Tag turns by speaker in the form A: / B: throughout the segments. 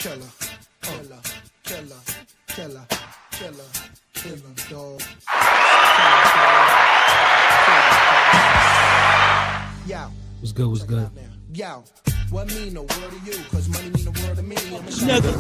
A: killer, dog. Yo.
B: What's good?
A: Yo, what mean the word to you? Cause money mean the word to me. I'm a
B: Nigga.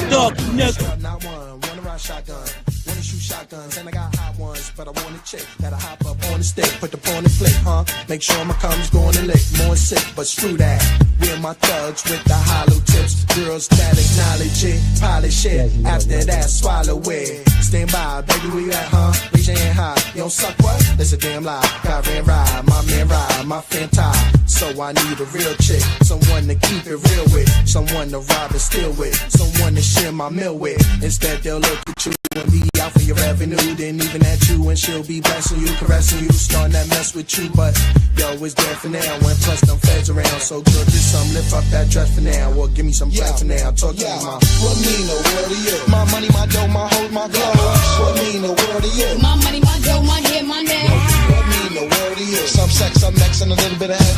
B: Dog, nigga.
A: Not one, wanna ride shotgun. Wanna shoot shotguns, and I got hot ones, but I want a chick that'll hop up on the stick, put the on the flick, huh? Make sure my cum's going to lick, more sick, but screw that. We're my thugs with the hollow tips, girls that acknowledge it, polish it. After that, swallow it. Stand by, baby, where you at, huh? Raise your hand high. You don't suck what? That's a damn lie. God ran ride, my man ride, my fan tie. So I need a real chick, someone to keep it real with, someone to rob and steal with, someone to share my meal with. Instead, they'll look at you and be out for your revenue, then even at you, and she'll be blessing you, caressing you, starting that mess with you. But yo, it's dead for now. When plus them feds around, so good, just some lift up that dress for now, or give me some bread for now. Talk to me, ma. What mean the word to you? My money, my dough, my hoes, my clothes. What mean the word to you?
C: My money, my dough, my hair, my nails.
A: What mean the word to you? Some sex, some next, and a little bit of head.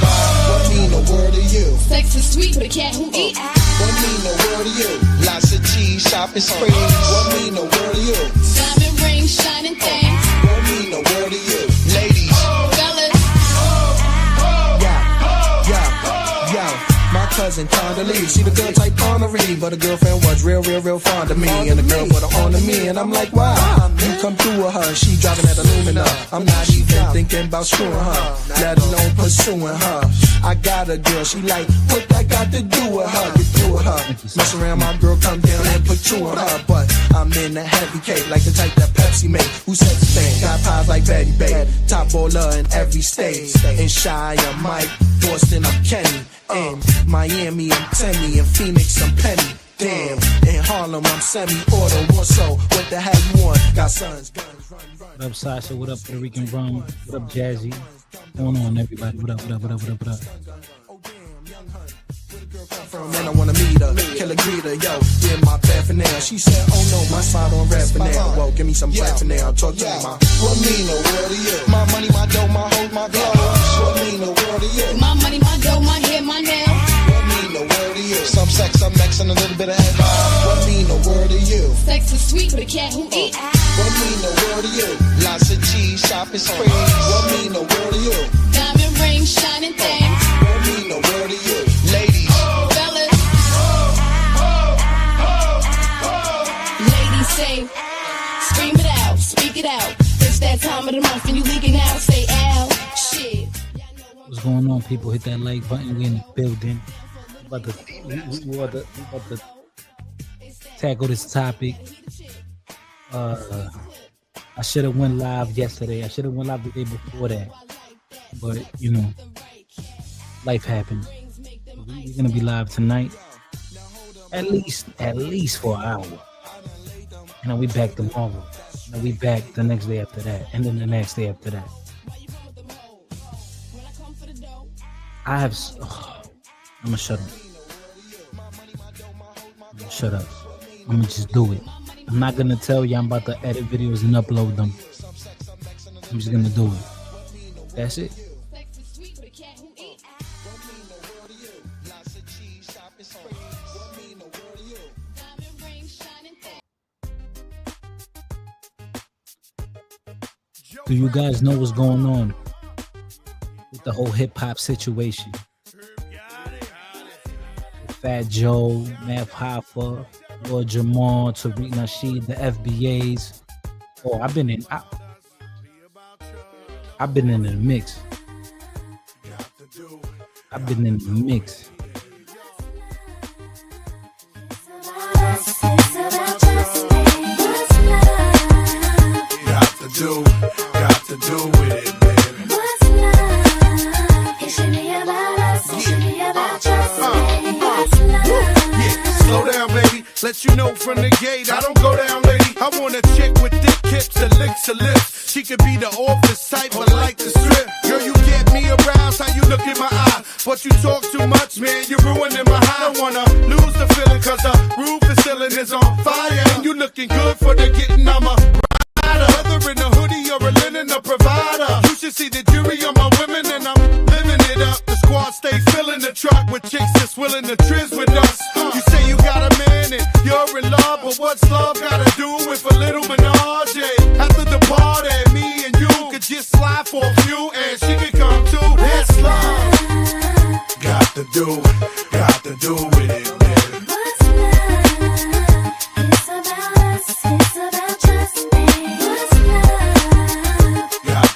A: What mean the word to you?
C: Sex is sweet, but a cat who eat.
A: What mean the word to you? Lots of cheese, shopping sprees. What mean the word to you?
C: Diamond rings, shining things.
A: What mean the word to you? Ladies.
C: Fellas.
A: Yo. My cousin Condoleezza, she the good type honorary, but her girlfriend was real fond of me, and the girl put her on to me, and I'm like, wow, you come through with her, she driving at Illumina, I'm not even thinking about screwing her, let alone pursuing her. I got a girl, she like, what that got to do with her? Get through with her, mess around, my girl come down and put two on her, but I'm in a heavy cake, like the type that Pepsi make. Who says the thing? Got pies like Betty Babe, top baller in every state, in Shy, I'm Mike, Boston, I'm Kenny. In Miami, I'm Timmy. In Phoenix, I'm Penny. Damn. In Harlem, I'm semi-auto. More so, what the hell you want? Got sons, guns, run.
B: What up, Sasha? What up, Puerto Rican Rum? What up, Jazzy? What's going on, everybody? What up?
A: And I wanna meet her, kill a greeter, yo, in my bed for now. She said, oh no, my side on red for now. Well, give me some bread for now. Talk to me, ma. What mean the word to you? My money, my dough, my hoes, my clothes. What mean the word to you?
C: My money, my dough, my hair, my nails.
A: What mean the word to you? Some sex, some next, and a little bit of head. What mean the word to you?
C: Sex is sweet, but a cat who eat.
A: What mean the word to you? Lots of cheese, shopping sprees. What mean the word to you?
C: Diamond rings, shining things.
A: What mean the word to you? Ladies.
C: Fellas. Ladies say, scream it out, speak it out. It's that time of the month and you leaking out. Say ow, shit.
B: What's going on, people? Hit that like button. We in the building. We about to tackle this topic. I should have went live yesterday. I should have went live the day before that. But, you know, life happened. We're going to be live tonight. At least for an hour. And then we back tomorrow. And then we back the next day after that. And then the next day after that. I'm gonna shut up. I'm gonna just do it. I'm not gonna tell you I'm about to edit videos and upload them. I'm just gonna do it. That's it. Do you guys know what's going on with the whole hip-hop situation? Fat Joe, Math Hoffa, Lord Jamal, Tariq Nasheed, the FBAs. Oh, I've been in the mix. I've been in the mix.
D: Got to do with it, baby.
E: What's love? It should be about us. It should be about us. What's love?
D: Yeah, slow down, baby. Let you know from the gate, I don't go down, lady. I want a chick with thick hips that licks her lips. She could be the office type, but like the strip. Girl, you get me aroused, how you look in my eye. But you talk too much, man, you're ruining my high. I don't wanna lose the feeling, cause the roof is ceiling is on fire. And you looking good for the getting, I'm a whether in a hoodie or a linen, a provider. You should see the jury on my women, and I'm living it truck with chicks that's willing to trizz with us. You say you got a man and you're in love, but what's love gotta do with a little menage? After the party, me and you could just slide for a few and she could come too. That's love. Got to do with it, man.
E: What's love? It's about us, it's about trust me. What's love?
D: Got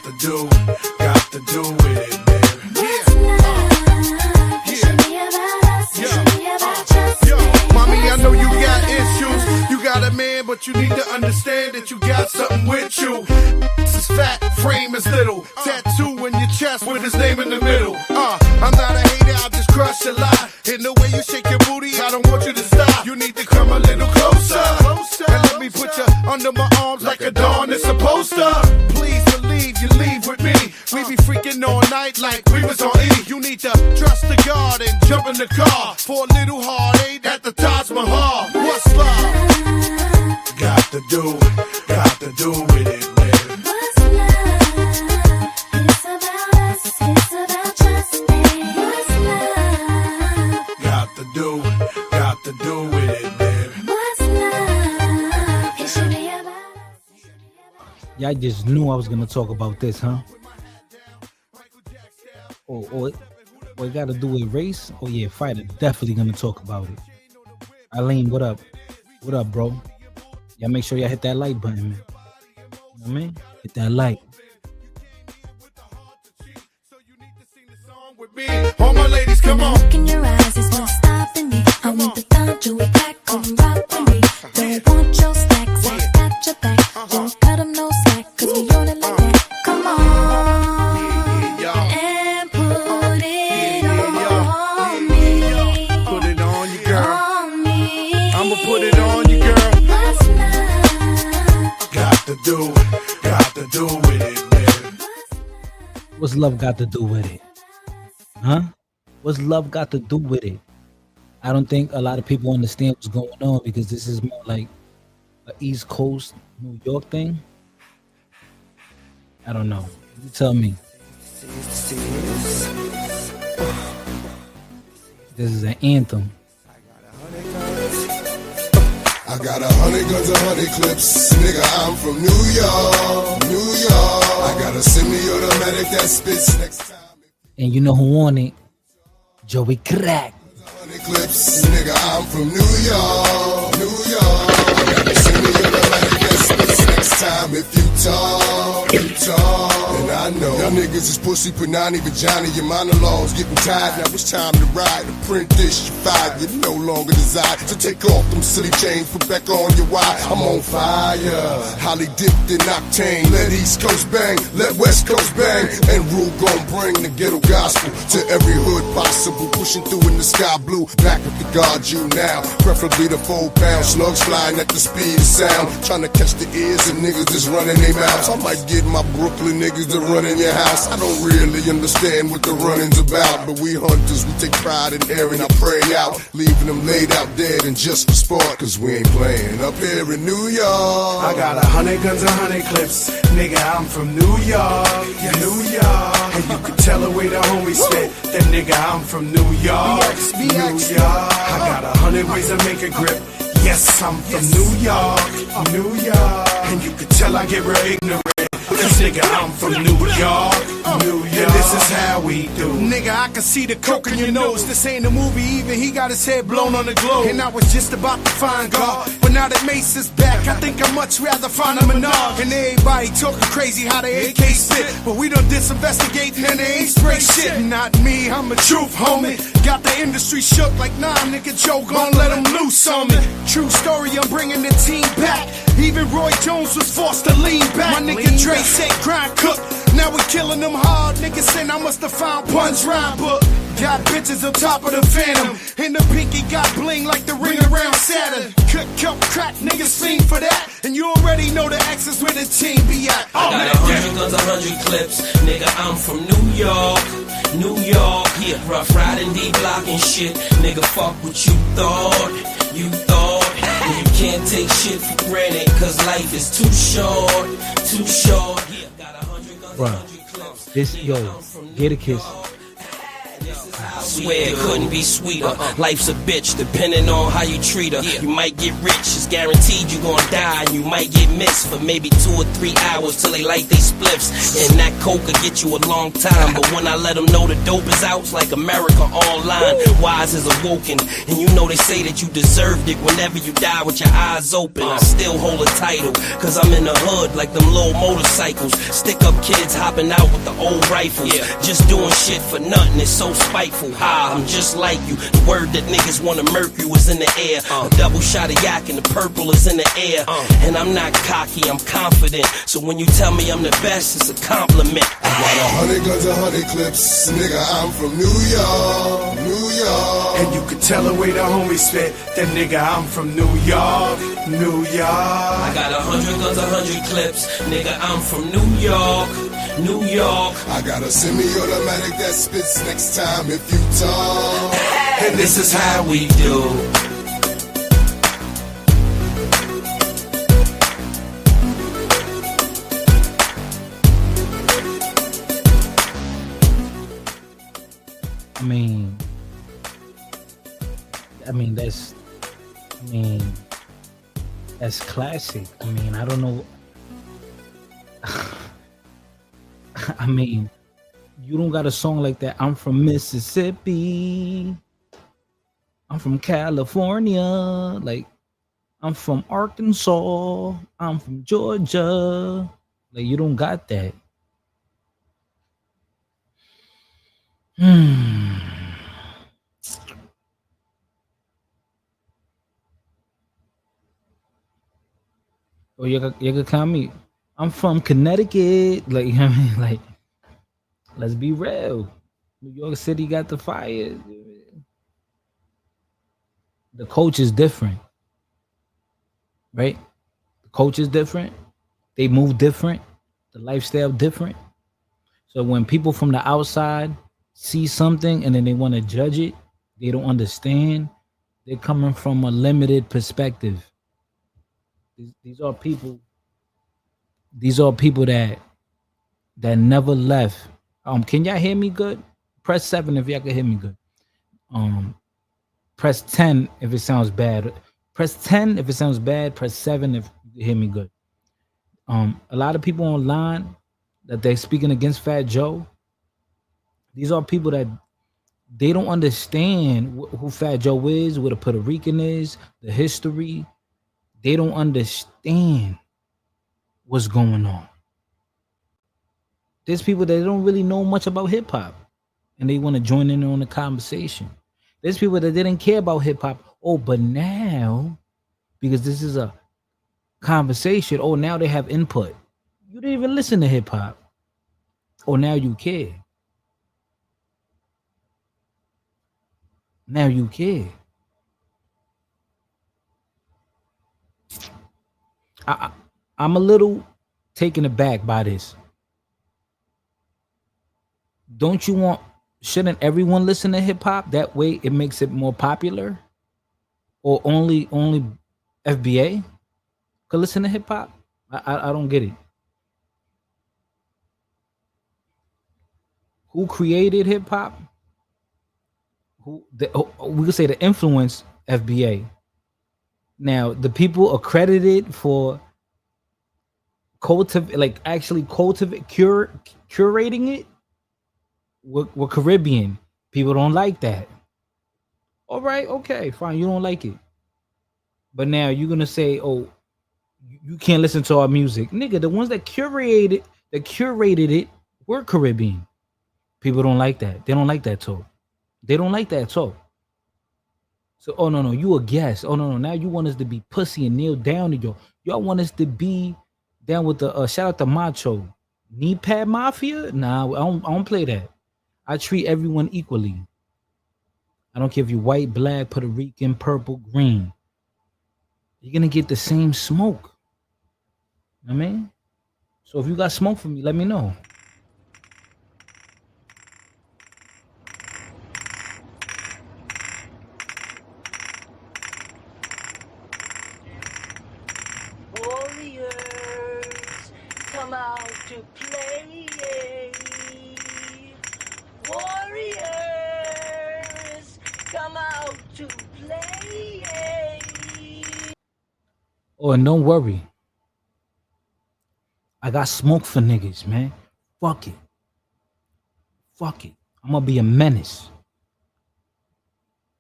D: to do with it, man.
E: What's love? It should be about us, it should be about trust
D: Yo,
E: me.
D: mommy, I know you got issues. You got a man, but you need to understand that you got something with you. This is fat, frame is little. Tattoo in your chest with his name in the middle. I'm not a hater, I'll just crush a lot. In the way you shake your booty, I don't want you to stop. You need to come a little closer. And let me put you under my arms like a dawn is supposed to. Please believe you leave with me. We be freaking all night like we was on E. You need to trust the God and jump in the car for a little heartache at the Taj Mahal. What's love? Got to do with it, man.
E: What's love? It's about us, it's about trust me. What's love?
D: Got to do with it, man.
E: What's love? It should be about us.
B: Y'all just knew I was gonna talk about this, huh? Oh, it got to do with race? Oh yeah, fighter definitely gonna talk about it. Eileen, what up? What up, bro? Y'all make sure y'all hit that like button, man. You know what I mean? Hit that like.
D: All my ladies, come on.
E: Look in your eyes is what's stopping me. I want the thought you would back, come rock with me. Don't want your stacks, I got your back. Don't cut them no slack, cause we on it like that. Come on, and put it on me.
D: Put it on you, girl.
E: On me.
D: I'ma put it on you, girl.
E: What's love?
D: Got to do with it, man.
B: What's love got to do with it? Huh? What's love got to do with it? I don't think a lot of people understand what's going on because this is more like an East Coast, New York thing. I don't know. You tell me. This is an anthem.
F: I got 100 guns, 100 clips. Nigga, I'm from New York, New York. I got a semi-automatic that spits next time.
B: And you know who on it? Joey Crack.
F: 100 clips. Nigga, I'm from New York, New York. I got a semi-automatic that spits next time if you talk, you talk. And I know y'all niggas is pussy, punani, vagina. Your monologues getting tired. Now it's time to ride. To print this, you fired. You no longer desire. So take off them silly chains, put back on your wire. I'm on fire. Holly dipped in octane. Let East Coast bang, let West Coast bang. And Rule gon' bring the ghetto gospel to every hood possible. Pushing through in the sky blue. Back with the guard you now. Preferably the 4-pound slugs flying at the speed of sound. Trying to catch the ears of niggas that's running their mouths. I might get my Brooklyn niggas to run in your house. I don't really understand what the running's about, but we hunters, we take pride in airing our prey out, leaving them laid out dead and just for sport, cause we ain't playing up here in New York.
D: I got 100 guns, 100 clips. Nigga, I'm from New York, New York. And you can tell the way the homies spit. That nigga, I'm from New York, New York. I got 100 ways to make a grip. Yes, I'm from New York, New York. And you can tell I get real ignorant. Cause nigga, I'm from New York, New York. And this is how we do. Nigga, I can see the coke in your nose. This ain't a movie even, he got his head blown on the globe. And I was just about to find God, but now that Mace is back, I think I'd much rather find a Menard. And everybody talking crazy how they AK spit, but we done disinvestigating and they ain't spray shit. Not me, I'm a truth homie. Got the industry shook like, nah, nigga, Joe gon' let him loose on me. True story, I'm bringing the team back. Even Roy Jones was forced to lean back. My nigga Dre said grind cook. Now we killing them hard. Niggas saying I must have found Punch rhyme book. Got bitches on top of the Phantom. And the pinky got bling like the ring around Saturn. Cut, crack, niggas fiend for that. And you already know the X is where the team be at.
G: I got 100 guns, 100 clips. Nigga, I'm from New York, New York. Yeah, rough riding, D-block and shit. Nigga, fuck what you thought. You thought. And you can't take shit for granted, cause life is too short, too short. Yeah, got 100 guns, 100 clips.
B: This, yo, get a kiss.
G: swear it couldn't be sweeter. Life's a bitch, depending on how you treat her. You might get rich, it's guaranteed you gon' die. And you might get missed for maybe 2 or 3 hours till they light they spliffs. And that coke could get you a long time. But when I let them know the dope is out, it's like America online. Wise is awoken. And you know they say that you deserved it whenever you die with your eyes open. I still hold a title, cause I'm in the hood like them little motorcycles. Stick up kids hopping out with the old rifles. Just doing shit for nothing, it's so spiteful. I'm just like you. The word that niggas wanna murk you is in the air. A double shot of yak and the purple is in the air. And I'm not cocky, I'm confident. So when you tell me I'm the best, it's a compliment.
F: I got 100 guns, 100 clips. Nigga, I'm from New York, New York.
D: And you can tell the way the homie spit that nigga, I'm from New York, New York.
G: I got 100 guns, 100 clips. Nigga, I'm from New York, New York.
F: I got a semi-automatic that spits next time if you talk.
G: And this is how we do.
B: That's classic. I don't know. You don't got a song like that. I'm from Mississippi. I'm from California. Like, I'm from Arkansas. I'm from Georgia. Like, you don't got that. Or you could call me, I'm from Connecticut. Like, you know what I mean? Like, let's be real. New York City got the fire. The coach is different, right? The coach is different. They move different. The lifestyle different. So when people from the outside see something and then they want to judge it, they don't understand. They're coming from a limited perspective. These are people that never left. Can y'all hear me good? Press 7 if y'all can hear me good. Press 10 if it sounds bad. Press 10 if it sounds bad. Press 7 if you can hear me good. A lot of people online that they're speaking against Fat Joe, these are people that they don't understand who Fat Joe is, what a Puerto Rican is, the history. They don't understand what's going on. There's people that don't really know much about hip hop and they want to join in on the conversation. There's people that didn't care about hip hop. Oh, but now, because this is a conversation, oh, now they have input. You didn't even listen to hip hop. Oh, now you care. Now you care. I'm a little taken aback by this. Shouldn't everyone listen to hip hop? That way it makes it more popular? Or only FBA could listen to hip hop? I don't get it. Who created hip hop? We could say the influence FBA. Now, the people accredited for curating it were Caribbean. People don't like that. All right, okay, fine. You don't like it. But now you're going to say, oh, you can't listen to our music. Nigga, the ones that curated it were Caribbean. People don't like that. They don't like that talk. They don't like that talk. So, oh, no, you a guest. Oh, no, now you want us to be pussy and kneel down to y'all. Y'all want us to be down with the, shout out to Macho. Knee pad mafia? Nah, I don't play that. I treat everyone equally. I don't care if you're white, black, Puerto Rican, purple, green. You're going to get the same smoke. You know what I mean? So if you got smoke for me, let me know.
C: Warriors come out to play. Warriors
B: Oh, and don't worry. I got smoke for niggas, man. Fuck it. Fuck it. I'm gonna be a menace.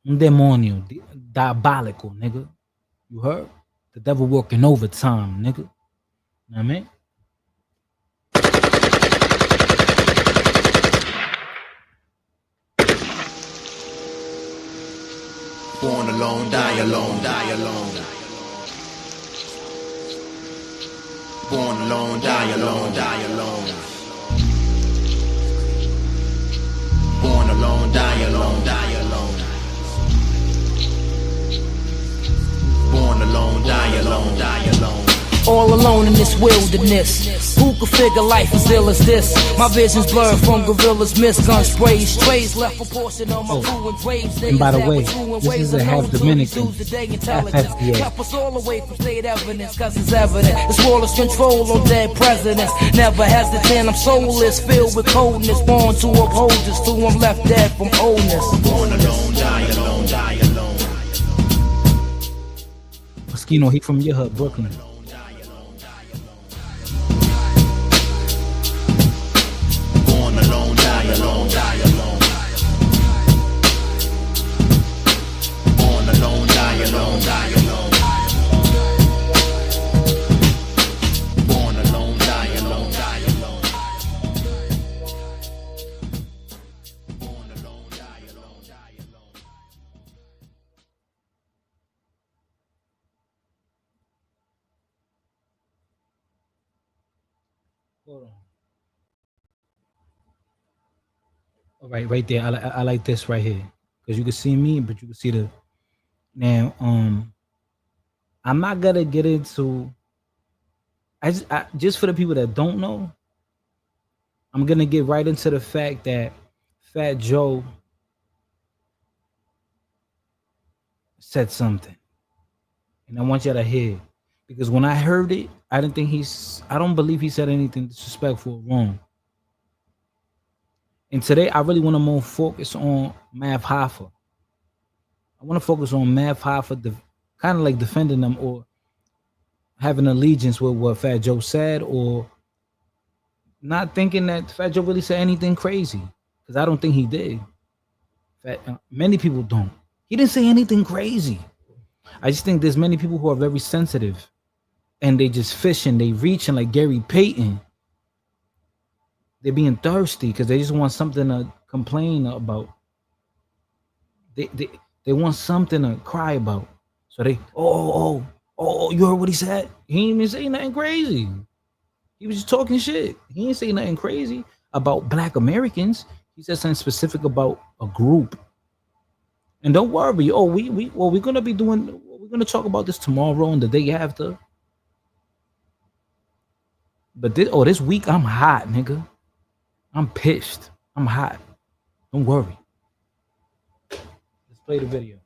B: Un demonio. Diabolical, nigga. You heard? The devil working overtime, nigga. Know what I mean?
A: Born alone, die alone, die alone. Born alone, die alone, die alone. Born alone, die alone, die alone. Born alone, die alone, die alone.
H: All alone in this wilderness. Who could figure life as ill as this? My vision's blurred from gorillas, miss gun sprays, trays left a portion of my crew and graves.
B: And by the way, this is a half Dominican, half FBA.
H: Kept us all away from state evidence, cause it's evident. This world is control on dead presidents. Never hesitant, I'm soulless, filled with coldness. Born to uphold this, till I'm left dead from oldness.
A: Born alone, die alone, die alone.
B: Moschino, he from your hood, Brooklyn.
A: Alone, die alone. Born alone, die alone, die alone. Born alone, die alone, die alone. Born alone, die alone, die alone.
B: Hold on. All right there. I like this right here because you can see me, but you can see the. Now, I'm not gonna get into. I just for the people that don't know, I'm gonna get right into the fact that Fat Joe said something, and I want y'all to hear because when I heard it, I don't believe he said anything disrespectful or wrong. And today, I really want to more focus on Mav Hoffa. I want to focus on Mav Hoffa, kind of like defending them or having allegiance with what Fat Joe said, or not thinking that Fat Joe really said anything crazy, because I don't think he did. Many people don't. He didn't say anything crazy. I just think there's many people who are very sensitive, and they just fishing, they reaching like Gary Payton. They're being thirsty because they just want something to complain about. They want something to cry about. So they, oh, you heard what he said? He didn't even say nothing crazy. He was just talking shit. He didn't say nothing crazy about Black Americans. He said something specific about a group. And don't worry, we're gonna be we're gonna talk about this tomorrow and the day after. But this week I'm hot, nigga. I'm pissed. I'm hot. Don't worry. Let's play the video.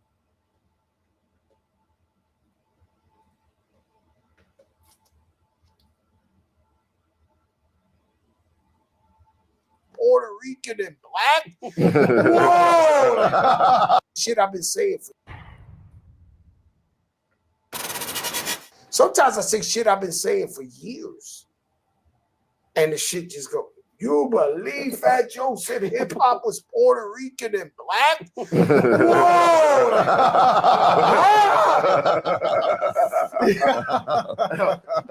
I: Puerto Rican and black? Whoa! Shit I've been saying sometimes I say shit I've been saying for years. And the shit just go, you believe Fat Joe said hip hop was Puerto Rican and black? Whoa!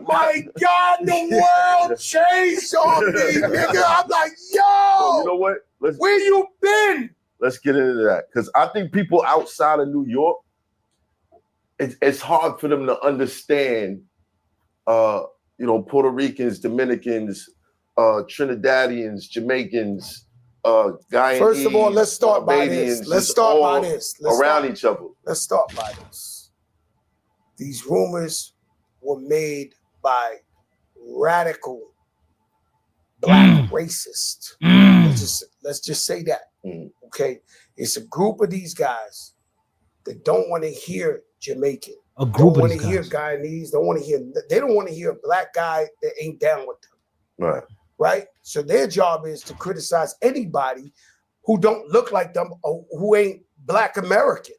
I: My God, the world changed on me, nigga. I'm like, yo,
J: you know what?
I: Where you been?
J: Let's get into that. Because I think people outside of New York, it's hard for them to understand, Puerto Ricans, Dominicans, Trinidadians, Jamaicans, Guyanese.
I: First of all, let's start by this. Let's start by this.
J: Around each other.
I: Let's start by this. These rumors were made by radical black racists. Let's just say that. Okay, it's a group of these guys that don't want to hear Jamaican.
B: A group
I: don't want
B: of
I: to hear Guyanese. They don't want to hear a black guy that ain't down with them.
J: Right.
I: Right? So their job is to criticize anybody who don't look like them or who ain't Black American.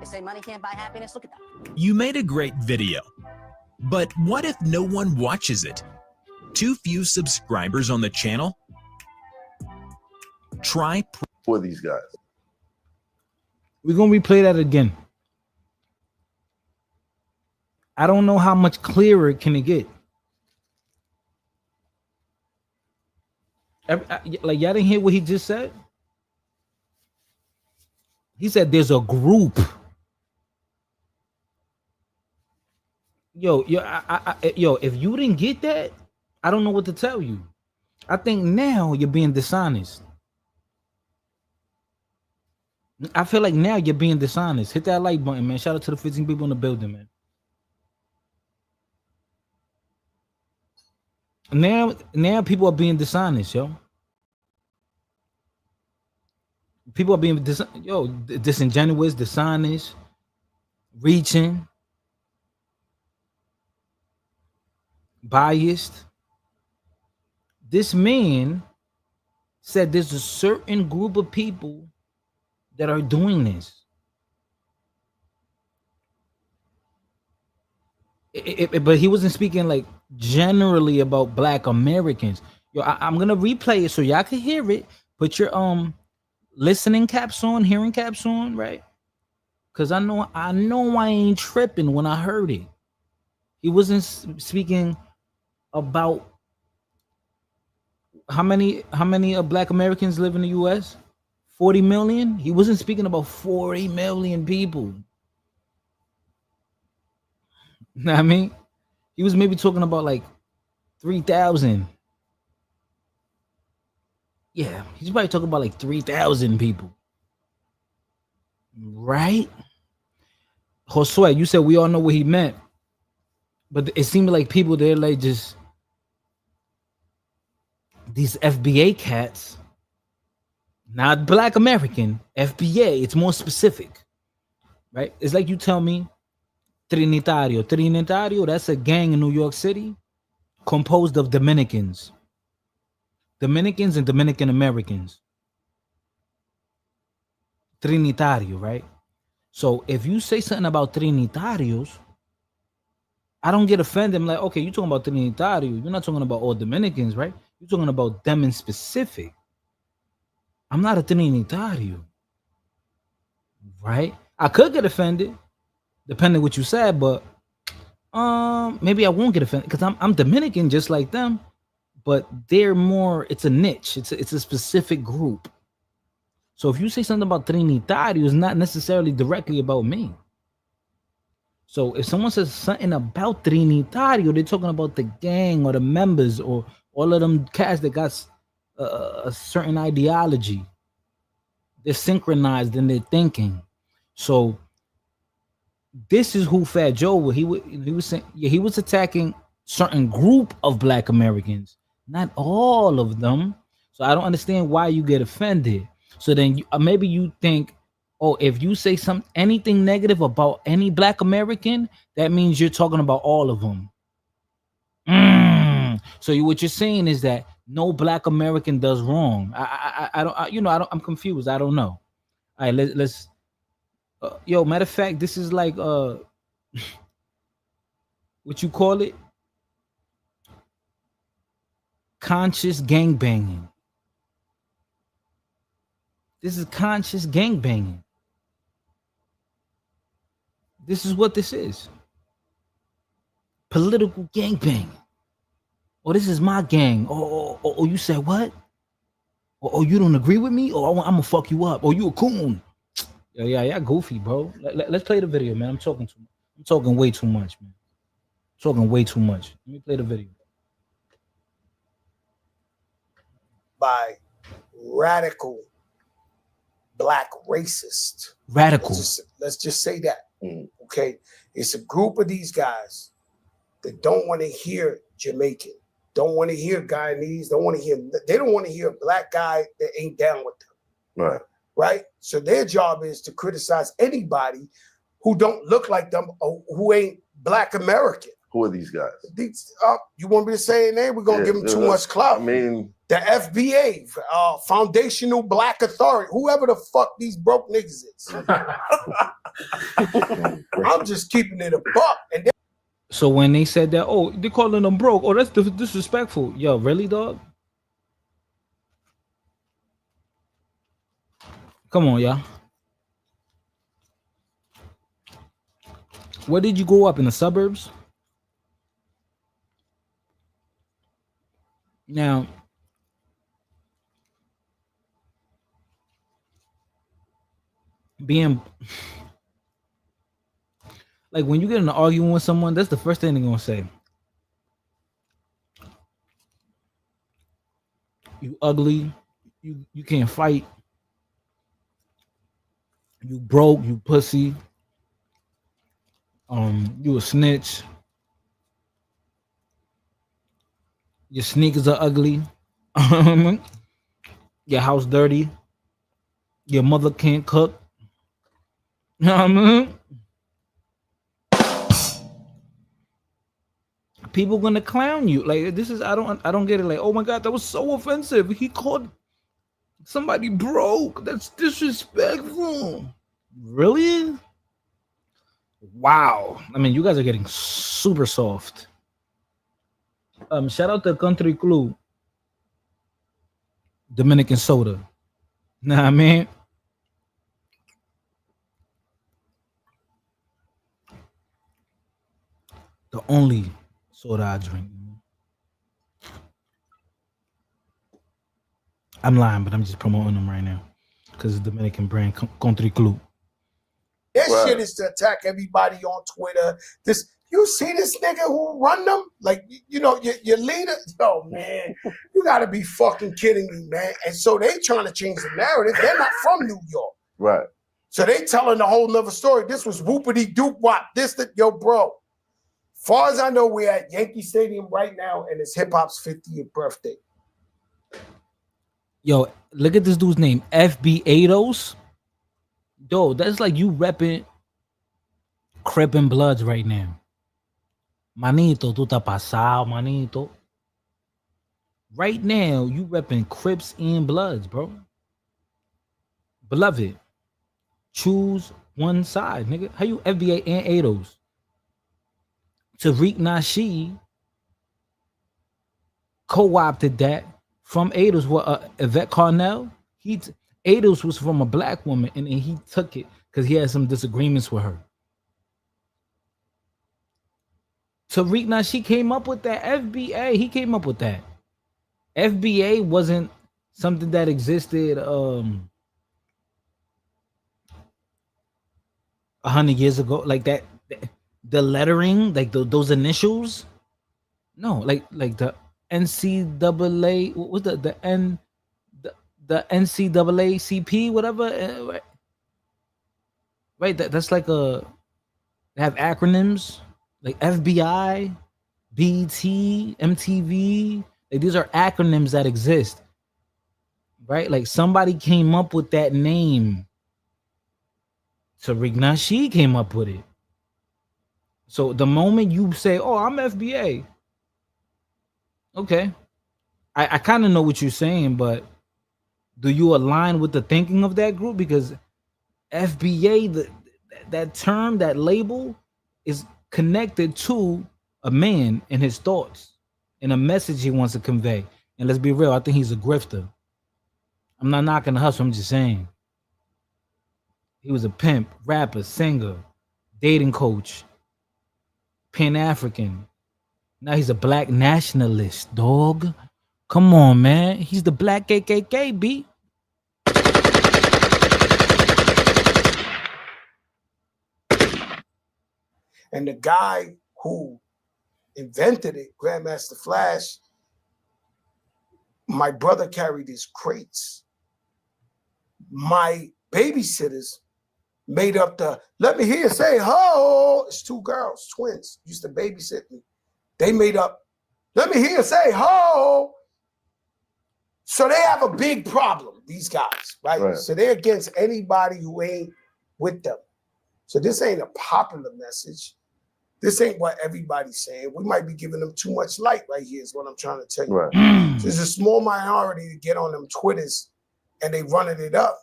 K: They say money can't buy happiness. Look at that.
L: You made a great video, but what if no one watches it? Too few subscribers on the channel? Try
J: for these guys.
B: We're gonna replay that again. I don't know how much clearer can it get. Like, y'all didn't hear what he just said? He said there's a group. Yo, if you didn't get that, I don't know what to tell you. I think now you're being dishonest. I feel like now you're being dishonest. Hit that like button, man. Shout out to the 15 people in the building, man. Now people are being dishonest, yo. People are being disingenuous, dishonest, reaching, biased. This man said there's a certain group of people that are doing this. But he wasn't speaking like generally about Black Americans. Yo, I'm gonna replay it so y'all can hear it. Put your listening caps on, hearing caps on, right? Because I know I ain't tripping when I heard it. He wasn't speaking about how many Black Americans live in the US? 40 million? He wasn't speaking about 40 million people. You know what I mean? He was maybe talking about like 3,000. Yeah, he's probably talking about like 3,000 people. Right? Josue, you said we all know what he meant. But it seemed like people, they're like just these FBA cats, not Black American, FBA, it's more specific, right? It's like you tell me Trinitario, that's a gang in New York City composed of Dominicans and Dominican Americans. Trinitario, right? So if you say something about Trinitarios, I don't get offended. I'm like, okay, you're talking about Trinitario. You're not talking about all Dominicans, right? You're talking about them in specific. I'm not a Trinitario, right? I could get offended, depending on what you said, but maybe I won't get offended because I'm Dominican just like them, but they're more, it's a niche. It's a specific group. So if you say something about Trinitario, it's not necessarily directly about me. So if someone says something about Trinitario, they're talking about the gang or the members or all of them cats that got a certain ideology. They're synchronized in their thinking. So this is who Fat Joe was. He was saying, yeah, he was attacking certain group of Black Americans, not all of them. So I don't understand why you get offended. So then maybe you think, oh, if you say anything negative about any Black American, that means you're talking about all of them. So what you're saying is that no Black American does wrong. I'm confused. I don't know. All right, let's. Yo, matter of fact, this is like what you call it? Conscious gangbanging. This is conscious gangbanging. This is what this is. Political gangbanging. Oh, this is my gang. Oh, you said what? Oh, you don't agree with me? Oh, I'm gonna fuck you up. Oh, you a coon. Yeah, goofy, bro. Let's play the video, man. I'm talking way too much, man. Talking way too much. Let me play the video.
I: By radical Black racist.
B: Radical.
I: Let's just say that. Okay. It's a group of these guys that don't want to hear Jamaican, don't want to hear Guyanese, they don't want to hear a Black guy that ain't down with them. Right? So their job is to criticize anybody who don't look like them or who ain't Black American.
J: Who are these guys?
I: You want me to say a name? We're going to give them too much clout.
J: I mean,
I: the FBA, Foundational Black Authority, whoever the fuck these broke niggas is. I'm just keeping it a buck. And then,
B: So when they said that, oh, they're calling them broke. Oh, that's disrespectful. Yo, really, dog? Come on, y'all. Where did you grow up? In the suburbs? Now, being like when you get in an argument with someone, that's the first thing they're gonna say. You ugly, you can't fight, you broke, you pussy, you a snitch, your sneakers are ugly, your house dirty, your mother can't cook. You know what I mean? People gonna clown you. Like this is I don't get it. Like, oh my god, that was so offensive. He called somebody broke. That's disrespectful. Really? Wow. I mean, you guys are getting super soft. Shout out to Country Clue. Dominican soda. Nah, I mean. The only soda I drink. I'm lying, but I'm just promoting them right now because it's Dominican brand Country Clue.
I: That shit is to attack everybody on Twitter. This, you see this nigga who run them? Like, you know, your leader? Yo, man, you gotta be fucking kidding me, man. And so they trying to change the narrative. They're not from New York.
J: Right.
I: So they telling a whole nother story. This was whoopity doop wop. This, that, yo, bro. Far as I know, we're at Yankee Stadium right now, and it's hip hop's 50th birthday.
B: Yo, look at this dude's name, FB8os. Yo, that's like you repping Crip and Bloods right now. Manito, tú estás pasado, manito. Right now, you repping Crips and Bloods, bro. Beloved, choose one side, nigga. How you FBA and 8os? Tariq Nasheed co-opted that from 8os. What Yvette Carnell? Ados was from a black woman, and he took it because he had some disagreements with her. Tariq Nasheed came up with that. FBA, he came up with that. FBA wasn't something that existed 100 years ago, like that. The lettering, like those initials. No, like the NCAA. What was the NCAA CP, whatever, right? That's like they have acronyms like FBI, BT, MTV. Like these are acronyms that exist, right? Like somebody came up with that name. Tariq Nasheed came up with it. So the moment you say, "Oh, I'm FBA," okay, I kind of know what you're saying, but do you align with the thinking of that group? Because FBA, that term, that label, is connected to a man and his thoughts and a message he wants to convey. And let's be real, I think he's a grifter. I'm not knocking the hustle, I'm just saying. He was a pimp, rapper, singer, dating coach, Pan-African. Now he's a black nationalist, dog. Come on, man. He's the black KKK, B.
I: And the guy who invented it, Grandmaster Flash, my brother carried his crates. My babysitters made up the, let me hear you say, ho. It's two girls, twins, used to babysit me. They made up, let me hear you say, ho. So they have a big problem, these guys, right? So they're against anybody who ain't with them. So this ain't a popular message. This ain't what everybody's saying. We might be giving them too much light right here is what I'm trying to tell you.
J: Right.
I: There's a small minority to get on them Twitters and they running it up.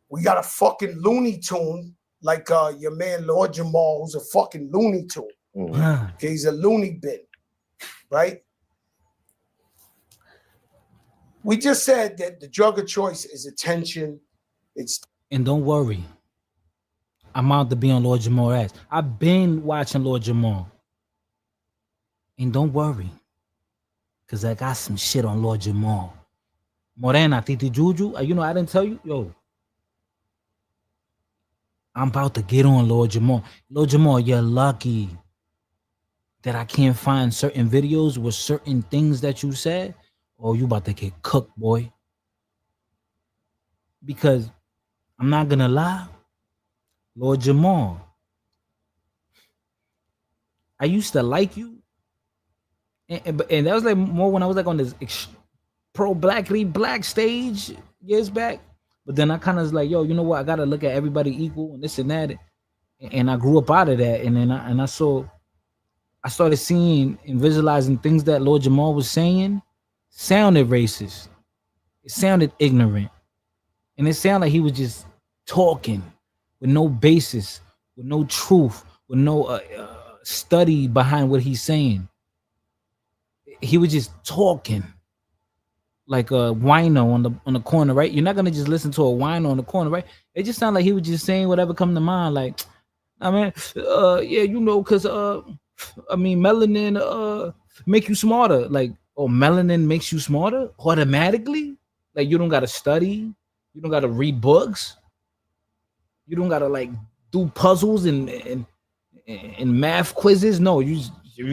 I: We got a fucking Looney Tune like your man Lord Jamal, who's a fucking Looney Tune. Okay, he's a loony bin, right? We just said that the drug of choice is attention.
B: And don't worry, I'm out to be on Lord Jamal's ass. I've been watching Lord Jamal. And don't worry, because I got some shit on Lord Jamal. Morena, Titi Juju, you know, I didn't tell you, yo. I'm about to get on Lord Jamal. Lord Jamal, you're lucky that I can't find certain videos with certain things that you said. Oh, you about to get cooked, boy. Because I'm not gonna lie, Lord Jamal, I used to like you. And that was like more when I was like on this pro-blackly black stage years back. But then I kind of was like, yo, you know what? I gotta look at everybody equal and this and that. And I grew up out of that. And then I started seeing and visualizing things that Lord Jamal was saying sounded racist. It sounded ignorant. And it sounded like he was just talking with no basis, with no truth, with no study behind what he's saying. He was just talking like a wino on the corner, right? You're not gonna just listen to a wino on the corner, right? It just sounded like he was just saying whatever come to mind. Like, I mean, yeah, you know, cause I mean, melanin make you smarter. Like, oh, melanin makes you smarter automatically. Like, you don't gotta study, you don't gotta read books, you don't gotta like do puzzles and math quizzes. No, you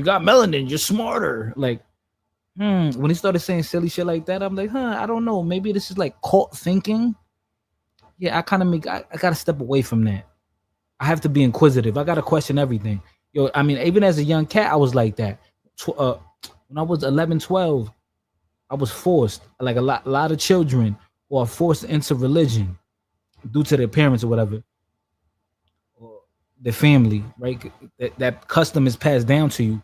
B: got melanin, you're smarter. Like. When he started saying silly shit like that, I'm like, I don't know. Maybe this is like cult thinking. Yeah, I gotta step away from that. I have to be inquisitive. I gotta question everything. Yo, I mean, even as a young cat, I was like that. When I was 11, 12, I was forced. Like a lot of children who are forced into religion due to their parents or whatever, or their family, right? That custom is passed down to you.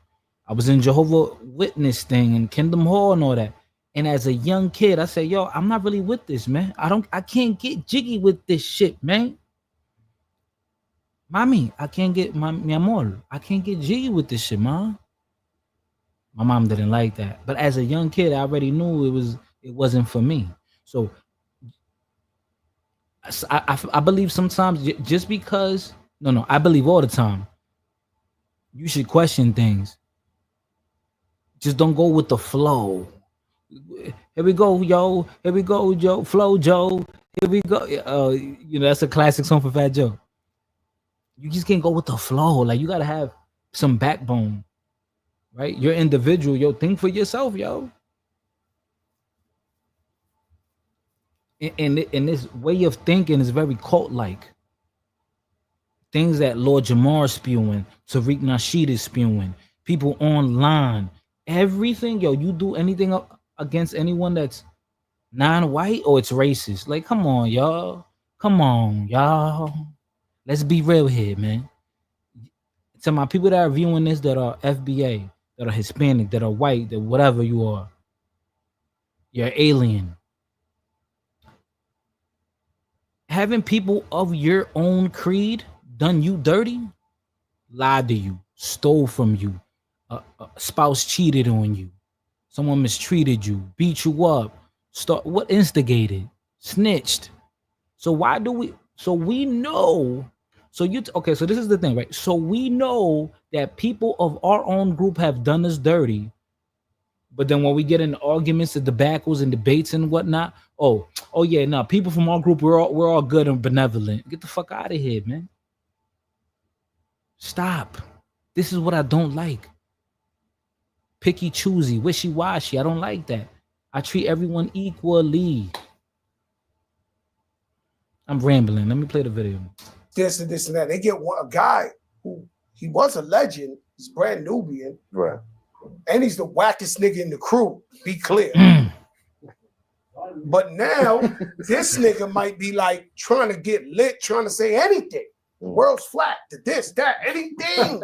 B: I was in Jehovah's Witness thing and Kingdom Hall and all that. And as a young kid, I said, yo, I'm not really with this, man. I can't get jiggy with this shit, man. Mommy, I can't get mi amor. I can't get jiggy with this shit, mom. My mom didn't like that. But as a young kid, I already knew it wasn't for me. So I believe sometimes just because, no, I believe all the time, you should question things. Just don't go with the flow. Here we go, yo. Here we go, Joe. Flow, Joe. Here we go. You know, that's a classic song for Fat Joe. You just can't go with the flow. Like, you gotta have some backbone, right? You're individual, yo. Think for yourself, yo. And this way of thinking is very cult-like. Things that Lord Jamar is spewing, Tariq Nasheed is spewing, people online. Everything, yo, you do anything against anyone that's non-white or it's racist. Like, come on, y'all. Come on, y'all. Let's be real here, man. To my people that are viewing this that are FBA, that are Hispanic, that are white, that whatever you are, you're alien. Having people of your own creed done you dirty, lied to you, stole from you, a spouse cheated on you, someone mistreated you, beat you up, what instigated, snitched. So why do we? So we know. So okay. So this is the thing, right? So we know that people of our own group have done us dirty, but then when we get in arguments and debacles and debates and whatnot, oh yeah, no, people from our group, we're all good and benevolent. Get the fuck out of here, man. Stop. This is what I don't like. Picky, choosy, wishy-washy. I don't like that. I treat everyone equally. I'm rambling. Let me play the video.
I: This and this and that. They get a guy who he was a legend. He's brand Nubian.
J: Right.
I: And he's the wackest nigga in the crew. Be clear. But now this nigga might be like trying to get lit, trying to say anything. The world's flat, to this, that, anything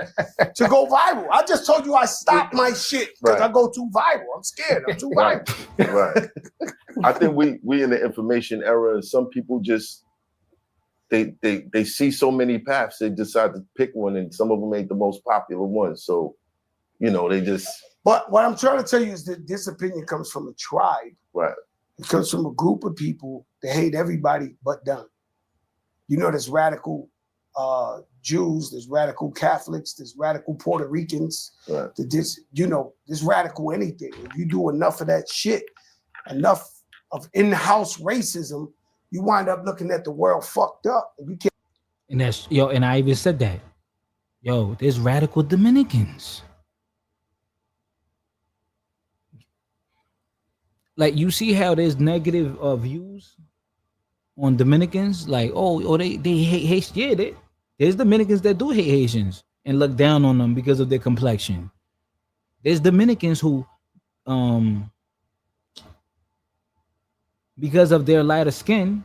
I: to go viral. I just told you I stopped my shit because I go too viral. I'm scared. I'm too viral.
J: Right. I think we in the information era, and some people just they see so many paths, they decide to pick one, and some of them ain't the most popular ones. So, you know, they just.
I: But what I'm trying to tell you is that this opinion comes from a tribe.
J: Right.
I: It comes from a group of people that hate everybody but them. You know, there's radical Jews, there's radical Catholics, there's radical Puerto Ricans.
J: Right.
I: There's radical anything. If you do enough of that shit, enough of in-house racism, you wind up looking at the world fucked up. And you can't.
B: And that's and I even said that. There's radical Dominicans. Like, you see how there's negative views on Dominicans, like, they hate Haitians. Yeah, there's Dominicans that do hate Haitians and look down on them because of their complexion. There's Dominicans who, because of their lighter skin,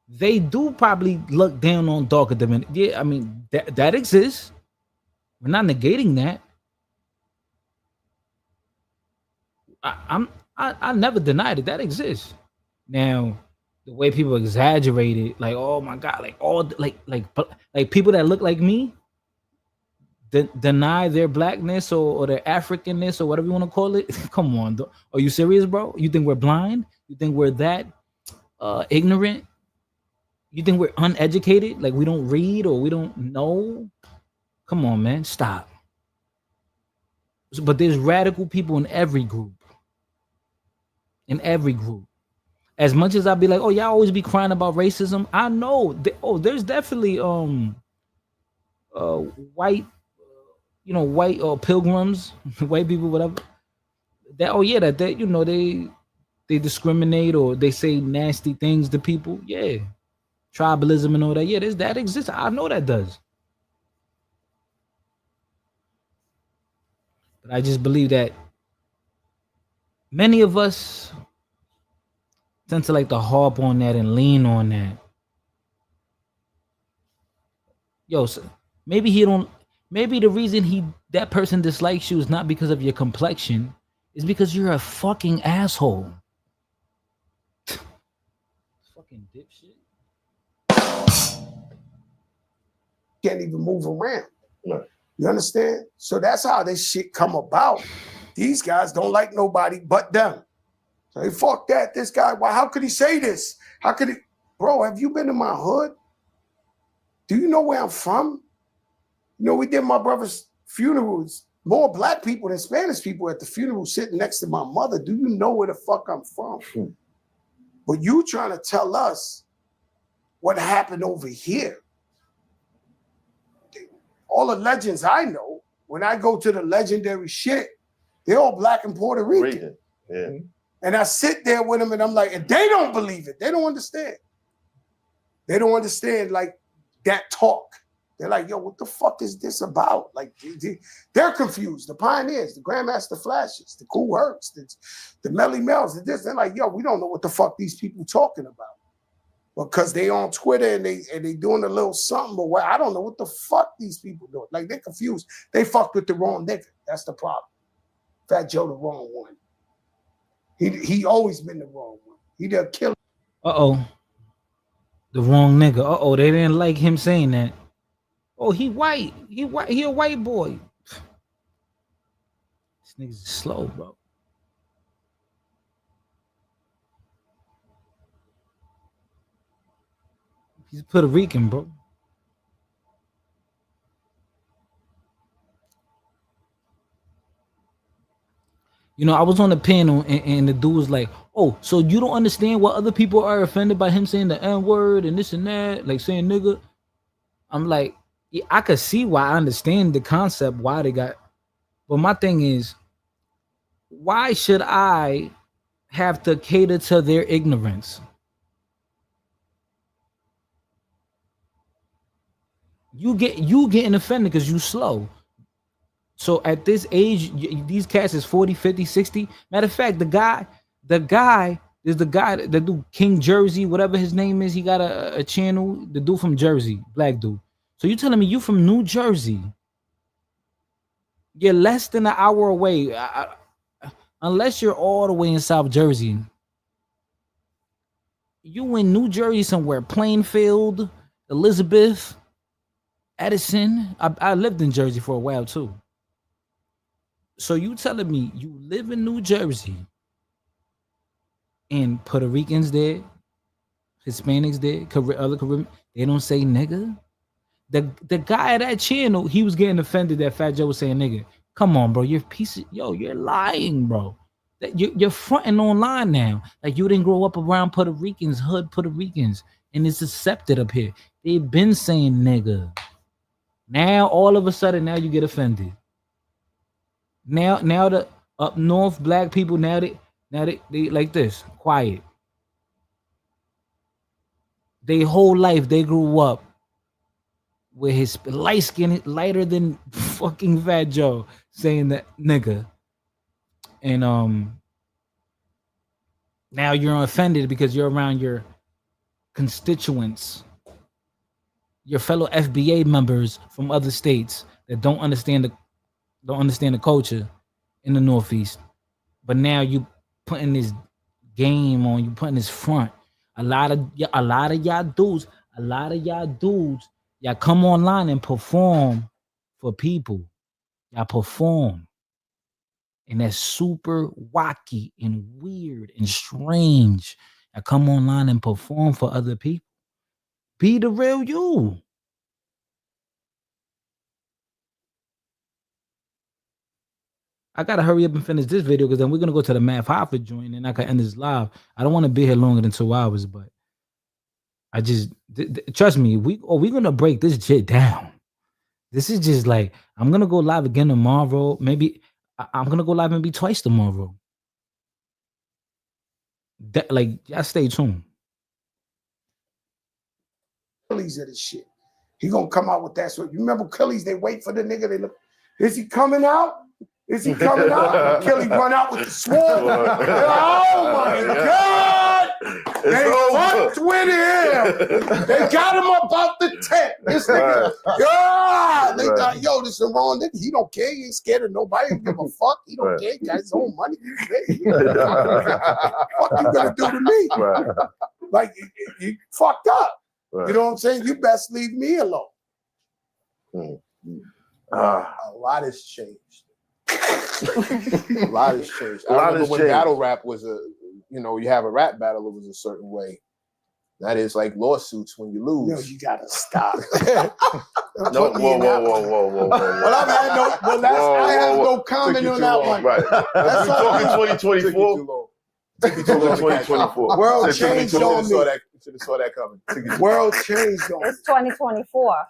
B: they do probably look down on darker Dominicans. Yeah, I mean, that exists. We're not negating that. I never denied it. That exists. Now, the way people exaggerate it, like, oh my God, like all like people that look like me deny their blackness or their Africanness or whatever you want to call it. Come on, are you serious, bro? You think we're blind? You think we're that ignorant? You think we're uneducated? Like, we don't read or we don't know? Come on, man, stop. But there's radical people in every group. In every group. As much as I'll be like, oh, y'all always be crying about racism, I know there's definitely white pilgrims, white people, whatever. That they discriminate or they say nasty things to people. Yeah. Tribalism and all that. Yeah, that exists. I know that does. But I just believe that many of us tend to like to harp on that and lean on that. So maybe the reason that person dislikes you is not because of your complexion, it's because you're a fucking asshole. Fucking dipshit.
I: Can't even move around. You understand? So that's how this shit come about. These guys don't like nobody but them. So hey, fuck that. This guy, why? How could he say this? How could he? Bro, have you been to my hood? Do you know where I'm from? You know, we did my brother's funerals. More black people than Spanish people at the funeral sitting next to my mother. Do you know where the fuck I'm from? But you trying to tell us what happened over here. All the legends I know, when I go to the legendary shit, they're all black and Puerto Rican.
J: Yeah.
I: And I sit there with them and I'm like, and they don't believe it. They don't understand. They don't understand like that talk. They're like, yo, what the fuck is this about? Like, they're confused. The pioneers, the Grandmaster Flashes, the Cool Hercs, the Melly Mel's, they're like, yo, we don't know what the fuck these people talking about. Because they on Twitter and they doing a little something, but I don't know what the fuck these people doing. Like, they're confused. They fucked with the wrong nigga. That's the problem. Fat Joe, the wrong one. He always been the wrong one. He done killed.
B: The wrong nigga. They didn't like him saying that. Oh, he white. He a white boy. This nigga's slow, bro. He's Puerto Rican, bro. You know, I was on the panel and the dude was like, oh, so you don't understand why other people are offended by him saying the N-word and this and that, like saying nigga. I'm like, yeah, I could see why. I understand the concept, why they got. But my thing is, why should I have to cater to their ignorance? You getting offended because you slow. So at this age, these cats is 40, 50, 60. Matter of fact, the guy is the guy that do King Jersey, whatever his name is. He got a channel, the dude from Jersey, black dude. So you telling me you from New Jersey? You're less than an hour away. Unless you're all the way in South Jersey. You in New Jersey somewhere, Plainfield, Elizabeth, Edison. I lived in Jersey for a while too. So you telling me you live in New Jersey and Puerto Ricans there, Hispanics there, other Caribbean, they don't say nigga? The guy at that channel, he was getting offended that Fat Joe was saying nigga. Come on, bro, you're you're lying, bro. That you're fronting online now. Like you didn't grow up around Puerto Ricans, hood Puerto Ricans, and it's accepted up here. They've been saying nigga. Now all of a sudden, now you get offended. Now the up north black people now they like this, quiet. They whole life they grew up with his light skin lighter than fucking Fat Joe saying that nigga. And now you're offended because you're around your constituents, your fellow FBA members from other states that don't understand the culture in the Northeast. But now you putting this game on, you putting this front. A lot of y'all dudes, y'all come online and perform for people. Y'all perform. And that's super wacky and weird and strange. Y'all come online and perform for other people. Be the real you. I gotta hurry up and finish this video because then we're gonna go to the Math Hoffa joint and I can end this live. I don't want to be here longer than 2 hours, but I just trust me. We're gonna break this shit down. This is just like I'm gonna go live again tomorrow. Maybe I'm gonna go live maybe twice tomorrow. Y'all stay tuned.
I: Achilles of this shit. He gonna come out with that. So you remember Achilles? They wait for the nigga. They look. Is he coming out? Is he coming out? Achilles run out with the sword. Oh my God! They fucked with him. They got him about the tent. This nigga, yeah. They thought, yo, this is the wrong nigga. He don't care. He ain't scared of nobody. He don't give a fuck. He don't care. He got his own money. What you gonna do to me? Right. Like you fucked up. Right. You know what I'm saying? You best leave me alone. A lot has changed. A lot has changed. I remember when battle rap was you have a rap battle, it was a certain way. That is like lawsuits when you lose. No, you gotta stop.
J: Whoa.
I: I have no comment on that one.
J: Right. That's all. 2024. 2024.
I: World changed on me.
J: Should have saw that coming.
I: World changed on me.
K: It's 2024.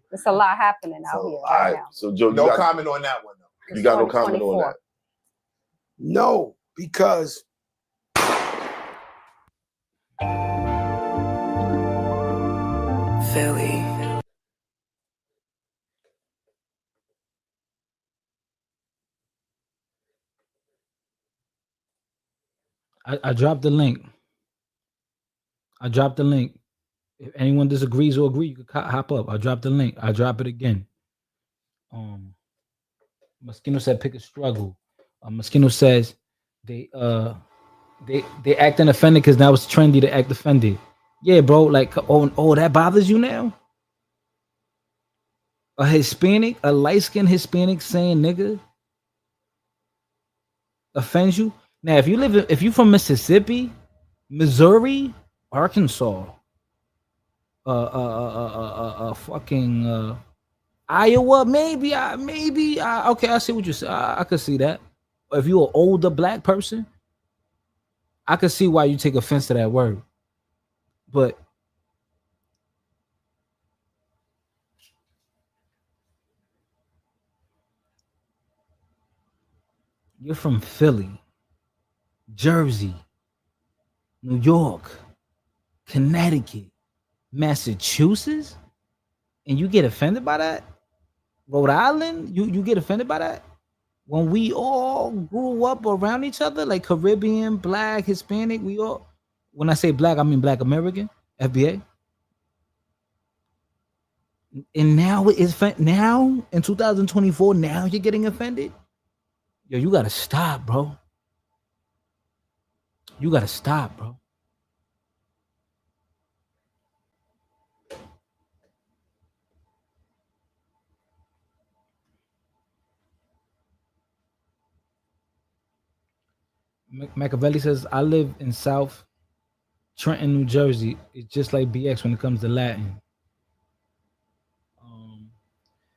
K: There's a lot happening out here right now.
J: So Joe,
I: no comment on that one.
J: You got no comment on that?
I: No, because
M: Philly.
B: I dropped the link. If anyone disagrees or agree, you can hop up. I dropped the link. I drop it again. Moschino said pick a struggle. Moschino says they acting offended because now it's trendy to act offended. Yeah, bro. Like, oh, that bothers you now? A Hispanic, a light-skinned Hispanic saying nigga offends you? Now, if you from Mississippi, Missouri, Arkansas, fucking Iowa, maybe. Okay, I see what you say. I could see that. If you're an older black person, I could see why you take offense to that word. But you're from Philly, Jersey, New York, Connecticut, Massachusetts, and you get offended by that? Rhode Island, you get offended by that? When we all grew up around each other, like Caribbean, black, Hispanic, we all, when I say black, I mean black American, FBA. And now now in 2024, now you're getting offended? Yo, you gotta stop, bro. You gotta stop, bro. Machiavelli says, I live in South Trenton, New Jersey. It's just like BX when it comes to Latin.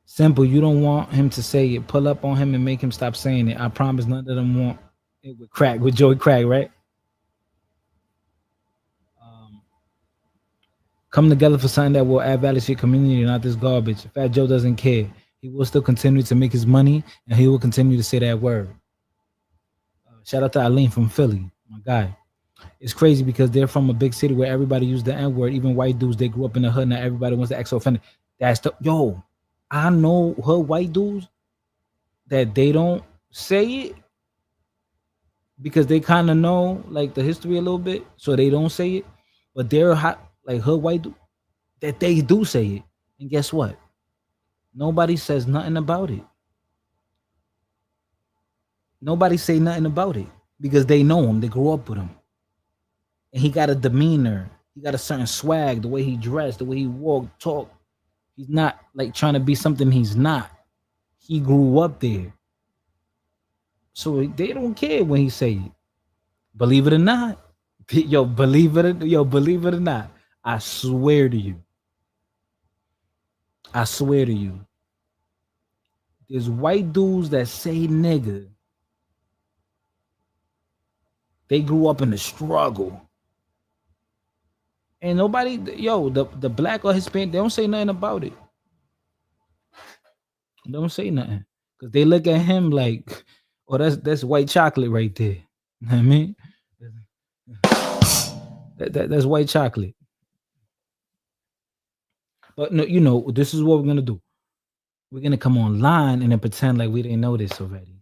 B: Simple, you don't want him to say it. Pull up on him and make him stop saying it. I promise none of them want it with crack, with Joey Crack, right? Come together for something that will add value to your community, not this garbage. Fat Joe doesn't care. He will still continue to make his money, and he will continue to say that word. Shout out to Eileen from Philly, my guy. It's crazy because they're from a big city where everybody used the N-word. Even white dudes, they grew up in the hood. Now everybody wants to act so offended. That's the yo. I know her white dudes that they don't say it because they kind of know like the history a little bit, so they don't say it. But they're hot like her white dude that they do say it. And guess what? Nobody says nothing about it. Nobody say nothing about it because they know him. They grew up with him. And he got a demeanor. He got a certain swag, the way he dressed, the way he walked, talked. He's not like trying to be something he's not. He grew up there. So they don't care when he say it. Believe it or not. Believe it or not. I swear to you. There's white dudes that say nigga. They grew up in the struggle. And nobody, the black or Hispanic, they don't say nothing about it. Don't say nothing. Because they look at him like, oh, that's white chocolate right there. You know what I mean? That's white chocolate. But no, this is what we're gonna do. We're gonna come online and then pretend like we didn't know this already.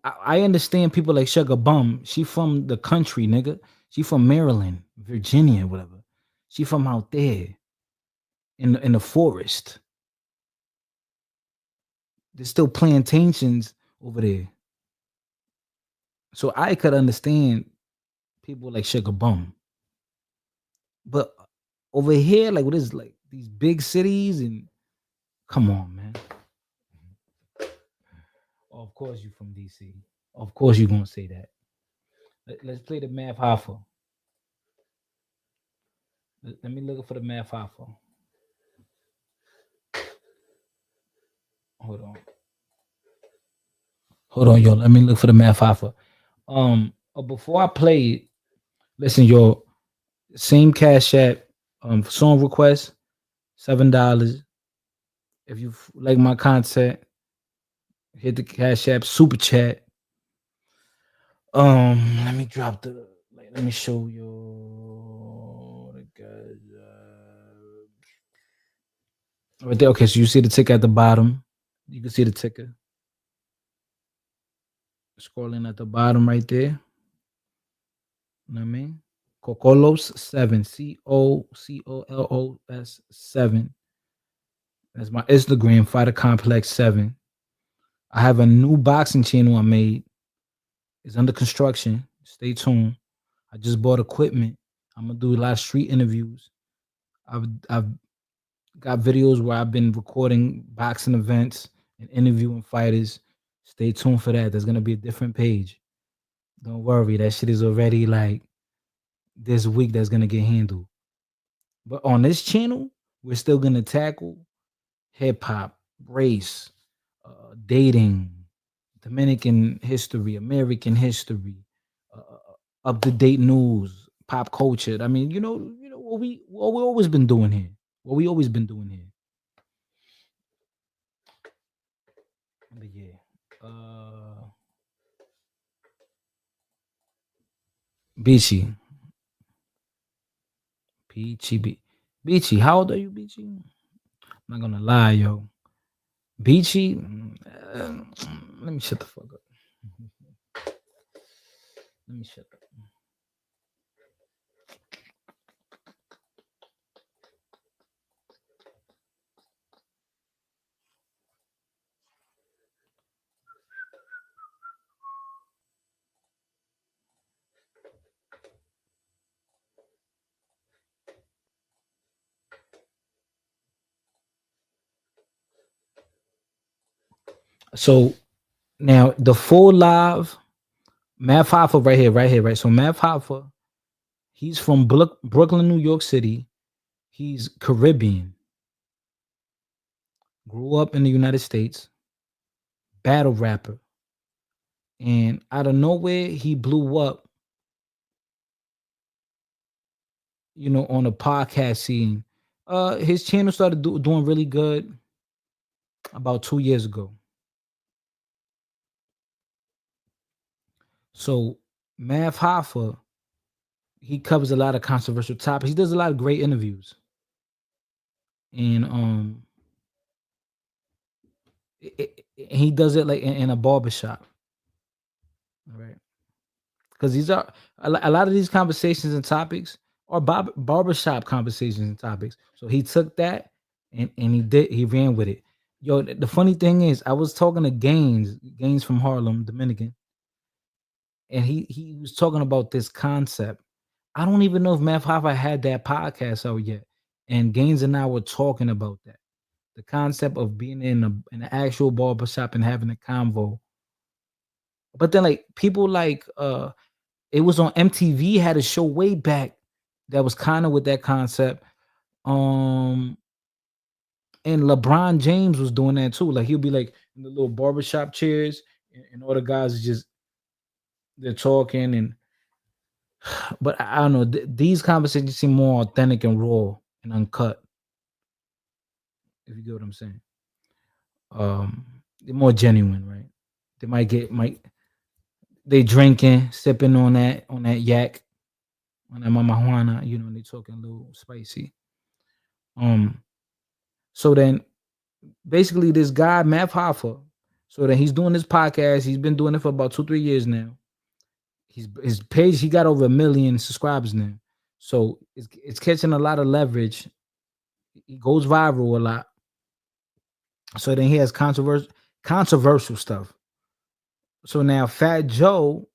B: I understand people like Sugar Bum. She from the country, nigga. She from Maryland, Virginia, whatever. She from out there in the forest. There's still plantations over there. So I could understand people like Sugar Bum. But over here, like what is like these big cities and come on, man. Of course you from DC. Of course you're gonna say that. Let's play the math Hoffa. Let me look for the math Hoffa. Hold on, yo. Let me look for the math Hoffa. Before I play it, listen, yo. Same Cash App, song request, $7. If you like my content, hit the Cash App super chat. Let me drop the. Let me show you the guys. Right there. Okay, so you see the ticker at the bottom. You can see the ticker. Scrolling at the bottom right there. You know what I mean? Cocolos 7. COCOLOS 7. That's my Instagram, Fighter Complex 7. I have a new boxing channel I made. It's under construction. Stay tuned. I just bought equipment. I'm gonna do a lot of street interviews. I've got videos where I've been recording boxing events and interviewing fighters. Stay tuned for that. There's gonna be a different page. Don't worry, that shit is already like this week that's gonna get handled. But on this channel, we're still gonna tackle hip hop, race, dating, Dominican history, American history, up to date news, pop culture. I mean, what we always been doing here. What we always been doing here. But yeah, Beachy, Beachy. How old are you, Beachy? I'm not gonna lie, yo. Beachy, let me shut the fuck up. Let me shut up. So now the full live Mav Hoffa right here, right? So Mav Hoffa, he's from Brooklyn, New York City. He's Caribbean. Grew up in the United States. Battle rapper. And out of nowhere, he blew up, on the podcast scene. His channel started doing really good about 2 years ago. So Mav Hoffa, he covers a lot of controversial topics. He does a lot of great interviews. And he does it like in a barbershop. All right. Because these are a lot of these conversations and topics are barbershop conversations and topics. So he took that and he ran with it. Yo, the funny thing is, I was talking to Gaines from Harlem, Dominican, and he was talking about this concept. I don't even know if Mav Hoffa had that podcast out yet. And Gaines and I were talking about that. The concept of being in an actual barbershop and having a convo. But then like people like it was on MTV, had a show way back that was kind of with that concept. And LeBron James was doing that too. Like he'll be like in the little barbershop chairs and all the guys they're talking and but I don't know. These conversations seem more authentic and raw and uncut. If you get what I'm saying. They're more genuine, right? They they drinking, sipping on that yak, on that marijuana, and they talking a little spicy. So then basically this guy, Mav Hoffa, so then he's doing this podcast. He's been doing it for about 2-3 years now. His page, he got over 1 million subscribers now. So it's catching a lot of leverage. He goes viral a lot. So then he has controversial stuff. So now Fat Joe,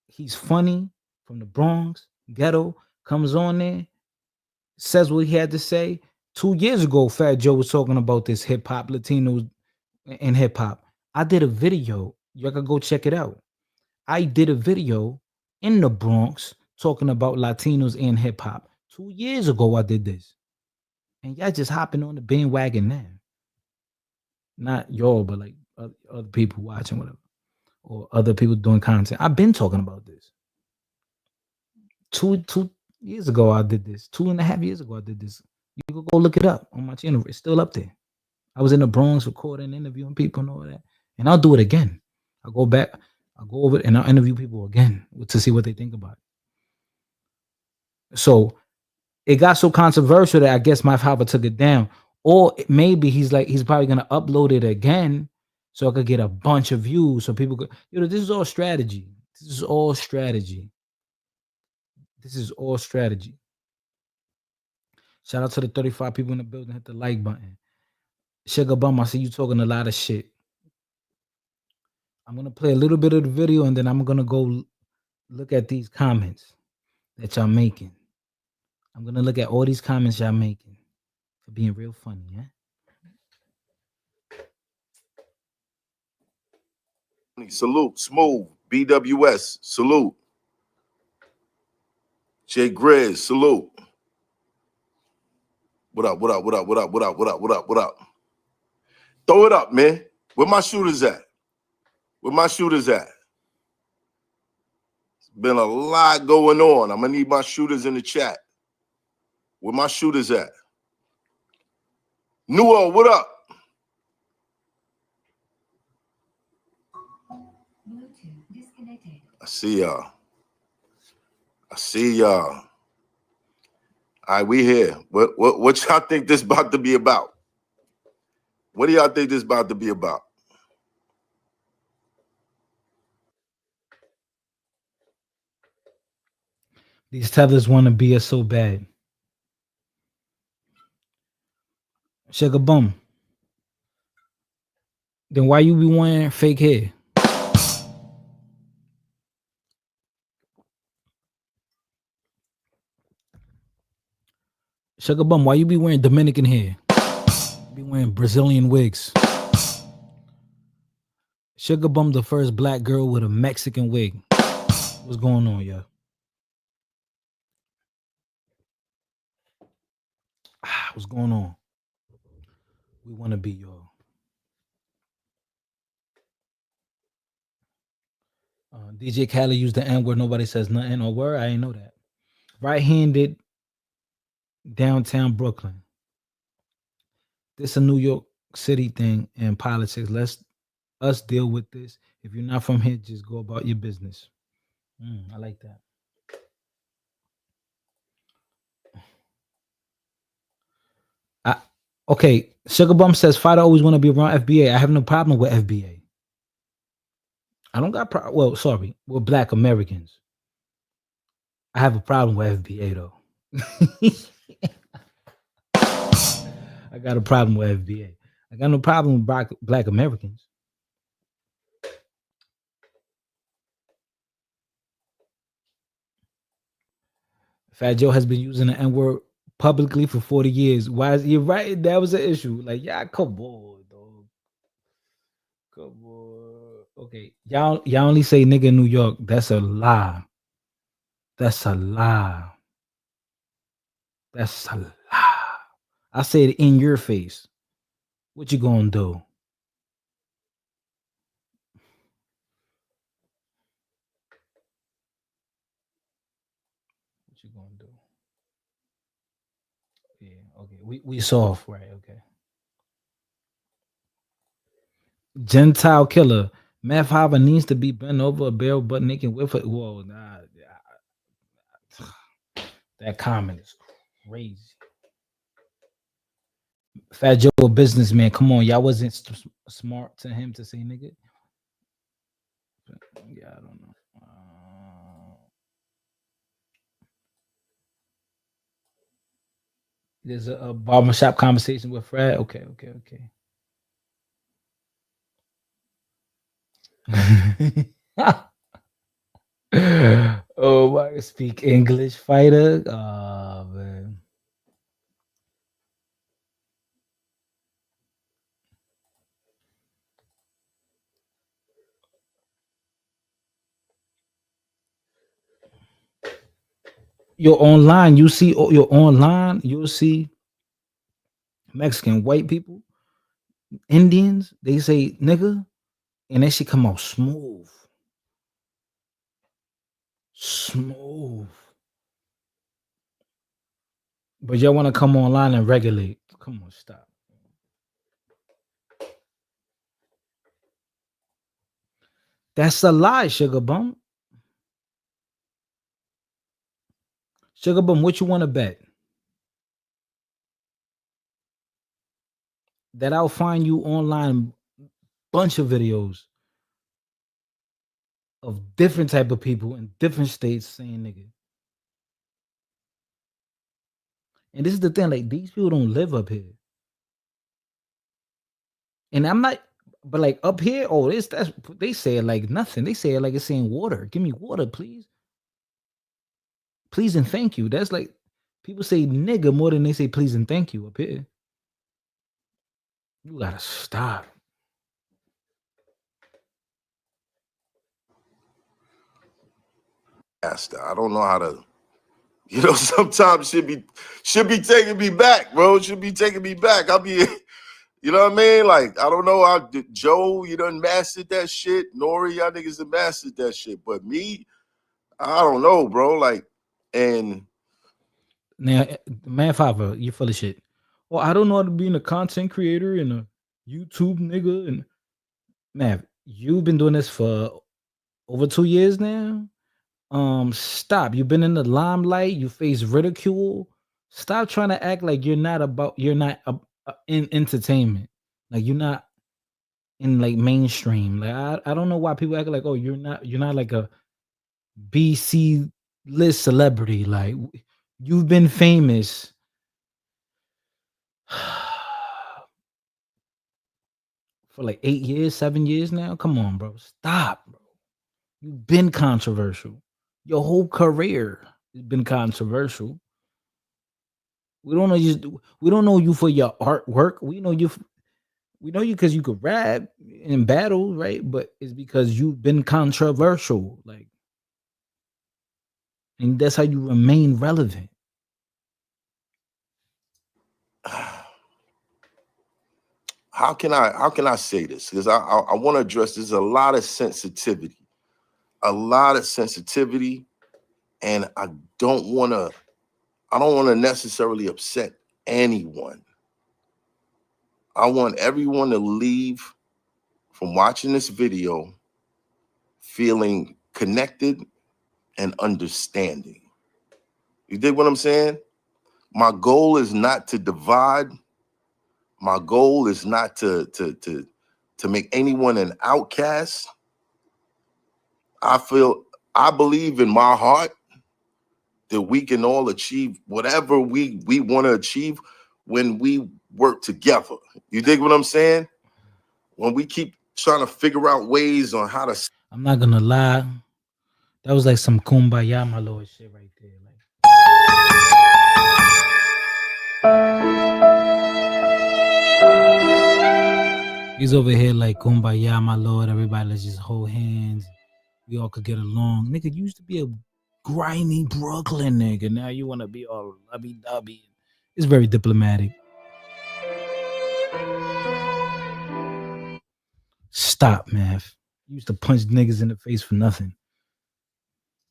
B: he's funny from the Bronx, ghetto, comes on there, says what he had to say. 2 years ago, Fat Joe was talking about this hip hop, Latinos and hip hop. I did a video. Y'all can go check it out. I did a video in the Bronx talking about Latinos and hip hop. 2 years ago, I did this. And y'all just hopping on the bandwagon now. Not y'all, but like other people watching, whatever. Or other people doing content. I've been talking about this. Two years ago, I did this. 2.5 years ago, I did this. You can go look it up on my channel. It's still up there. I was in the Bronx recording, interviewing people and all that. And I'll do it again. I'll go back, I'll go over it and I'll interview people again to see what they think about it. So it got so controversial that I guess Mav Hoffa took it down. Or maybe he's probably going to upload it again so I could get a bunch of views. So people could, this is all strategy. This is all strategy. Shout out to the 35 people in the building. Hit the like button. Sugar Bum, I see you talking a lot of shit. I'm going to play a little bit of the video and then I'm going to go look at these comments that y'all making. I'm going to look at all these comments y'all making for being real funny, yeah?
J: Salute, Smooth, BWS, salute. Jay Grizz, salute. What up? Throw it up, man. Where my shooters at? There's been a lot going on. I'm gonna need my shooters in the chat. Where my shooters at? Newell, what up? I see y'all. All right, we here. What y'all think this about to be about? What do y'all think this about to be about?
B: These tethers want to be us so bad. Sugar Bum. Then why you be wearing fake hair? Sugar Bum, why you be wearing Dominican hair? You be wearing Brazilian wigs. Sugar Bum, the first black girl with a Mexican wig. What's going on, yo? What's going on? We want to be y'all. DJ Khaled used the N-word. Nobody says nothing or word. I ain't know that. Right-handed, downtown Brooklyn. This a New York City thing and politics. Let's us deal with this. If you're not from here, just go about your business. I like that. Okay, Sugar Bum says Fido always want to be around FBA. I have no problem with FBA. I don't got sorry, with Black Americans. I have a problem with FBA though. I got a problem with FBA. I got no problem with Black Americans. Fat Joe has been using the N-word publicly for 40 years. Why is you right? That was an issue. Like, yeah, come on, dog. Come on. Okay. Y'all only say nigga in New York. That's a lie. That's a lie. That's a lie. I say it in your face. What you gonna do? What you gonna do? Yeah, okay. We soft, right? Okay. Gentile killer. Meth Hava needs to be bent over a barrel butt naked with it. Whoa, nah. That comment is crazy. Fat Joe, a businessman. Come on, y'all wasn't smart to him to say nigga. Yeah, I don't know. There's a barbershop conversation with Fred. Okay. Oh my, speak English, fighter. Oh man. You're online. You'll see Mexican white people, Indians. They say nigga, and that shit come out smooth. But y'all want to come online and regulate. Come on, stop. That's a lie, Sugar Bum. Sugar Bum, what you want to bet? That I'll find you online bunch of videos of different type of people in different states saying nigga. And this is the thing, like these people don't live up here. And I'm not, but like up here, that's they say it like nothing. They say it like it's saying water. Give me water, please. Please and thank you. That's like people say nigga more than they say please and thank you up here. You gotta stop.
J: I don't know how to, sometimes should be taking me back, bro. Should be taking me back. I'll be, you know what I mean? Like, I don't know how Joe, you done mastered that shit. Nori, y'all niggas done mastered that shit. But me, I don't know, bro. Like, and
B: now, man, Fava, you're full of shit. Well, I don't know how to be a content creator and a YouTube nigga. And man, you've been doing this for over 2 years now. Stop. You've been in the limelight. You face ridicule. Stop trying to act like you're not in entertainment. Like you're not in like mainstream. Like I don't know why people act like, oh, you're not like a BC list celebrity. Like you've been famous for like 8 years, 7 years now. Come on, bro. Stop, bro. You've been controversial. Your whole career has been controversial. We don't know you for your artwork. We know you because you could rap in battle, right? But it's because you've been controversial. Like And that's how you remain relevant.
J: How can I say this? Because I want to address there's a lot of sensitivity, and I don't want to necessarily upset anyone. I want everyone to leave from watching this video feeling connected and understanding. You dig what I'm saying? My goal is not to divide. My goal is not to make anyone an outcast. I believe in my heart that we can all achieve whatever we want to achieve when we work together. You dig what I'm saying? When we keep trying to figure out ways on how to.
B: I'm not gonna lie. That was like some kumbaya, my lord shit right there. Like, he's over here like kumbaya, my lord. Everybody, let's just hold hands. We all could get along. Nigga, you used to be a grimy Brooklyn nigga. Now you want to be all lovey-dovey. It's very diplomatic. Stop, man. You used to punch niggas in the face for nothing.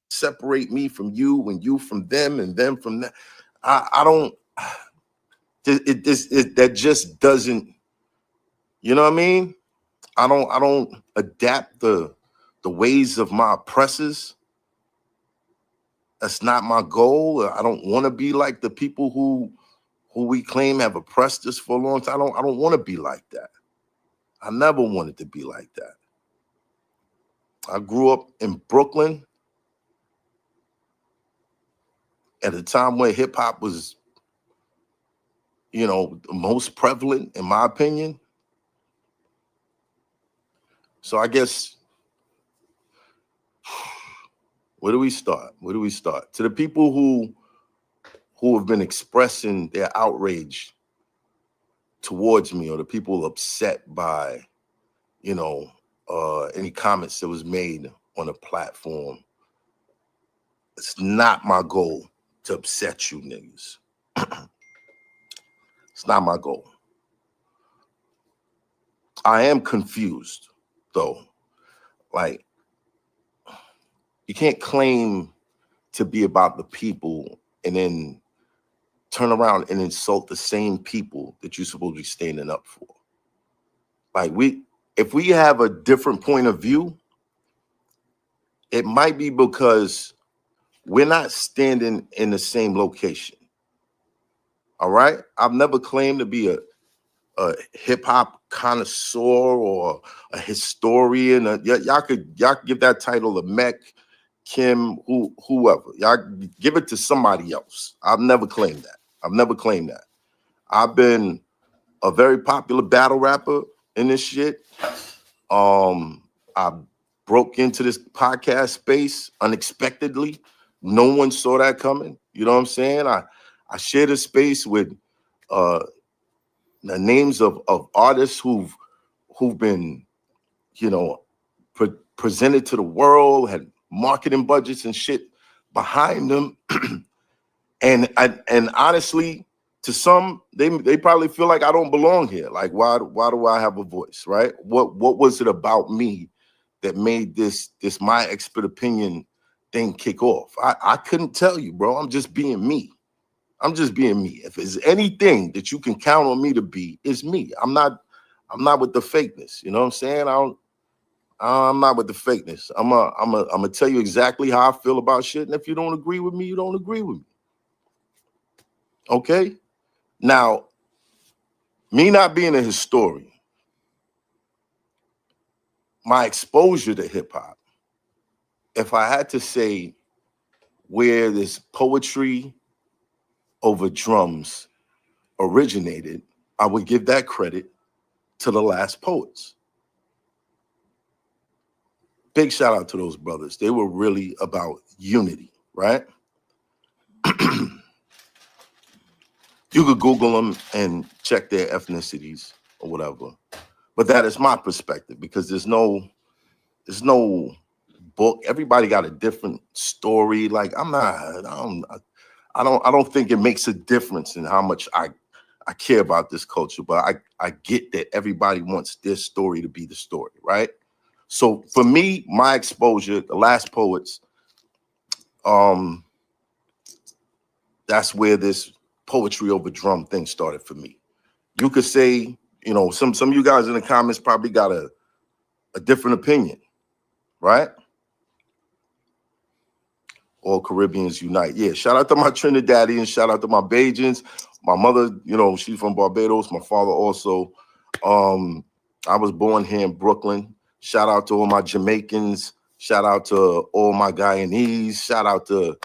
J: Separate me from you and you from them and them from that. I don't. That just doesn't. You know what I mean? I don't adapt the ways of my oppressors. That's not my goal. I don't want to be like the people who we claim have oppressed us for a long time. I don't want to be like that. I never wanted to be like that. I grew up in Brooklyn at a time where hip hop was, the most prevalent, in my opinion. So I guess, where do we start? To the people who have been expressing their outrage towards me, or the people upset by, any comments that was made on a platform. It's not my goal to upset you niggas. It's not my goal. I am confused, though. Like, you can't claim to be about the people and then turn around and insult the same people that you're supposed to be standing up for. Like, if we have a different point of view, it might be because we're not standing in the same location. All right? I've never claimed to be a hip hop connoisseur or a historian. Y'all could give that title to Mech, Kim, whoever. Y'all give it to somebody else. I've never claimed that. I've been a very popular battle rapper in this shit. I broke into this podcast space unexpectedly. No one saw that coming. You know what I'm saying? I shared a space with the names of artists who've been, presented to the world, had marketing budgets and shit behind them. and honestly, to some, they probably feel like I don't belong here. Like, why do I have a voice, right? What was it about me that made this my expert opinion thing kick off? I couldn't tell you, bro. I'm just being me. If there's anything that you can count on me to be, it's me. I'm not with the fakeness. You know what I'm saying? I'm not with the fakeness. I'm gonna tell you exactly how I feel about shit. And if you don't agree with me, you don't agree with me. Okay? Now, me not being a historian, my exposure to hip hop, if I had to say where this poetry over drums originated, I would give that credit to the Last Poets. Big shout out to those brothers. They were really about unity, right? You could Google them and check their ethnicities or whatever. But that is my perspective, because there's no book. Everybody got a different story. Like I don't think it makes a difference in how much I care about this culture, but I get that everybody wants their story to be the story, right? So for me, my exposure, the Last Poets, that's where this poetry over drum thing started for me. You could say, you know, some of you guys in the comments probably got a different opinion, right? All Caribbeans unite. Yeah, shout out to my Trinidadians, shout out to my Bajans. My mother, you know, she's from Barbados. My father also. I was born here in Brooklyn. Shout out to all my Jamaicans. Shout out to all my Guyanese. Shout out to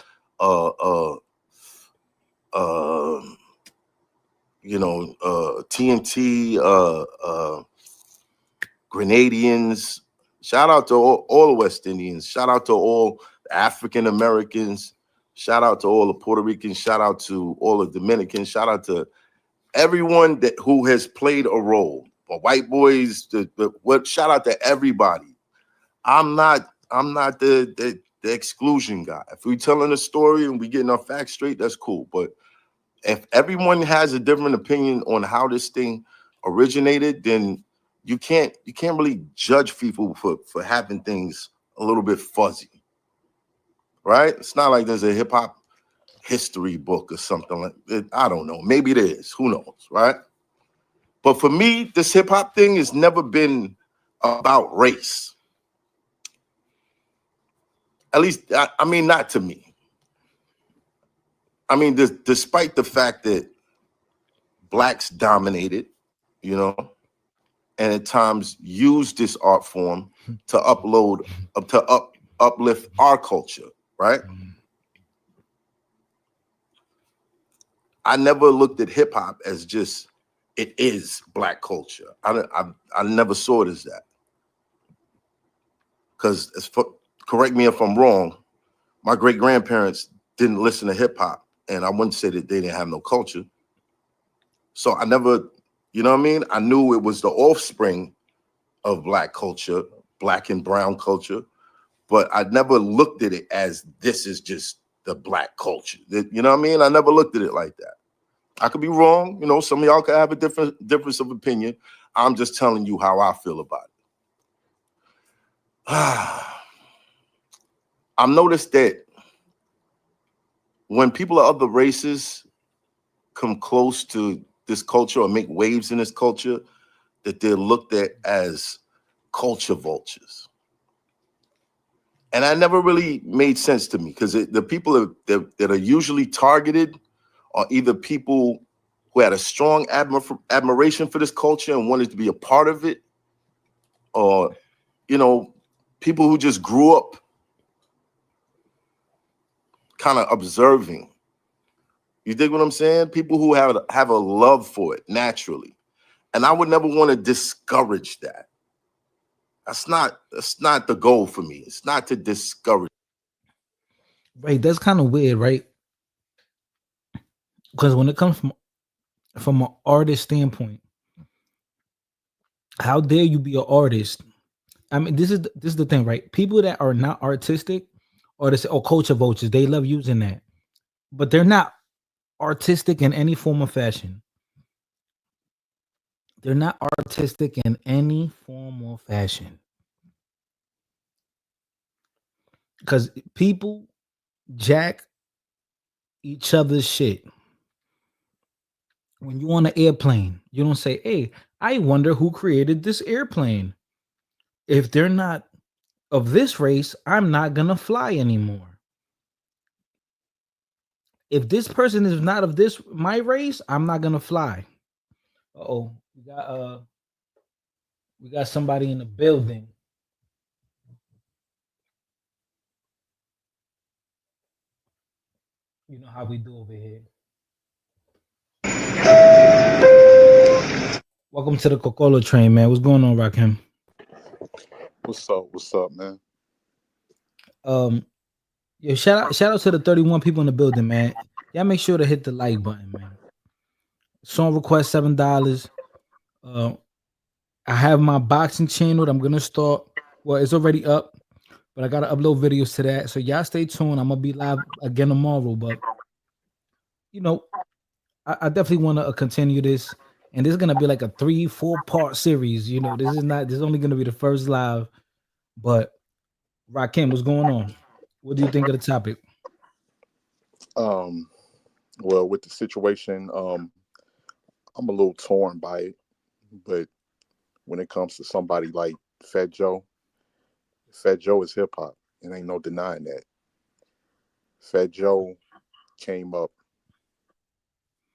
J: TNT, Grenadians. Shout out to all the West Indians. Shout out to all the African Americans. Shout out to all the Puerto Ricans. Shout out to all the Dominicans. Shout out to everyone who has played a role. The white boys, shout out to everybody. I'm not the exclusion guy. If we're telling a story and we getting our facts straight, that's cool. But if everyone has a different opinion on how this thing originated, then you can't really judge people for having things a little bit fuzzy, right? It's not like there's a hip hop history book or something like that. I don't know. Maybe there is. Who knows, right? But for me, this hip hop thing has never been about race. At least, I mean, not to me. I mean, despite the fact that blacks dominated, you know, and at times use this art form to uplift our culture, right? I never looked at hip hop as just it is black culture. I never saw it as that. Because correct me if I'm wrong, my great grandparents didn't listen to hip hop, and I wouldn't say that they didn't have no culture. So I never, you know what I mean? I knew it was the offspring of black culture, black and brown culture, but I never looked at it as this is just the black culture. You know what I mean? I never looked at it like that. I could be wrong. You know, some of y'all could have a difference of opinion. I'm just telling you how I feel about it. I've noticed that when people of other races come close to this culture or make waves in this culture, that they're looked at as culture vultures. And that never really made sense to me, because the people that are usually targeted are either people who had a strong admiration for this culture and wanted to be a part of it, or, you know, people who just grew up kind of observing. You dig what I'm saying? People who have a love for it naturally. And I would never want to discourage that. That's not the goal for me. It's not to discourage.
B: Right, that's kind of weird, right? Because when it comes from an artist standpoint, how dare you be an artist? I mean, this is the thing, right? People that are not artistic, or culture vultures, they love using that, but they're not artistic in any form or fashion. They're not artistic in any form or fashion. Because people jack each other's shit. When you're on an airplane, you don't say, hey, I wonder who created this airplane. If they're not of this race, I'm not gonna fly anymore. If this person is not of my race, I'm not gonna fly. Uh-oh, we got somebody in the building. You know how we do over here. Welcome to the Coca-Cola train, man. What's going on, Rakim?
M: What's up, man?
B: Yo, shout out to the 31 people in the building, man. Y'all make sure to hit the like button, man. Song request $7. I have my boxing channel that I'm gonna start. Well, it's already up, but I gotta upload videos to that. So y'all stay tuned. I'm gonna be live again tomorrow. But you know, I definitely want to continue this, and this is gonna be like a 3-4 part series. You know, this is not. This is only gonna be the first live. But Rakim, what's going on? What do you think of the topic?
M: Well, with the situation, I'm a little torn by it, but when it comes to somebody like Fat Joe is hip hop, and ain't no denying that. Fat Joe came up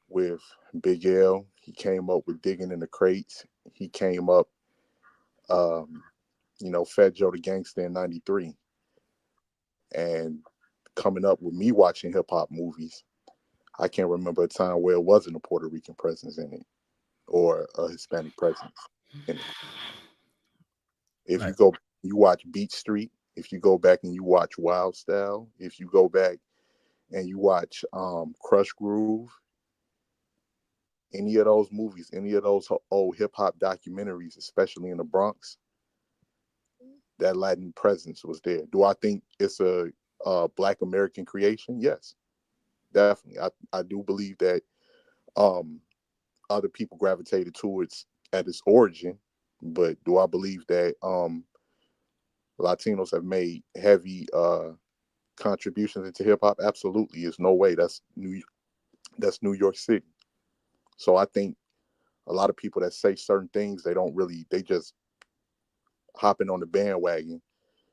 M: with Big L. He came up with Digging in the Crates. He came up, Fat Joe the Gangster in '93, and coming up with me watching hip hop movies. I can't remember a time where it wasn't a Puerto Rican presence in it or a Hispanic presence in it. If
B: Right.
M: you watch Beat Street, if you go back and you watch Wild Style, if you go back and you watch Crush Groove, any of those movies, any of those old hip hop documentaries, especially in the Bronx, that Latin presence was there. Do I think it's a Black American creation? Yes, definitely. I do believe that other people gravitated towards at its origin, but do I believe that Latinos have made heavy contributions into hip hop? Absolutely. There's no way. That's New York City. So I think a lot of people that say certain things, they just hopping on the bandwagon,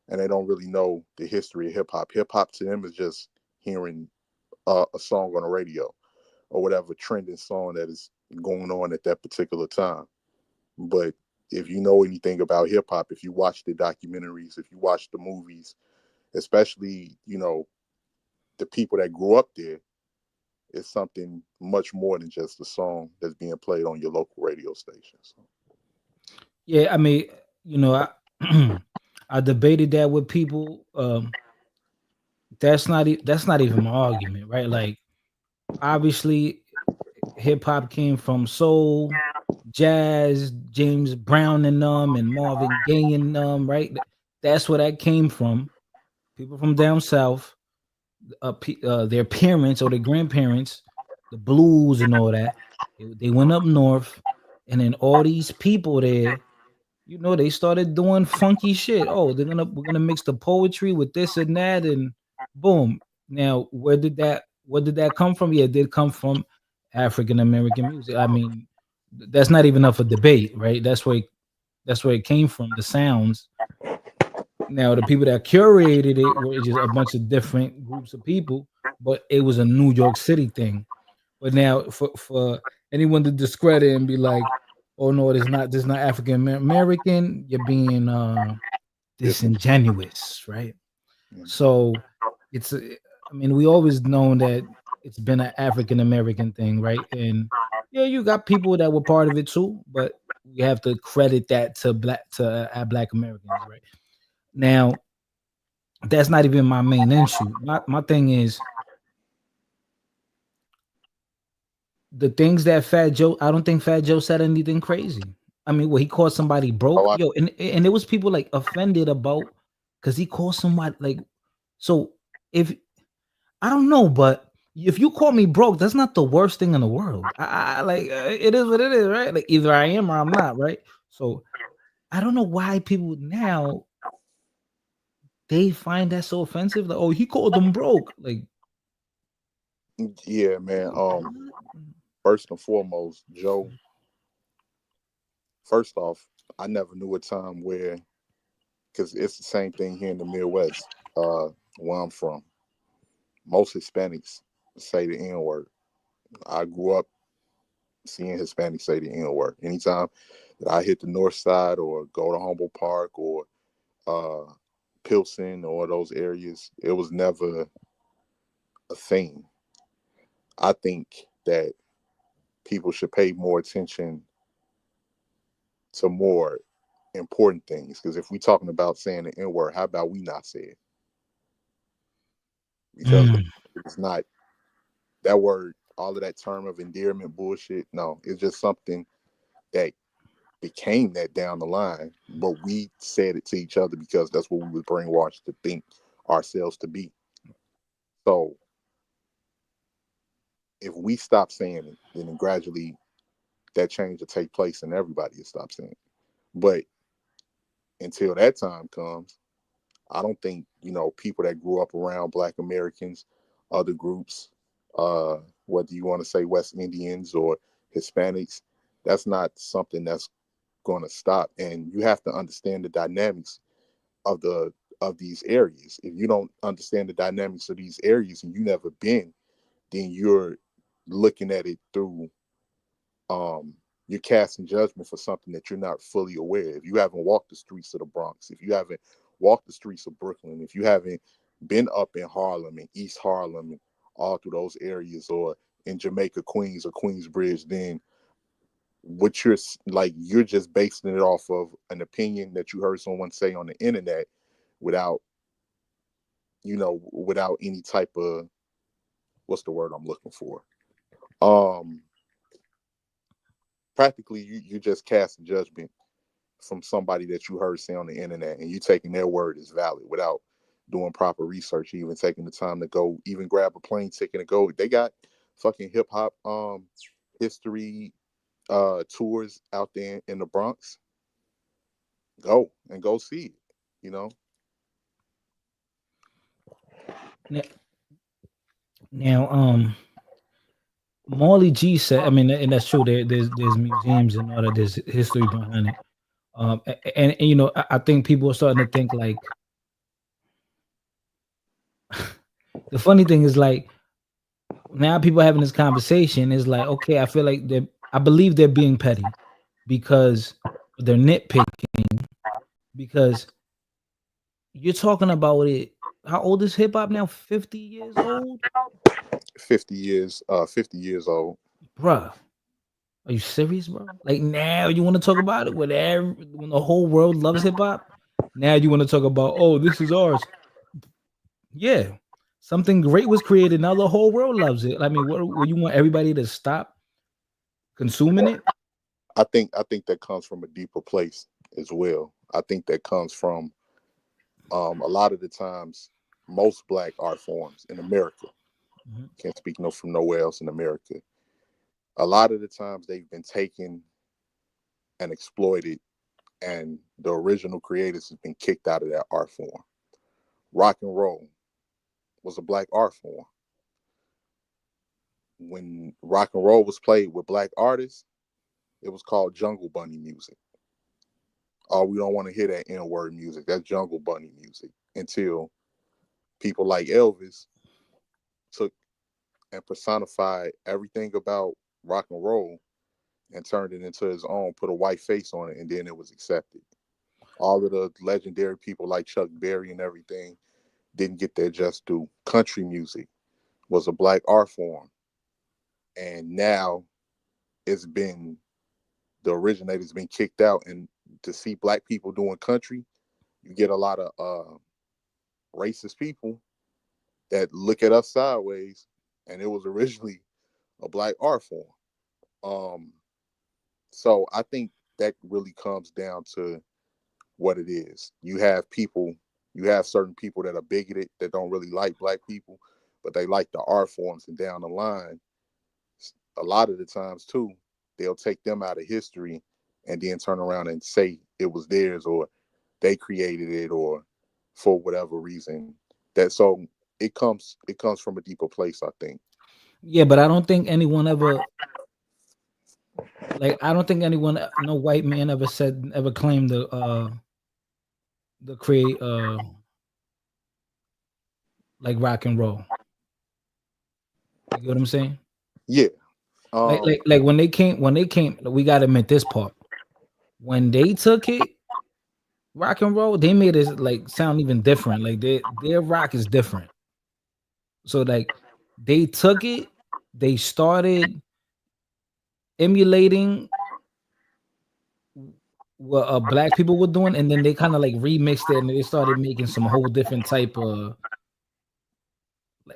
M: and they don't really know the history of hip hop. Hip hop to them is just hearing a song on the radio or whatever trending song that is going on at that particular time. But if you know anything about hip hop, if you watch the documentaries, if you watch the movies, especially, the people that grew up there, it's something much more than just a song that's being played on your local radio station. So.
B: Yeah, I mean, I I debated that with people. That's not even my argument, right? Like, obviously, hip hop came from soul, jazz, James Brown and them, and Marvin Gaye and them, right? That's where that came from. People from down south, their parents or their grandparents, the blues and all that. They went up north, and then all these people there, they started doing funky shit. Oh, we're gonna mix the poetry with this and that, and boom. Now, where did that come from? Yeah, it did come from African American music. I mean, that's not even up for debate, right? That's where it came from. The sounds. Now, the people that curated it were just a bunch of different groups of people, but it was a New York City thing. But now, for anyone to discredit and be like, "Oh no, this is not African American," you're being disingenuous, right? So I mean, we always known that it's been an African American thing, right? And yeah, you got people that were part of it too, but you have to credit that to Black Americans, right? Now, that's not even my main issue. My thing is the things that Fat Joe. I don't think Fat Joe said anything crazy. I mean, he called somebody broke, and there was people like offended about because he called somebody like. So if I don't know, but if you call me broke, that's not the worst thing in the world. I like it is what it is, right? Like either I am or I'm not, right? So I don't know why people now they find that so offensive. Like, oh, he called them broke. Like,
M: yeah, man. First and foremost, Joe. First off, I never knew a time where, because it's the same thing here in the Midwest, where I'm from. Most Hispanics say the N-word. I grew up seeing Hispanics say the N-word. Anytime that I hit the north side or go to Humboldt Park or Pilsen or those areas, it was never a thing. I think that people should pay more attention to more important things. Because if we're talking about saying the N-word, how about we not say it? Because it's not that word, all of that term of endearment bullshit. No, it's just something that became that down the line, but we said it to each other because that's what we were brainwashed to think ourselves to be. So if we stop saying it, then gradually that change will take place and everybody will stop saying it. But until that time comes, I don't think, people that grew up around Black Americans, other groups, whether you want to say West Indians or Hispanics, that's not something that's going to stop. And you have to understand the dynamics of these areas. If you don't understand the dynamics of these areas and you never been, then you're looking at it through you're casting judgment for something that you're not fully aware. If you haven't walked the streets of the Bronx, if you haven't walked the streets of Brooklyn, if you haven't been up in Harlem and East Harlem and all through those areas, or in Jamaica, Queens or Queensbridge, then what you're just basing it off of an opinion that you heard someone say on the internet without any type of, what's the word I'm looking for? Practically you just cast a judgment from somebody that you heard say on the internet, and you taking their word as valid without doing proper research, even taking the time to go, even grab a plane ticket and go. They got fucking hip hop history tours out there in the Bronx. Go see it,
B: Now, Marley G said, I mean, and that's true. There's museums and all that. There's history behind it. And I think people are starting to think like, the funny thing is like, now people having this conversation is like, okay, I feel like I believe they're being petty because they're nitpicking, because you're talking about it. How old is hip hop now? 50 years old?
M: 50 years old.
B: Bruh. Are you serious, bro? Like, now you want to talk about it when the whole world loves hip hop? Now you want to talk about, oh, this is ours. Yeah. Something great was created. Now the whole world loves it. I mean, what you want everybody to stop consuming it?
M: I think that comes from a deeper place as well. I think that comes from a lot of the times most Black art forms in America. Can't speak from nowhere else in America. A lot of the times they've been taken and exploited, and the original creators have been kicked out of that art form. Rock and roll was a Black art form. When rock and roll was played with Black artists, it was called Jungle Bunny music. Oh, we don't want to hear that N-word music. That's Jungle Bunny music. Until people like Elvis took and personified everything about rock and roll and turned it into his own, put a white face on it, and then it was accepted. All of the legendary people like Chuck Berry and everything didn't get their just due. Country music was a Black art form, and now the originator's been kicked out, and to see Black people doing country, you get a lot of racist people that look at us sideways, and it was originally a Black art form. So I think that really comes down to what it is. You have certain people that are bigoted, that don't really like Black people, but they like the art forms, and down the line, a lot of the times too, they'll take them out of history and then turn around and say it was theirs, or they created it, or for whatever reason. So it comes from a deeper place, I think.
B: Yeah, but I don't think anyone ever, no white man ever claimed to create like rock and roll. You get what I'm saying?
M: Yeah.
B: Like when they came, we gotta admit this part. When they took it, rock and roll, they made it like sound even different. Like their rock is different. So like they took it, they started emulating what Black people were doing, and then they kind of like remixed it, and they started making some whole different type of,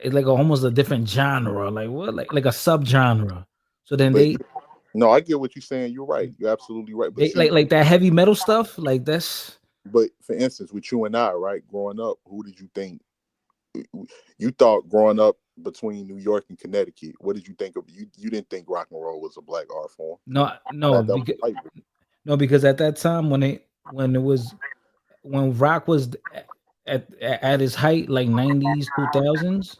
B: it's like almost a different genre, like what, like a subgenre. So then
M: No, I get what you're saying. You're right. You're absolutely right. But see,
B: like that heavy metal stuff, like that's.
M: But for instance, with you and I, right, growing up, who did you think you thought growing up between New York and Connecticut? What did you think of you? You didn't think rock and roll was a black art form.
B: No,
M: That was white.
B: no, because at that time when rock was at its height, like 90s, 2000s,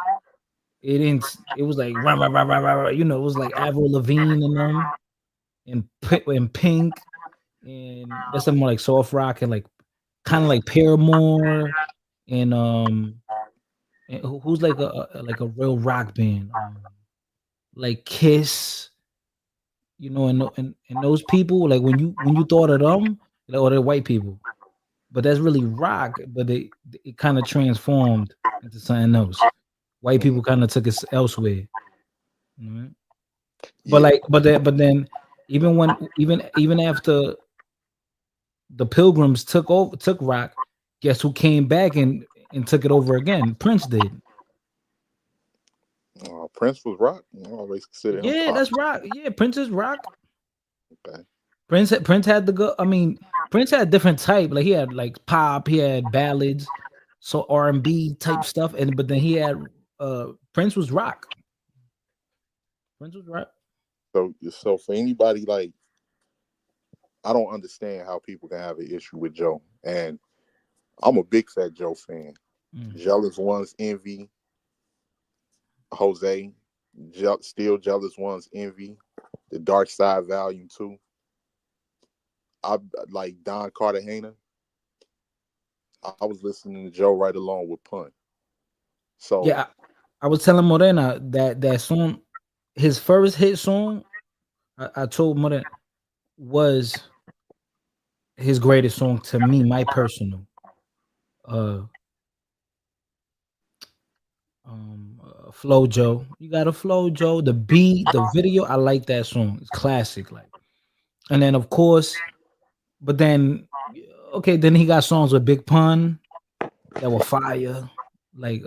B: it was like rah, rah, rah, rah, rah, rah, it was like Avril Lavigne and them and Pink, and that's some more like soft rock and like kind of like Paramore and who's like a real rock band, like Kiss, and those people, like when you thought of them, like, oh, they're white people, but that's really rock, but it kind of transformed into something else. White people kind of took it elsewhere. But but then even after the Pilgrims took rock, guess who came back and took it over again? Prince did.
M: Prince was rock. I always consider him
B: Yeah,
M: pop.
B: that's rock. Yeah, Prince is rock.
M: Okay.
B: Prince had the go. I mean, Prince had different type. Like he had like pop. He had ballads, so R&B type stuff. But then he had Prince was rock. Prince was rock.
M: So for anybody, like, I don't understand how people can have an issue with Joe, and I'm a big fat Joe fan. Jealous Ones Envy, Jose, Still Jealous Ones Envy, The Dark Side Volume 2. I like Don Cartagena. I was listening to Joe right along with Pun. So
B: yeah, I was telling Morena that song, his first hit song, I told Morena was his greatest song to me, my personal. Flow Joe, you got a Flow Joe. The beat, the video, I like that song. It's classic, like. And then of course, but then okay, then he got songs with Big Pun that were fire, like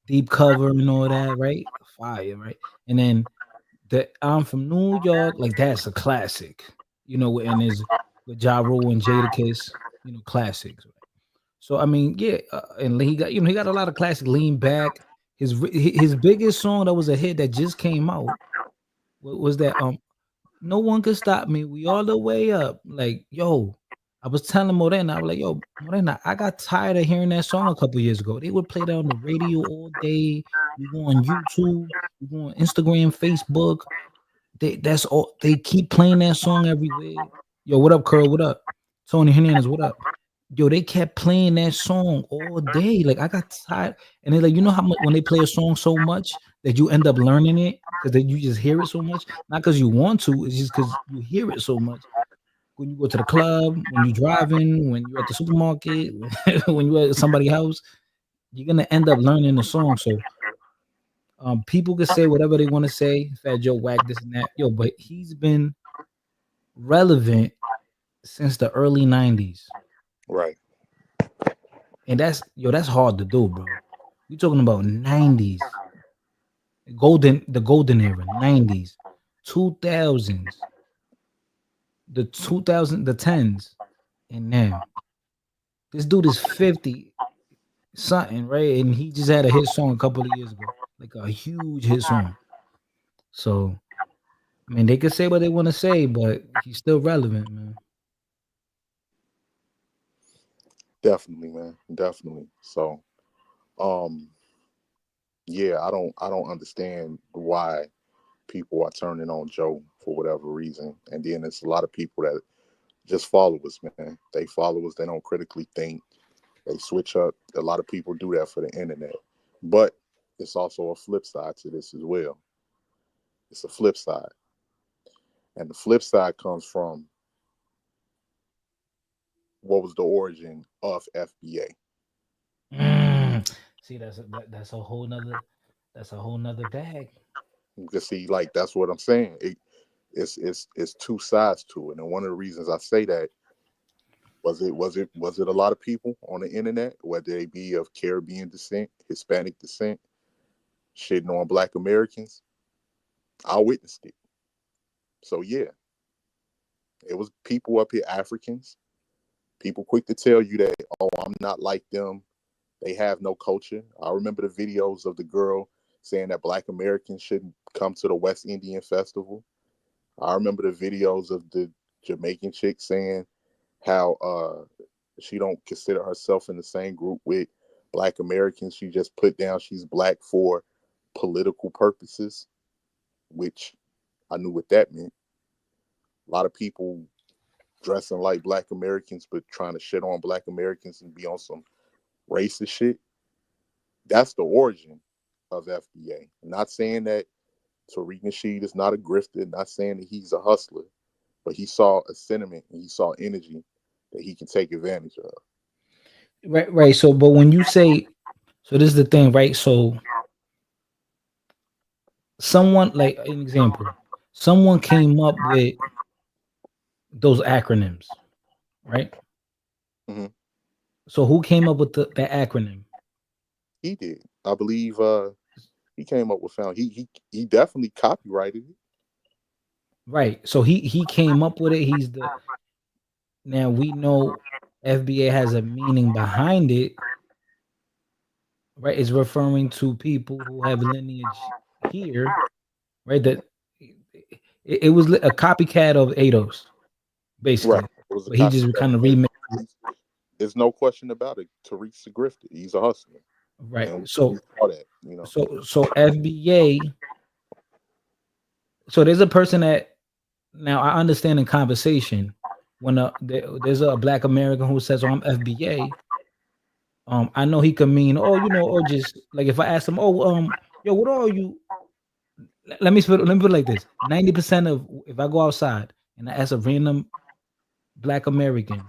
B: Deep Cover and all that, right? Fire, right? And then the I'm from New York, like that's a classic, and is with Ja Rule and Jadakiss, classics. Right? So I mean, yeah, and he got he got a lot of classic. Lean Back. His biggest song that was a hit that just came out was that No One Could Stop Me. We all the way up. Like, yo, I was telling Morena, I was like, yo, Morena, I got tired of hearing that song a couple years ago. They would play that on the radio all day. You go on YouTube, you go on Instagram, Facebook. That's all. They keep playing that song everywhere. Yo, what up, Curl? What up? Tony Hernandez, what up? Yo, they kept playing that song all day. Like, I got tired. And they're like, you know how much when they play a song so much that you end up learning it because then you just hear it so much, not because you want to, it's just because you hear it so much. When you go to the club, when you're driving, when you're at the supermarket, when you're at somebody's house, you're gonna end up learning the song. So people can say whatever they want to say, Fat Joe, whack, this and that. Yo, but he's been relevant since the early 90s.
M: Right.
B: And that's hard to do, bro. We're talking about 90s. The golden era, 90s, 2000s, the 10s, and now. This dude is 50 something, right? And he just had a hit song a couple of years ago. Like a huge hit song. So I mean, they can say what they want to say, but he's still relevant, man.
M: Definitely, man. Definitely. So yeah, I don't understand why people are turning on Joe for whatever reason. And then there's a lot of people that just follow us, man. They follow us, they don't critically think, they switch up. A lot of people do that for the internet. But it's also a flip side to this as well. It's a flip side. And the flip side comes from what was the origin of FBA.
B: See, that's a whole nother bag.
M: You can see, like, that's what I'm saying. It's two sides to it. And one of the reasons I say that was it a lot of people on the internet, whether they be of Caribbean descent, Hispanic descent, shitting on Black Americans. I witnessed it. So yeah, it was people up here, Africans, people quick to tell you that, oh, I'm not like them. They have no culture. I remember the videos of the girl saying that Black Americans shouldn't come to the West Indian Festival. I remember the videos of the Jamaican chick saying how she don't consider herself in the same group with Black Americans. She just put down she's Black for political purposes, which I knew what that meant. A lot of people dressing like Black Americans but trying to shit on Black Americans and be on some racist shit. That's the origin of FBA. I'm not saying that Tariq Nasheed is not a grifter, not saying that he's a hustler, but he saw a sentiment and he saw energy that he can take advantage of.
B: Right. So, but when you say, so this is the thing, right? So, someone, like an example, someone came up with those acronyms, right?
M: Mm-hmm.
B: So, who came up with that acronym?
M: He did. I believe he came up with he definitely copyrighted it.
B: Right. So he came up with it. Now we know FBA has a meaning behind it, right? It's referring to people who have lineage here, right? That it was a copycat of Ados, basically.
M: Right. It was a
B: But he just kind of remade.
M: There's no question about it. Tariq's a grifter. He's a hustler.
B: Right.
M: And
B: So
M: all that, you know.
B: So FBA. So there's a person that, now I understand in conversation when there's a Black American who says, "Oh, I'm FBA." I know he could mean, "Oh, or just like if I ask him, oh, yo, what are you?" Let me put it like this: 90% of, if I go outside and I ask a random Black American,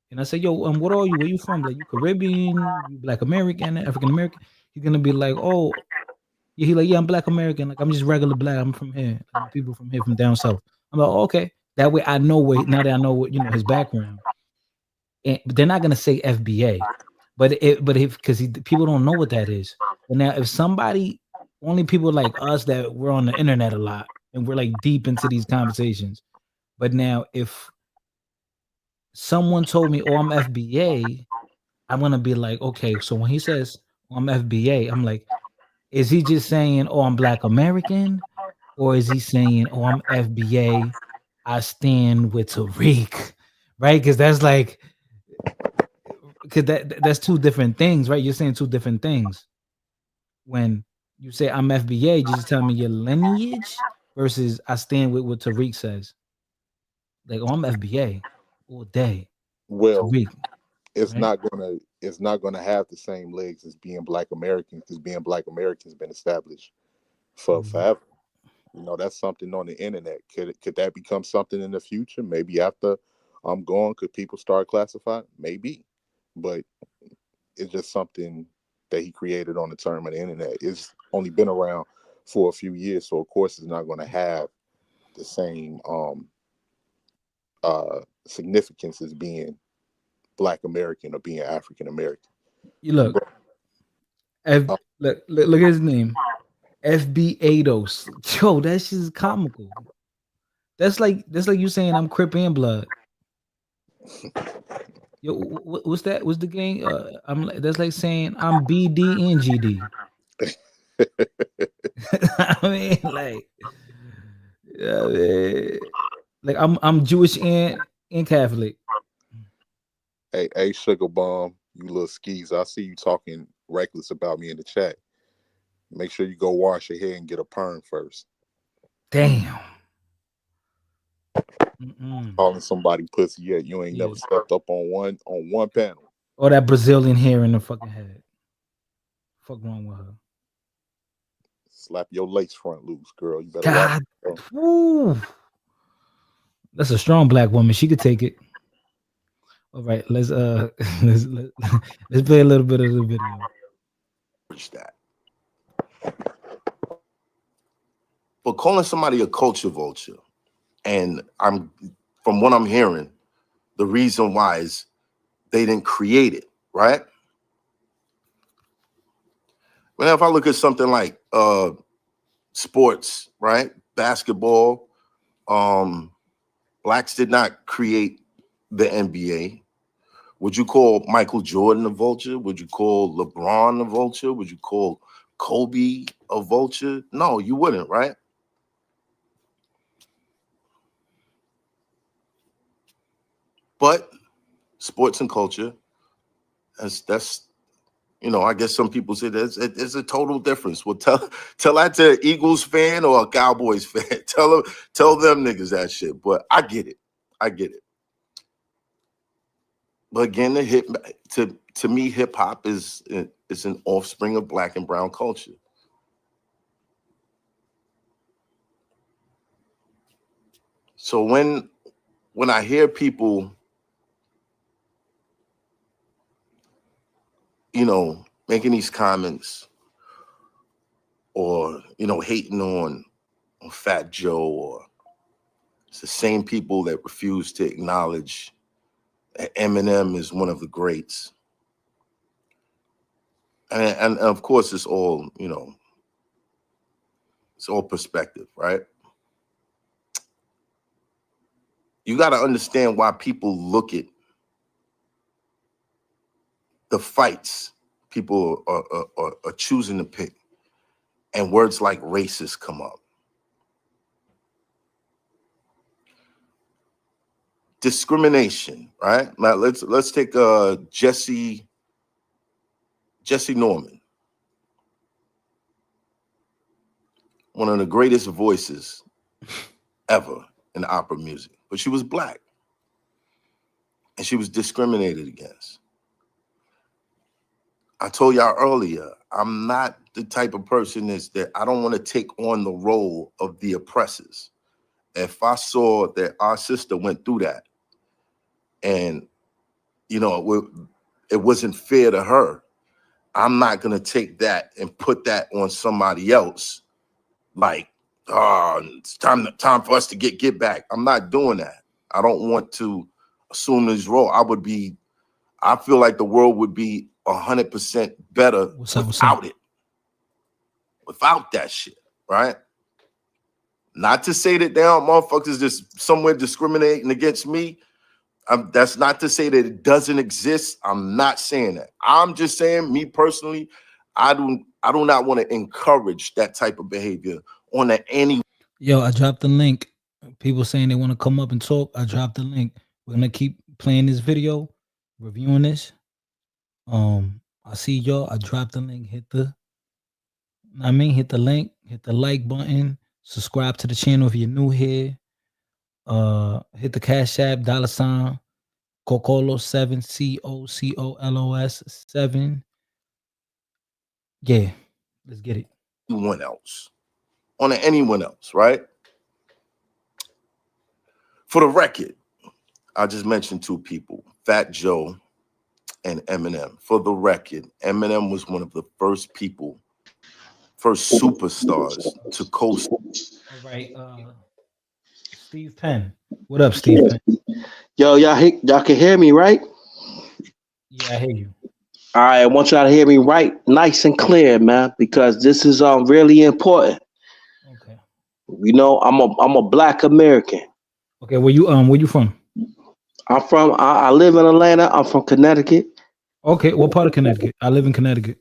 B: and I say, "Yo, what are you? Where you from? Like, you Caribbean? You Black American? African American?" He's gonna be like, "Oh, yeah." He like, "Yeah, I'm Black American. Like, I'm just regular Black. I'm from here. Like, my people from here, from down south." I'm like, oh, "Okay." That way, I know now that I know what his background. But they're not gonna say FBA, but if because people don't know what that is. But now, if somebody, only people like us that we're on the internet a lot and we're like deep into these conversations. But now, if someone told me, "Oh, I'm FBA," I'm gonna be like, okay. So when he says, "Oh, I'm FBA," I'm like, is he just saying, "Oh, I'm Black American," or is he saying, "Oh, I'm FBA, I stand with Tariq," right? Because that's like, because that's two different things, right? You're saying two different things. When you say I'm FBA, just tell me your lineage versus I stand with what Tariq says. Like, oh, I'm FBA all day.
M: Well,
B: Tariq,
M: it's
B: right?
M: not gonna have the same legs as being Black American, because being Black American has been established for forever. You know, that's something on the internet. Could that become something in the future? Maybe after I'm gone, could people start classifying? Maybe, but it's just something that he created on the term of the internet. It's only been around for a few years, so of course it's not going to have the same significance as being Black American or being African American.
B: You look, look at his name, FB Ados. Yo, that shit is comical. That's like you saying I'm Crip and Blood. Yo, what's that? What's the game? That's like saying I'm BD and GD. I mean, like I'm Jewish and Catholic.
M: Hey, Sugar Bomb, you little skis. I see you talking reckless about me in the chat. Make sure you go wash your hair and get a perm first.
B: Damn.
M: Calling somebody pussy yet you ain't never stepped up on one panel.
B: Or that Brazilian hair in the fucking head. Fuck wrong with her?
M: Slap your lace front loose, girl. You better
B: God.
M: watch.
B: Woo. That's a strong Black woman. She could take it. All right, let's play a little bit of the video.
J: What's that? But calling somebody a culture vulture, and from what I'm hearing, the reason why is they didn't create it, right? Well, if I look at something like sports, right? Basketball, Blacks did not create the NBA. Would you call Michael Jordan a vulture? Would you call LeBron a vulture? Would you call Kobe a vulture? No, you wouldn't, right? But sports and culture, that's I guess some people say there's a total difference. Well, tell that to an Eagles fan or a Cowboys fan. Tell them niggas that shit. But I get it. But again, to me, hip hop is an offspring of Black and brown culture. So when I hear people, making these comments or hating on Fat Joe, or it's the same people that refuse to acknowledge that Eminem is one of the greats. And of course, it's all, it's all perspective, right? You got to understand why people look at the fights people are choosing to pick, and words like racist come up. Discrimination, right? Now let's take Jesse Norman, one of the greatest voices ever in opera music, but she was Black and she was discriminated against. I told y'all earlier, I'm not the type of person that I don't want to take on the role of the oppressors. If I saw that our sister went through that and, it wasn't fair to her, I'm not going to take that and put that on somebody else. Like, it's time for us to get back. I'm not doing that. I don't want to assume this role. I feel like the world would be 100% better without it. Without that shit, right? Not to say that damn motherfuckers just somewhere discriminating against me. That's not to say that it doesn't exist. I'm not saying that. I'm just saying, me personally, I do not want to encourage that type of behavior on any.
B: Yo, I dropped the link. People saying they want to come up and talk. I dropped the link. We're gonna keep playing this video, reviewing this. I see y'all. I dropped the link. Hit the link, hit the like button, subscribe to the channel if you're new here. Hit the Cash App, $ Cocolo7, COCOLOS 7. Yeah, let's get it.
J: Anyone else, right? For the record, I just mentioned two people, Fat Joe and Eminem. For the record, Eminem was one of the first superstars to coast.
B: All right, Steve Penn. What up, Steve Penn?
N: Yo, y'all can hear me, right?
B: Yeah, I hear you.
N: All right, I want y'all to hear me right, nice and clear, man, because this is really important.
B: Okay.
N: I'm a Black American.
B: Okay, where you from?
N: I live in Atlanta. I'm from Connecticut.
B: Okay, what part of Connecticut? I live in Connecticut.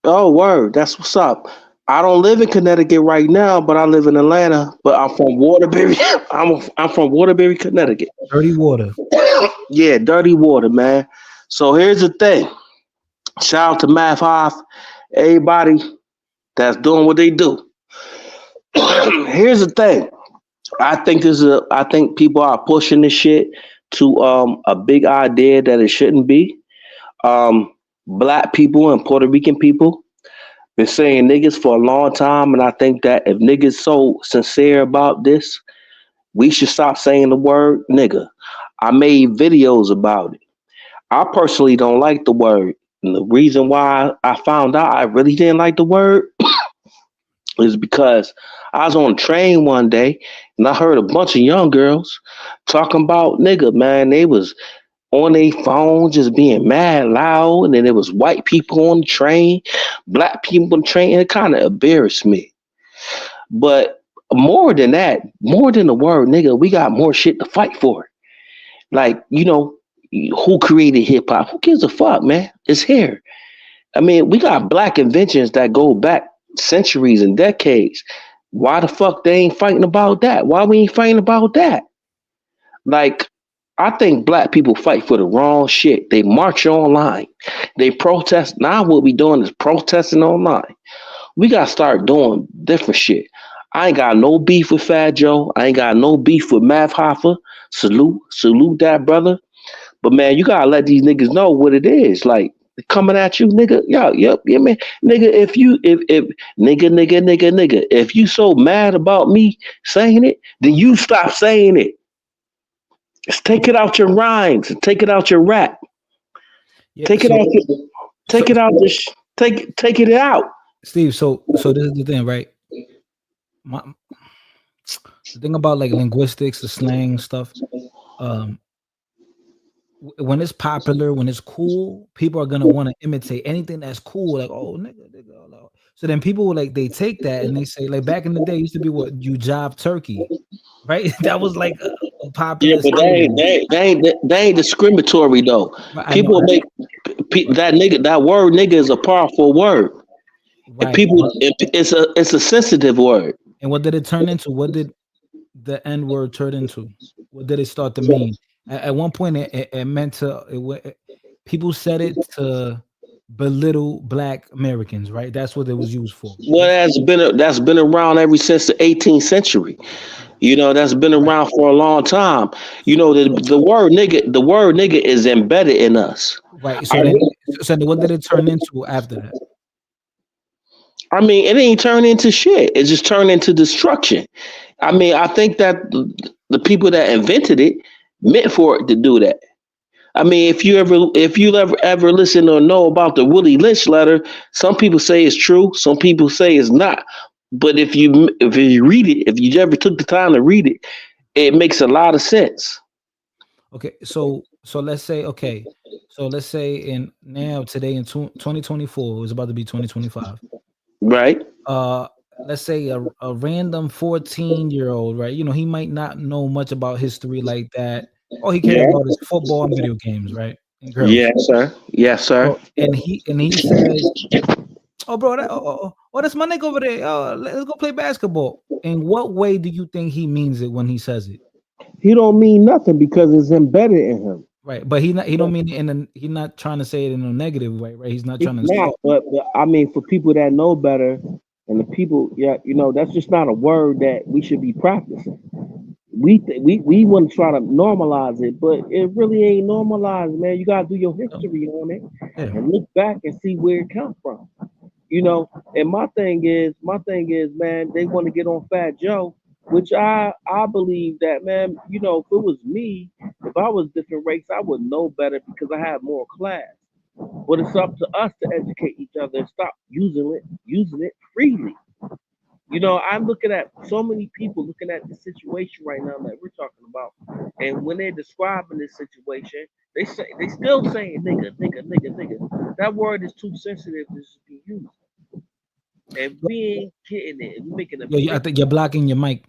N: Oh, word, that's what's up. I don't live in Connecticut right now, but I live in Atlanta. But I'm from Waterbury. I'm from Waterbury, Connecticut.
B: Dirty water.
N: Yeah, dirty water, man. So here's the thing. Shout out to Math Hoff, everybody that's doing what they do. Here's the thing. I think people are pushing this shit to a big idea that it shouldn't be. Black people and Puerto Rican people been saying niggas for a long time, and I think that if niggas so sincere about this, we should stop saying the word nigga. I made videos about it. I personally don't like the word. And the reason why I found out I really didn't like the word is because I was on a train one day and I heard a bunch of young girls talking about nigga, man. They was on their phone just being mad loud, and then there was white people on the train, Black people on the train, and it kind of embarrassed me. But more than that, more than the word nigga, we got more shit to fight for. Like, who created hip hop? Who gives a fuck, man? It's here. I mean, we got black inventions that go back centuries and decades. Why the fuck they ain't fighting about that? Why we ain't fighting about that? Like, I think black people fight for the wrong shit. They march online. They protest. Now what we doing is protesting online. We gotta start doing different shit. I ain't got no beef with Fat Joe. I ain't got no beef with Math Hoffa. Salute that brother. But man, you gotta let these niggas know what it is. Like, coming at you, nigga. Yeah, man. Nigga, if nigga, if you so mad about me saying it, then you stop saying it. Just take it out your rhymes and take it out your rap.
B: Yeah,
N: take it out.
B: Steve, so this is the thing, right? The thing about like linguistics, the slang stuff, when it's popular, when it's cool, people are gonna want to imitate anything that's cool. Like, oh, nigga. So then people like they take that and they say, like, back in the day, it used to be what you job turkey, right? That was like a popular.
N: Yeah, but they ain't discriminatory though. People make that word nigga is a powerful word.
B: Right.
N: And people, it's a sensitive word.
B: And what did it turn into? What did the N-word turn into? What did it start to mean? At one point, it meant to. People said it to belittle Black Americans, right? That's what it was used for.
N: Well, that's been around ever since the 18th century. That's been around for a long time. The word nigga is embedded in us.
B: Right. So what did it turn into after that?
N: I mean, it ain't turned into shit. It just turned into destruction. I mean, I think that the people that invented it meant for it to do that. I mean, if you ever listen or know about the Willie Lynch letter, some people say it's true, some people say it's not. But if you read it, if you ever took the time to read it, it makes a lot of sense.
B: Okay, so let's say today in 2024, it's about to be 2025.
N: Right.
B: Let's say a random 14-year-old, right? He might not know much about history like that. All he cares about is football and video games, right? And girls.
N: Yes, sir.
B: And he says, "Oh, bro, that's my nigga over there. Let's go play basketball." In what way do you think he means it when he says it?
N: He don't mean nothing because it's embedded in him.
B: Right, but he don't mean it he's not trying to say it in a negative way, right? He's not trying to insult.
N: But I mean, for people that know better, and the people, that's just not a word that we should be practicing. We want to try to normalize it, but it really ain't normalized, man. You gotta do your history on it and look back and see where it comes from. And my thing is, man, they want to get on Fat Joe, which I believe that, man, if it was me, if I was different race, I would know better because I have more class. But it's up to us to educate each other and stop using it freely. I'm looking at so many people looking at the situation right now that we're talking about, and when they're describing this situation, they still saying nigga. That word is too sensitive to be used. And we ain't getting it. We're making
B: I think you're blocking your mic.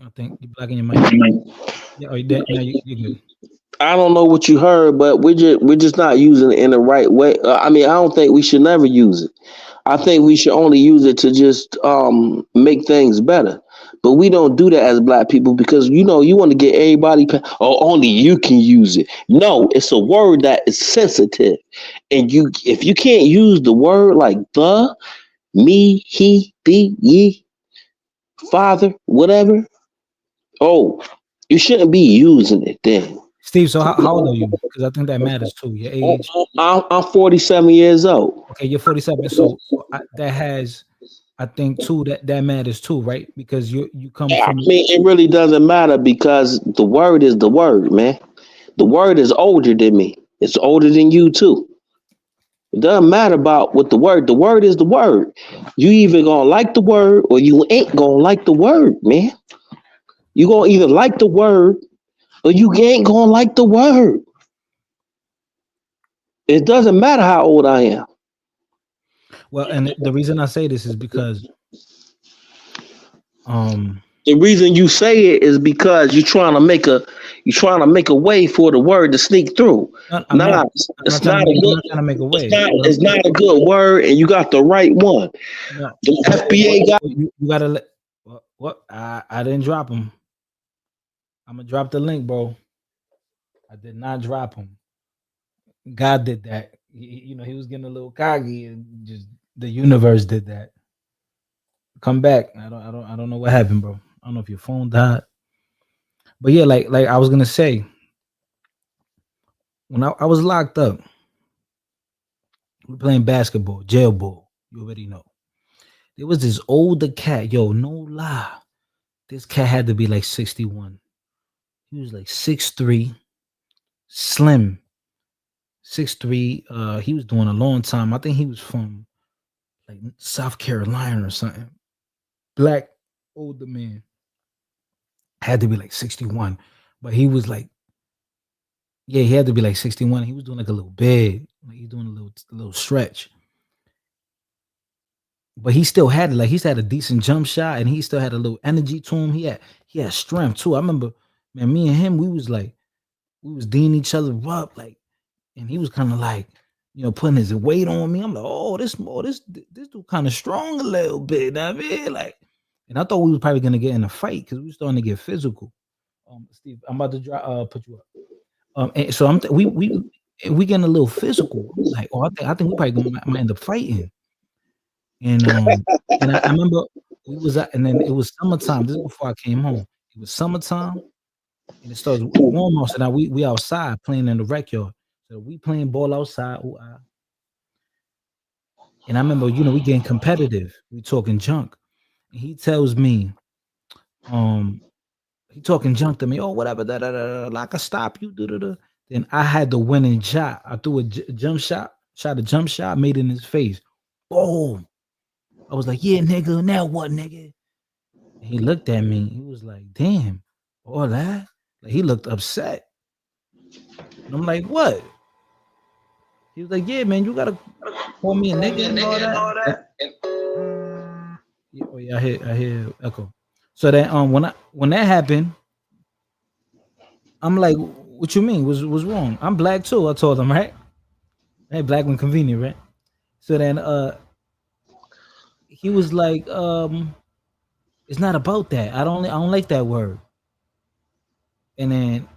B: Yeah, you're good.
N: I don't know what you heard, but we're just not using it in the right way. I mean, I don't think we should never use it. I think we should only use it to just make things better. But we don't do that as Black people because you want to get everybody. Only you can use it. No, it's a word that is sensitive, and if you can't use the word like the, me, he, thee, ye, father, whatever. Oh, you shouldn't be using it then.
B: Steve, so how old are you? Because I think that matters too. Your age.
N: I'm 47 years old.
B: Okay, you're 47. So that has, I think too, that matters too, right? Because you come from.
N: I mean, it really doesn't matter because the word is the word, man. The word is older than me. It's older than you too. It doesn't matter about what the word. The word is the word. You either gonna like the word or you ain't gonna like the word, man. You gonna either like the word or you ain't gonna like the word. It doesn't matter how old I am.
B: Well, and the reason I say this is because
N: The reason you say it is because you're trying to make a way for the word to sneak through.
B: No,
N: Nah,
B: I'm not trying to make a way.
N: it's not a good word, and you got the right one.
B: No,
N: The FBA got
B: you gotta let what I didn't drop him. I'm gonna drop the link, bro. I did not drop him. God did that. He was getting a little cocky, and just the universe did that. Come back. I don't know what happened, bro. I don't know if your phone died, but yeah, like I was gonna say, when I was locked up, we were playing basketball, jail ball. You already know. There was this older cat. Yo, no lie, this cat had to be like 61. He was like 6'3", slim, 6'3". He was doing a long time. I think he was from like South Carolina or something. Black older man, had to be like 61, but he was like, yeah, he had to be like 61. He was doing like a little big, like he's doing a little stretch, but he still had it. Like he's had a decent jump shot, and he still had a little energy to him. He had strength too. I remember, man, me and him, we was D'ing each other up, like, and he was kind of like, putting his weight on me. I'm like, oh, this dude kind of strong a little bit. You know what I mean? Like, and I thought we was probably gonna get in a fight because we were starting to get physical. Steve, I'm about to put you up. And so we getting a little physical. I'm like, oh, I think we probably might end up fighting. And I remember we was out, and then it was summertime. This is before I came home. It was summertime, and it starts warm out. So now we outside playing in the rec yard. So we playing ball outside. And I remember, we getting competitive. We talking junk. And he tells me, he talking junk to me. Oh, whatever, like I stop you. Then I had the winning shot. I threw a jump shot, shot a jump shot, made it in his face. Boom. I was like, yeah, nigga, now what, nigga? And he looked at me. He was like, damn, all that? Like, he looked upset. And I'm like, what? He was like, yeah, man, you gotta call me a nigga and all that. Oh yeah, I hear echo. So then when that happened, I'm like, what you mean? What's wrong? I'm black too, I told him, right? Hey, black when convenient, right? So then he was like, it's not about that. I don't like that word. And then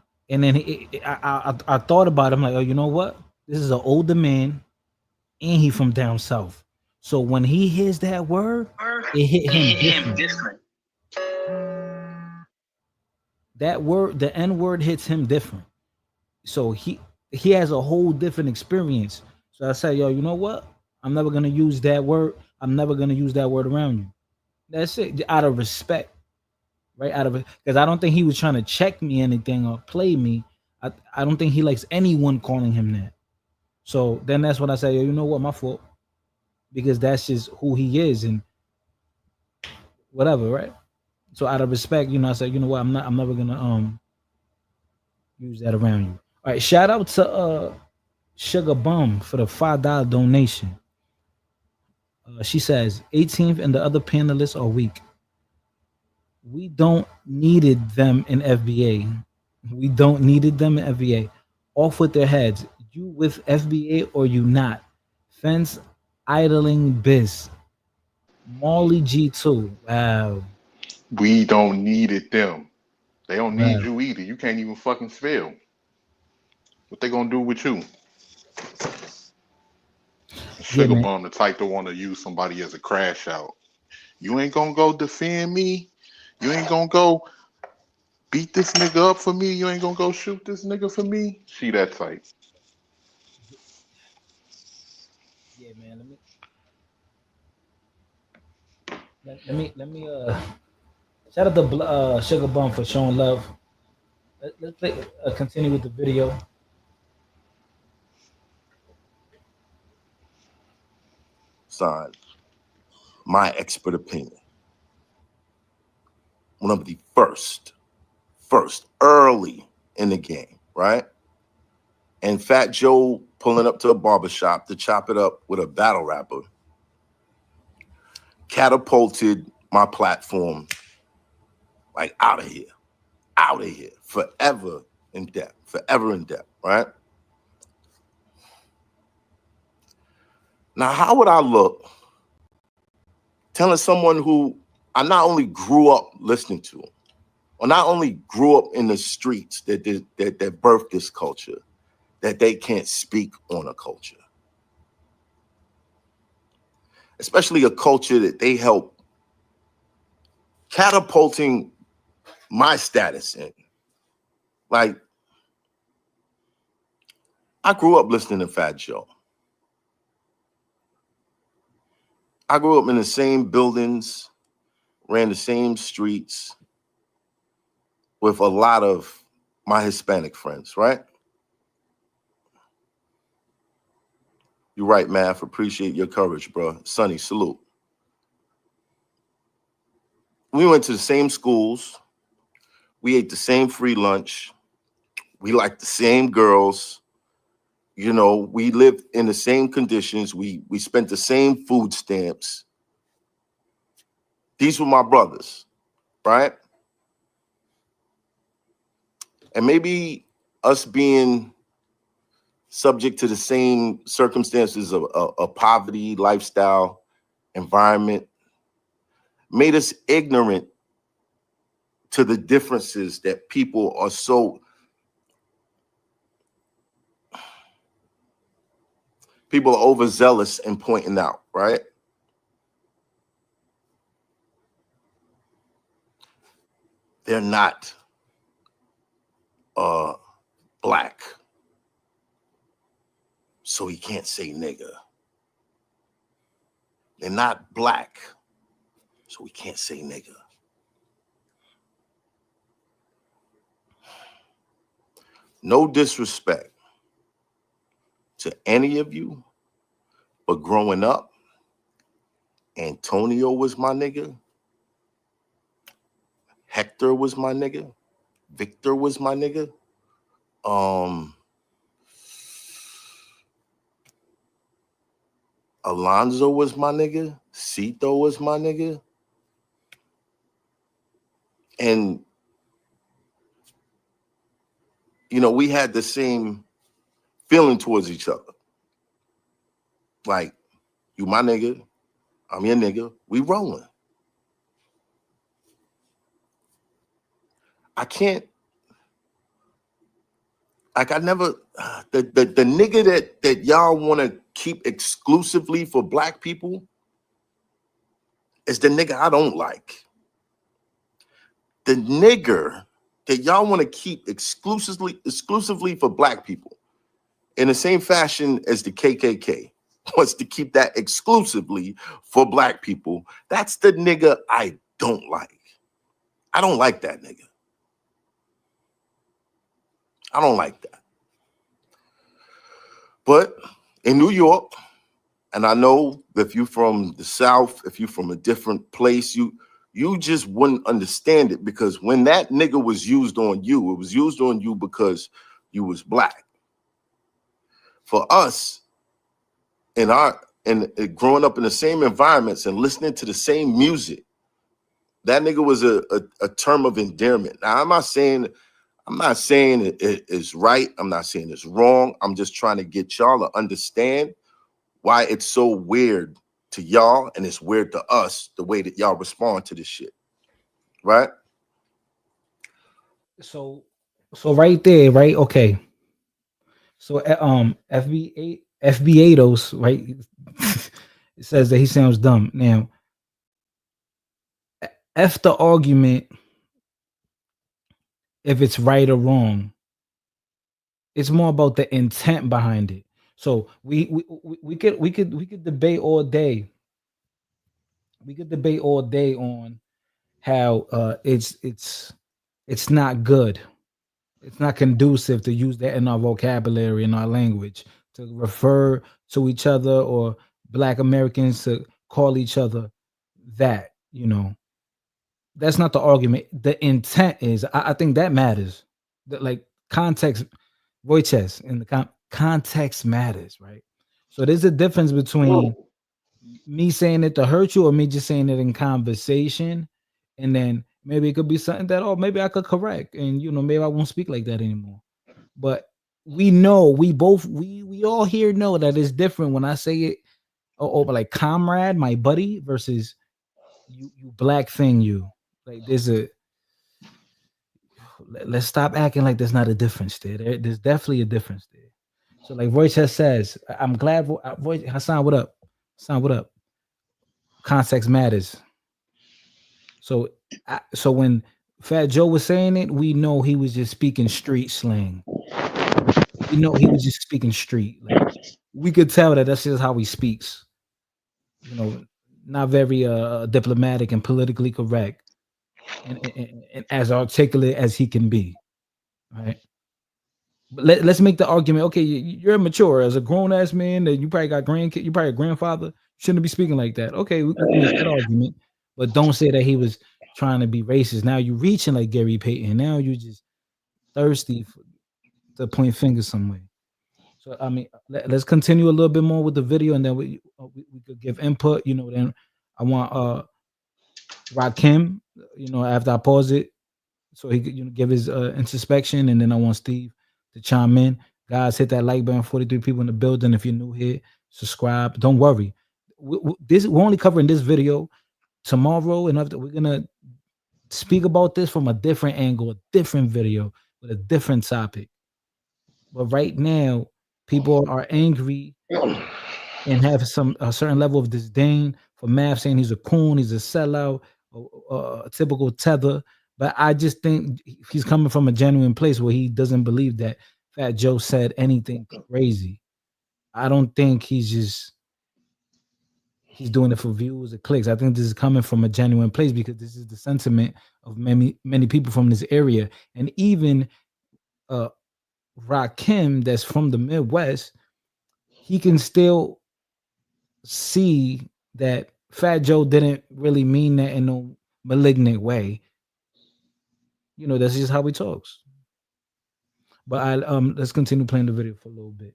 B: I thought about it. I'm like, oh, you know what? This is an older man, and he from down south. So when he hears that word, it hit him different. That word, the N-word, hits him different. So he has a whole different experience. So I said, yo, you know what? I'm never gonna use that word. I'm never gonna use that word around you. That's it. Out of respect. Right? Out of it. Because I don't think he was trying to check me anything or play me. I don't think he likes anyone calling him that. So then that's when I say, yo, you know what, my fault. Because that's just who he is and whatever, right? So out of respect, I said, you know what, I'm never gonna use that around you. All right, shout out to Sugar Bum for the $5 donation. She says 18th and the other panelists are weak. We don't needed them in FBA. We don't needed them in FBA. Off with their heads. You with FBA or you not? Fence idling biz. Marley G2. Wow.
M: We don't need it them. They don't need
B: Wow.
M: you either. You can't even fucking spell. What they gonna do with you? Sugar Bum, the type to want to use somebody as a crash out. You ain't gonna go defend me. You ain't gonna go beat this nigga up for me. You ain't gonna go shoot this nigga for me. She that type.
B: Yeah, man. Let me shout out to Sugar Bum for showing love. Let's continue with the video.
J: Son, my expert opinion. One of the first early in the game, right? And Fat Joe pulling up to a barbershop to chop it up with a battle rapper catapulted my platform Like out of here, forever in debt, right? Now, how would I look telling someone who I not only grew up listening to, or not only grew up in the streets that birthed this culture, that they can't speak on a culture, especially a culture that they help catapulting my status in. Like, I grew up listening to Fat Joe. I grew up in the same buildings, ran the same streets with a lot of my Hispanic friends, right? You're right, Math. Appreciate your courage, bro. Sonny, salute. We went to the same schools. We ate the same free lunch. We liked the same girls. You know, we lived in the same conditions. We spent the same food stamps. These were my brothers, right? And maybe us being subject to the same circumstances of poverty, lifestyle, environment, made us ignorant to the differences that people are so overzealous in pointing out, right? They're not black, so he can't say nigga. They're not black, so we can't say nigga. No disrespect to any of you, but growing up, Antonio was my nigga. Hector was my nigga. Victor was my nigga. Alonzo was my nigga. Cito was my nigga. And, you know, we had the same feeling towards each other. Like, you my nigga, I'm your nigga, we rolling. I can't, like, I never, the nigga that y'all want to keep exclusively for black people is the nigga I don't like. The nigger that y'all want to keep exclusively for black people, in the same fashion as the KKK wants to keep that exclusively for black people, that's the nigga I don't like. I don't like that nigga. I don't like that. But in New York, and I know if you're from the South, if you're from a different place, you just wouldn't understand it, because when that nigga was used on you, it was used on you because you was black. For us, in growing up in the same environments and listening to the same music, that nigga was a term of endearment. Now, I'm not saying it is right. I'm not saying it's wrong. I'm just trying to get y'all to understand why it's so weird to y'all and it's weird to us, the way that y'all respond to this shit. Right?
B: So right there, right? Okay. So FB8os, right? It says that he sounds dumb. Now, F the argument if it's right or wrong. It's more about the intent behind it. So we could debate all day. We could debate all day on how it's not good. It's not conducive to use that in our vocabulary, in our language, to refer to each other, or Black Americans to call each other that, you know. That's not the argument. The intent is, I think that matters. Like context, voices, and the context matters, right? So there's a difference between me saying it to hurt you or me just saying it in conversation, and then maybe it could be something that, oh, maybe I could correct, and maybe I won't speak like that anymore. But we know, we all here know that it's different when I say it, like comrade, my buddy, versus you black thing, you. Like let's stop acting like there's not a difference there. There's definitely a difference there. So like Voice says, I'm glad Voice Hassan, what up? Hassan, what up? Context matters. So when Fat Joe was saying it, we know he was just speaking street slang. We know he was just speaking street. Like we could tell that that's just how he speaks. Not very diplomatic and politically correct, and as articulate as he can be. Right. But let's make the argument. Okay, you're mature as a grown ass man. That you probably got grandkid. You probably a grandfather. You shouldn't be speaking like that. Okay, we can make that argument, but don't say that he was trying to be racist. Now you're reaching like Gary Payton. Now you're just thirsty to point fingers somewhere. So I mean, let's continue a little bit more with the video, and then we could give input. Then I want Rakim. After I pause it, so he could give his introspection, and then I want Steve to chime in. Guys, hit that like button. 43 people in the building. If you're new here, subscribe. Don't worry. We're only covering this video. Tomorrow and after, we're gonna speak about this from a different angle, a different video with a different topic. But right now, people are angry and have a certain level of disdain for Mav, saying he's a coon, he's a sellout, a typical tether. But I just think he's coming from a genuine place where he doesn't believe that Fat Joe said anything crazy. I don't think he's doing it for views or clicks. I think this is coming from a genuine place because this is the sentiment of many people from this area. And even Rakim, that's from the Midwest, he can still see that Fat Joe didn't really mean that in no malignant way. That's just how he talks. But let's continue playing the video for a little bit.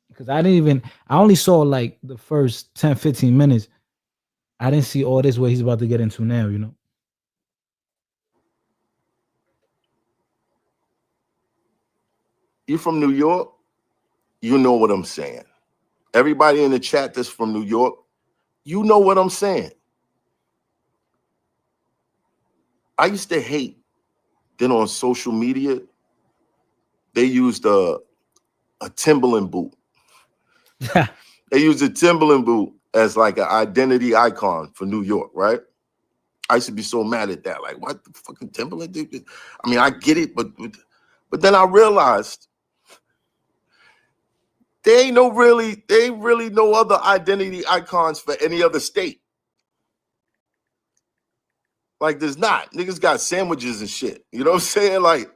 B: Because I only saw like the first 10, 15 minutes. I didn't see all this what he's about to get into now,
J: You from New York? You know what I'm saying. Everybody in the chat that's from New York, you know what I'm saying. I used to hate then on social media, they used a Timberland boot. They used a Timberland boot as like an identity icon for New York, right? I used to be so mad at that. Like, what the fucking Timberland dude? I mean, I get it, but then I realized there ain't really no other identity icons for any other state. Like, there's not. Niggas got sandwiches and shit. You know what I'm saying? Like,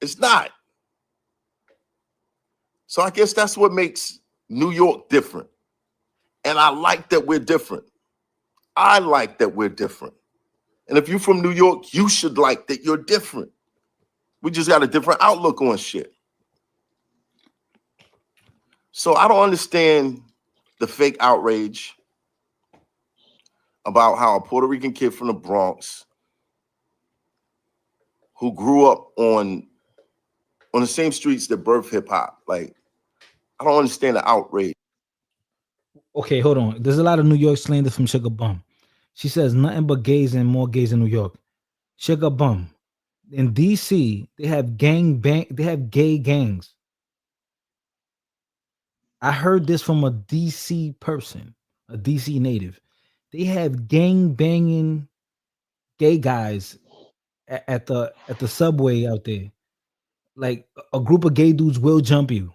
J: it's not. So I guess that's what makes New York different. And I like that we're different. I like that we're different. And if you're from New York, you should like that you're different. We just got a different outlook on shit. So I don't understand the fake outrage about how a Puerto Rican kid from the Bronx who grew up on the same streets that birthed hip hop. Like, I don't understand the outrage.
B: Okay, hold on. There's a lot of New York slander from Sugar Bum. She says nothing but gays and more gays in New York. Sugar Bum. In DC, they have they have gay gangs. I heard this from a DC person, a DC native. They have gang banging gay guys at the subway out there. Like a group of gay dudes will jump you.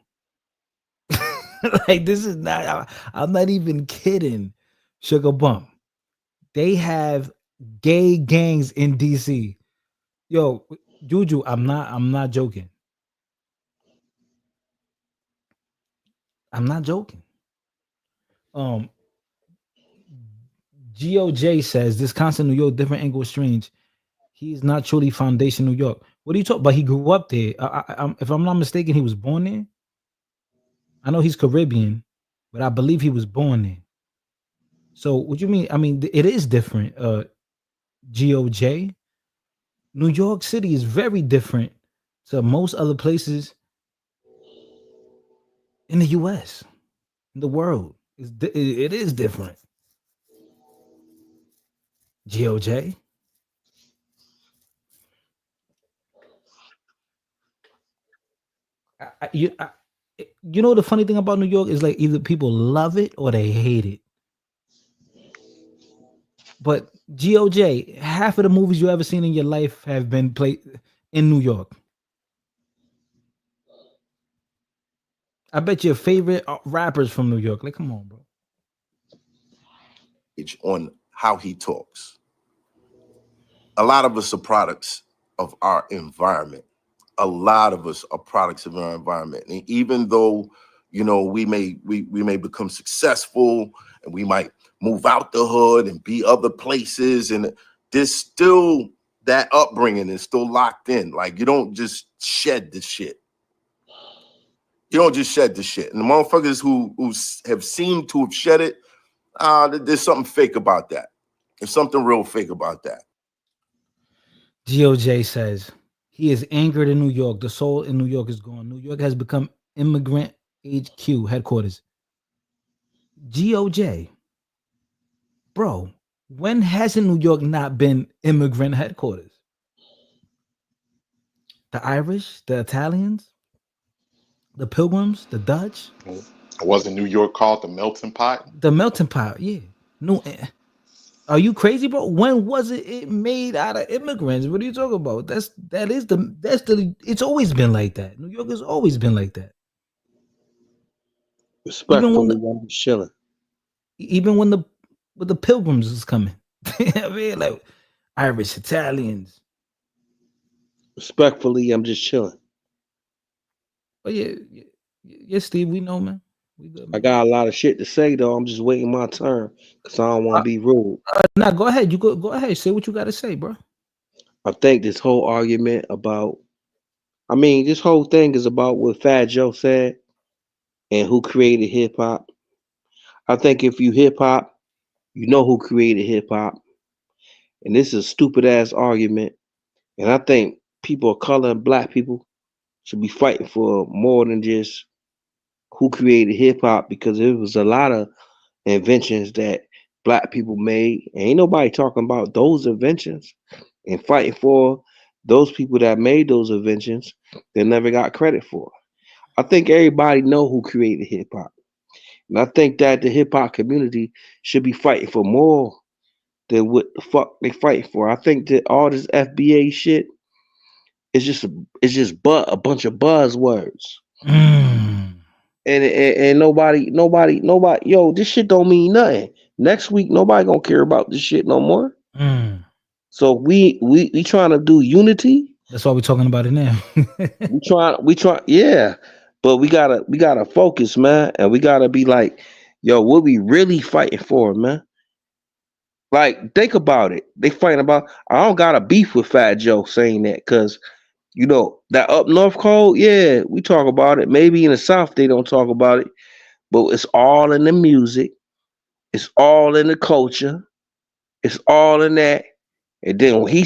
B: Like, this is not, I'm not even kidding. Sugar Bump. They have gay gangs in DC. Yo, Juju, I'm not joking. I'm not joking. GOJ says this constant New York different angle is strange. He's not truly foundation New York. What are you talking about? He grew up there. If I'm not mistaken, he was born there. I know he's Caribbean, but I believe he was born there. So what you mean? I mean, it is different. GOJ, New York City is very different to most other places in the US, in the world. It is different. GOJ. You know the funny thing about New York is like either people love it or they hate it. But GOJ, half of the movies you ever seen in your life have been played in New York. I bet your favorite rappers from New York. Like, come on, bro.
J: On how he talks. A lot of us are products of our environment. A lot of us are products of our environment. And even though, you know, we may become successful and we might move out the hood and be other places, and there's still that upbringing is still locked in. Like, you don't just shed the shit. You don't just shed the shit. And the motherfuckers who have seemed to have shed it, there's something fake about that. There's something real fake about that.
B: GOJ says he is angered in New York. The soul in New York is gone. New York has become immigrant HQ headquarters. GOJ, bro, when hasn't New York not been immigrant headquarters? The Irish, the Italians, the Pilgrims, the Dutch.
M: Wasn't New York called the melting pot?
B: The melting pot, yeah. No, are you crazy, bro? When was it made out of immigrants? What are you talking about? It's always been like that. New York has always been like that.
N: Respectfully, I'm chilling.
B: Even when the Pilgrims was coming, I mean, like Irish, Italians.
N: Respectfully, I'm just chilling.
B: But yeah, Steve, we know, man. We good, man.
N: I got a lot of shit to say though. I'm just waiting my turn because I don't want to be rude.
B: Nah, go ahead. You go ahead. Say what you got to say, bro.
N: I think this whole argument about, this whole thing is about what Fat Joe said and who created hip hop. I think if you hip hop, you know who created hip hop. And this is a stupid ass argument. And I think people of color and black people should be fighting for more than just who created hip hop, because there was a lot of inventions that black people made. And ain't nobody talking about those inventions and fighting for those people that made those inventions that never got credit for. I think everybody know who created hip hop. And I think that the hip hop community should be fighting for more than what the fuck they fighting for. I think that all this FBA shit is just a bunch of buzzwords. And nobody, yo, this shit don't mean nothing. Next week, nobody gonna care about this shit no more. So we trying to do unity.
B: That's why we're talking about it now.
N: we try, yeah. But we gotta focus, man, and we gotta be like, yo, what we really fighting for, man? Like, think about it. They fighting about. I don't got a beef with Fat Joe saying that, because you know that up north code. Yeah, we talk about it. Maybe in the South they don't talk about it, but it's all in the music. It's all in the culture. It's all in that. And then when he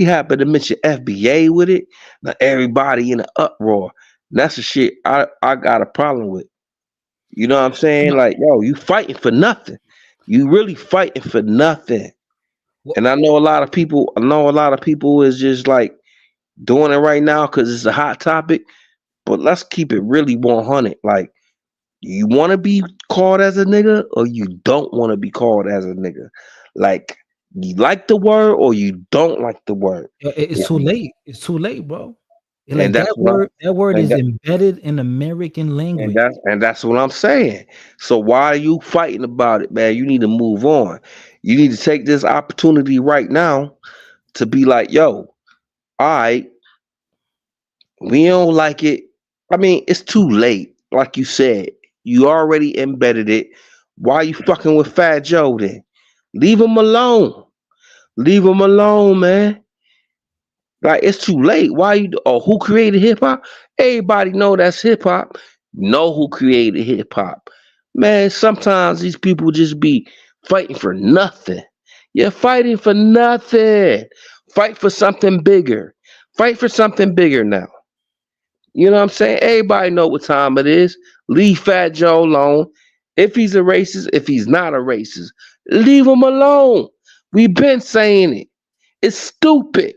N: happened to mention FBA with it. Now everybody in the uproar. That's the shit I got a problem with. You know what I'm saying? Like, yo, you fighting for nothing. You really fighting for nothing. And I know a lot of people is just like doing it right now because it's a hot topic. But let's keep it really 100. Like, you want to be called as a nigga or you don't want to be called as a nigga? Like, you like the word or you don't like the word?
B: It's too late. It's too late, bro. Like, that word is embedded in American language.
N: And that's what I'm saying. So why are you fighting about it, man? You need to move on. You need to take this opportunity right now to be like, yo, all right, we don't like it. I mean, it's too late. Like you said, you already embedded it. Why are you fucking with Fat Joe then? Leave him alone. Leave him alone, man. Like, it's too late. Who created hip hop? Everybody know that's hip hop. Know who created hip hop. Man, sometimes these people just be fighting for nothing. You're fighting for nothing. Fight for something bigger. Fight for something bigger now. You know what I'm saying? Everybody know what time it is. Leave Fat Joe alone. If he's a racist, if he's not a racist, leave him alone. We've been saying it. It's stupid.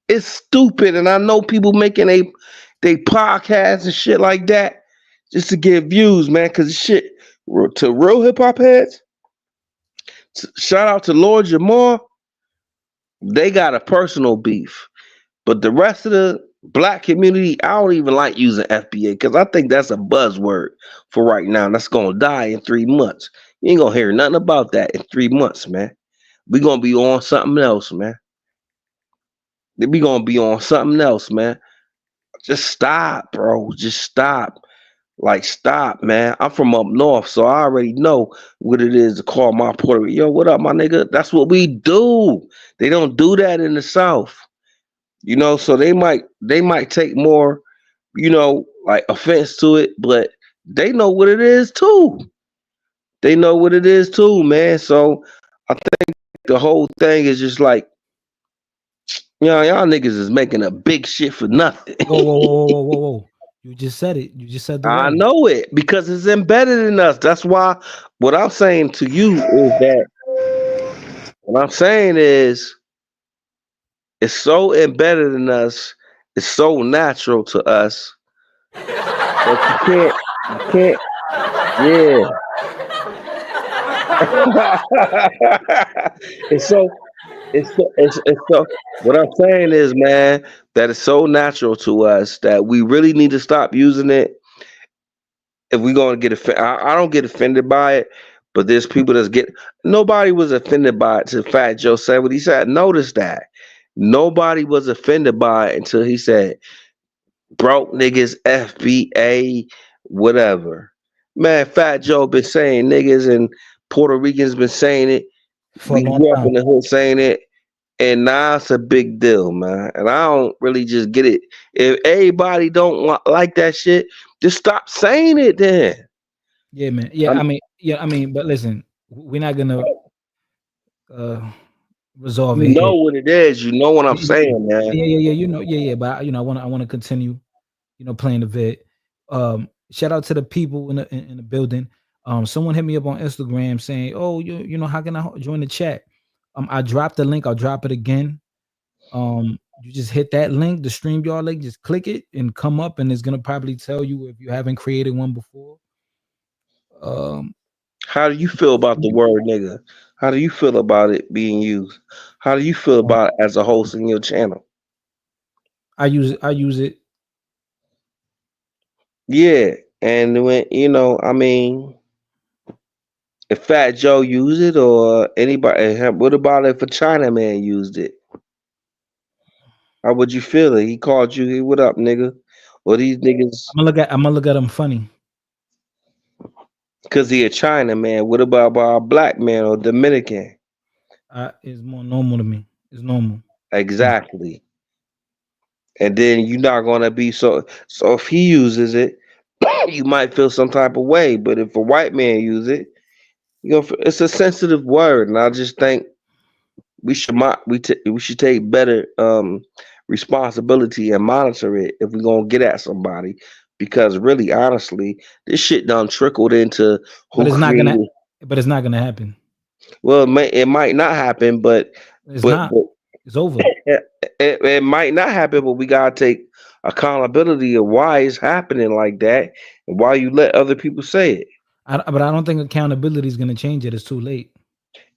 N: It's stupid. And I know people making they podcasts and shit like that just to get views, man. Cause shit to real hip hop heads. Shout out to Lord Jamar. They got a personal beef. But the rest of the black community, I don't even like using FBA because I think that's a buzzword for right now. That's gonna die in 3 months. You ain't gonna hear nothing about that in 3 months, man. We gonna be on something else, man. We gonna be on something else, man. Just stop, bro. Just stop. Like, stop, man. I'm from up north, so I already know what it is to call my Puerto Rican. Yo, what up, my nigga? That's what we do. They don't do that in the South. You know, so they might take more, like offense to it, but they know what it is too. They know what it is too, man. So I think the whole thing is just like, y'all niggas is making a big shit for nothing.
B: Whoa. You just said it. You just said the
N: I
B: word.
N: know it because it's embedded in us. That's why what I'm saying to you is that what I'm saying is it's so embedded in us, it's so natural to us that you can't, yeah. it's so it's so what I'm saying is, man, that it's so natural to us that we really need to stop using it if we're gonna get offended. I don't get offended by it, but there's people that's get nobody was offended by it till Fat Joe said what he said. Notice that. Nobody was offended by it until he said broke niggas, FBA, whatever. Man, Fat Joe been saying niggas and Puerto Ricans been saying it.
B: For a
N: We
B: long
N: grew up
B: time.
N: in the hood saying it, and now it's a big deal, man. And I don't really just get it. If everybody don't like that shit, just stop saying it then.
B: Yeah, man. I mean, but listen, we're not gonna resolve
N: You
B: it here.
N: know what it is. You know what I'm
B: Yeah,
N: saying, man.
B: but I wanna continue, playing the vid. Shout out to the people in the building. Someone hit me up on Instagram saying, "Oh, how can I join the chat?" I dropped the link. I'll drop it again. You just hit that link, the StreamYard link. Just click it and come up, and it's gonna probably tell you if you haven't created one before.
N: How do you feel about the word nigga? How do you feel about it being used? How do you feel about it as a host in your channel?
B: I use it.
N: Yeah, and when I mean, if Fat Joe used it or anybody, what about if a Chinaman used it? How would you feel it? He called you, hey, what up, nigga? Or these niggas,
B: I'm gonna look at him funny.
N: because he a Chinaman. What about a black man or Dominican?
B: It's more normal to me. It's normal.
N: Exactly. And then you're not gonna be so if he uses it, you might feel some type of way. But if a white man use it, it's a sensitive word, and I just think we should we should take better responsibility and monitor it if we're gonna get at somebody. Because really, honestly, this shit done trickled into
B: But
N: who
B: it's not gonna.
N: created.
B: But it's not gonna happen.
N: Well, it might not happen, but
B: It's
N: but
B: not.
N: but
B: It's over.
N: it might not happen. But we gotta take accountability of why it's happening like that and why you let other people say it.
B: But I don't think accountability is gonna change it. It's too late.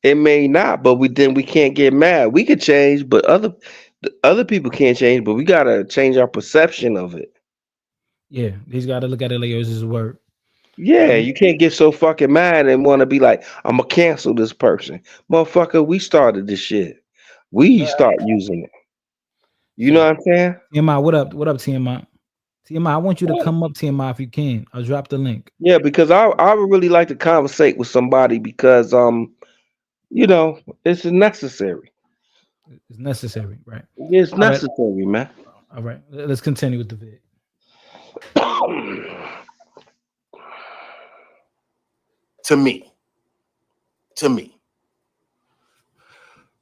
N: It may not, but we can't get mad. We could change, but other people can't change. But we gotta change our perception of it.
B: Yeah, he's got to look at it like it was his word.
N: Yeah, you can't get so fucking mad and want to be like, I'm gonna cancel this person, motherfucker. We started this shit. We start using it. You know
B: So,
N: what I'm saying?
B: TMI, what up? What up, TMI? TMI, I want you to come up, TMI, if you can. I'll drop the link.
N: Yeah, because I would really like to conversate with somebody because it's necessary.
B: It's necessary, right?
N: It's
B: All right.
N: necessary, man.
B: All right. Let's continue with the vid.
J: To me,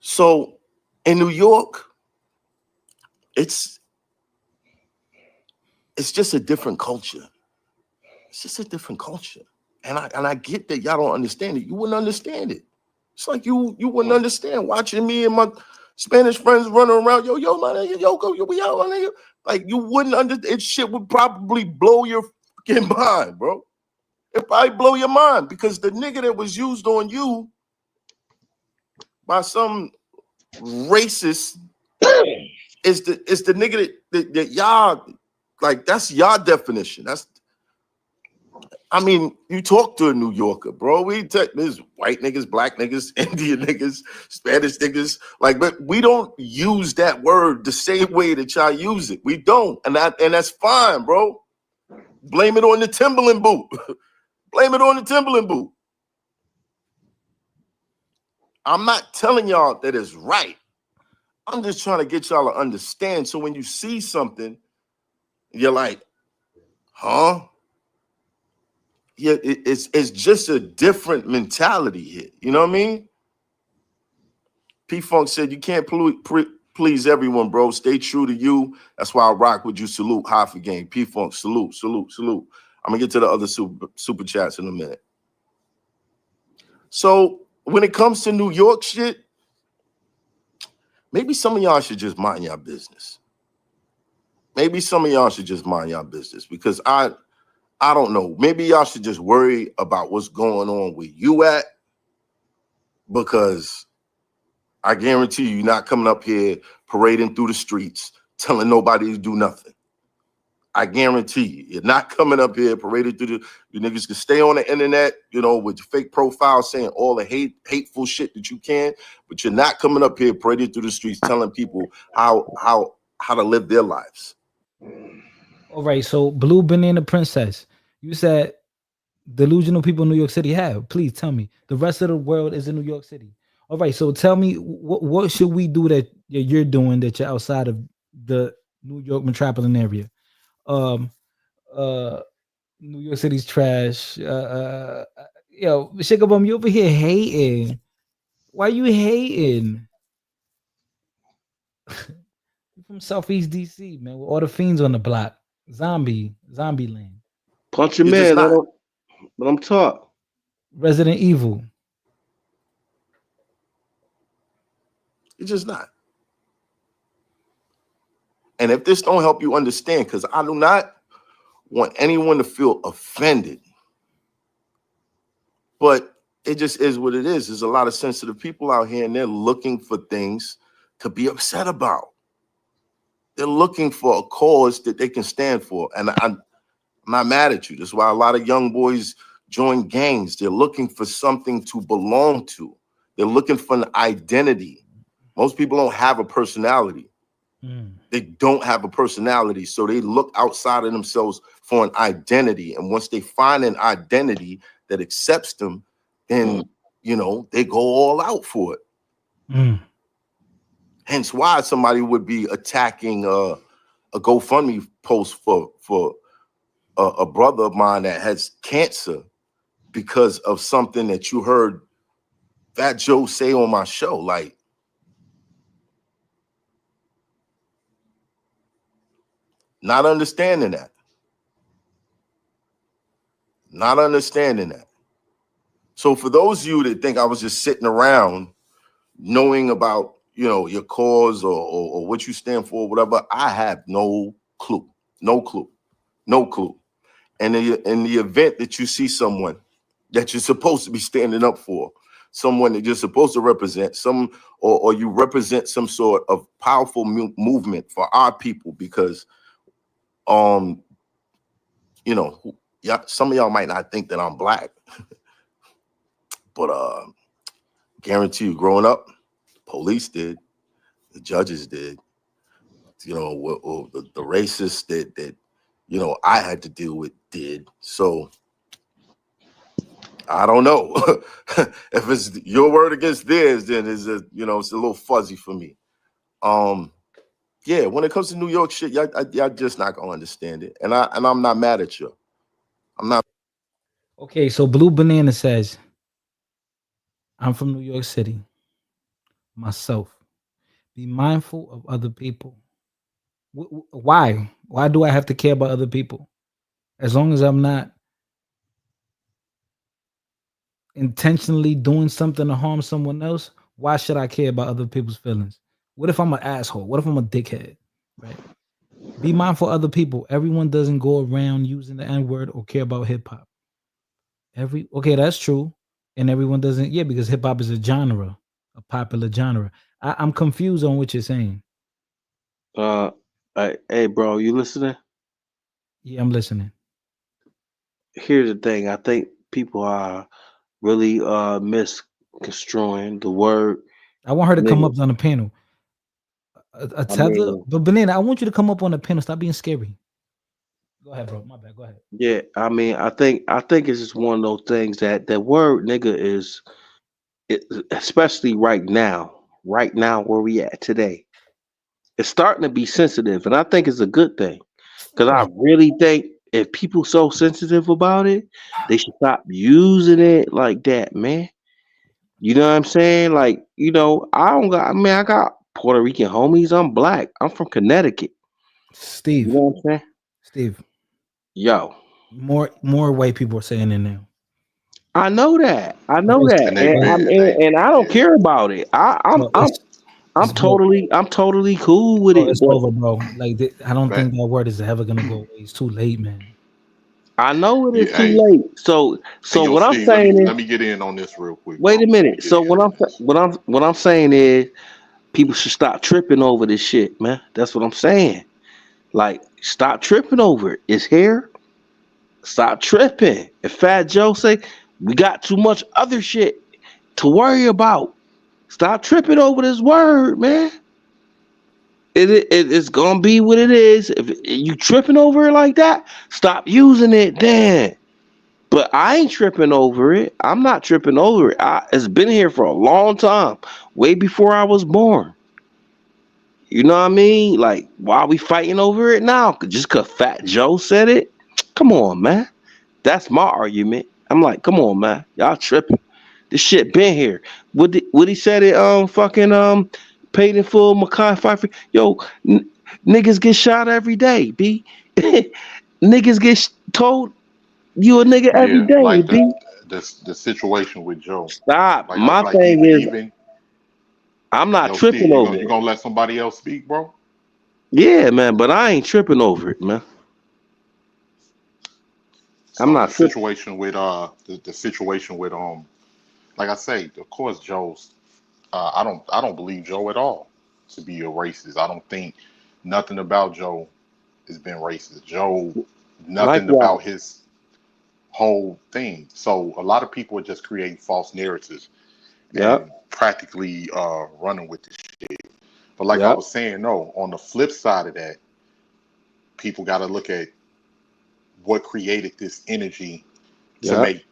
J: So in New York, it's just a different culture. It's just a different culture. And I get that y'all don't understand it. You wouldn't understand it. It's like you wouldn't understand watching me and my Spanish friends running around. Yo, my nigga, yo, we out, my nigga. Like you wouldn't understand. Shit would probably blow your fucking mind, bro. It probably blow your mind because the nigga that was used on you by some racist is the nigga that y'all like. That's y'all definition. I mean, you talk to a New Yorker, bro. There's white niggas, black niggas, Indian niggas, Spanish niggas. Like, but we don't use that word the same way that y'all use it. We don't, and that's fine, bro. Blame it on the Timberland boot. Blame it on the Timberland boot. I'm not telling y'all that it's right. I'm just trying to get y'all to understand. So when you see something, you're like, huh? Yeah, it's just a different mentality here. You know what I mean? P-Funk said, you can't please everyone, bro. Stay true to you. That's why I rock with you. Salute, Hoffa gang. P-Funk, salute. I'm going to get to the other super chats in a minute. So when it comes to New York shit, maybe some of y'all should just mind your business. Maybe some of y'all should just mind your business because I don't know. Maybe y'all should just worry about what's going on where you at because I guarantee you're not coming up here parading through the streets telling nobody to do nothing. I guarantee you're not coming up here parading through you niggas can stay on the internet, you know, with your fake profile saying all the hateful shit that you can, but you're not coming up here parading through the streets telling people how to live their lives.
B: All right, so Blue Banana Princess, you said delusional people in New York City have. Please tell me. The rest of the world is in New York City. All right, so tell me what should we do that you're doing that you're outside of the New York metropolitan area? New York City's trash. Yo, Shikabum, you over here hating. Why you hating? From Southeast DC, man, with all the fiends on the block. Zombie land.
N: Punch your man, let him talk.
B: Resident Evil.
J: You're just not. And if this don't help you understand, because I do not want anyone to feel offended, but it just is what it is. There's a lot of sensitive people out here and they're looking for things to be upset about. They're looking for a cause that they can stand for. And I'm not mad at you. That's why a lot of young boys join gangs. They're looking for something to belong to. They're looking for an identity. Most people don't have a personality. They don't have a personality. So they look outside of themselves for an identity. And once they find an identity that accepts them, then, you know, they go all out for it. Hence why somebody would be attacking a GoFundMe post for a brother of mine that has cancer because of something that you heard Fat Joe say on my show. Like, not understanding that. Not understanding that. So for those of you that think I was just sitting around knowing about, you know, your cause or what you stand for, whatever, I have no clue. No clue. No clue. And in the event that you see someone that you're supposed to be standing up for, someone that you're supposed to represent, or you represent some sort of powerful movement for our people, because you know, yeah, some of y'all might not think that I'm black, but guarantee you, growing up, the police did, the judges did, you know, the racists that you know I had to deal with did. So I don't know if it's your word against theirs, then it's a, you know, it's a little fuzzy for me. Yeah, when it comes to New York shit, y'all just not gonna understand it, and I'm not mad at you. I'm not.
B: Okay, so Blue Banana says, I'm from New York City. myself. Be mindful of other people. Why? Why do I have to care about other people? As long as I'm not intentionally doing something to harm someone else, why should I care about other people's feelings? What if I'm an asshole? What if I'm a dickhead? Right? Be mindful of other people. Everyone doesn't go around using the N-word or care about hip hop. Okay, that's true. And everyone doesn't, yeah, because hip hop is a genre, a popular genre. I'm confused on what you're saying.
N: Hey, bro, you listening?
B: Yeah, I'm listening.
N: Here's the thing. I think people are really misconstruing the word
B: I want her to come
N: nigga.
B: up on the panel. A
N: I
B: tether,
N: mean,
B: but Banana, I want you to come up on the panel. Stop being scary. Go ahead, bro. My bad. Go ahead.
N: yeah, I think it's just one of those things that that word nigga is, especially right now where we at today. It's starting to be sensitive, and I think it's a good thing because I
B: Right.
N: really think if people so sensitive about it, they should stop using it like that, man. You know what I'm saying? Like, I don't got. I mean, I got Puerto Rican homies. I'm black. I'm from Connecticut. You
B: Steve.
N: know what I'm saying?
B: Steve.
N: Yo,
B: More white people are saying it now.
N: I know that. I know
B: Yes,
N: that,
M: And
N: and
B: but
N: and I don't care about it.
B: no,
N: I'm
B: it's good.
N: totally cool with
B: Bro,
N: it.
B: it's
N: But
B: over, bro. Like I don't
M: but
B: think that word is ever gonna go away. It's too late, man.
N: I know it is
M: yeah,
N: too
M: hey,
N: late. So
M: yo,
N: what I'm
M: Steve,
N: saying is,
M: let me get in on this real quick,
N: wait a
M: bro. Let me
N: minute.
M: get
N: So
M: in on this.
N: what I'm saying is, people should stop tripping over this shit, man. That's what I'm saying. Like, stop tripping over it. It's here. Stop tripping. If Fat Joe say we got too much other shit to worry about, stop tripping over this word, man. It's gonna be what it is. If you tripping over it like that, stop using it then. But I ain't tripping over it. I'm not tripping over it. It's been here for a long time, way before I was born. You know what I mean? Like, why are we fighting over it now? Just cause Fat Joe said it? Come on, man. That's my argument. I'm like, come on, man. Y'all tripping. This shit been here. What he said it fucking paid in full Makai Pfeiffer. Yo, niggas get shot every day, B. Niggas get told you a nigga every
M: Yeah,
N: day,
M: like
N: B.
M: the situation with Joe.
N: Stop.
M: Like
N: My thing is,
M: even
N: I'm not
M: yo, Steve,
N: tripping over
M: you
N: it.
M: gonna let somebody else speak, bro?
N: Yeah, man, but I ain't tripping over it, man. I'm
M: So
N: not tripping.
M: the situation with like I say, of course Joe's I don't believe Joe at all to be a racist. I don't think nothing about Joe has been racist. Joe, nothing
N: Likewise.
M: about his whole thing. So a lot of people are just creating false narratives
N: Yep.
M: and practically running with this shit. But like I
N: Yep.
M: was saying, no, on the flip side of that, people got to look at what created this energy to
N: Yep.
M: make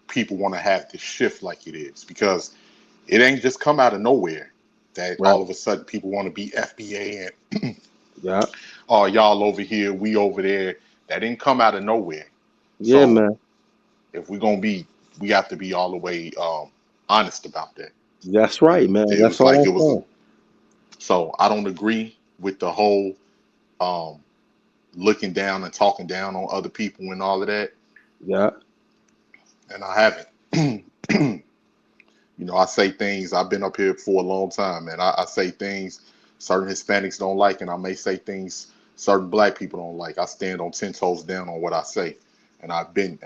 M: people want to have this shift like it is, because it ain't just come out of nowhere that
N: Right.
M: all of a sudden people want to be FBA and
N: Yep.
M: oh, y'all over here, we over there. That didn't come out of nowhere.
N: Yeah,
M: So
N: man.
M: if we're gonna be, we have to be all the way honest about that.
N: That's right, man.
M: It
N: That's
M: was like
N: all
M: it
N: I'm
M: was.
N: saying.
M: So I don't agree with the whole um, looking down and talking down on other people and all of that.
N: Yeah.
M: And I haven't. I say things. I've been up here for a long time, and I say things certain Hispanics don't like, and I may say things certain Black people don't like. I stand on 10 toes down on what I say, and I've been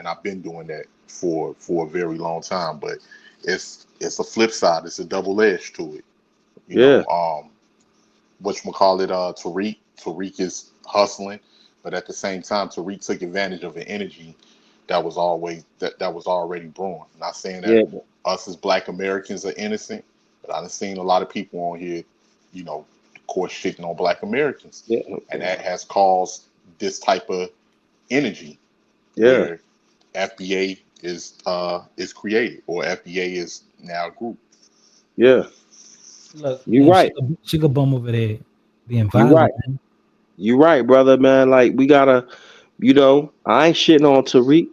M: doing that for a very long time. But it's a flip side. It's a double edge to it. You
N: Yeah.
M: know, whatchamacallit, Tariq is hustling, but at the same time, Tariq took advantage of an energy that was already brewing. Not saying that
N: Yeah.
M: us as Black Americans are innocent, but I've seen a lot of people on here, of course, shitting on Black Americans,
N: Yeah.
M: and that has caused this type of energy
N: Yeah.
M: where FBA is created, or FBA is now a group.
N: Yeah.
B: Look,
N: You
B: man,
N: right.
B: she could bum over there being
N: You
B: violent,
N: right.
B: man.
N: You right, brother, man. Like, we gotta, I ain't shitting on Tariq.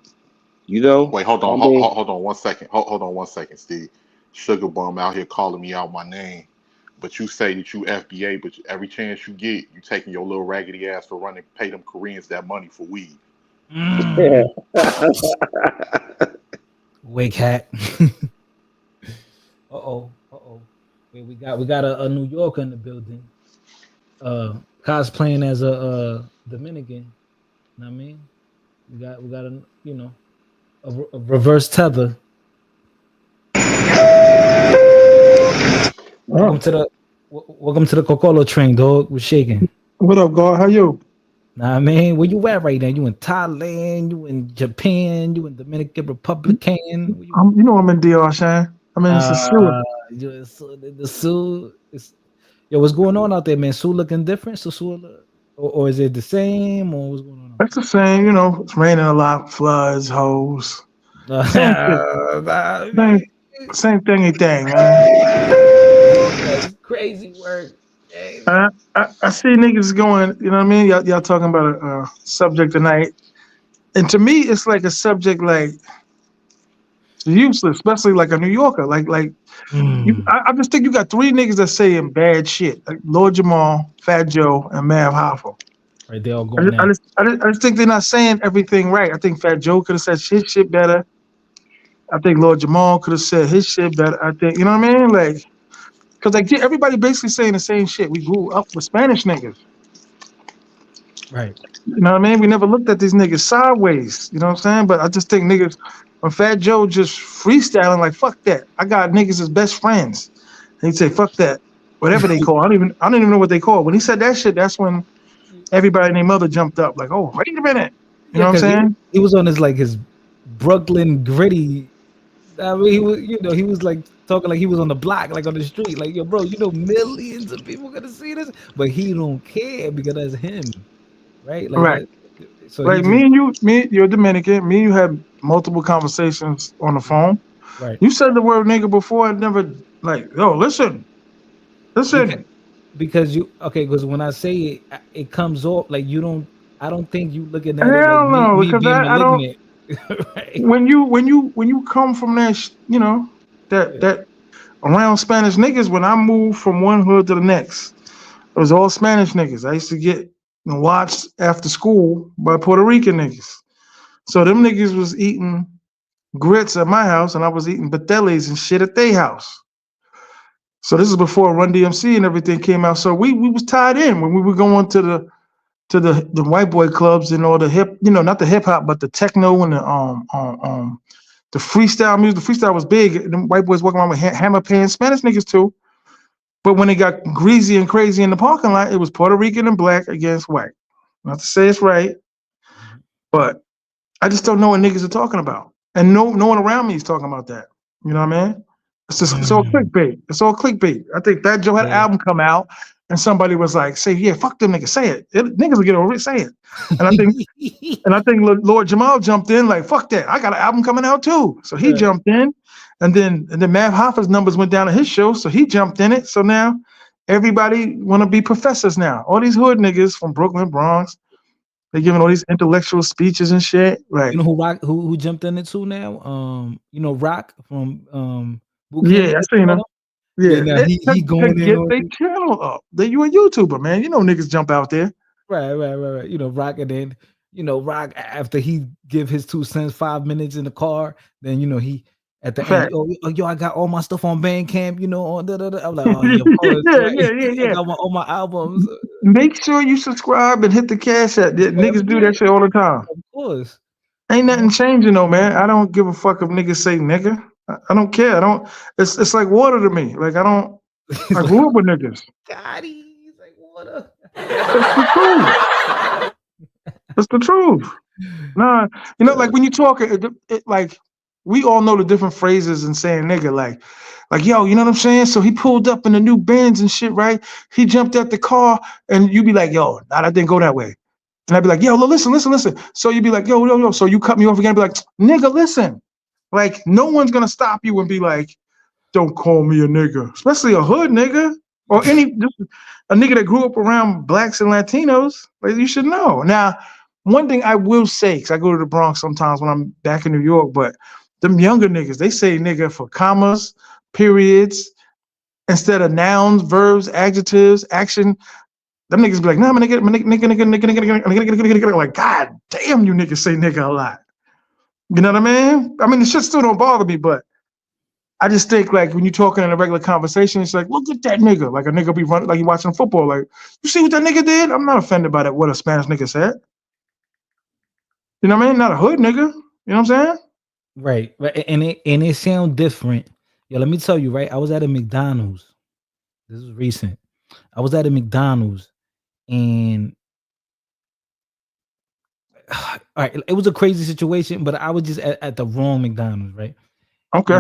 M: Wait, hold
N: I
M: on,
N: mean,
M: hold on 1 second. Hold on 1 second, Steve. Sugar Bum out here calling me out my name. but you say that you FBA, but every chance you get, you taking your little raggedy ass to run and pay them Koreans that money for weed.
B: Wig hat. Uh-oh. Wait, we got a New Yorker in the building. Cosplaying as a Dominican. Know what I mean? We got a a reverse tether. Welcome to the Cocolo train, dog. We're shaking.
O: What up, God? How you?
B: Nah, man, where you at right now? You in Thailand? You in Japan? You in Dominican Republic?
O: I'm in DR, Shane. I'm in Sasua.
B: The Sioux. Yo, what's going on out there, man? Sioux looking different? Or is it the same? Or what's going on?
O: It's the same, it's raining a lot, floods, hoes. Same thingy thing, man.
B: That's crazy work.
O: I see niggas going, you know what I mean? Y'all talking about a subject tonight. And to me, it's like a subject like useless, especially like a New Yorker. I just think you got three niggas that saying bad shit. Like Lord Jamal, Fat Joe, and Mav Hoffa.
B: Right, they all going
O: I just think they're not saying everything right. I think Fat Joe could have said his shit better. I think Lord Jamal could have said his shit better. I think, you know what I mean? Like, because everybody basically saying the same shit. We grew up with Spanish niggas.
B: Right.
O: You know what I mean? We never looked at these niggas sideways. You know what I'm saying? But I just think niggas, when Fat Joe just freestyling, like, fuck that. I got niggas as best friends. And he'd say, fuck that. Whatever they call. I don't even know what they call. When he said that shit, that's when everybody and their mother jumped up. Like, oh, wait a minute. You know what I'm saying?
B: He was on his Brooklyn gritty. I mean, he was like talking like he was on the block, like on the street, like, yo, bro, millions of people gonna see this, but he don't care because that's him, right? Like,
O: right.
B: So
O: like you're Dominican. Me and you had multiple conversations on the phone.
B: Right.
O: You said the word nigga before. I never yo, listen.
B: Because when I say it, it comes off like you don't. I don't think you looking at
O: Hell
B: it like
O: no,
B: me
O: because
B: being
O: I don't.
B: Right.
O: When you come from that, that around Spanish niggas. When I moved from one hood to the next, it was all Spanish niggas. I used to get watched after school by Puerto Rican niggas. So them niggas was eating grits at my house, and I was eating pateles and shit at their house. So this is before Run DMC and everything came out. So we was tied in when we were going to the white boy clubs and all the hip, not the hip hop, but the techno and the freestyle music. The freestyle was big. The white boys walking around with hammer pants, Spanish niggas too. But when it got greasy and crazy in the parking lot, it was Puerto Rican and black against white. Not to say it's right, but I just don't know what niggas are talking about. And no one around me is talking about that. You know what I mean? It's all clickbait. It's all clickbait. I think Fat Joe had an album come out and somebody was like, say, yeah, fuck them niggas, say it. Niggas will get over it, say it. And I think Lord Jamal jumped in like, fuck that. I got an album coming out too. So he jumped in. And then Mav Hoffa's numbers went down at his show, so he jumped in it. So now everybody want to be professors now. All these hood niggas from Brooklyn, Bronx, they giving all these intellectual speeches and shit. Like,
B: who jumped in it too now? Rock from
O: yeah, I seen him. Yeah,
B: he going
O: to get their channel up. You a YouTuber, man. Niggas jump out there.
B: Right. Rock, and then Rock after he give his 2 cents, 5 minutes in the car, then he at the end, yo, I got all my stuff on Bandcamp, on I'm like, oh yeah, of course,
O: yeah.
B: I got all my albums.
O: Make sure you subscribe and hit the cash app. Niggas do that shit all the time.
B: Of course.
O: Ain't nothing changing though, man. I don't give a fuck if niggas say nigga. I don't care. It's like water to me. Like I grew up with niggas.
B: God, he's like water.
O: It's the truth. It's the truth. Nah, like when you talk, it like we all know the different phrases and saying nigga, like yo, you know what I'm saying? So he pulled up in the new Benz and shit, right? He jumped out the car, and you be like, yo, nah, that didn't go that way. And I'd be like, yo, listen. So you'd be like, yo. So you cut me off again, and be like, nigga, listen. Like, no one's gonna stop you and be like, don't call me a nigga, especially a hood nigga or just a nigga that grew up around blacks and Latinos. Like, you should know. Now, one thing I will say, because I go to the Bronx sometimes when I'm back in New York, but them younger niggas, they say nigga for commas, periods, instead of nouns, verbs, adjectives, action. Them niggas be like, nah, my nigga, nigga. Like, God damn, you niggas say nigga a lot. You know what I mean? I mean, the shit still don't bother me, but I just think like when you're talking in a regular conversation, it's like, look at that nigga. Like a nigga be running, like you watching football. Like, you see what that nigga did? I'm not offended by that. What a Spanish nigga said. You know what I mean? Not a hood nigga. You know what I'm saying?
B: Right. And it sounds different. Yo, let me tell you, right? I was at a McDonald's. This is recent. I was at a McDonald's and all right, it was a crazy situation, but I was just at the wrong McDonald's, right?
O: Okay.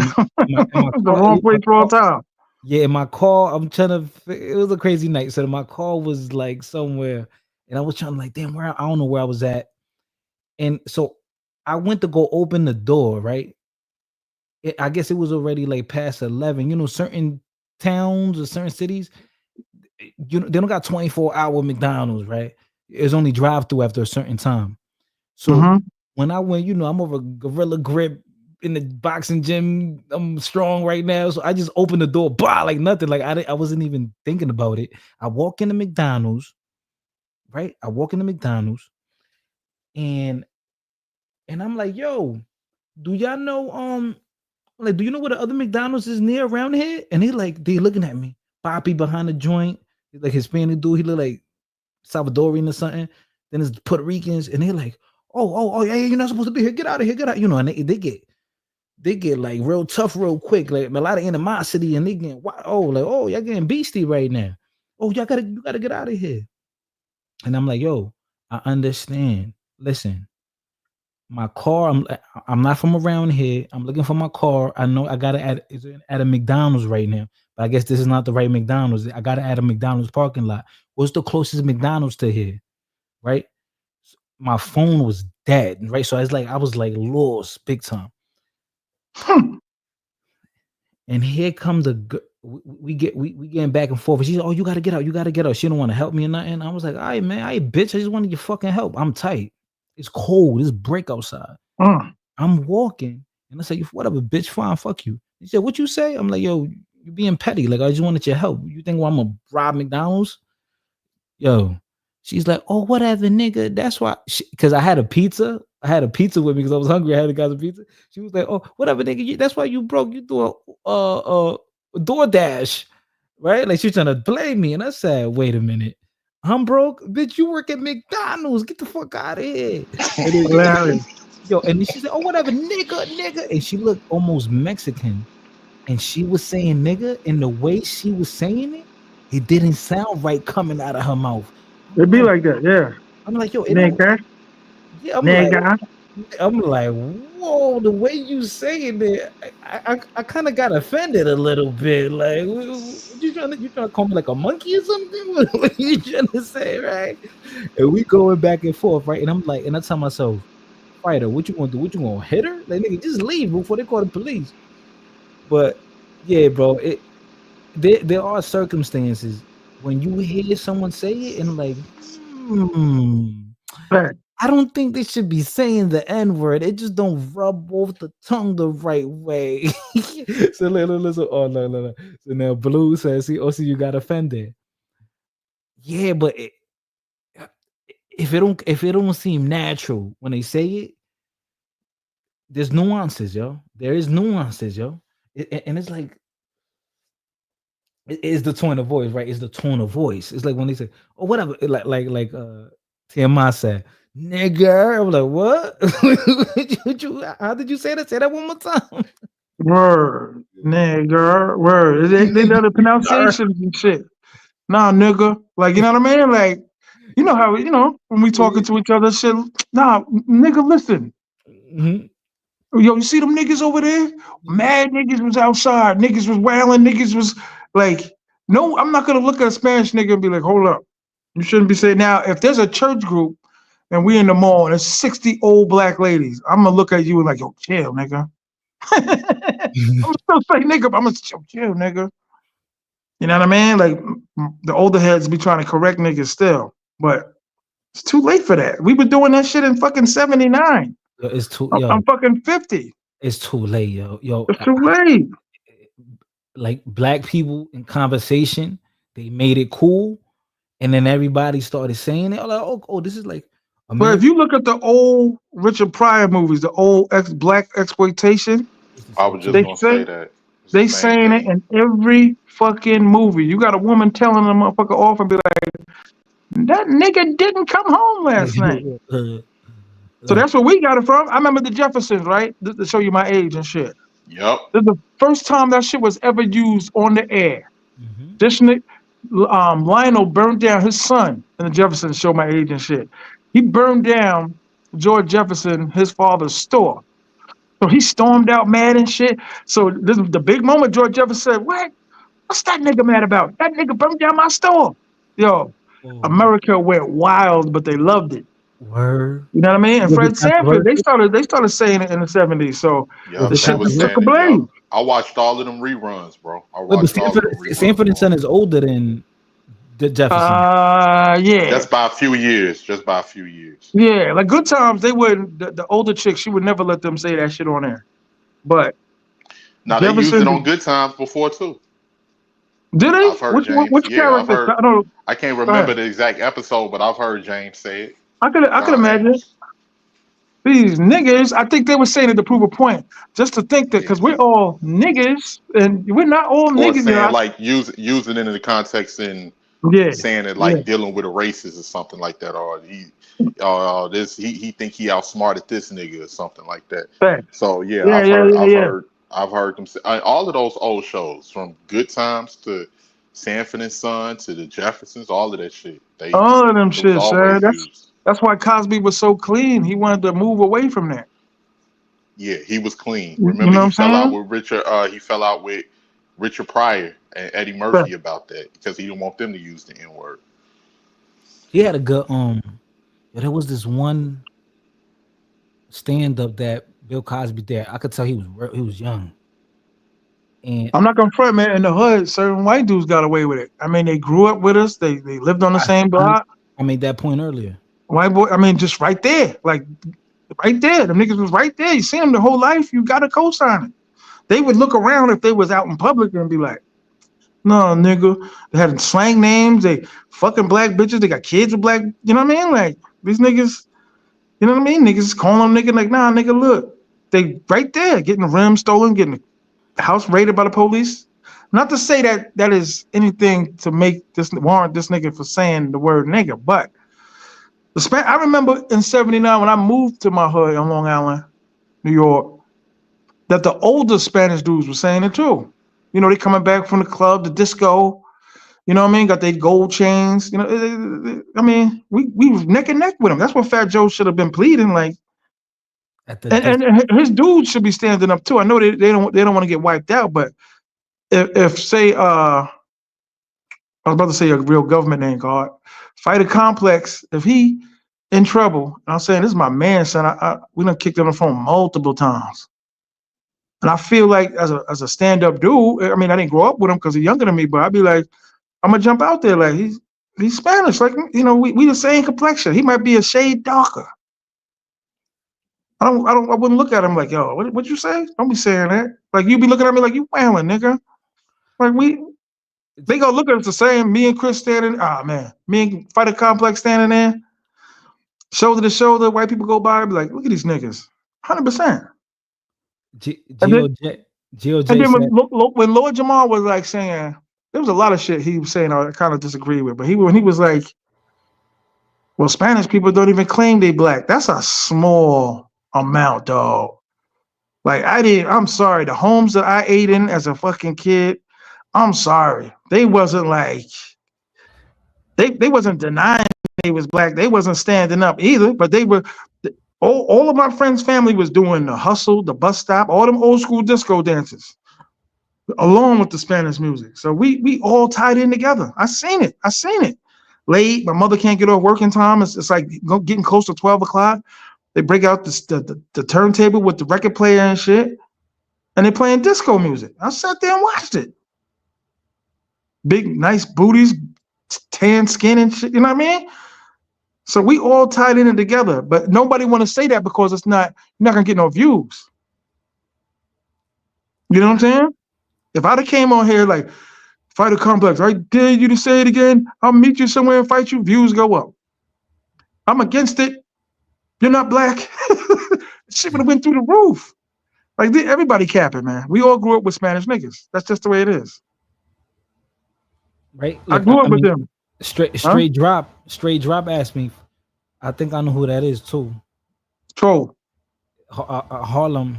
B: My
O: The wrong place wrong time.
B: Yeah, my car, I'm trying to, it was a crazy night. So my car was like somewhere, and I was trying to like, damn, where, I don't know where I was at. And so I went to go open the door, right? I guess it was already like past 11. You know, certain towns or certain cities, you know, they don't got 24-hour McDonald's, right? It's only drive-through after a certain time. So when I went, you know, I'm over gorilla grip in the boxing gym. I'm strong right now. So I just opened the door, blah, like nothing. Like I wasn't even thinking about it. I walk into McDonald's, right? I walk into McDonald's and I'm like, yo, do y'all know, like, do you know where the other McDonald's is near around here? And they looking at me. Poppy behind the joint, like Hispanic dude. He look like Salvadorian or something. Then there's Puerto Ricans, and they're like, oh, yeah, you're not supposed to be here. Get out of here, get out. You know, and they get like real tough real quick, like a lot of animosity, and they get y'all getting beastie right now. Oh, you gotta get out of here. And I'm like, yo, I understand. Listen, my car, I'm not from around here. I'm looking for my car. I know I gotta at a McDonald's right now, but I guess this is not the right McDonald's. I gotta add a McDonald's parking lot. What's the closest McDonald's to here? Right? My phone was dead, right? So I was like lost big time. And here comes we getting back and forth. She's like, oh, you gotta get out. She don't want to help me or nothing. I was like, all right, man, bitch, I just wanted your fucking help. I'm tight. It's cold. It's break outside. I'm walking, and I say, whatever, bitch, fine, fuck you. She said, what you say? I'm like, yo, you being petty. Like, I just wanted your help. You think I'm gonna rob McDonald's? Yo, she's like, oh, whatever, nigga. That's why, because I had a pizza. I had a pizza with me because I was hungry. I had a guy's pizza. She was like, oh, whatever, nigga. That's why you broke. You do a DoorDash, right? Like, she's trying to blame me. And I said, wait a minute. I'm broke? Bitch, you work at McDonald's. Get the fuck out of here. Yo, and then she said, oh, whatever, nigga. And she looked almost Mexican. And she was saying nigga, and the way she was saying it didn't sound right coming out of her mouth.
O: It'd be like that, yeah.
B: I'm like, yo,
O: nigga.
B: Yeah, I'm like, whoa, the way you saying it, I kind of got offended a little bit. Like, you trying to call me like a monkey or something? What you trying to say, right? And we going back and forth, right? And I'm like, and I tell myself, fighter, what you gonna do? What you gonna hit her? Like, nigga, just leave before they call the police. But yeah, bro, there are circumstances when you hear someone say it and like, I don't think they should be saying the N-word. It just don't rub off the tongue the right way. So listen. Oh no. So now Blue says, see, you got offended. Yeah, but if it don't seem natural when they say it, there's nuances, yo. There is nuances, yo. And it's like, it's the tone of voice, right? It's the tone of voice. It's like when they say, oh, whatever, like TMI said, nigga. I'm like, what? How did you say that? Say that one more time.
O: Word, nigga, word. They know the pronunciations and shit. Nah, nigga. Like, you know what I mean? Like, you know how, when we talking to each other, shit. Nah, nigga, listen. Yo, you see them niggas over there? Mad niggas was outside. Niggas was wailing. Niggas was like, no, I'm not going to look at a Spanish nigga and be like, hold up. You shouldn't be saying. Now, if there's a church group and we in the mall and there's 60 old black ladies, I'm going to look at you and like, yo, chill, nigga. I'm going to still say nigga, but I'm going to chill, nigga. You know what I mean? Like, the older heads be trying to correct niggas still. But it's too late for that. We were doing that shit in fucking 79.
B: Yo, it's too.
O: I'm fucking 50.
B: It's too late, yo.
O: It's too late.
B: like black people in conversation, they made it cool, and then everybody started saying it. Like, oh, this is like
O: But if
B: America.
O: you look at the old Richard Pryor movies, the old black exploitation,
M: I was just
O: they
M: gonna
O: say
M: say that. It's the
O: they
M: same
O: saying it
M: thing.
O: in every fucking movie. You got a woman telling a motherfucker off and be like, that nigga didn't come home last night. So that's where we got it from. I remember the Jeffersons, right? To show you my age and shit.
M: Yep.
O: This is the first time that shit was ever used on the air.
B: Mm-hmm.
O: This nigga, Lionel burned down his son in the Jeffersons, show my age and shit. He burned down George Jefferson, his father's store. So he stormed out mad and shit. So this is the big moment. George Jefferson said, "What? What's that nigga mad about? That nigga burned down my store." Yo, America went wild, but they loved it.
B: Word.
O: You know what I mean? And
B: Was it
O: Fred Sanford, they
B: controversial?
O: started saying it in the 70s. So
M: Yep.
O: the
M: They
O: shit
M: was
O: was took a
M: saying it. Yep.
O: blame.
M: I watched all of them reruns, bro. I
B: Wait, but
M: watched all of them reruns.
B: Sanford and Son is older than the Jefferson.
O: Yeah.
M: Just by a few years. Just by a few years.
O: Yeah, like Good Times, they wouldn't. The older chick, she would never let them say that shit on there. But
M: Now they used
O: Jefferson,
M: it on Good Times before too.
O: did they?
M: I've heard James.
O: Which
M: Yeah, I've
O: character?
M: heard. I can't
O: Go
M: remember
O: ahead.
M: the exact episode, but I've heard James say it.
O: I could
M: John
O: imagine.
M: Amos.
O: These niggas, I think they were saying it to prove a point. Just to think that because we're all niggas and we're not all
M: Or
O: niggas.
M: saying like using it in the context and
O: Yeah,
M: saying it
O: yeah.
M: like dealing with a racist or something like that, or he think he outsmarted this nigga or something like that.
O: Facts.
M: So yeah,
O: Yeah.
M: I've heard them say all of those old shows from Good Times to Sanford and Son to the Jeffersons, all of that shit.
O: All of them
M: It was
O: shit,
M: always
O: son.
M: used.
O: That's why Cosby was so clean. He wanted to move away from that.
M: Yeah, he was clean.
O: You
M: Remember,
O: know what
M: he
O: I'm
M: fell out
O: saying?
M: with Richard. He fell out with Richard Pryor and Eddie Murphy about that because he didn't want them to use the N-word.
B: He had a good there was this one stand up that Bill Cosby did. I could tell he was young. And
O: I'm not gonna front, man. In the hood, certain white dudes got away with it. I mean, they grew up with us. They lived on the same block.
B: I made that point earlier.
O: White boy, I mean, just right there, like right there. The niggas was right there. You see them the whole life. You got to co-sign it. They would look around if they was out in public and be like, "No, nigga." They had slang names. They fucking black bitches. They got kids with black. You know what I mean? Like these niggas. You know what I mean? Niggas calling them nigga like, "Nah, nigga, look." They right there, getting the rim stolen, getting the house raided by the police. Not to say that that is anything to make this warrant this nigga for saying the word nigga, but I remember in '79 when I moved to my hood on Long Island, New York, that the older Spanish dudes were saying it too. You know, they coming back from the club, the disco. You know what I mean? Got their gold chains. You know, I mean, we was neck and neck with them. That's what Fat Joe should have been pleading. Like, and his dudes should be standing up too. I know they don't want to get wiped out, but if say I was about to say a real government name card, Fighter Complex, if he in trouble, and I'm saying this is my man, son. We done kicked him on the phone multiple times. And I feel like as a stand-up dude, I mean, I didn't grow up with him because he's younger than me, but I'd be like, I'm gonna jump out there like he's Spanish, like you know, we the same complexion. He might be a shade darker. I wouldn't look at him like, yo, what you say? Don't be saying that. Like you be looking at me like you wailing, nigga. Like they gonna look at us the same. Me and Chris standing, man, me and Fighter Complex standing there, shoulder to shoulder. White people go by, be like, look at these niggas, 100%.
B: GOJ
O: And then
B: said,
O: when Lord Jamal was like saying, there was a lot of shit he was saying I kind of disagree with, but when he was like, well, Spanish people don't even claim they black. That's a small amount, dog. Like I'm sorry, the homes that I ate in as a fucking kid, I'm sorry. They wasn't like, they wasn't denying they was black. They wasn't standing up either, but they were, all of my friends' family was doing the hustle, the bus stop, all them old school disco dances, along with the Spanish music. So we all tied in together. I seen it. Late, my mother can't get off working time. It's like getting close to 12 o'clock. They break out the turntable with the record player and shit, and they playing disco music. I sat there and watched it. Big, nice booties, tan skin and shit, you know what I mean? So we all tied in together, but nobody want to say that because you're not gonna get no views. You know what I'm saying? If I'd have came on here like fighter complex, I dare you to say it again. I'll meet you somewhere and fight you. Views go up. I'm against it. You're not black. Shit would have went through the roof. Like everybody capping, man. We all grew up with Spanish niggas. That's just the way it is.
B: Right?
O: I
B: Look,
O: grew up
B: I
O: with
B: mean,
O: them.
B: Straight drop asked me. I think I know who that is too.
O: Troll.
B: Harlem.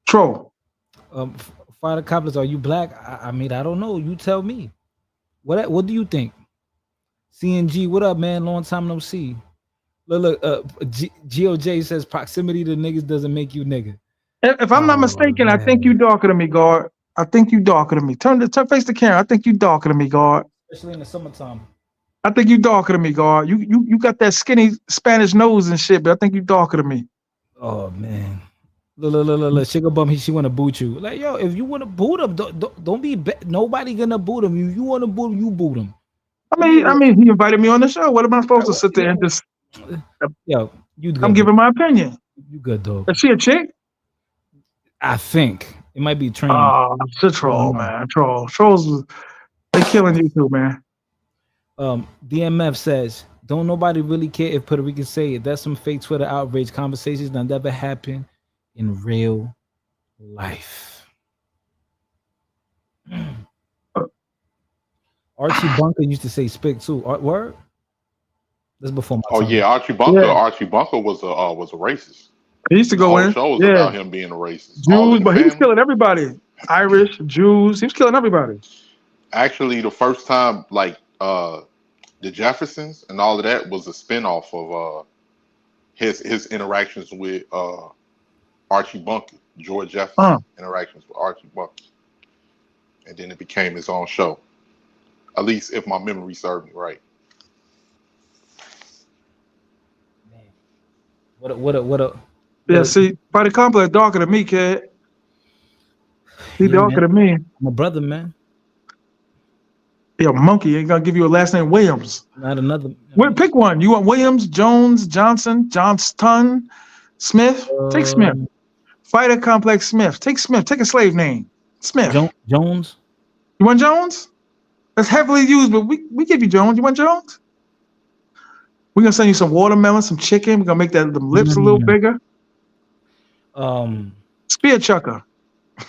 O: Troll.
B: Fighter complex, are you black? I mean, I don't know. You tell me. What do you think? CNG, what up, man? Long time no see. Look, GOJ says proximity to niggas doesn't make you nigga.
O: If I'm not mistaken,
B: man.
O: I think you darker than me, guard. I think you darker than me. Face the camera. I think you darker than me, guard.
B: Especially in the summertime.
O: I think you darker than me, guard. You got that skinny Spanish nose and shit, but I think you darker than me.
B: Oh man. Look. Sugar bum, she wanna boot you. Like, yo, if you wanna boot him, don't be nobody gonna boot him. You wanna boot him, you boot him.
O: I mean, he invited me on the show. What am I supposed to sit there and just?
B: Yo, you good?
O: I'm giving my opinion.
B: You good, dog?
O: Is she a chick?
B: I think it might be trained.
O: Oh, it's a troll, man. Trolls, they killing you too, man.
B: DMF says, don't nobody really care if Puerto Ricans say it. That's some fake Twitter outrage conversations that never happen in real life. Archie Bunker used to say "spit" too. Word. That's before my time.
M: Oh yeah, Archie Bunker. Yeah. Archie Bunker was a racist.
O: He used to go in.
M: The show was about him being a racist.
O: Jews, but he was killing everybody. Irish, Jews. He was killing everybody.
M: Actually, the first time, like the Jeffersons and all of that, was a spinoff of his interactions with Archie Bunker, George Jefferson interactions with Archie Bunker, and then it became his own show. At least if my memory served me right.
B: What a
O: yeah, see, by the complex darker than me, kid. He darker than me.
B: My brother, man.
O: Yeah, monkey ain't gonna give you a last name Williams.
B: Not another.
O: Pick one. You want Williams, Jones, Johnson, Johnston, Smith? Take Smith. Fighter complex Smith. Take Smith. Take a slave name. Smith.
B: Jones.
O: You want Jones? That's heavily used, but we give you Jones. You want Jones? We're gonna send you some watermelon, some chicken. We're gonna make them lips a little bigger. Spear chucker.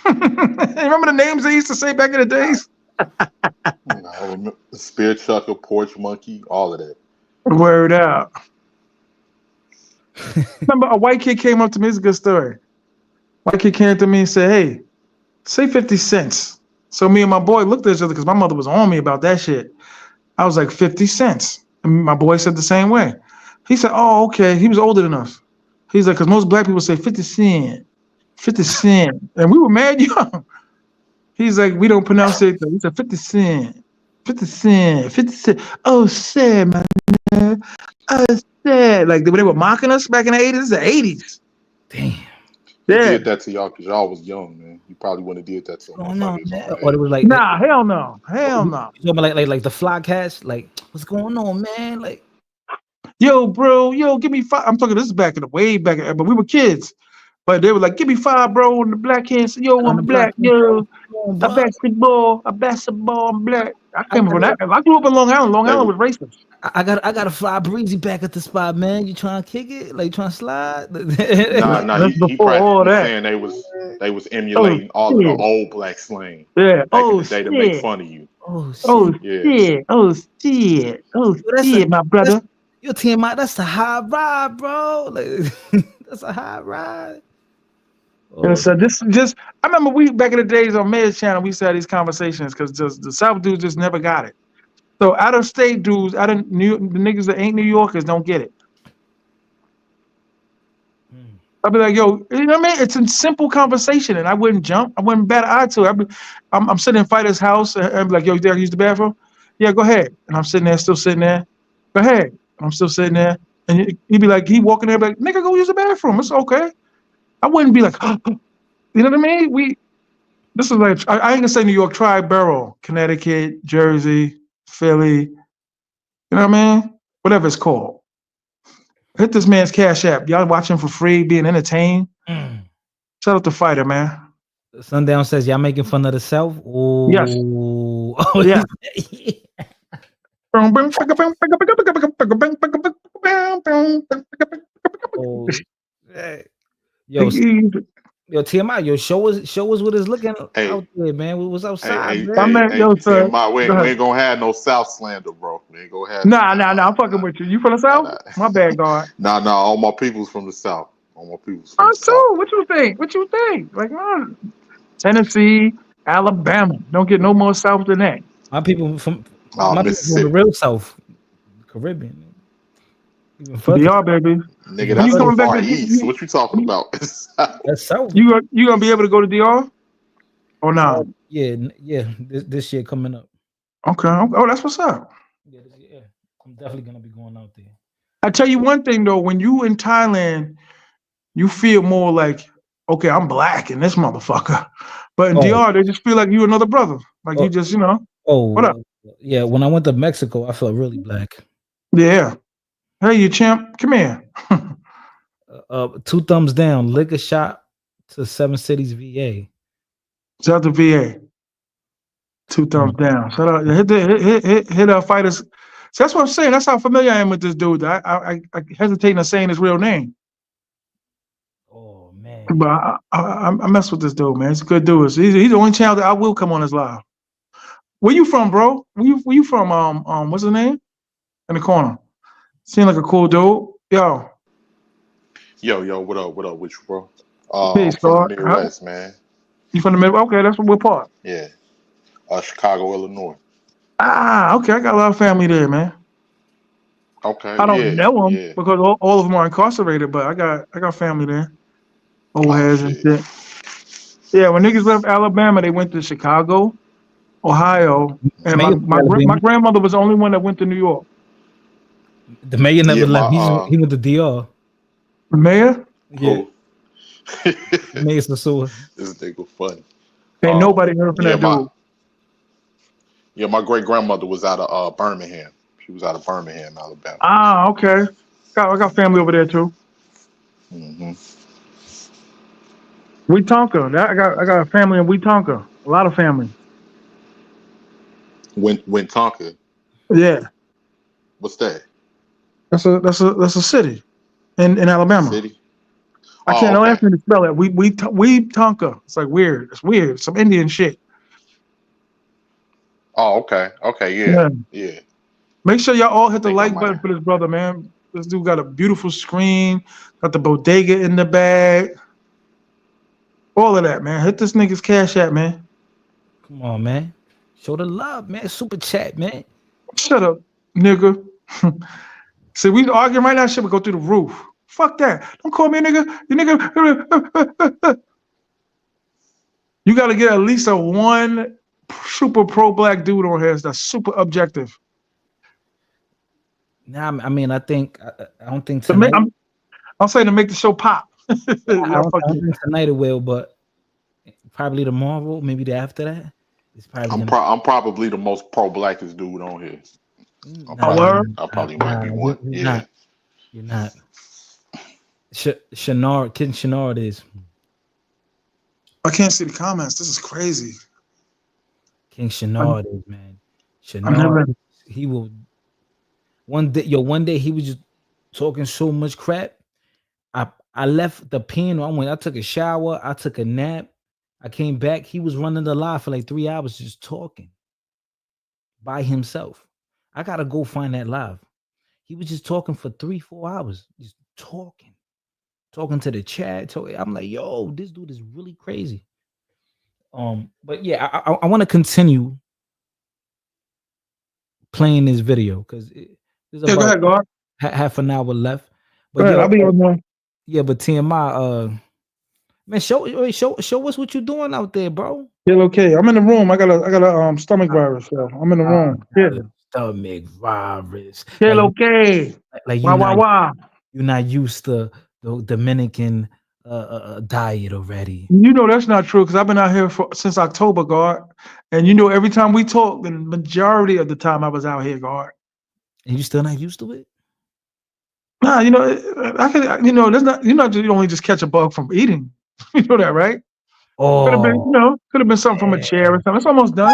O: Remember the names they used to say back in the days?
M: Spear chucker, porch monkey, all of that.
O: Word out. Remember, a white kid came up to me. It's a good story. White kid came to me and said, "Hey, say 50 cents." So me and my boy looked at each other because my mother was on me about that shit. I was like, 50 cents. And my boy said the same way. He said, "Oh, okay." He was older than us. He's like, because most black people say 50 cent, 50 cent. And we were mad young. He's like, we don't pronounce it. He said 50 cent, 50 cent, 50 cent. Oh, shit, man. Oh, shit. Like, they were mocking us back in the 80s. It's the 80s.
B: Damn.
M: They did that to y'all because y'all was young, man. You probably wouldn't have did that to them.
B: Oh, no, man. Or it was like,
O: nah, hell no. Hell no.
B: You know, like the fly cats? Like, what's going on, man? Like,
O: yo, bro, give me 5. I'm talking this is back in the way back, but we were kids. But they were like, give me 5, bro, on the black hands. Yo, I'm black, yo. A basketball, I'm black. I came from that. I grew up in Long Island. Long Island was racist.
B: I got a fly breezy back at the spot, man. You trying to kick it? Like, you trying to slide?
M: Nah. He probably was saying they was emulating all of the old black slang.
O: Yeah.
M: Back in the day to make fun of you.
O: Shit, my brother.
B: Your team out. That's a high ride, bro. Like, that's a high ride.
O: And so I remember we back in the days on Mayor's channel, we used to have these conversations because the South dudes just never got it. So out of state dudes, the niggas that ain't New Yorkers don't get it. I'll be like, yo, you know what I mean? It's a simple conversation, and I wouldn't jump. I wouldn't bat an eye to it. I'm sitting in Fighter's house, and I'm like, yo, you there? Use the bathroom? Yeah, go ahead. And I'm sitting there, still sitting there. Go ahead. And I'm still sitting there, and he'd be like, he walking there, like, nigga, go use the bathroom. It's okay. I wouldn't be like, you know what I mean? This is like, I ain't gonna say New York, tri-borough, Connecticut, Jersey, Philly, you know what I mean? Whatever it's called. Hit this man's Cash App. Y'all watching for free, being entertained. Shout out to Fighter, man.
B: Sundown says y'all making fun of the South.
O: Yes.
B: Oh,
O: Yeah.
B: Oh, yeah. Yo, TMI, show us what it's looking out there, man. We was outside, man.
O: yo, sir.
M: We ain't gonna have no South slander, bro. We ain't gonna have
O: Nah, I'm fucking with you. You from the South? My bad, God.
M: Nah, all my people's from the South. All my people's from
O: Oh,
M: the South.
O: too. What you think? Like, Tennessee, Alabama. Don't get no more South than that.
B: My people from the real South, Caribbean. Even further.
O: DR, baby.
M: Nigga, that's so far east. What you talking about?
B: That's South.
O: You gonna be able to go to DR? Or not?
B: Yeah. This year coming up.
O: Okay. Oh, that's what's up.
B: Yeah, I'm definitely gonna be going out there.
O: I tell you one thing though, when you in Thailand, you feel more like, okay, I'm black in this motherfucker. But in DR, they just feel like you another brother. Like you just, what up?
B: Yeah, when I went to Mexico, I felt really black.
O: Yeah. Hey, you champ, come here.
B: 2 thumbs down, liquor shop to 7 Cities VA.
O: Shout out to VA. 2 thumbs down. Shout out. Hit our fighters. So that's what I'm saying. That's how familiar I am with this dude. I hesitate on saying his real name.
B: Oh man.
O: But I mess with this dude, man. He's a good dude. He's the only channel that I will come on his live. Where you from, bro? Where you from? What's his name? In the corner. Seemed like a cool dude. Yo,
M: what up with you, bro?
O: Peace,
M: from the Midwest, man.
O: You from the Midwest? Okay, that's what part.
M: Yeah. Chicago, Illinois.
O: Okay. I got a lot of family there, man.
M: Okay.
O: I don't know them because all of them are incarcerated, but I got family there. Old heads and shit. Yeah, when niggas left Alabama, they went to Chicago, Ohio, and my grandmother was the only one that went to New York.
B: The mayor never left. He went to DR.
O: The mayor?
B: Yeah. Mayor Sasua.
M: This nigga funny.
O: Ain't nobody heard from that dude.
M: Yeah, my great grandmother was out of Birmingham. She was out of Birmingham, Alabama.
O: Okay. I got family over there too.
M: Mm-hmm.
O: Wetumpka. I got a family in Wetumpka. A lot of family.
M: Wetumpka.
O: Yeah.
M: What's that?
O: That's a city in Alabama.
M: City.
O: I can't ask me to spell it. Wetumpka. It's like weird. It's weird. Some Indian shit.
M: Oh, okay. Yeah.
O: Make sure y'all all hit the like button for this brother, man. This dude got a beautiful screen, got the bodega in the bag. All of that, man. Hit this nigga's Cash App, man.
B: Come on, man. Show the love, man. Super chat, man.
O: Shut up, nigga. See, we arguing right now, shit would go through the roof. Fuck that. Don't call me a nigga. You nigga. You got to get at least a one super pro-black dude on here that's super objective.
B: Nah, I mean, I don't think tonight.
O: I'm saying to make the show pop.
B: I don't think tonight it will, but probably tomorrow, maybe the after that. It's probably
M: I'm probably the most pro-blackest dude on here. I probably might be one.
B: You're not. Shanard, King Shanard is.
O: I can't see the comments. This is crazy.
B: King Shanard is, man. Shanard, he will. One day he was just talking so much crap. I left the piano. I took a shower. I took a nap. I came back. He was running the live for like 3 hours just talking by himself. I gotta go find that live. He was just talking for 3-4 hours, just talking to the chat. I'm like, yo, this dude is really crazy. But yeah, I want to continue playing this video because there's about
O: go ahead, God.
B: Half an hour left. But
O: go ahead, I'll be on one.
B: Yeah, but TMI, man, show us what you're doing out there, bro.
O: Yeah, okay. I'm in the room. I got a stomach virus. So I'm in the room.
B: Stomach virus.
O: Yeah, okay.
B: Like you're not used to the Dominican diet already.
O: You know that's not true because I've been out here since October, God. And you know every time we talk, the majority of the time I was out here, God.
B: And you still not used to it?
O: Nah, you know, I can. You know, there's not. You're not only just catch a bug from eating. You know that, right? Could have been, you know, could have been something from a chair or something. It's almost done.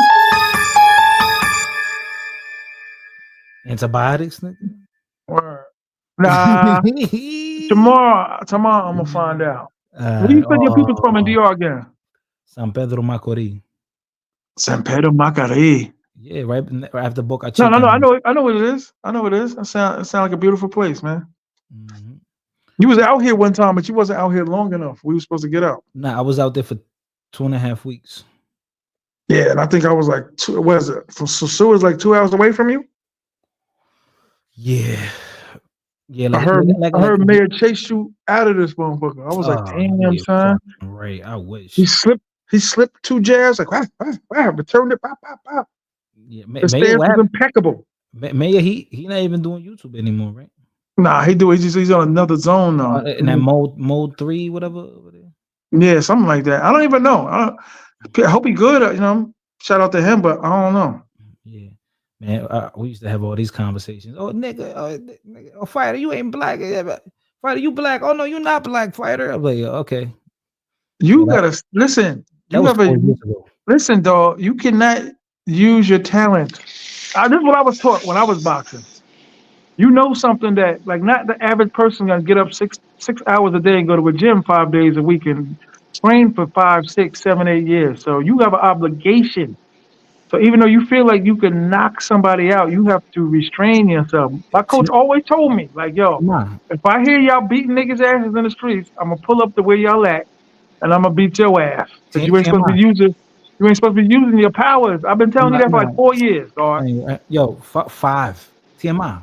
B: Antibiotics, nigga.
O: Word. Nah. tomorrow I'm gonna find out. Where you send your people from in DR again?
B: San Pedro Macorís.
O: San Pedro Macorís.
B: Yeah, right after Boca
O: No,
B: Chica.
O: I know what it is. I know what it is. It sound like a beautiful place, man.
B: Mm-hmm.
O: You was out here one time, but you wasn't out here long enough. We were supposed to get out.
B: Nah, I was out there for 2.5 weeks.
O: Yeah, and I think I was like, what is it? From Seward's like 2 hours away from you?
B: Yeah. Yeah,
O: I heard Mayor chased you out of this motherfucker. I was like, damn, son.
B: Right, I wish.
O: He slipped 2 jabs, like, returned it, pop.
B: Yeah,
O: the stance was impeccable.
B: Mayor, he not even doing YouTube anymore, right?
O: Nah, he's on another zone now.
B: In that mode 3, whatever.
O: Yeah, something like that. I don't even know. I hope he good. You know, shout out to him, but I don't know.
B: Yeah, man, we used to have all these conversations. Oh, nigga, fighter, you ain't black. Fighter, you black? Oh no, you're not black, fighter. I'm like, okay.
O: You gotta listen. Listen, dog. You cannot use your talent. This is what I was taught when I was boxing. You know something that, like, not the average person gonna get up 6 hours a day and go to a gym 5 days a week and train for 5, 6, 7, 8 years. So you have an obligation. So even though you feel like you can knock somebody out, you have to restrain yourself. My coach always told me, like, yo, if I hear y'all beating niggas' asses in the streets, I'm gonna pull up to where y'all at and I'm gonna beat your ass. Because you ain't supposed to be using your powers. I've been telling you that for like 4 years, dog.
B: Yo, 5. TMI.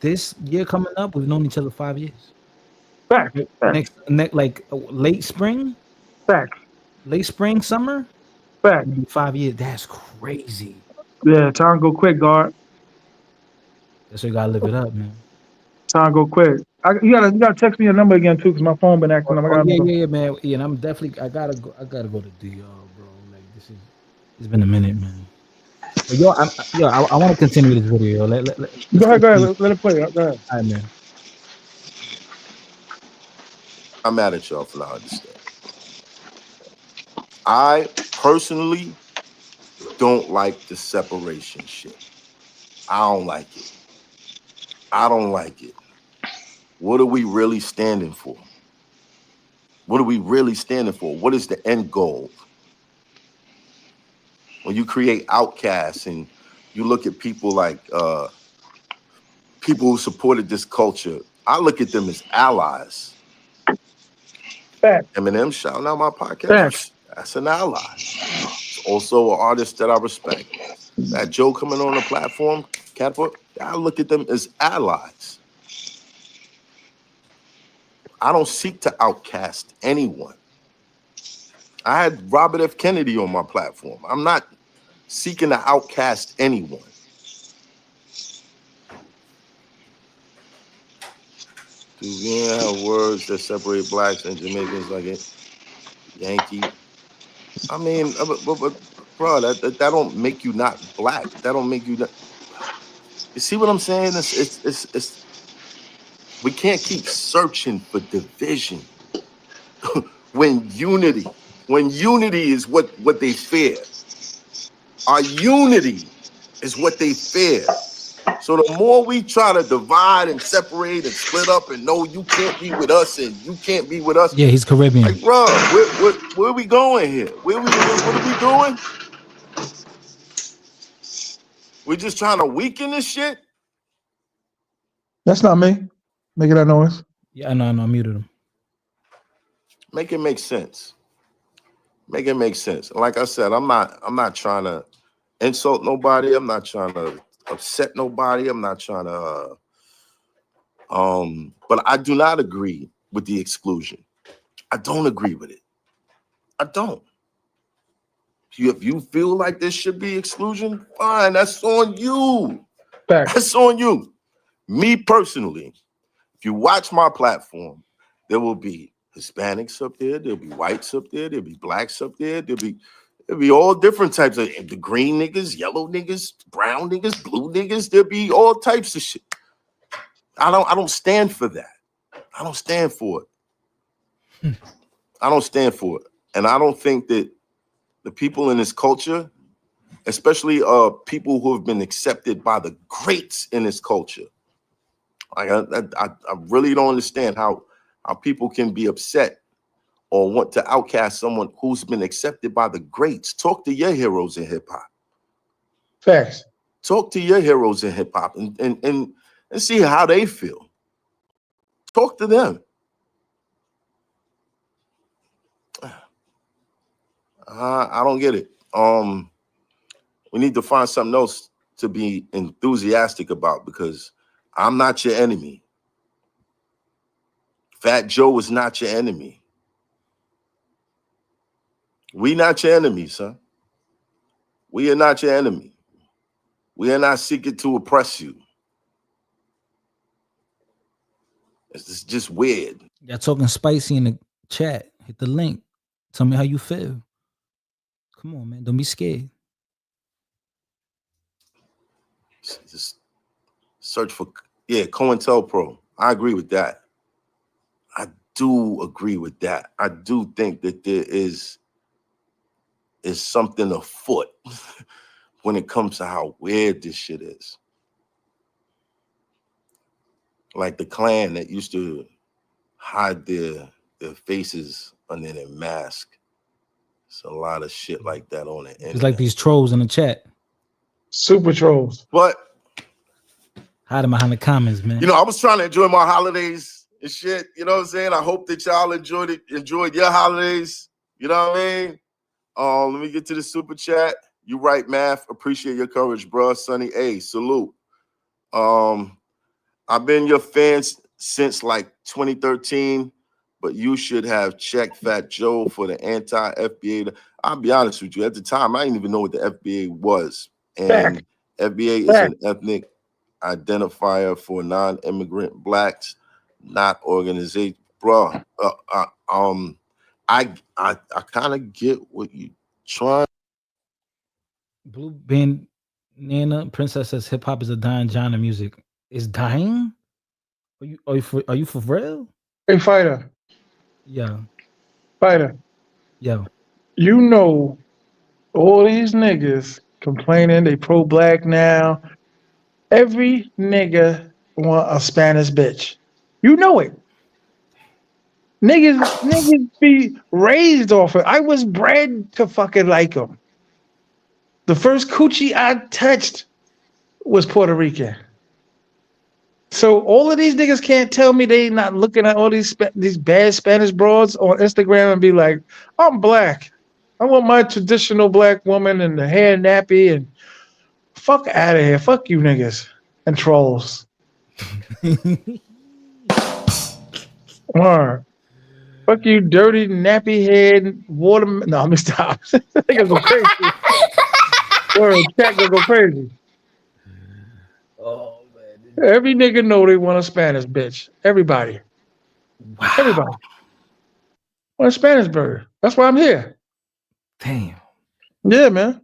B: This year coming up, we've known each other 5 years.
O: Facts.
B: Next, like late spring.
O: Facts.
B: Late spring, summer.
O: Facts.
B: 5 years. That's crazy.
O: Yeah, time go quick, guard.
B: That's why you gotta live it up, man.
O: Time go quick. You gotta text me your number again too, because my phone been acting up.
B: Yeah, man. Yeah, and I'm definitely. I gotta go to DR, bro. Like it's been a minute, man. But I want to continue this video. Go
O: ahead. Let it play. Go ahead.
B: All right, man.
J: I'm mad at y'all for not understanding. I personally don't like the separation shit. I don't like it. What are we really standing for? What is the end goal? When you create outcasts and you look at people like people who supported this culture, I look at them as allies.
O: Fact.
J: Eminem shouting out my podcast.
O: Fact.
J: That's an ally. It's also an artist that I respect. That Joe coming on the platform, Catapult, I look at them as allies. I don't seek to outcast anyone. I had Robert F. Kennedy on my platform. I'm not seeking to outcast anyone. Do we have words that separate blacks and Jamaicans like it? Yankee. I mean, but bro, that don't make you not black. That don't make you not. You see what I'm saying? It's we can't keep searching for division when unity is what they fear. Our unity is what they fear. So the more we try to divide and separate and split up and no, you can't be with us and you can't be with us.
B: Yeah, he's Caribbean.
J: Like, bro, where are we going here? What are we doing? We're just trying to weaken this shit?
O: That's not me making that noise.
B: Yeah, I know, I muted him.
J: Make it make sense. Make it make sense. Like I said, I'm not trying to insult nobody. I'm not trying to upset nobody. I'm not trying to but I do not agree with the exclusion. I don't agree with it. I don't. If you feel like there should be exclusion, fine, that's on you. That's on you. Me personally, if you watch my platform, there will be Hispanics up there, there'll be whites up there, there'll be blacks up there, there'll be all different types of the green niggas, yellow niggas, brown niggas, blue niggas, there'll be all types of shit. I don't stand for that. I don't stand for it. I don't stand for it. And I don't think that the people in this culture, especially people who have been accepted by the greats in this culture, like I really don't understand how people can be upset or want to outcast someone who's been accepted by the greats. Talk to your heroes in hip hop.
O: Facts.
J: Talk to your heroes in hip hop and see how they feel. Talk to them. I don't get it. We need to find something else to be enthusiastic about, because I'm not your enemy. Fat Joe is not your enemy. We not your enemy, son. We are not your enemy. We are not seeking to oppress you. It's just weird.
B: Y'all talking spicy in the chat. Hit the link. Tell me how you feel. Come on, man. Don't be scared.
J: Just search for, COINTELPRO. I agree with that. I do agree with that. I do think that there is something afoot when it comes to how weird this shit is. Like the Klan that used to hide their faces under their mask. It's a lot of shit like that on the internet.
B: It's like these trolls in the chat.
O: Super trolls.
J: But
B: hiding behind the comments, man.
J: You know, I was trying to enjoy my holidays and shit. You know what I'm saying? I hope that y'all enjoyed your holidays. You know what I mean? Let me get to the super chat. You right, Math. Appreciate your courage, bro. Sonny A, salute. I've been your fan since like 2013, but you should have checked Fat Joe for the anti-FBA. I'll be honest with you. At the time, I didn't even know what the FBA was. And FBA is an ethnic identifier for non-immigrant blacks, not organization. Bro, I kind of get what you trying.
B: Blue Band Nana Princess says hip hop is a dying genre of music. Is dying? Are you for real?
O: Hey, Fighter.
B: Yeah.
O: Fighter.
B: Yeah.
O: You know, all these niggas complaining they pro-black now. Every nigga want a Spanish bitch. You know it. Niggas be raised off it. I was bred to fucking like them. The first coochie I touched was Puerto Rican. So all of these niggas can't tell me they not looking at all these bad Spanish broads on Instagram and be like, I'm black. I want my traditional black woman and the hair nappy and fuck out of here. Fuck you niggas and trolls. Alright. Fuck you, dirty, nappy head, water. No, I'm gonna stop. They gonna go crazy. Word, chat gonna go crazy.
B: Oh man.
O: Every nigga know they want a Spanish bitch. Everybody. Wow. Everybody. Want a Spanish bird. That's why I'm here.
B: Damn.
O: Yeah, man.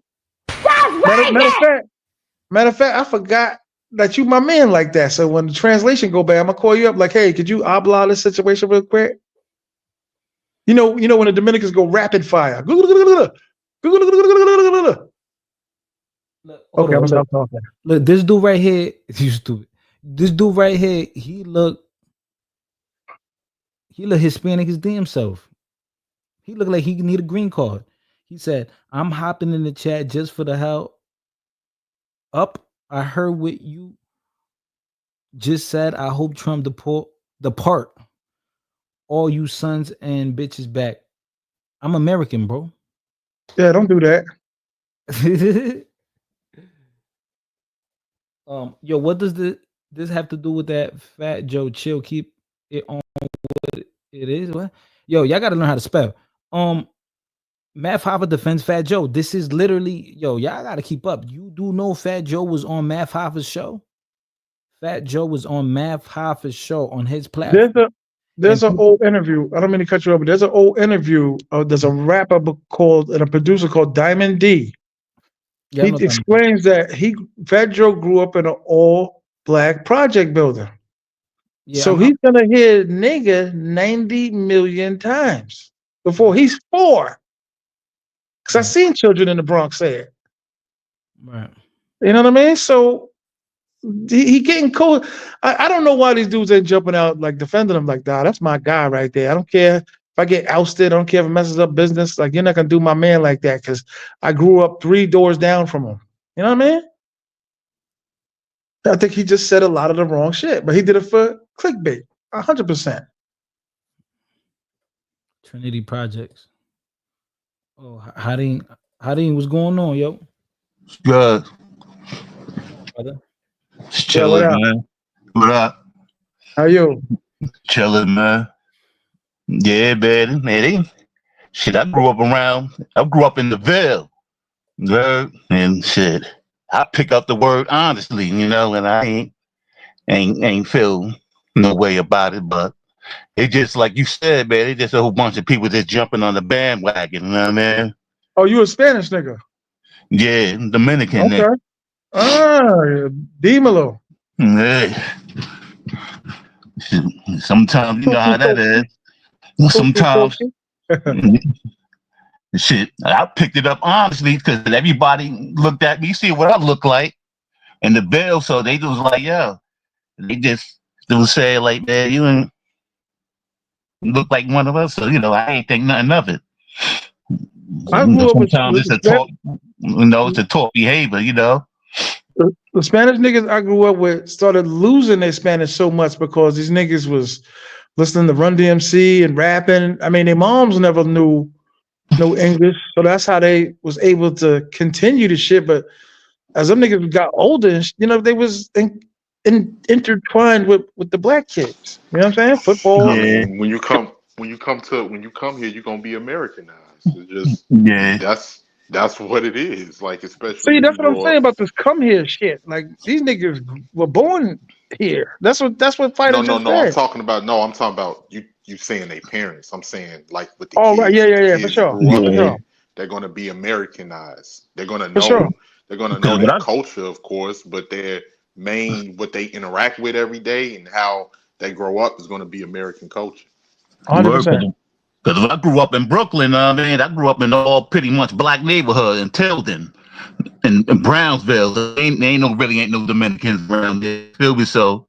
O: Matter of fact, I forgot that you my man like that. So when the translation go bad, I'm gonna call you up like, hey, could you habla this situation real quick? You know when the Dominicans go rapid fire. Okay, I'm gonna stop talking.
B: Look, this dude right here, you stupid. This dude right here, he look Hispanic his damn self. He look like he need a green card. He said, I'm hopping in the chat just for the hell up. I heard what you just said. I hope Trump depart all you sons and bitches back. I'm American, bro.
O: Yeah, don't do that.
B: Yo, what does this have to do with that Fat Joe chill? Keep it on what it is. What? Yo, y'all gotta learn how to spell. Math Hoffa defends Fat Joe. This is literally, y'all gotta keep up. You do know Fat Joe was on Math Hoffa's show? Fat Joe was on Math Hoffa's show on his platform.
O: There's an old interview. I don't mean to cut you off, but there's an old interview. There's a rapper called and a producer called Diamond D.
B: Yeah,
O: he explains that Fat Joe grew up in an all-black project building. Yeah, so he's gonna hear nigga 90 million times. before he's 4. Because I've seen children in the Bronx say it.
B: Right.
O: You know what I mean? So he getting cold. I don't know why these dudes ain't jumping out like defending him like that. That's my guy right there. I don't care if I get ousted. I don't care if it messes up business. Like, you're not gonna do my man like that because I grew up 3 doors down from him. You know what I mean? I think he just said a lot of the wrong shit, but he did it for clickbait, 100%.
B: Trinity Projects. Oh, Hadeen, what's going on, yo?
P: Good.
B: Brother?
P: Chilling, man. What up?
O: How you?
P: Chilling, man. Yeah, man. Shit, I grew up in the Ville. And shit, I pick up the word honestly, you know, and I ain't feel no way about it, but it just like you said, man, it's just a whole bunch of people just jumping on the bandwagon, you know what I mean?
O: Oh, you a Spanish nigga?
P: Yeah, Dominican
O: Okay.
P: nigga.
O: Dímelo.
P: Yeah. Sometimes you know how that is. Sometimes shit, I picked it up honestly because everybody looked at me, see what I look like in the bill, so they was like, yo, they was saying like, man, you ain't look like one of us, so you know, I ain't think nothing of it.
O: I grew up with
P: sometimes it's a talk, you know, it's a talk behavior, you know.
O: The Spanish niggas I grew up with started losing their Spanish so much because these niggas was listening to Run DMC and rapping. I mean, their moms never knew no English, so that's how they was able to continue the shit. But as them niggas got older, you know, they was intertwined with the black kids. You know what I'm saying? Football.
M: I mean, when you come here, you're gonna be Americanized. It's just that's what it is. Like, especially
O: See, that's what I'm saying about this come here shit. Like, these niggas were born here. That's what Fighter just said.
M: I'm talking about you saying they parents. I'm saying like with the
O: kids.
M: Right,
O: yeah, for sure.
M: Sure. They're gonna be Americanized. They're gonna know. They're gonna know their culture, of course, but their main what they interact with every day and how they grow up is gonna be American culture.
O: 100%.
P: Because I grew up in Brooklyn, man, I grew up in all pretty much black neighborhood in Tilden and Brownsville. There ain't no Dominicans around there. Feel me? So,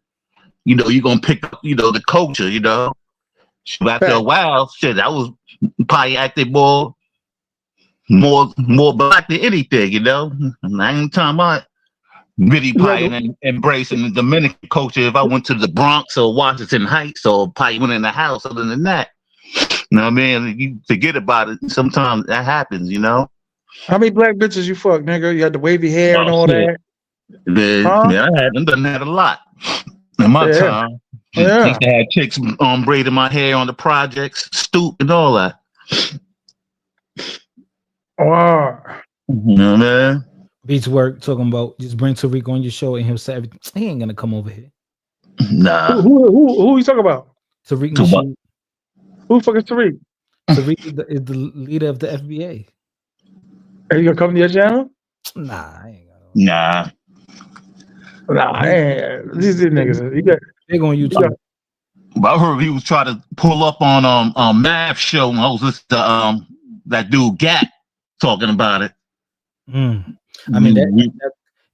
P: you know, you're gonna pick up, you know, the culture, you know. So after a while, shit, I was probably acting more black than anything, you know. And I ain't talking about really probably embracing the Dominican culture. If I went to the Bronx or Washington Heights or probably went in the house, other than that. You know what I mean? You forget about it. Sometimes that happens, you know?
O: How many black bitches you fuck, nigga? You had the wavy hair and all
P: shit.
O: that?
P: Man, I haven't done that a lot in my time. I used to have chicks braiding my hair on the projects, stoop and all that.
O: Wow.
P: You know what I mean?
B: Beats work talking about just bring Tariq on your show and he'll say everything. He ain't gonna come over here.
P: Nah.
O: Who you talking about?
B: Tariq Nasheed.
O: Who the fuck is Tariq?
B: Tariq is the leader of the FBA.
O: Are you gonna come to your channel?
B: Nah, I ain't gonna.
P: Nah,
O: these niggas. You got
B: big on YouTube.
P: But I heard he was trying to pull up on Math Show, and I was listening to that dude Gat talking about it.
B: I mean,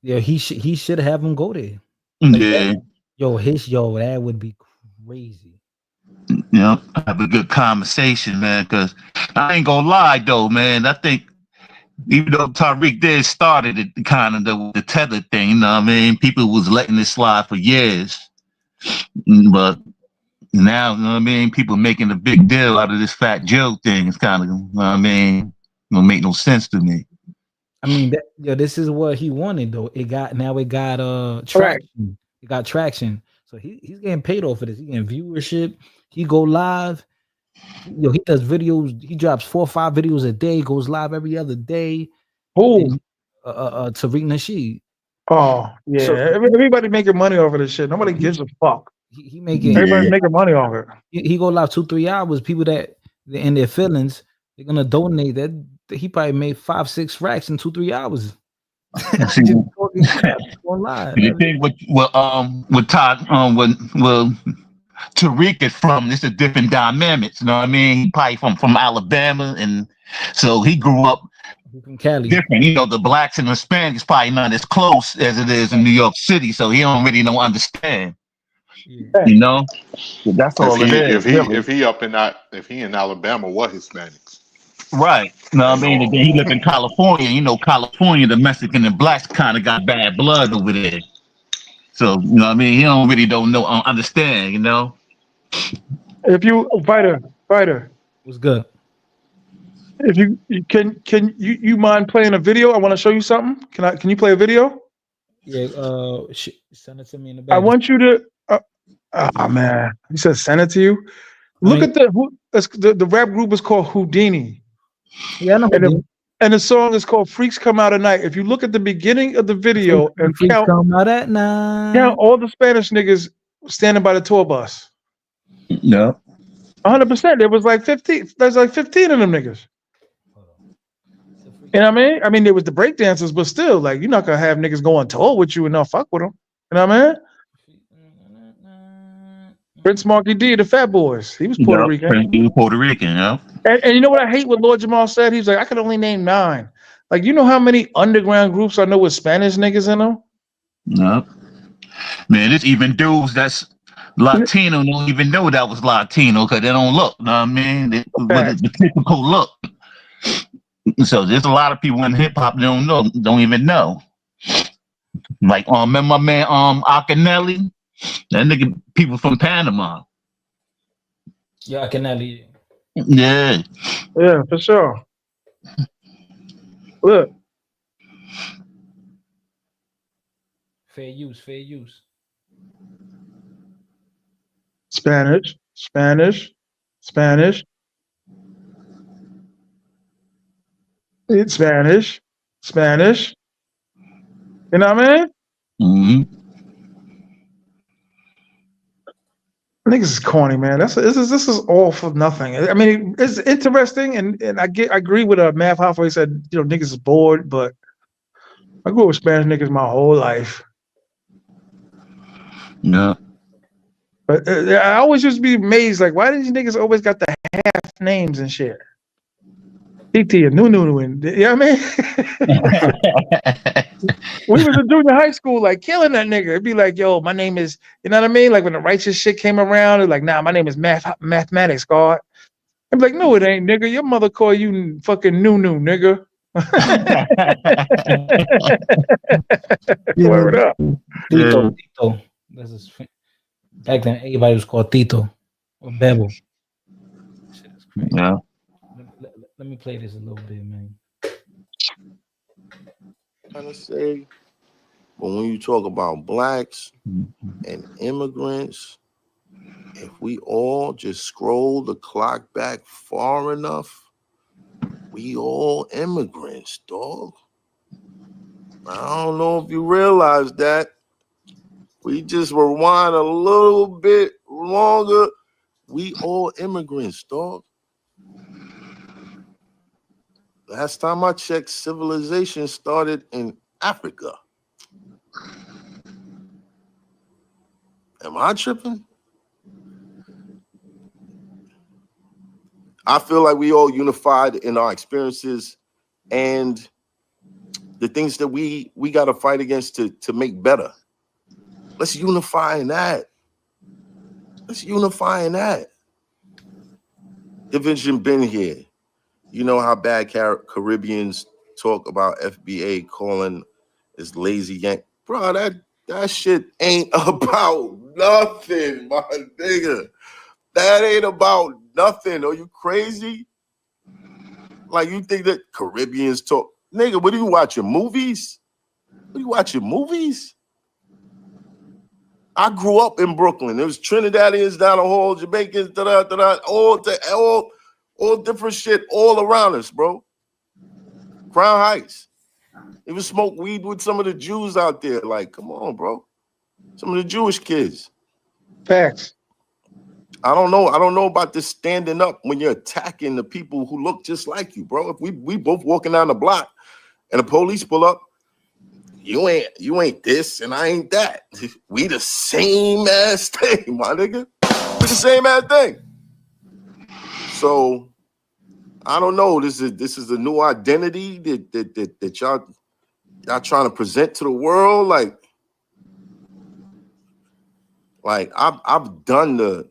B: he should have him go there. Like that would be crazy.
P: You know, have a good conversation, man. Because I ain't gonna lie, though, man. I think even though Tariq did started it, kind of the tether thing, you know what I mean? People was letting it slide for years, but now, you know what I mean? People making a big deal out of this Fat Joe thing. It's kind of, you know what I mean? Don't make no sense to me.
B: I mean, this is what he wanted, though. It got traction. It got traction. So he's getting paid off for this. He's getting viewership. He go live. He does videos. He drops 4 or 5 videos a day. Goes live every other day.
O: Who?
B: Tariq Nasheed.
O: Oh yeah. So, everybody making money off of this shit. Nobody gives a fuck.
B: He making
O: everybody making money off it.
B: He go live 2-3 hours. People that in their feelings, they're gonna donate. That he probably made 5-6 racks in 2-3 hours. Just talking crap on live.
P: You think with Todd Tariq is from. It's a different dynamics. You know what I mean? He probably from Alabama, and so he grew up
B: From Cali.
P: different. You know, the blacks and the Hispanics probably not as close as it is in New York City, so he don't really don't understand.
B: Yeah.
P: You know, so that's all it is.
M: If he in Alabama, what Hispanics?
P: Right. You know what I mean? And then he lived in California. You know, California, the Mexican and blacks kind of got bad blood over there. So, you know what I mean? He don't know, understand, you know?
O: If you fighter,
B: what's good?
O: If you can you mind playing a video? I want to show you something. Can you play a video?
B: Yeah, send it to me in the back.
O: I want you to. Oh man, he said send it to you. Look at the rap group is called Houdini.
B: Yeah, I know Houdini.
O: And the song is called "Freaks Come Out at Night." If you look at the beginning of the video and
B: Freaks come out at night.
O: count all the Spanish niggas standing by the tour bus.
P: No.
O: 100%. There was like 15. There's like 15 of them niggas. You know what I mean? I mean, there was the breakdancers, but still, like, you're not gonna have niggas go on tour with you and not fuck with them. You know what I mean? Prince Marky D, the Fat Boys. He was Puerto Rican.
P: He was Puerto Rican, yeah.
O: And you know what I hate what Lord Jamal said? He's like, I could only name 9. Like, you know how many underground groups I know with Spanish niggas in them?
P: No. Man, there's even dudes that's Latino don't even know that was Latino because they don't look. You know what I mean? The typical look. So there's a lot of people in hip hop don't even know. Like remember my man Akinelli? That nigga people from Panama.
B: Yeah, Akinelli.
P: Yeah.
O: Yeah, for sure. Look.
B: Fair use.
O: Spanish. It's Spanish. You know what I mean?
P: Mm-hmm.
O: Niggas is corny, man. This is all for nothing. I mean, it's interesting, and I agree with Math Hoffa. He said, you know, niggas is bored, but I grew up with Spanish niggas my whole life.
P: Yeah.
O: But I always used to be amazed, like, why did these niggas always got the half names and shit? TT and Nunu and you know what I mean? We was in junior high school, like killing that nigga. It'd be like, yo, my name is, you know what I mean? Like when the righteous shit came around, it's like, nah, my name is mathematics, God. I'd be like, no, it ain't, nigga. Your mother call you fucking Nunu, nigga. Word up.
B: Tito. This is back then. Everybody was called Tito or Bebo. Shit is crazy.
P: Yeah.
B: Let me play this a little bit, man.
J: Trying to say, but when you talk about blacks and immigrants, if we all just scroll the clock back far enough, we all immigrants, dog. I don't know if you realize that. We just rewind a little bit longer. We all immigrants, dog. Last time I checked, civilization started in Africa. Am I tripping? I feel like we all unified in our experiences and the things that we got to fight against to make better. Let's unify in that. Division been here. You know how bad Caribbeans talk about FBA calling is lazy yank. Bro, that shit ain't about nothing, my nigga. That ain't about nothing. Are you crazy? Like, you think that Caribbeans talk? Nigga, what are you watching, movies? I grew up in Brooklyn. There was Trinidadians down the hall, Jamaicans, all different shit all around us, bro. Crown Heights. Even smoke weed with some of the Jews out there. Like, come on, bro. Some of the Jewish kids.
O: Facts.
J: I don't know about this standing up when you're attacking the people who look just like you, bro. If we both walking down the block and the police pull up, you ain't this and I ain't that. We the same ass thing, my nigga. the same ass thing. So I don't know. This is a new identity that y'all trying to present to the world. Like I've done the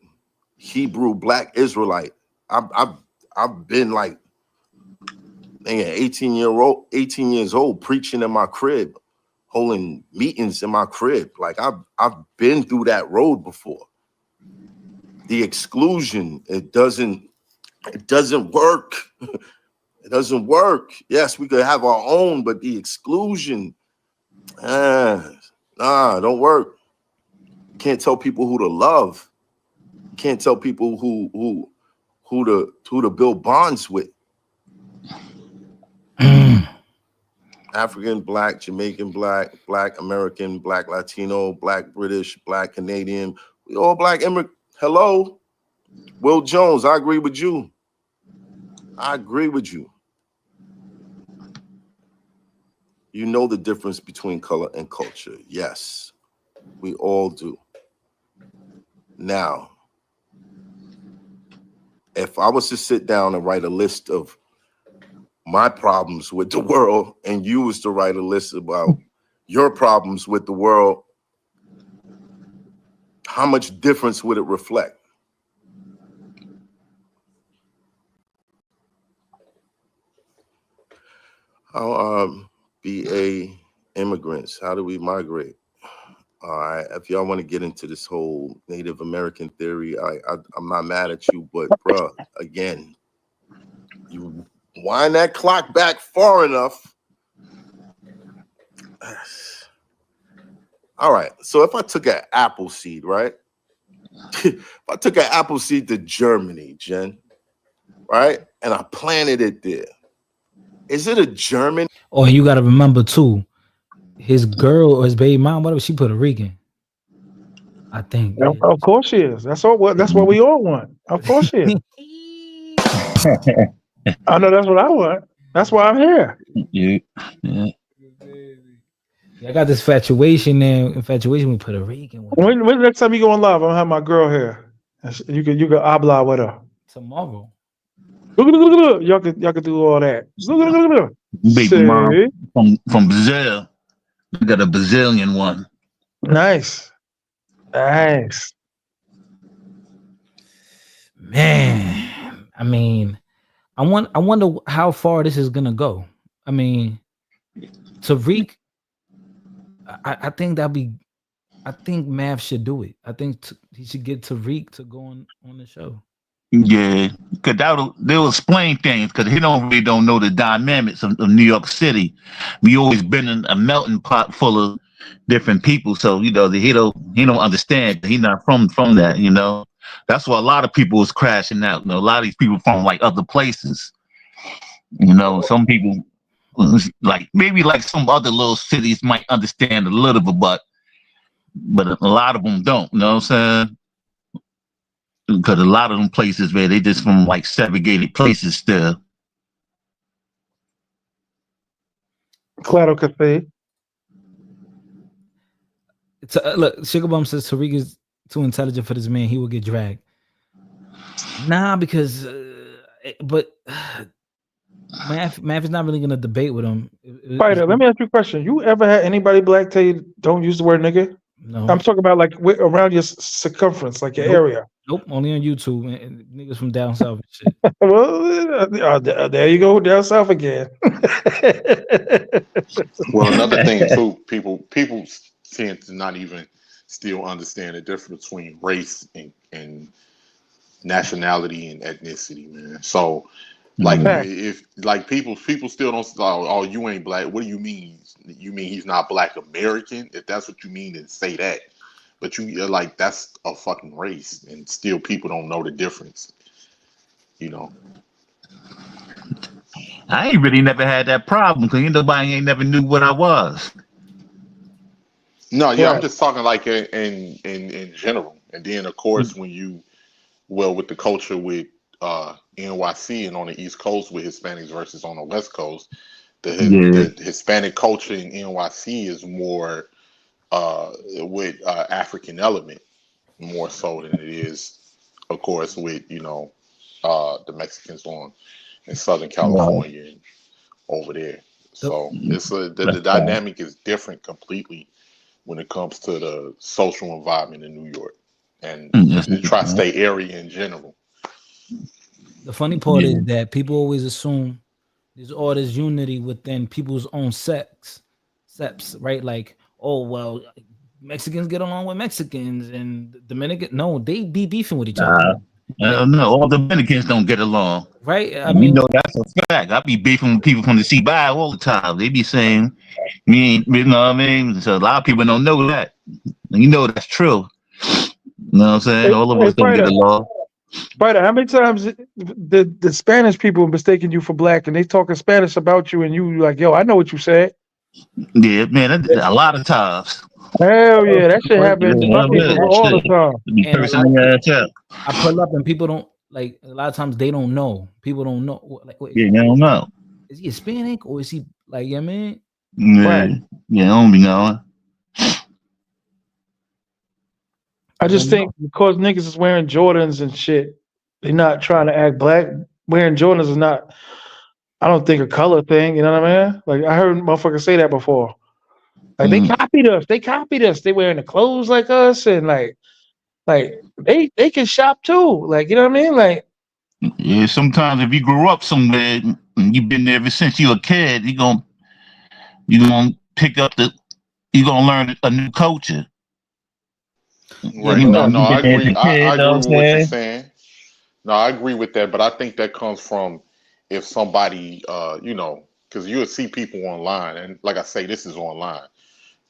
J: Hebrew Black Israelite. I've been like 18 years old preaching in my crib, holding meetings in my crib. Like I've been through that road before. The exclusion, it doesn't work. It doesn't work. Yes, we could have our own, but the exclusion, don't work. Can't tell people who to love. Can't tell people who to build bonds with. African, Black, Jamaican, Black American, Black Latino, Black British, Black Canadian. We all Black immigrant. Hello, Will Jones. I agree with you. You know the difference between color and culture. Yes, we all do. Now, if I was to sit down and write a list of my problems with the world, and you was to write a list about your problems with the world, how much difference would it reflect? How BA immigrants, how do we migrate? All right, if y'all want to get into this whole Native American theory, I'm not mad at you, but bruh, again, you wind that clock back far enough. All right, so if I took an apple seed, right? If I took an apple seed to Germany, Jen, right? And I planted it there. Is it a German?
B: Oh, and you got to remember too, his girl or his baby mom, whatever, she Puerto Rican. I think.
O: Yeah. Of course she is. That's what we all want. Of course she is. I know that's what I want. That's why I'm here.
P: Yeah.
B: I got this infatuation with Puerto Rican.
O: When the next time you go on live, I'm gonna have my girl here. You can habla with her.
B: Tomorrow.
O: Y'all could do all that.
P: Baby mom from Brazil. We got a Brazilian one.
O: Nice.
B: Man, I mean, I wonder how far this is gonna go. I mean, Tariq, I think Mav should do it. I think he should get Tariq to go on the show.
P: Yeah, because they'll explain things, because he don't know the dynamics of New York City. We always been in a melting pot full of different people, so he don't understand. He's not from that, That's why a lot of people is crashing out. A lot of these people from like other places. Some people maybe some other little cities might understand a little bit, but a lot of them don't. You know what I'm saying? Because a lot of them places where they just from segregated places still.
O: Claro que sí.
B: Look, Sugar Bum says Tariq is too intelligent for this man. He will get dragged. Nah, because but Mav is not really gonna debate with him.
O: Fighter, let me ask you a question. You ever had anybody black tell you don't use the word nigga?
B: No.
O: I'm talking about around your circumference, your area.
B: Nope, only on YouTube, and niggas from down south and shit.
O: Well, there you go, down south again.
M: Well, another thing too, people tend to not even still understand the difference between race and nationality and ethnicity, man. So, if people still don't, oh, you ain't black. What do you mean? You mean he's not Black American? If that's what you mean, then say that. But that's a fucking race, and still people don't know the difference.
P: I ain't really never had that problem because nobody ain't never knew what I was.
M: No, yeah, I'm just talking in general, and then of course with the culture with NYC and on the East Coast with Hispanics versus on the West Coast, the Hispanic culture in NYC is more with African element more so than it is of course, with the Mexicans on in Southern California and over there. So it's the dynamic is different completely when it comes to the social environment in New York and the tri-state area in general.
B: The funny part is that people always assume there's all this unity within people's own seps, right? Like, oh well, Mexicans get along with Mexicans, and Dominican, no, they be beefing with each other.
P: No, all Dominicans don't get along.
B: Right? I mean,
P: that's a fact. I be beefing with people from the CBI all the time. They be saying, you know what I mean? So a lot of people don't know that. And that's true. You know what I'm saying? All of us don't get along.
O: Spider, how many times the Spanish people mistaken you for black and they talking Spanish about you and you like, yo, I know what you said.
P: Yeah, man, a lot of times.
O: Hell yeah, that shit happens all the time.
B: I pull up and people don't like. A lot of times they don't know. People don't know. Like, wait,
P: they don't know.
B: Is he Hispanic or is he like, yeah, man?
P: Yeah, I don't be knowing.
O: I just think because niggas is wearing Jordans and shit, they're not trying to act black. Wearing Jordans is not, I don't think, a color thing. You know what I mean? Like, I heard motherfuckers say that before. Like, they copied us. They copied us. They wearing the clothes like us, and like they can shop too. Like, you know what I mean? Like,
P: yeah. Sometimes if you grew up somewhere and you've been there ever since you were a kid, you gonna pick up you gonna learn a new culture.
M: Right. No, I agree. I agree with what you're saying. No, I agree with that, but I think that comes from if somebody, because you'll see people online, and like I say, this is online.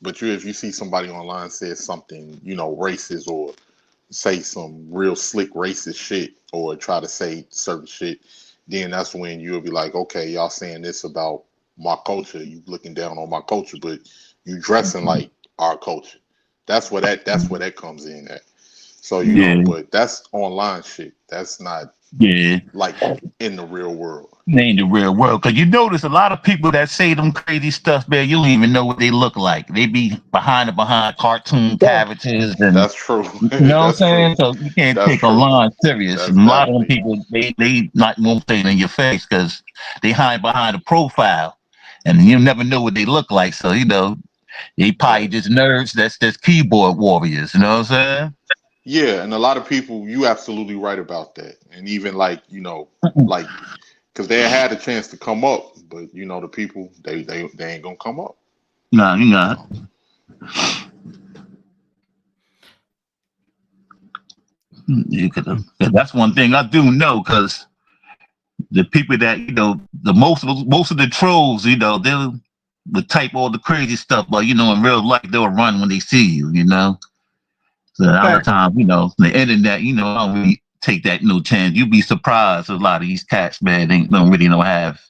M: But if you see somebody online says something, racist or say some real slick racist shit or try to say certain shit, then that's when you'll be like, okay, y'all saying this about my culture. You looking down on my culture, but you dressing like our culture. That's where that comes in at. So but that's online shit. That's not like in the real world.
P: In the real world, because you notice a lot of people that say them crazy stuff, man. You don't even know what they look like. They be behind cartoon characters, and
M: that's true.
P: You know what I'm saying? So you can't take a line serious. And a lot of them people, they not won't say it in your face because they hide behind a profile, and you never know what they look like. So they probably just nerds. That's keyboard warriors. You know what I'm saying?
M: Yeah, and a lot of people, you absolutely right about that. And even like because they had a chance to come up, but the people they ain't gonna come up.
P: No, you're not. That's one thing I do know, because the people that the most of the trolls, they'll type all the crazy stuff, but in real life they'll run when they see you. So a lot of times, the internet, I don't really take that no chance. You'd be surprised. A lot of these cats, man, they don't really have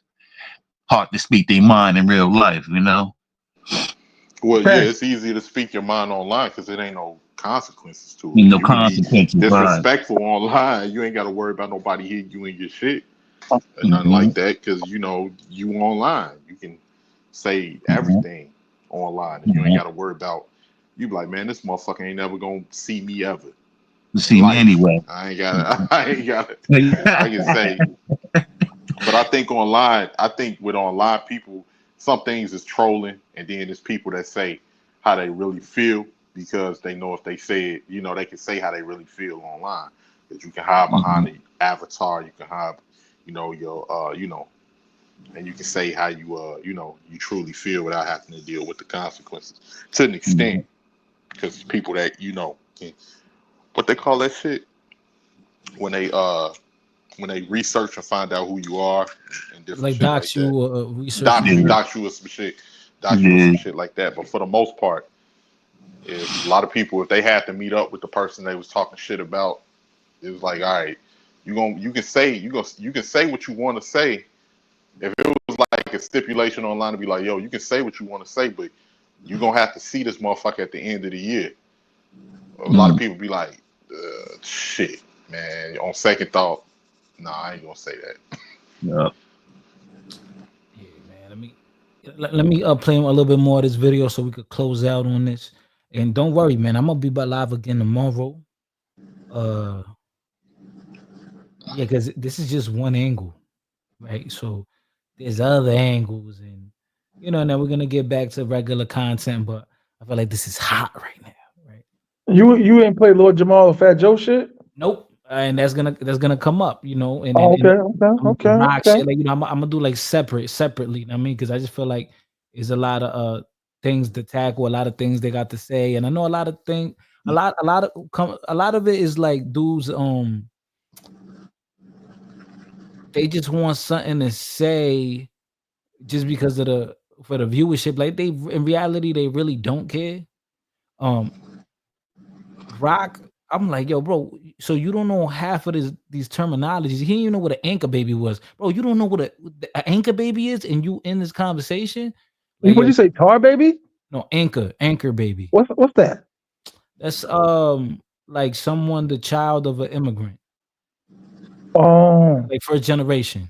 P: heart to speak their mind in real life.
M: Well, yeah, it's easy to speak your mind online because it ain't no consequences to it.
P: No consequences.
M: Disrespectful online, you ain't got to worry about nobody hitting you in your shit or nothing like that, because you online. You can say everything online, and you ain't got to worry about. You be like, man, this motherfucker ain't never gonna see me ever.
P: See me anyway.
M: I ain't got it. I can say, but I think with online people, some things is trolling, and then there's people that say how they really feel because they know if they say it, they can say how they really feel online. That you can hide behind the avatar, you can hide, your, and you can say how you, you truly feel without having to deal with the consequences to an extent. Because people that what they call that shit when they research and find out who you are and different
B: like
M: shit
B: dox
M: like
B: you
M: that.
B: or research
M: Dox you or some shit. Dox you or some shit like that. But for the most part, if a lot of people, if they had to meet up with the person they was talking shit about, it was like, all right, you can say what you want to say. If it was like a stipulation online to be like, yo, you can say what you want to say, but you're gonna have to see this motherfucker at the end of the year. A lot of people be like, shit, man. On second thought, nah, I ain't gonna say that.
P: Yeah.
B: Yeah, man. Let me play a little bit more of this video so we could close out on this. And don't worry, man. I'm gonna be live again tomorrow. Yeah, because this is just one angle, right? So there's other angles, and and then we're gonna get back to regular content, but I feel like this is hot right now.
O: You ain't play Lord Jamal or Fat Joe shit?
B: Nope. And that's gonna come up, and then
O: Oh, okay, okay,
B: I'm
O: okay,
B: gonna rock
O: okay.
B: shit like I'm gonna do like separately. You know what I mean, because I just feel like there's a lot of things to tackle, a lot of things they got to say, and I know a lot of things, a lot of it is like dudes they just want something to say just because of for the viewership. Like they in reality they really don't care. Um, Rock, I'm like, yo, bro. So you don't know half of these terminologies. He didn't even know what an anchor baby was, bro. You don't know what an anchor baby is, and you in this conversation, like,
O: What'd
B: yo,
O: you say, Tar Baby?
B: no anchor baby.
O: What's that?
B: That's like someone the child of an immigrant,
O: Oh,
B: like first generation.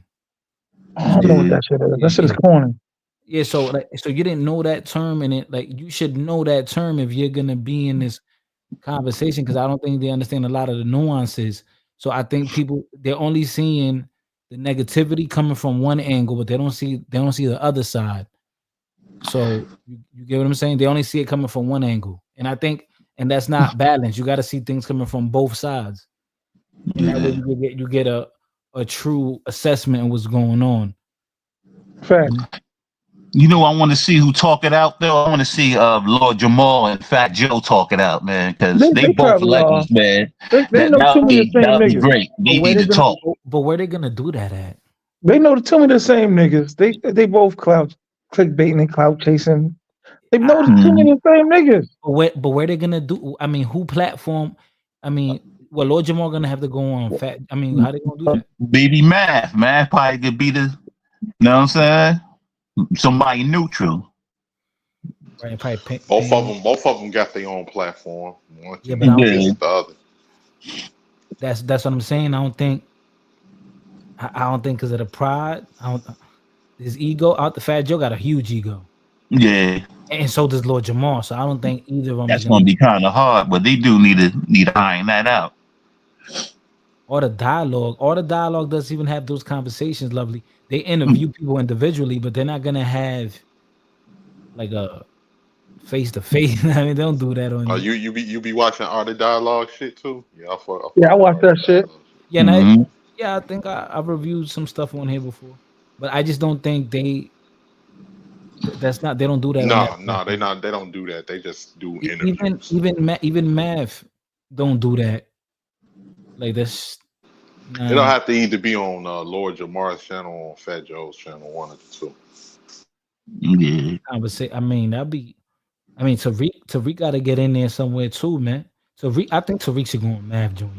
O: I don't know what that shit is. That shit is corny.
B: Yeah, so you didn't know that term, and it like you should know that term if you're gonna be in this conversation, because I don't think they understand a lot of the nuances. So I think people they're only seeing the negativity coming from one angle, but they don't see the other side. So you get what I'm saying? They only see it coming from one angle, and I think that's not balanced. You got to see things coming from both sides, and that way you get a true assessment of what's going on.
O: Fact.
P: You know, I want to see who talk it out though. I want to see Lord Jamal and Fat Joe talk it out, man, because they
O: They
P: both
O: probably are.
P: legends, man.
O: They know too many of the same
P: That'll be
O: niggas.
P: great. They need to talk.
B: But where they gonna do that at?
O: They know too many of the same niggas. They both clickbaiting and clout chasing. They know too many of the same niggas.
B: But where they gonna do? I mean, who platform? I mean, well, Lord Jamal gonna have to go on Fat. I mean, how they gonna do that?
P: Baby Math probably could be the, you know what I'm saying? Somebody neutral.
B: Right, probably
M: Both of them got their own platform. One
B: Yeah,
M: can
B: but I don't
M: visit the other.
B: That's what I'm saying. I don't think because of the pride. His ego. Out the Fat Joe got a huge ego.
P: Yeah,
B: and so does Lord Jamal. So I don't think either of them
P: that's
B: is
P: gonna
B: gonna.
P: be kind of hard, but they do need to iron that out.
B: Or the dialogue doesn't even have those conversations. Lovely. They interview people individually, but they're not gonna have like a face to face. I mean, they don't do that on.
M: You be watching Art of Dialogue shit too? Yeah, I fuck
O: I watch that shit.
B: Yeah, and I think I've reviewed some stuff on here before, but I just don't think they don't do that on that.
M: No, they don't do that. They just do interviews.
B: Even Math don't do that. Like this,
M: It'll have to either be on Lord Jamar's channel or Fat Joe's channel, one of the two.
P: Yeah.
B: I mean, Tariq got to get in there somewhere too, man. I think Tariq should go on Math joint,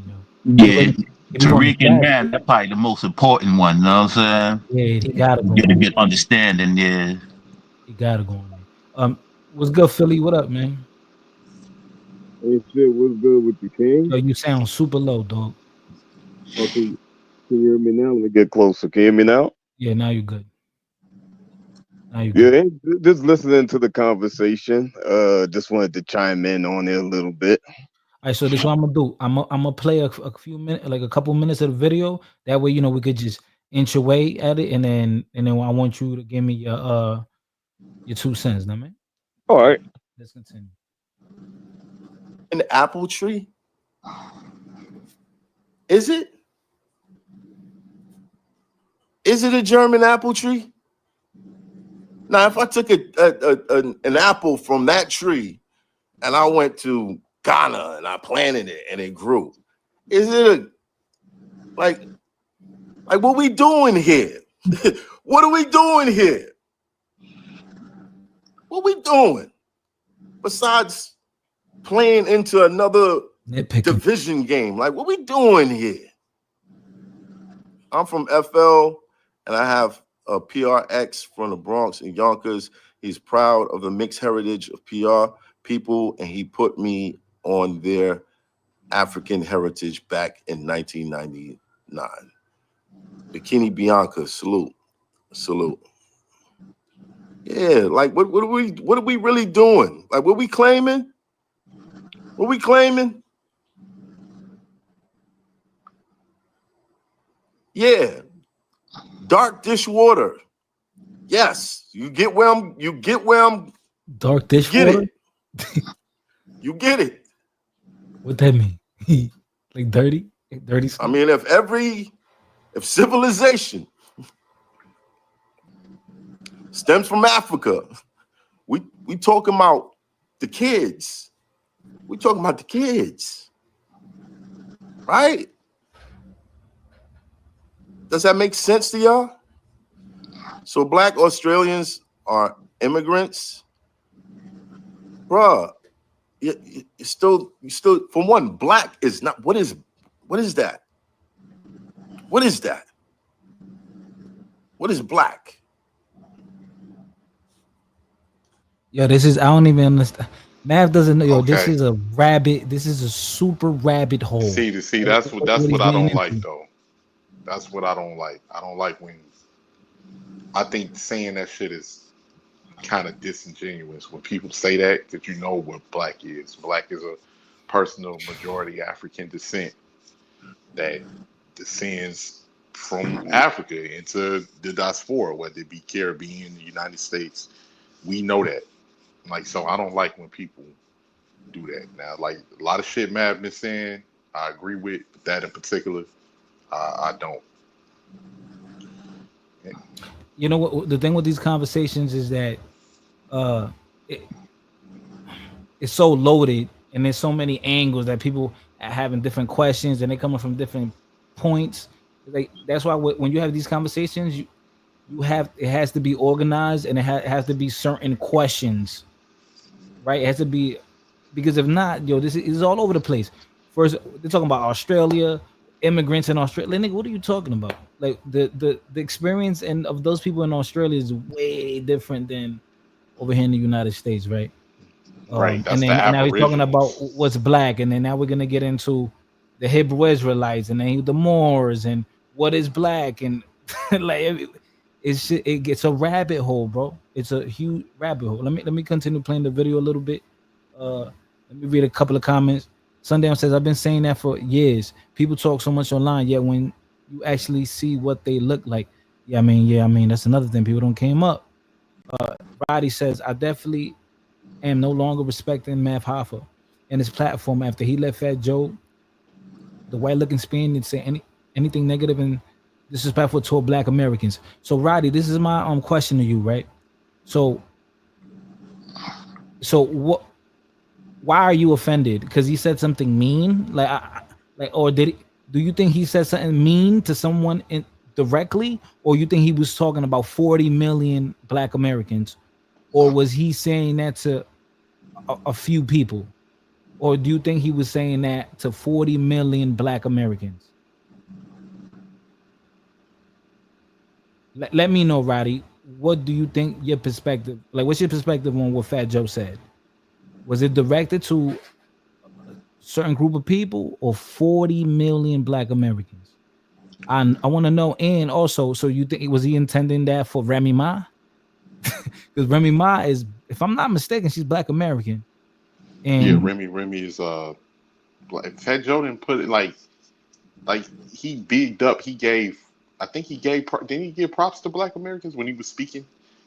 P: Yeah, Tariq and Math, that's probably the most important one. You know what I'm saying?
B: Yeah, he gotta go.
P: Get a good understanding. Yeah,
B: he gotta go on there. What's good, Philly? What up, man?
Q: Hey, shit, what's good with the king?
B: Yo, you sound super low, dog.
Q: Okay, can you hear me now? Let me get closer. Can you hear me now?
B: Yeah, now you're good.
Q: Yeah, just listening to the conversation. Just wanted to chime in on it a little bit.
B: All right, so this is what I'm gonna do. I'm gonna play a few minutes, like a couple minutes of the video. That way, we could just inch away at it, and then I want you to give me your 2 cents, now, man.
Q: All right.
B: Let's continue.
J: An apple tree? Is it? Is it a German apple tree? Now, if I took an apple from that tree and I went to Ghana and I planted it and it grew, is it like what we doing here? What are we doing here? What we doing besides playing into another division game? Like, what we doing here? I'm from FL and I have a PRX from the Bronx and Yonkers. He's proud of the mixed heritage of PR people, and he put me on their African heritage back in 1999. Bikini Bianca, salute. Yeah, like what are we really doing? Like, what we claiming? What we claiming? Yeah, dark dishwater. Yes, you get where I'm.
B: Dark
J: Get
B: dishwater.
J: it. You get it.
B: What that mean? Like dirty, dirty
J: I
B: skin.
J: mean, if civilization stems from Africa, we talking about the kids. We talking about the kids, right? Does that make sense to y'all? So Black Australians are immigrants, bruh. You still for one, Black is not. What is that? What is that? What is Black?
B: Yo, this is I don't even understand. Mav doesn't know. Yo, this
R: Okay.
B: is a rabbit. This is a super rabbit hole.
R: See, that's what
B: he's
R: I
B: getting
R: don't like
B: into.
R: though. That's what I don't like. I don't like when I think saying that shit is kind of disingenuous when people say that you know what Black is. Black is a person of majority African descent that descends from Africa into the diaspora, whether it be Caribbean, the United States. We know that. Like, so I don't like when people do that. Now, like a lot of shit Matt been saying, I agree with, but that in particular, I don't.
B: You know what? The thing with these conversations is that it, it's so loaded, and there's so many angles that people are having different questions, and they coming from different points. Like that's why when you have these conversations, you have it has to be organized, and it has to be certain questions, right? It has to be because if not, yo, this is all over the place. First, they're talking about Australia, immigrants in Australia. Nigga, what are you talking about? Like the experience and of those people in Australia is way different than over here in the United States, right?
R: Right,
B: And
R: that's the
B: then and now he's talking about
R: Aboriginals.
B: what's Black, and then now we're gonna get into the Hebrew Israelites, and then the Moors, and what is Black, and like it gets a rabbit hole, bro. It's a huge rabbit hole. Let me continue playing the video a little bit. Let me read a couple of comments. Sundown says, I've been saying that for years. People talk so much online, yet when you actually see what they look like, yeah, I mean, that's another thing. People don't came up. Roddy says, I definitely am no longer respecting Math Hoffa and his platform after he let Fat Joe, the white looking Spaniard, say anything negative and disrespectful toward Black Americans. So Roddy, this is my question to you, right? So what? Why are you offended? Because he said something mean, or do you think he said something mean to someone directly, or you think he was talking about 40 million Black Americans, or was he saying that to a few people, or do you think he was saying that to 40 million Black Americans? Let me know, Roddy. What do you think your perspective? Like, what's your perspective on what Fat Joe said? Was it directed to a certain group of people or 40 million Black Americans? I want to know. And also, so you think was he intending that for Remy Ma? Because Remy Ma is, if I'm not mistaken, she's Black American. And
R: Yeah, Remy is Fat Joe didn't put it like he bigged up. Didn't he give props to Black Americans when he was speaking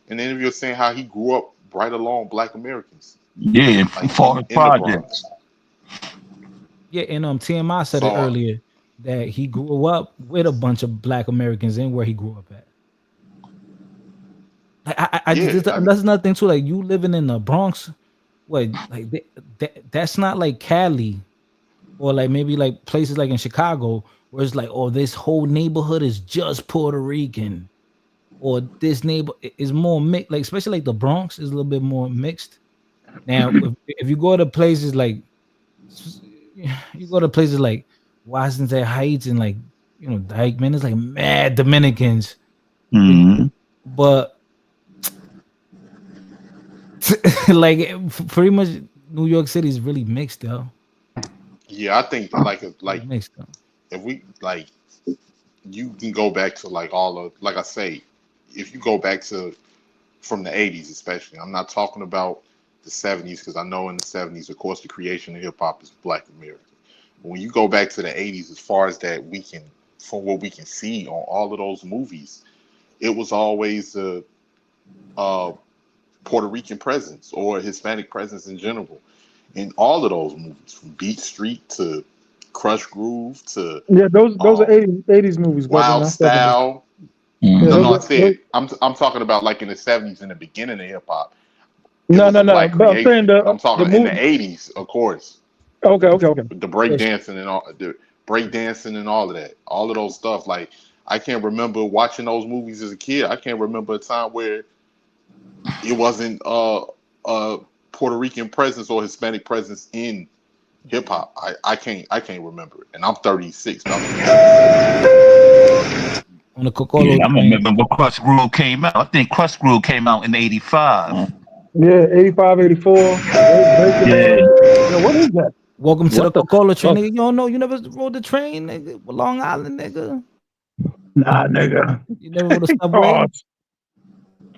R: in the interview, saying how he grew up right along Black Americans?
P: Yeah,
R: Like
P: for the
R: in the Bronx.
P: projects.
B: yeah, and TMI said it
R: So
B: earlier that he grew up with a bunch of Black Americans in where he grew up at. That's another thing too. Like you living in the Bronx, that's not like Cali, or like maybe like places like in Chicago where it's like, oh, this whole neighborhood is just Puerto Rican, or this neighbor is more mixed. Like especially like the Bronx is a little bit more mixed. Now, if you go to places like Washington Heights and like Dykeman, it's like mad Dominicans, but like pretty much New York City is really mixed though.
R: yeah, I think
B: mixed though.
R: If we like, you can go back to like all of, like I say, if you go back to from the 80s especially, I'm not talking about the 70s because I know in the 70s, of course, the creation of hip hop is Black American. But when you go back to the 80s, as far as that, we can from what we can see on all of those movies, it was always a Puerto Rican presence or Hispanic presence in general in all of those movies, from Beat Street to Crush Groove to
O: Yeah, those are 80s movies, brother.
R: Wild
O: Not 70s.
R: Style.
O: Yeah,
R: No, I said I'm talking about like in the 70s, in the beginning of hip hop. It
O: no,
R: was
O: no,
R: a
O: no.
R: black
O: But I'm saying
R: creation. I'm
O: the
R: talking in the
O: movie.
R: 80s, of course.
O: Okay.
R: The break dancing and all the break dancing and all of that, all of those stuff. Like I can't remember watching those movies as a kid. I can't remember a time where it wasn't a Puerto Rican presence or Hispanic presence in hip hop. I can't remember it. And I'm 36.
B: On the Coca-Cola
P: Yeah, I
B: train.
P: remember when Crush Groove came out. I think Crush Groove came out in '85.
O: Yeah, 85, 84.
P: Yeah.
O: Yo, what is that?
B: Welcome to
P: What
B: the
P: the
B: Coca-Cola train,
P: fuck?
B: nigga. You don't know? You never rode the train, nigga? Long Island, nigga.
O: Nah, nigga.
B: You never rode the subway?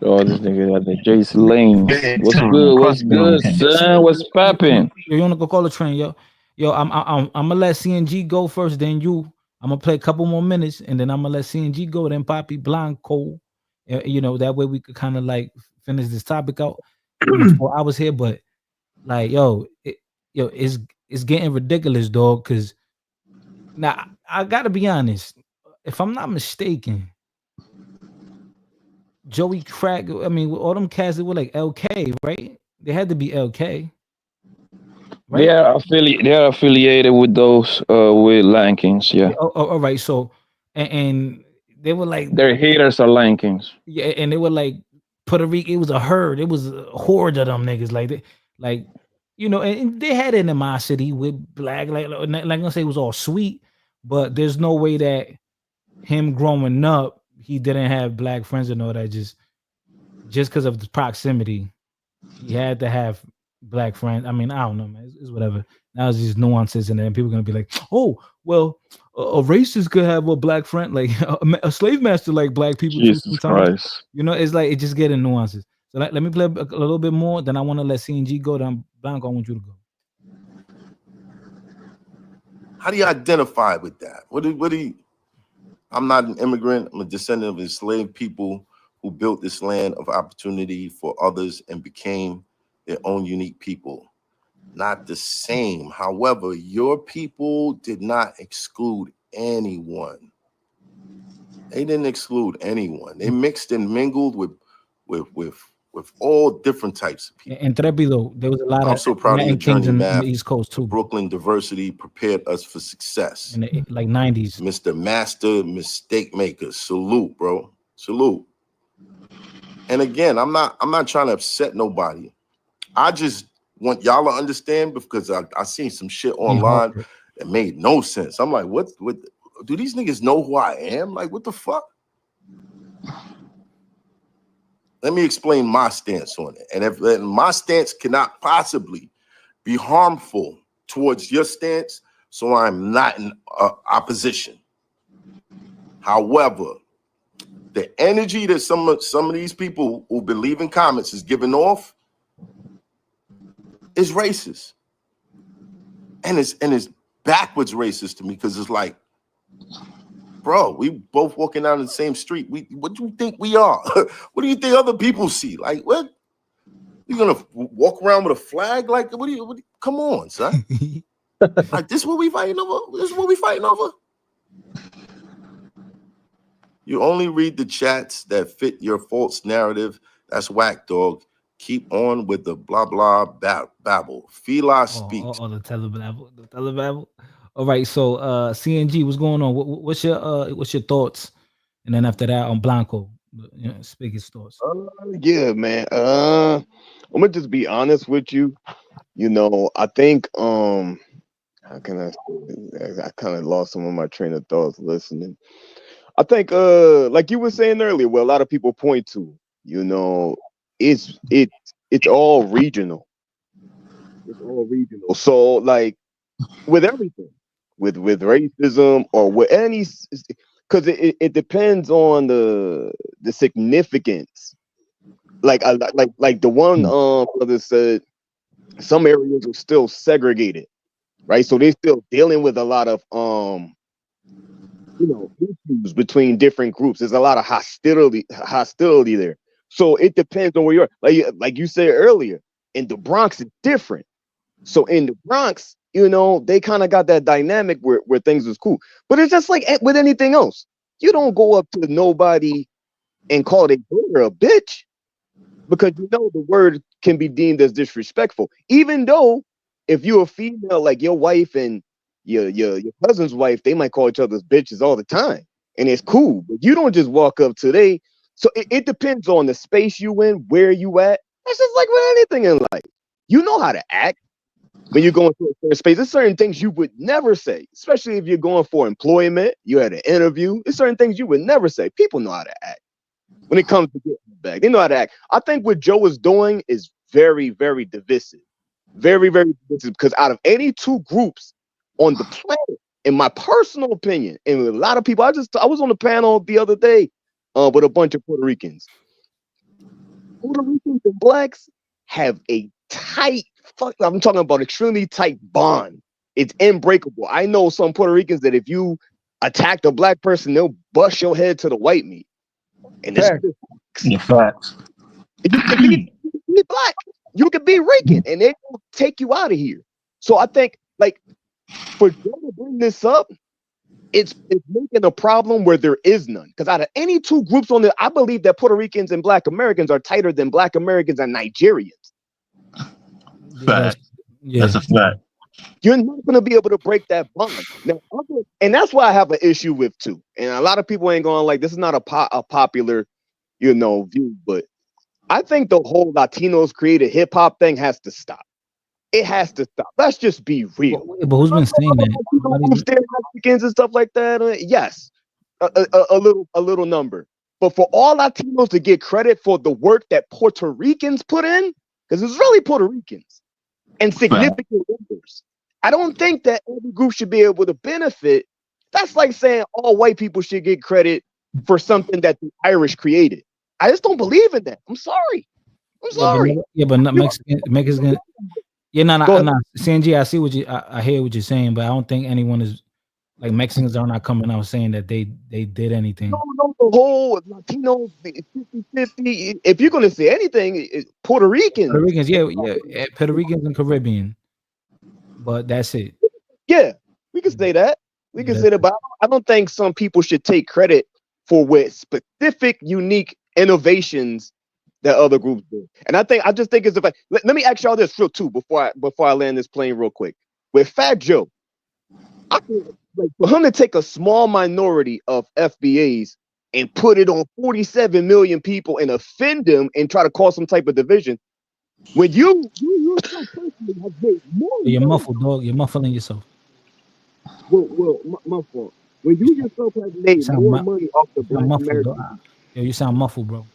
S: Oh, this nigga got the Jason Lanes.
P: Yeah,
S: What's
P: too.
S: good?
P: Crush
S: What's
P: Groove
S: good,
P: came.
S: son? What's poppin'?
B: You're on the Coca-Cola train, yo. I'm gonna let CNG go first, then you. I'm gonna play a couple more minutes, and then I'm gonna let CNG go, then Papi Blanco. You know, that way we could kind of like finish this topic out. Almost 4 hours here, but like, it's getting ridiculous, dog. Cause now I gotta be honest. If I'm not mistaken, Joey Crack. I mean, all them cats that were like LK, right? They had to be LK. Right?
S: They are affiliated with those with Lankings, yeah.
B: All right. So, and they were like,
S: Their haters are Lankings.
B: yeah, and they were like Puerto Rico. It was a herd. It was a horde of them niggas. Like, you know, and they had animosity with black. Like I'm gonna say it was all sweet, but there's no way that him growing up, he didn't have black friends and all that. Just because of the proximity, he had to have black friends. I mean, I don't know, man. It's whatever. Now it's just nuances, and then people are gonna be like, "Oh, well, a racist could have a black friend, like a slave master, like black people too."
S: Jesus
B: Sometimes,
S: Christ.
B: you know, it's like it just getting nuances. So let me play a little bit more. Then I want to let CNG go. Then Blanco, I want you to go.
J: How do you identify with that? What do you? I'm not an immigrant. I'm a descendant of enslaved people who built this land of opportunity for others and became their own unique people. Not the same. However, your people did not exclude anyone. They didn't exclude anyone. They mixed and mingled with all different types of people.
B: In Trepido, there was a lot
J: I'm
B: of
J: so proud of
B: Latin
J: your
B: kings
J: journey,
B: in the
J: Math.
B: East Coast too.
J: Brooklyn diversity prepared us for success.
B: In the like 90s.
J: Mr. Master Mistake Maker. Salute, bro. Salute. And again, I'm not trying to upset nobody. I just want y'all to understand, because I seen some shit online that made no sense. I'm like, what do these niggas know who I am? Like, what the fuck? Let me explain my stance on it. And my stance cannot possibly be harmful towards your stance, so I'm not in opposition. However, the energy that some of these people who've been leaving comments is giving off is racist. And it's backwards racist to me, because it's like, bro, we both walking down the same street. What do you think we are? What do you think other people see? Like, what? You gonna walk around with a flag? Like, what do you come on, son? Like, this is what we fighting over? This is what we fighting over? You only read the chats that fit your false narrative. That's whack, dog. Keep on with the blah blah babble. Fila speaks.
B: The telebabble. All right, so CNG, what's going on? What's your thoughts? And then after that, on Blanco, speak his thoughts.
Q: Yeah, man. I'm gonna just be honest with you. You know, I think how can I kind of lost some of my train of thoughts listening. I think like you were saying earlier, well, a lot of people point to, you know, it's all regional. It's all regional. So like with everything, with racism or with any, because it depends on the significance. Like the one brother said, some areas are still segregated, right? So they're still dealing with a lot of issues between different groups. There's a lot of hostility there. So it depends on where you're. Like you said earlier, in the Bronx, it's different. So in the Bronx, they kind of got that dynamic where things was cool. But it's just like with anything else. You don't go up to nobody and call their daughter a bitch, because the word can be deemed as disrespectful. Even though if you're a female, like your wife and your cousin's wife, they might call each other's bitches all the time, and it's cool. But you don't just walk up to they. So it depends on the space you in, where you at. That's just like with anything in life. You know how to act when you're going to a certain space. There's certain things you would never say, especially if you're going for employment. You had an interview. There's certain things you would never say. People know how to act when it comes to getting back. They know how to act. I think what Joe is doing is very, very divisive. Very, very divisive, because out of any two groups on the planet, in my personal opinion, and a lot of people, I was on the panel the other day with a bunch of Puerto Ricans. Puerto Ricans and blacks have a tight, I'm talking about extremely tight bond. It's unbreakable. I know some Puerto Ricans that if you attack a black person, they'll bust your head to the white meat. And this
P: facts.
Q: You can be black, you can be Rican, and they will take you out of here. So I think, like, for Joe to bring this up, it's making a problem where there is none. Because out of any two groups on there, I believe that Puerto Ricans and Black Americans are tighter than Black Americans and Nigerians.
P: Fact. That's a fact.
Q: You're not going to be able to break that bond. Now, and that's why I have an issue with too. And a lot of people ain't going like, this is not a popular, view, but I think the whole Latinos created hip hop thing has to stop. It has to stop. Let's just be real.
B: But who's been saying that?
Q: Mexicans and stuff like that. Yes, a little number. But for all Latinos to get credit for the work that Puerto Ricans put in, because it's really Puerto Ricans and significant numbers, I don't think that every group should be able to benefit. That's like saying all white people should get credit for something that the Irish created. I just don't believe in that. I'm sorry.
B: But not Mexican. Yeah, no. Sanji, I see what I hear what you're saying, but I don't think anyone is like Mexicans are not coming out saying that they did anything.
Q: No, the whole Latino 50-50. If you're gonna say anything, it's Puerto Ricans.
B: Puerto Ricans, yeah, Puerto Ricans and Caribbean. But that's it.
Q: Yeah, we can say that. We can say that, but I don't think some people should take credit for what specific, unique innovations that other groups do. And I just think it's the fact. Let me ask y'all this real too before I land this plane real quick. With Fat Joe, I feel like for him to take a small minority of FBAs and put it on 47 million people and offend them and try to cause some type of division, when you yourself personally have made more.
B: You're muffled, dog. You're muffling yourself.
Q: Well, my fault. When you yourself have made more money off the Black American,
B: yo, you sound muffled, bro.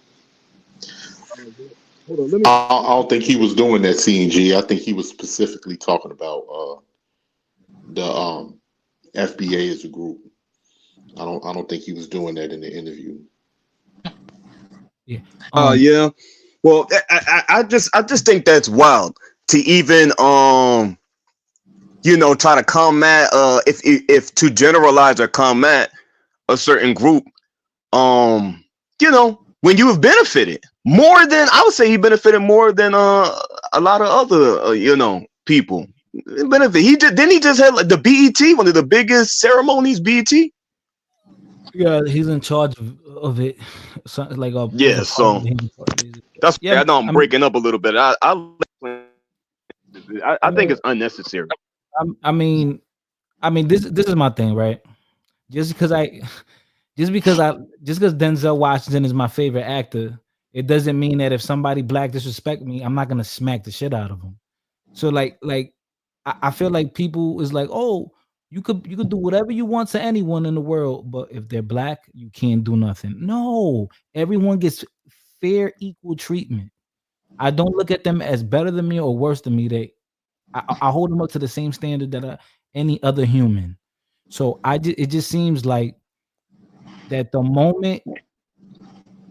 Q: Hold on,
R: I don't think he was doing that, CNG. I think he was specifically talking about the FBA as a group. I don't think he was doing that in the interview.
B: Yeah.
Q: Yeah. Well, I just think that's wild to even try to combat if to generalize or combat a certain group, when you have benefited more than, I would say he benefited more than a lot of other people. Benefit. He just had like the BET, one of the biggest ceremonies. BET.
B: Yeah, he's in charge of it. So, like
Q: so that's I know I'm breaking up a little bit. I think it's unnecessary.
B: I mean, this is my thing, right? Just because Denzel Washington is my favorite actor, it doesn't mean that if somebody black disrespect me, I'm not gonna smack the shit out of them. So I feel like people is like, oh, you could do whatever you want to anyone in the world, but if they're black, you can't do nothing. No, everyone gets fair, equal treatment. I don't look at them as better than me or worse than me. I hold them up to the same standard that any other human. So it just seems like that the moment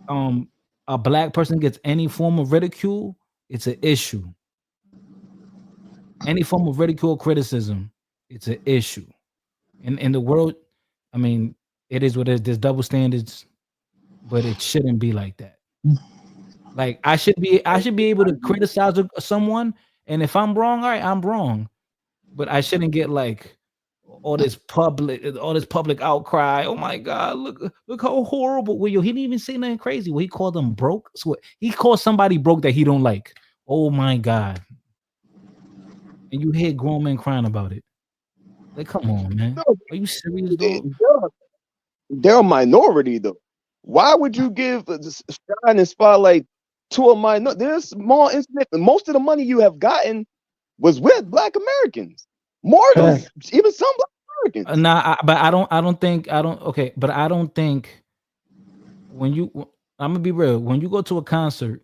B: a black person gets any form of ridicule, it's an issue. Any form of ridicule or criticism, it's an issue. In the world, I mean, it is what it is. There's double standards, but it shouldn't be like that. Like I should be able to criticize someone, and if I'm wrong, all right, I'm wrong. But I shouldn't get like all this public outcry. Oh my God, look how horrible. Well, yo, he didn't even say nothing crazy. Well, he called them broke. So he called somebody broke that he don't like. Oh my God. And you hear grown men crying about it. Like, come on, man. Are you serious, dog?
Q: They're a minority though. Why would you give the shine and spotlight to a minority? There's small insignificant. Most of the money you have gotten was with Black Americans. More than even some Black Americans.
B: But I don't think when I'm gonna be real, when you go to a concert,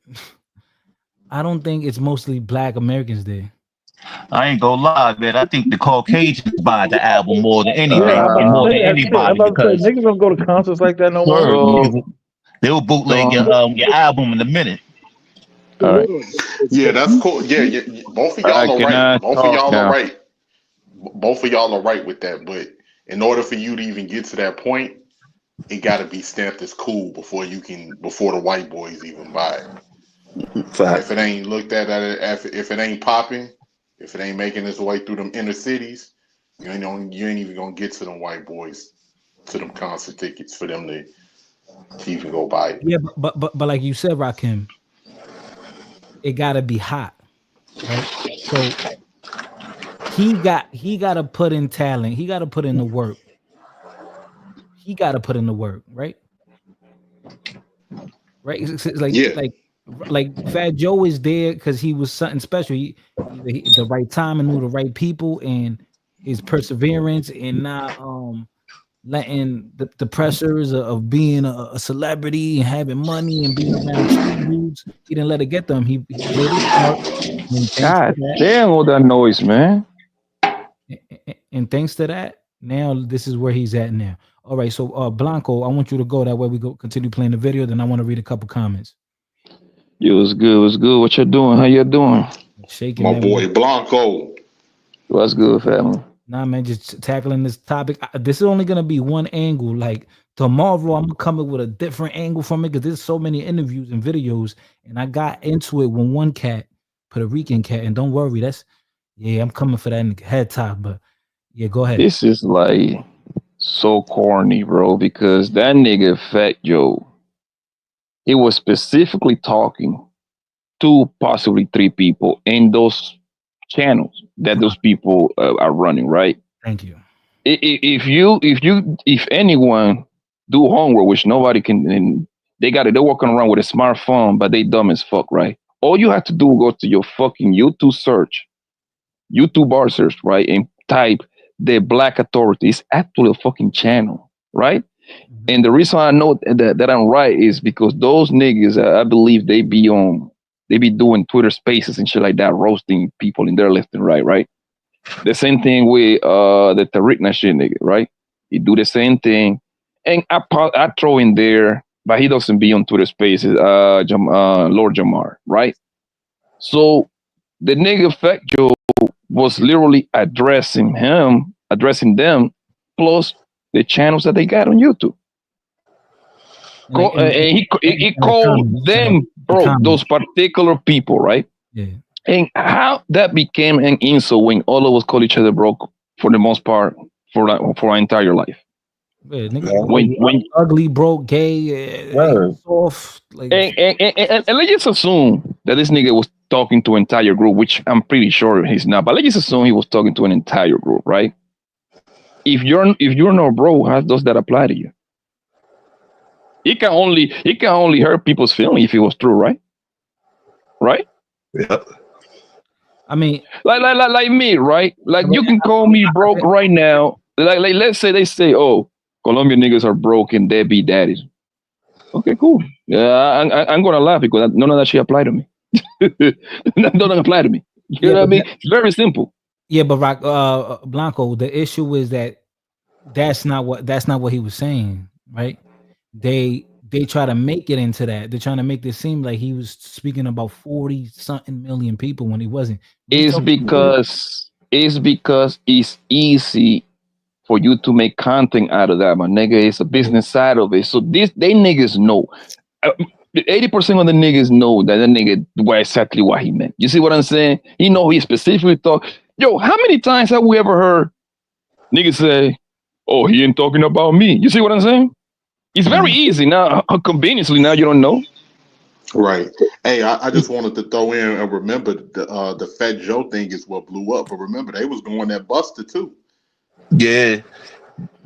B: I don't think it's mostly Black Americans there.
P: I ain't gonna lie, man. I think the Caucasians buy the album more than anything, more than anybody. Because
O: niggas don't go to concerts like that no more.
P: They will bootleg your album in a minute.
R: All right. Yeah, that's cool. Yeah, both of y'all are right. Both of y'all are right. Both of y'all are right with that. But in order for you to even get to that point, it got to be stamped as cool before the white boys even buy it. If it ain't looked at if it ain't popping, if it ain't making its way through them inner cities, you ain't even gonna get to them white boys, to them concert tickets for them to even go buy it.
B: Yeah, but like you said, Rakim, it gotta be hot, right? So he gotta put in talent. He gotta put in the work. Right? Right? It's like Fat Joe is there because he was something special. He the right time and knew the right people, and his perseverance and not letting the pressures of being a celebrity and having money and being around street dudes. He didn't let it get them. He played his part.
S: God damn, all that noise, man.
B: And thanks to that, now this is where he's at now. All right, so Blanco, I want you to go. That way we go continue playing the video. Then I want to read a couple comments.
S: Yo, what's good? What's good? What you doing? How you doing?
B: Shaking
R: my boy Blanco.
S: What's good, family?
B: Nah, man, just tackling this topic. This is only gonna be one angle. Like tomorrow, I'm gonna come up with a different angle from it because there's so many interviews and videos, and I got into it when one cat, Puerto Rican cat, and don't worry, I'm coming for that head top. But yeah, go ahead.
S: This is like so corny, bro, because that nigga Fat Joe, he was specifically talking to possibly 3 people in those channels that those people are running, right?
B: Thank you.
S: If anyone do homework, which nobody can, and they're walking around with a smartphone, but they dumb as fuck, right? All you have to do is go to your fucking YouTube bar search, right, and type the Black Authority. It's actually a fucking channel, right? Mm-hmm. And the reason I know that I'm right is because those niggas, I believe they be doing Twitter Spaces and shit like that, roasting people in their left and right? The same thing with the Tariq shit nigga, right? He do the same thing, and I throw in there, but he doesn't be on Twitter Spaces. Lord Jamar, right? So the nigga Fat Joe was literally addressing them, plus the channels that they got on YouTube. And he called them broke, those particular people, right?
B: Yeah.
S: And how that became an insult when all of us call each other broke for the most part for our entire life.
B: Yeah, when ugly, broke, gay, soft, like,
S: and let's just assume that this nigga was talking to an entire group, which I'm pretty sure he's not. But let's just assume he was talking to an entire group, right? If you're not broke, how does that apply to you? It can only hurt people's feelings if it was true, right? Right?
J: Yeah.
B: I mean,
S: like me, right? Like you can call me broke right now. Like let's say they say, oh, Colombian niggas are broke and deadbeat daddies. Okay, cool. Yeah, I'm gonna laugh because none of that shit apply to me. That doesn't apply to me. You know what I mean? It's very simple.
B: Yeah, but Blanco, the issue is that that's not what he was saying, right? They try to make it into that. They're trying to make this seem like he was speaking about 40-something million people when he wasn't.
S: It's because it's easy for you to make content out of that, my nigga. It's a business side of it. So they niggas know. 80% of the niggas know that nigga what exactly what he meant. You see what I'm saying? He know he specifically thought, yo, how many times have we ever heard niggas say, oh, he ain't talking about me? You see what I'm saying? It's very easy now. Conveniently now you don't know.
R: Right. Hey, I just wanted to throw in and remember the Fat Joe thing is what blew up. But remember, they was going at Buster too.
P: Yeah,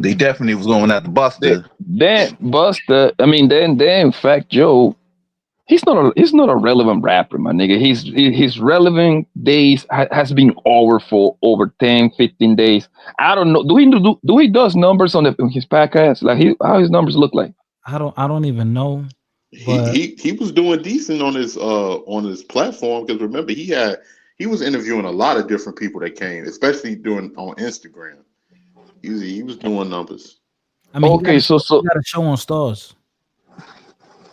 P: they definitely was going at the Buster.
S: Then Buster, I mean, then Fat Joe, he's not a relevant rapper, my nigga. His relevant days has been over for over 10, 15 days. I don't know. Do he does numbers on his podcast? Like how his numbers look like?
B: I don't even know. But
R: He was doing decent on his platform because remember he was interviewing a lot of different people that came, especially on Instagram. He was doing numbers.
B: I mean,
S: okay,
B: he got a show on Stars.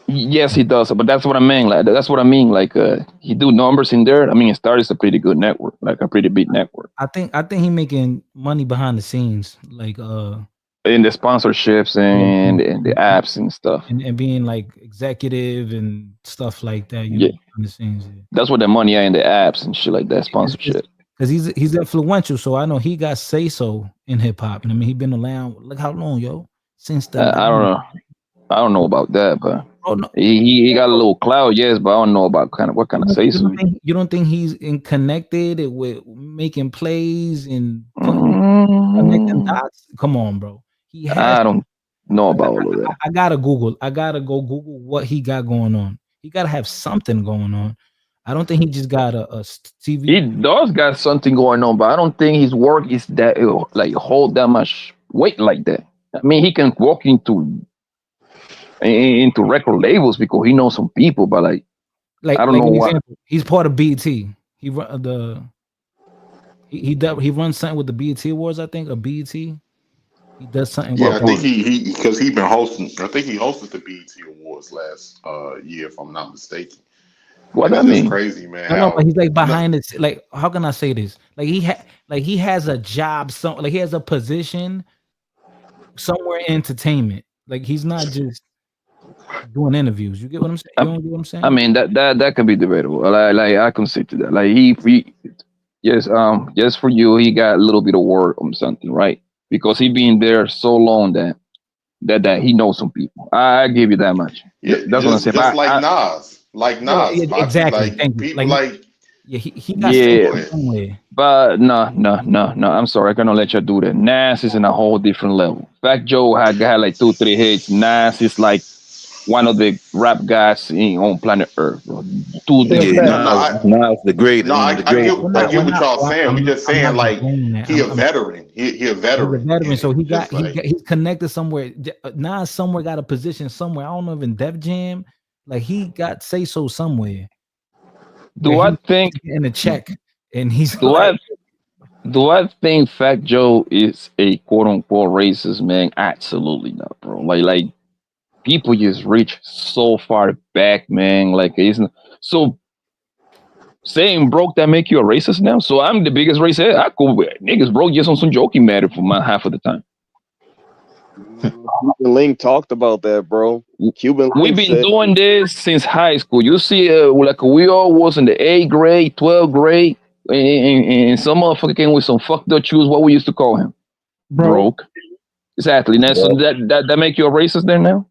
S: Yes, he does. But that's what I mean. Like that's what I mean. Like he do numbers in there. I mean, Star is a pretty good network, like a pretty big network.
B: I think he making money behind the scenes, like
S: in the sponsorships and the apps and stuff,
B: and being like executive and stuff like that. You know, behind the scenes. Yeah.
S: That's what the money are in the apps and shit like that. Sponsorship.
B: Because he's influential, so I know he got say so in hip hop. And I mean, he been around. Look how long, yo, since the.
S: I don't know about that, but he got a little clout, yes, but I don't know about what kind of say so.
B: You don't think he's connected with making plays and connecting dots? Come on, bro.
S: I don't know about all of that.
B: I gotta go Google what he got going on. He gotta have something going on. I don't think he just got a TV.
S: He does got something going on, but I don't think his work is that like hold that much weight like that. I mean, he can walk into record labels because he knows some people, but like I don't know why.
B: Example, he's part of BET. He runs something with the BET Awards, I think, or BET. He does something.
R: Yeah, I think he because he been hosting. I think he hosted the BET Awards last year, if I'm not mistaken.
S: What that mean?
R: Crazy, man.
B: I know, but he's like behind it. Like, how can I say this? Like he has a job. Like he has a position somewhere in entertainment. Like he's not just doing interviews. You get what I'm saying? You don't get what I'm saying?
S: I mean that can be debatable. Like I can say to that. Like he yes for you, he got a little bit of word on something, right? Because he been there so long that he knows some people. I give you that much.
R: Yeah,
S: that's what I'm saying.
R: Just like Nas. Like Nas,
B: yeah, exactly.
R: Like people like
B: he got somewhere.
S: But no. I'm sorry, I cannot let you do that. Nas is in a whole different level. Fat Joe had like 2-3 hits. Nas is like one of the rap guys on planet Earth, bro.
P: Nas the greatest.
R: No, I get what y'all saying. We just saying like he a veteran. He a veteran.
B: He's a veteran, so he's connected somewhere. Nas somewhere got a position somewhere. I don't know if in Def Jam. Like he got say so somewhere.
S: Do I think
B: in a check and he's
S: do I think Fat Joe is a quote unquote racist, man? Absolutely not, bro. Like people just reach so far back, man. Like isn't so saying broke that make you a racist now? So I'm the biggest racist. I cool niggas broke just on some joking matter for my half of the time.
Q: Cuban Link talked about that, bro.
S: We've been doing this since high school. You see, like we all was in the 8th grade, 12th grade, and some motherfucker came with some fucked up shoes. What we used to call him, broke. Exactly. Now, so that make you a racist there now?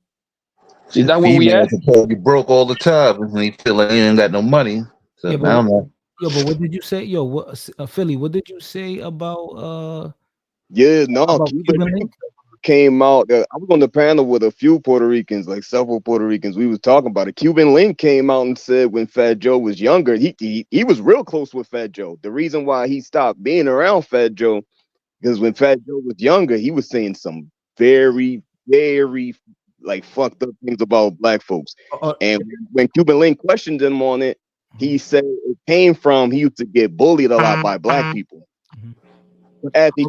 S: Is that what we at?
P: You broke all the time when you feel like you ain't got no money. So I don't know.
B: Yo, but what did you say? Yo, what Philly? What did you say about?
Q: Cuban Link came out. I was on the panel with a few Puerto Ricans, like several Puerto Ricans. We was talking about it. Cuban Link came out and said when Fat Joe was younger, he was real close with Fat Joe. The reason why he stopped being around Fat Joe because when Fat Joe was younger, he was saying some very, very like fucked up things about black folks. And when Cuban Link questioned him on it, he said it came from he used to get bullied a lot by black people. But as he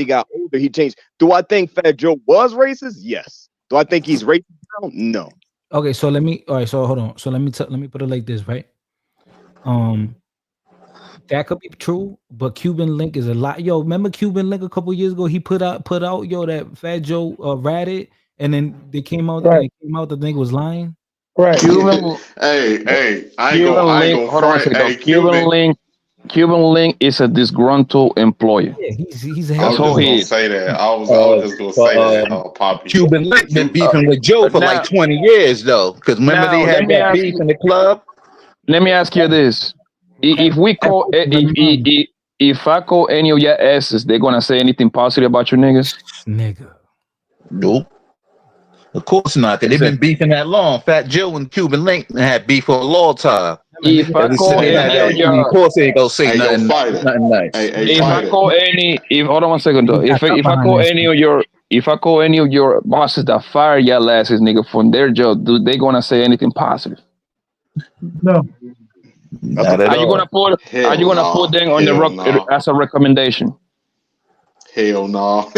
Q: got older, he changed. Do I think Fat Joe was racist? Yes. Do I think he's racist now? No.
B: Okay, so all right, so hold on. So let me put it like this, right? That could be true, but Cuban Link is a lot. Yo, remember Cuban Link a couple years ago? He put out yo that Fat Joe ratted, and then they came out and
O: Right.
B: it came out the nigga was lying.
O: Right.
S: Cuban
R: Hey, I ain't
S: Cuban
R: gonna
S: Link. Hold on a
R: front.
S: second.
R: Hey,
S: Though. Cuban Link is a disgruntled employer.
B: Yeah, he's a
R: I was
S: That's all
R: just
S: he
R: gonna
S: is.
R: say that. I was just gonna say that. Poppy.
P: Cuban Link been beefing with Joe for like 20 years though, because remember they had that beef in the club.
S: Let me ask you this: if we call if I call any of your asses, they're gonna say anything positive about you niggas?
B: Nigga.
P: Nope. Of course not, because they've been beefing that long. Fat Joe and Cuban Link had beef for a long time.
S: If I call any of your,
P: of course they ain't gonna say
R: Hey, yo,
P: nothing,
R: fighter.
P: nothing nice.
S: if I call any, if hold on one second though, if I call any of your, if I call any of your bosses that fire your asses, nigga, from their job, do they gonna say anything positive?
O: No.
P: Not at
S: Are you
P: all.
S: gonna put? Are you gonna put them on the as a recommendation?
R: Hell no.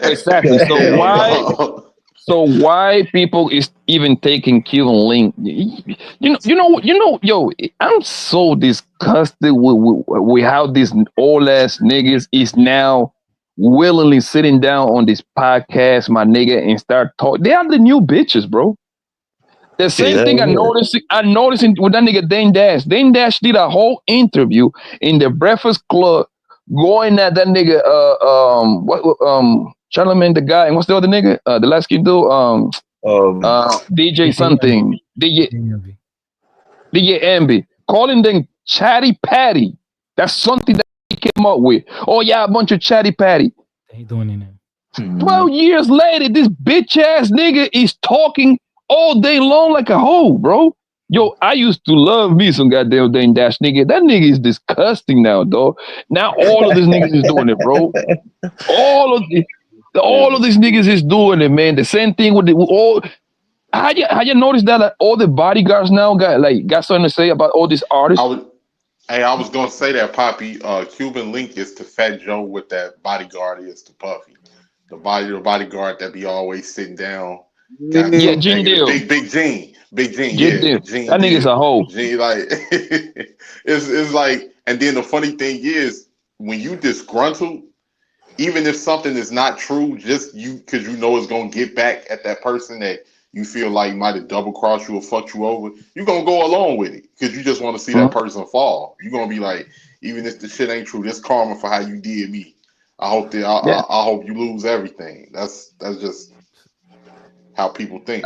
S: Exactly. So why? So why people is even taking Cuban Link? Yo, I'm so disgusted with how these old ass niggas is now willingly sitting down on this podcast, my nigga, and start talking. They are the new bitches, bro. The same thing I noticing with that nigga Dane Dash. Dane Dash did a whole interview in the Breakfast Club, going at that nigga Charlamagne the guy, and what's the other nigga? The last kid dude, DJ something, DJ Ambi, calling them chatty patty. That's something that he came up with. Oh yeah, a bunch of chatty patty.
B: They doing it now.
S: 12 years later, this bitch ass nigga is talking all day long like a hoe, bro. Yo, I used to love me some goddamn Dane Dash nigga. That nigga is disgusting now, dog. Now all of these niggas is doing it, bro. All of these niggas is doing it, man. The same thing with all. How you notice that all the bodyguards now got something to say about all these artists?
R: I was gonna say that, Poppy. Cuban Link is to Fat Joe what that bodyguard is to Puffy. The bodyguard that be always sitting down.
S: Yeah, Gene Deal.
R: Big Gene.
S: Gene
R: Gene
S: that nigga's a hoe.
R: Gene, like it's like, and then the funny thing is when you disgruntled, even if something is not true, just because you know it's gonna get back at that person that you feel like might have double crossed you or fucked you over, you're gonna go along with it because you just want to see that person fall. You're gonna be like, even if the shit ain't true, this karma for how you did me. I hope that I hope you lose everything. That's just how people think.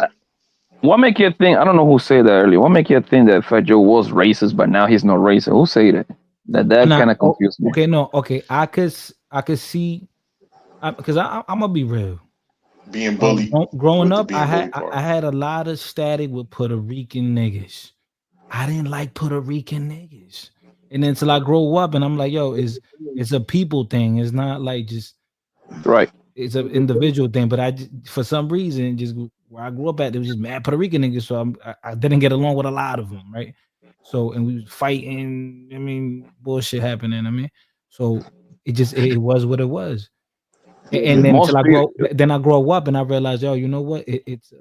S: What make you think? I don't know who said that earlier. What make you think that Fat Joe was racist, but now he's not racist? Who said that? That kind of confused me.
B: Okay, I could see, because I'm gonna be real.
R: Being bullied.
B: Growing up, I had a lot of static with Puerto Rican niggas. I didn't like Puerto Rican niggas, and then until I grow up, and I'm like, yo, it's a people thing. It's not like just
S: right.
B: It's an individual thing. But for some reason, just where I grew up at, there was just mad Puerto Rican niggas, so I didn't get along with a lot of them, right? So, and we was fighting. I mean, bullshit happening. I mean, so it was what it was. And then then I grow up and I realize, yo, you know what? It's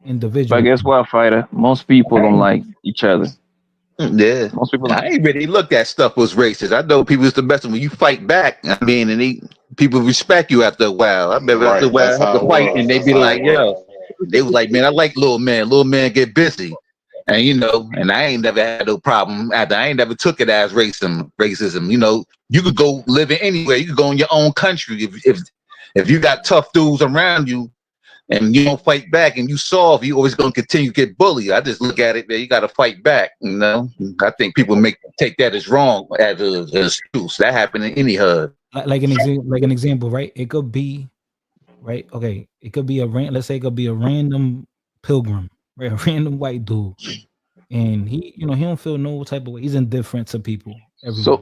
B: individual.
S: But guess what, fighter? Most people don't like each other.
P: Yeah,
S: most people.
P: I ain't really looked at stuff was racist. I know people is the best when you fight back. I mean, and people respect you after a while. I remember after a while, I had to fight, and they be like, yo, they was like, man, I like little man. Little man get busy. And and I ain't never had no problem after. I ain't never took it as racism. You could go live in anywhere. You could go in your own country if you got tough dudes around you and you don't fight back and you soft, you always gonna continue to get bullied. I just look at it, man, you gotta fight back, I think people take that as wrong as an excuse. That happened in any HUD.
B: Like an example, right? It could be, right? Okay, it could be let's say it could be a random pilgrim, right? A random white dude. And he don't feel no type of way. He's indifferent to people everywhere.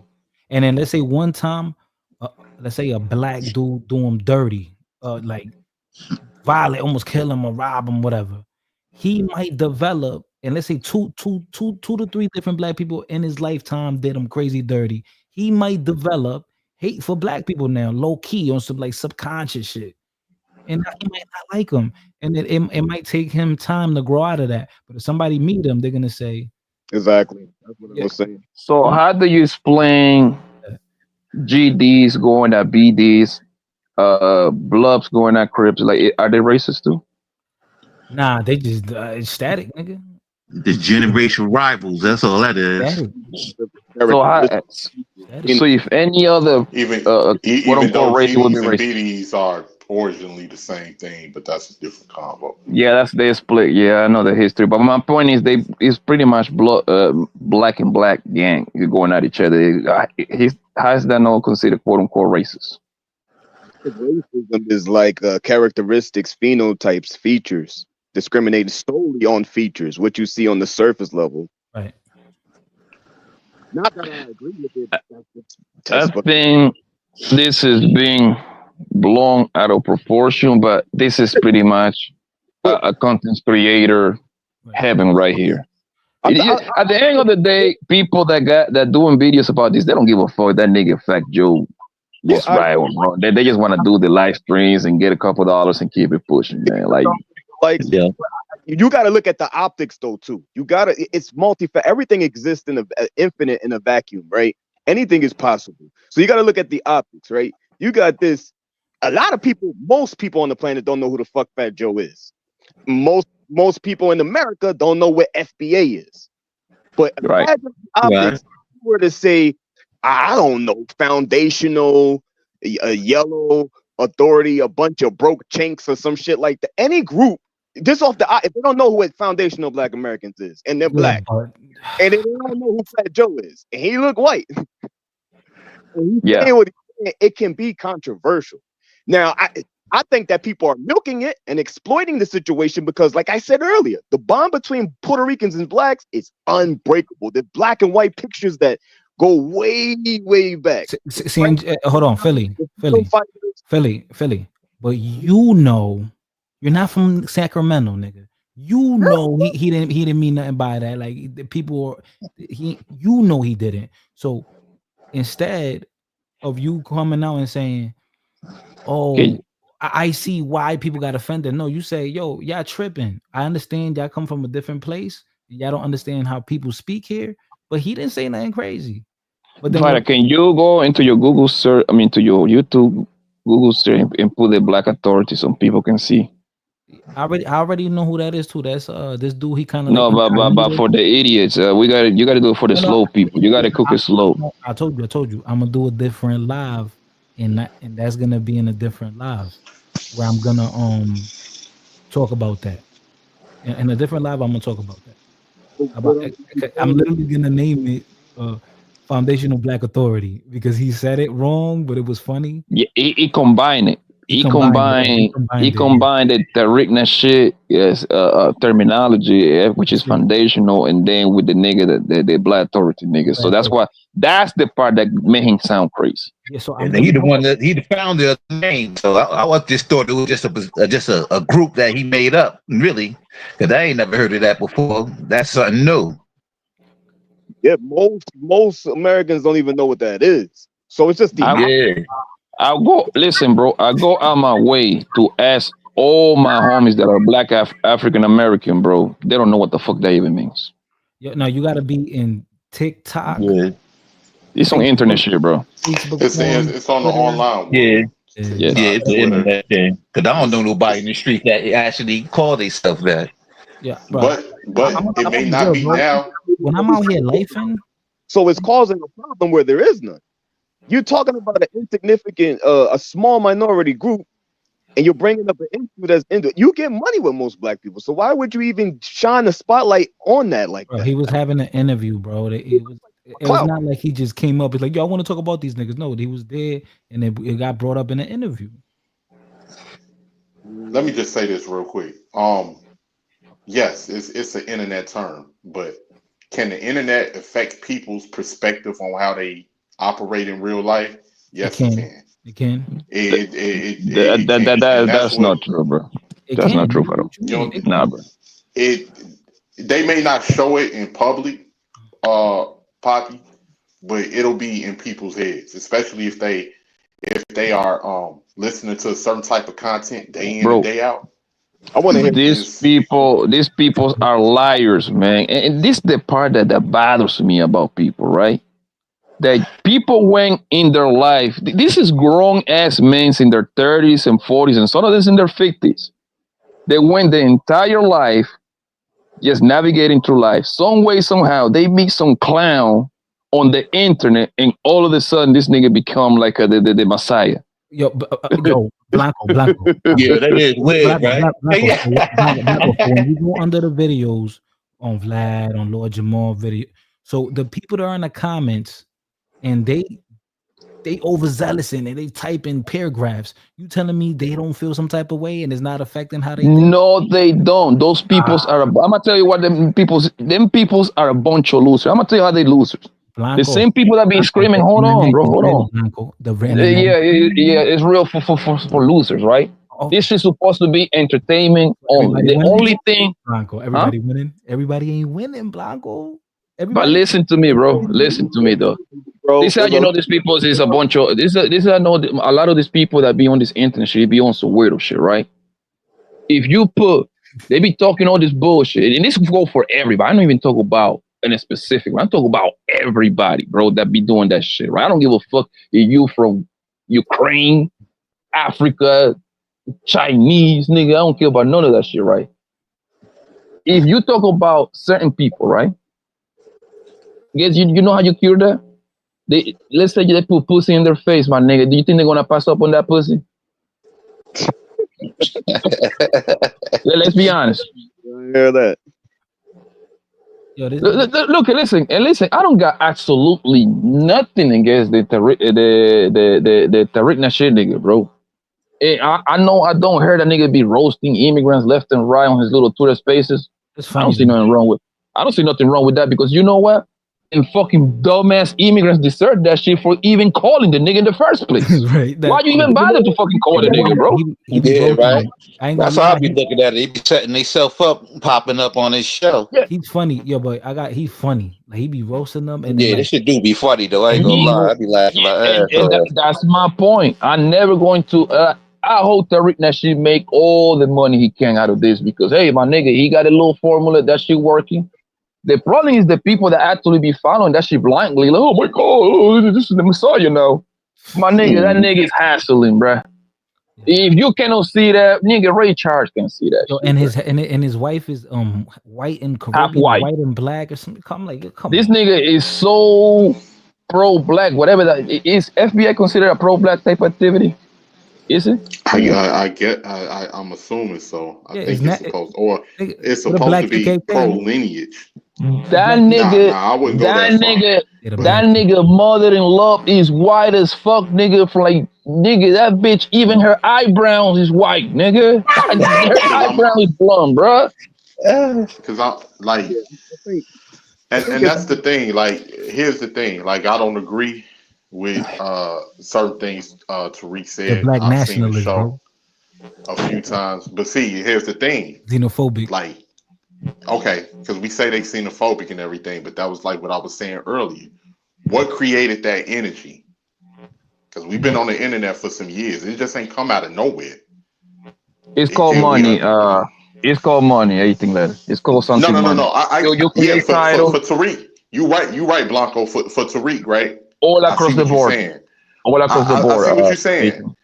B: And then let's say one time, let's say a black dude do him dirty, like violate, almost kill him or rob him, whatever. He might develop, and let's say two to three different black people in his lifetime did him crazy dirty. He might develop hate for black people now, low key, on some like subconscious shit. And he might not like him. And it might take him time to grow out of that. But if somebody meet him, they're gonna say,
Q: Exactly. That's what I was saying.
S: So how do you explain GDs going at BDs, Bloods going at Crips? Like, are they racist too?
B: Nah, they just it's static, nigga.
P: The generational rivals. That's all that is.
B: Static.
S: So so if any other
R: Even
S: quote
R: even though
S: unquote race would be
R: GDs and
S: racist.
R: BDs are originally the same thing, but that's a different combo.
S: Yeah, that's their split. Yeah, I know the history, but my point is, it's pretty much black and black gang going at each other. How is that not considered quote unquote racist?
Q: Racism is like characteristics, phenotypes, features, discriminated solely on features, what you see on the surface level.
B: Right.
Q: Not that I agree with it.
S: I think this is being blown out of proportion, but this is pretty much a content creator heaven right here. At the end of the day, people that doing videos about this, they don't give a fuck that nigga Fat Joe is right or wrong. They just want to do the live streams and get a couple dollars and keep it pushing, man. Like
Q: you got to look at the optics though too. You got to. It's everything exists in infinite in a vacuum, right? Anything is possible. So you got to look at the optics, right? You got this. A lot of people, most people on the planet don't know who the fuck Fat Joe is. Most people in America don't know what FBA is. But imagine optics, if you were to say, I don't know, foundational, a yellow authority, a bunch of broke chinks or some shit like that. Any group, just off the if they don't know who foundational Black Americans is, and they're black, and they don't know who Fat Joe is, and he look white, and he's saying what he's saying, it can be controversial. Now, I think that people are milking it and exploiting the situation because, like I said earlier, the bond between Puerto Ricans and blacks is unbreakable. The black and white pictures that go way, way back.
B: Hold on, Philly. But you know, you're not from Sacramento, nigga. You know he didn't mean nothing by that. Like the people, you know he didn't. So instead of you coming out and saying, "Oh, I see why people got offended," no, you say, "Yo, y'all tripping. I understand y'all come from a different place. And y'all don't understand how people speak here." But he didn't say nothing crazy. But then,
S: can you go into your Google search? I mean, to your YouTube Google search and put the Black Authority so people can see.
B: I already know who that is too. That's this dude. He kind of
S: but for the idiots, you got to do it for the slow people. You got to cook it slow.
B: I told you. I'm gonna do a different live, and that's gonna be in a different live where I'm gonna talk about that. In a different live, I'm gonna talk about that. I'm literally gonna name it Foundational Black Authority because he said it wrong, but it was funny.
S: Yeah, he combined it. He combined the Rickna shit, yes, terminology, which is foundational, and then with the nigga, the Black Authority nigga. So that's the part that made him sound crazy.
B: Yeah, so
P: and he the founder of the name. So I just thought it was just a group that he made up, really, because I ain't never heard of that before. That's something new.
Q: Yeah, most Americans don't even know what that is. So it's just
S: I'll go listen, bro. I go out my way to ask all my homies that are Black African American, bro. They don't know what the fuck that even means.
B: Yeah, now you got to be in TikTok.
S: Yeah, it's on internet shit, bro.
R: It's on the online.
P: Yeah, it's the internet thing. Because I don't know nobody in the street that actually call themselves that.
B: Yeah, bro.
R: But it may not be now.
B: When I'm out here lifing,
Q: so it's causing a problem where there is none. You're talking about an insignificant, a small minority group, and you're bringing up an issue that's you get money with most Black people. So why would you even shine the spotlight on that like that?
B: He was having an interview, bro. It was not like he just came up. It's like, yo, I want to talk about these niggas. No, he was there, and it got brought up in an interview.
R: Let me just say this real quick. Yes, it's an internet term, but can the internet affect people's perspective on how they operate in real life? Yes, it can.
B: It can.
S: That's not true, bro. That's not true at all. Nah, bro.
R: They may not show it in public, Poppy, but it'll be in people's heads, especially if they are listening to a certain type of content day in and day out.
Q: I want to hear
S: These people are liars, man. And this is the part that bothers me about people, right? That people went in their life. This is grown ass men in their 30s and 40s, and some of this in their 50s. They went the entire life just navigating through life. Some way, somehow, they meet some clown on the internet, and all of a sudden, this nigga become like the Messiah.
B: Yo, Blanco.
P: Yeah, that is weird, right?
B: Blanco, when you go under the videos on Vlad, on Lord Jamal video, so the people that are in the comments and they overzealous in it, they type in paragraphs. You telling me they don't feel some type of way and it's not affecting how they think?
S: No, they don't. Those peoples are. I'm gonna tell you what them peoples are a bunch of losers. I'm gonna tell you how they losers.
B: Blanco,
S: the same people that be screaming, hold on, bro, hold on.
B: Blanco,
S: Yeah, it's real for losers, right? This is supposed to be entertainment only. The only thing,
B: Blanco, everybody winning. Everybody ain't winning, Blanco.
S: But listen to me, bro. Listen to me, though.
Q: Bro,
S: this is how you know these people is a bunch of this is I know a lot of these people that be on this internet shit be on some weirdo shit, right? If you put, they be talking all this bullshit, and this go for everybody. I don't even talk about in a specific. I'm talking about everybody, bro, that be doing that shit, right? I don't give a fuck if you from Ukraine, Africa, Chinese, nigga. I don't care about none of that shit, right? If you talk about certain people, right? Guess you know how you cure that? Let's say they put pussy in their face, my nigga. Do you think they're gonna pass up on that pussy? Let's be honest.
Q: Hear that?
S: Look, listen. I don't got absolutely nothing against the Tariq shit, nigga, bro. I know I don't hear that nigga be roasting immigrants left and right on his little Twitter spaces. I don't see nothing wrong with. I don't see nothing wrong with that because you know what? And fucking dumbass immigrants deserve that shit for even calling the nigga in the first place.
B: Right.
S: Why you even bother to fucking call the nigga, bro?
P: Yeah, right. That's how I be looking at it. They be setting themselves up, popping up on his show.
B: Yeah. He's funny, yo, but he's funny. Like he be roasting them, and
P: yeah, this shit do be funny though. I ain't gonna lie, I be laughing my ass off.
S: That's my point. I'm never going to. I hope Tariq Nasheed make all the money he can out of this because hey, my nigga, he got a little formula that shit working. The problem is the people that actually be following that shit blindly. Like, oh my god, this is the Messiah now. My nigga, that nigga is hassling, bruh. If you cannot see that, nigga, Ray Charles can see that.
B: Yo,
S: shit,
B: and his wife is white and Caribbean, white and black or something. Come
S: this nigga is so pro-black, whatever that is. FBI considered a pro-black type activity? Is it?
R: I'm assuming so. I think it's supposed, or it's supposed to be pro-lineage.
S: That nigga mother-in-law is white as fuck, nigga. For like, nigga, that bitch, even her eyebrows is white, nigga. Her eyebrow is blonde, bro.
R: Because I like, and that's the thing. Like, here's the thing. Like, I don't agree with certain things Tariq said.
B: Black
R: I've seen the
B: nationalist,
R: show
B: bro.
R: a few times, but see, here's the thing.
B: Xenophobic.
R: Like, okay, because we say they xenophobic and everything, but that was like what I was saying earlier. What created that energy? Because we've been on the internet for some years. It just ain't come out of nowhere.
S: It's called money. It's called money. Anything like that. It's called something.
R: No.
S: You create
R: for
S: Tariq.
R: You right, Blanco. For Tariq, right?
S: All across the board. All across the board.
R: I see what you're saying.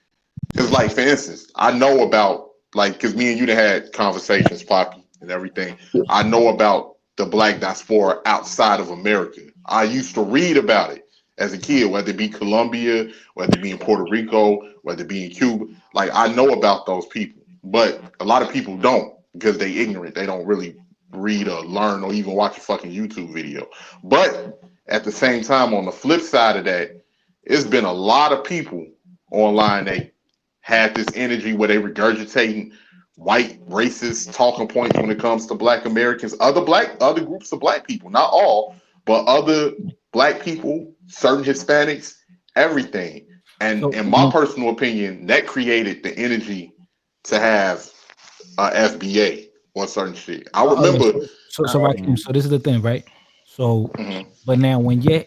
R: Because, like, for instance, I know about, like, because me and you done had conversations, Poppy, and everything. I know about the black diaspora outside of America. I used to read about it as a kid, whether it be Colombia, whether it be in Puerto Rico, whether it be in Cuba. Like, I know about those people. But a lot of people don't because they ignorant. They don't really read or learn or even watch a fucking YouTube video. But at the same time, on the flip side of that, it's been a lot of people online that had this energy where they regurgitating white racist talking points when it comes to black Americans, other groups of black people, not all, but other black people, certain Hispanics, everything. And in my personal opinion, that created the energy to have FBA on certain shit. I remember.
B: So this is the thing, right? So, but now when you're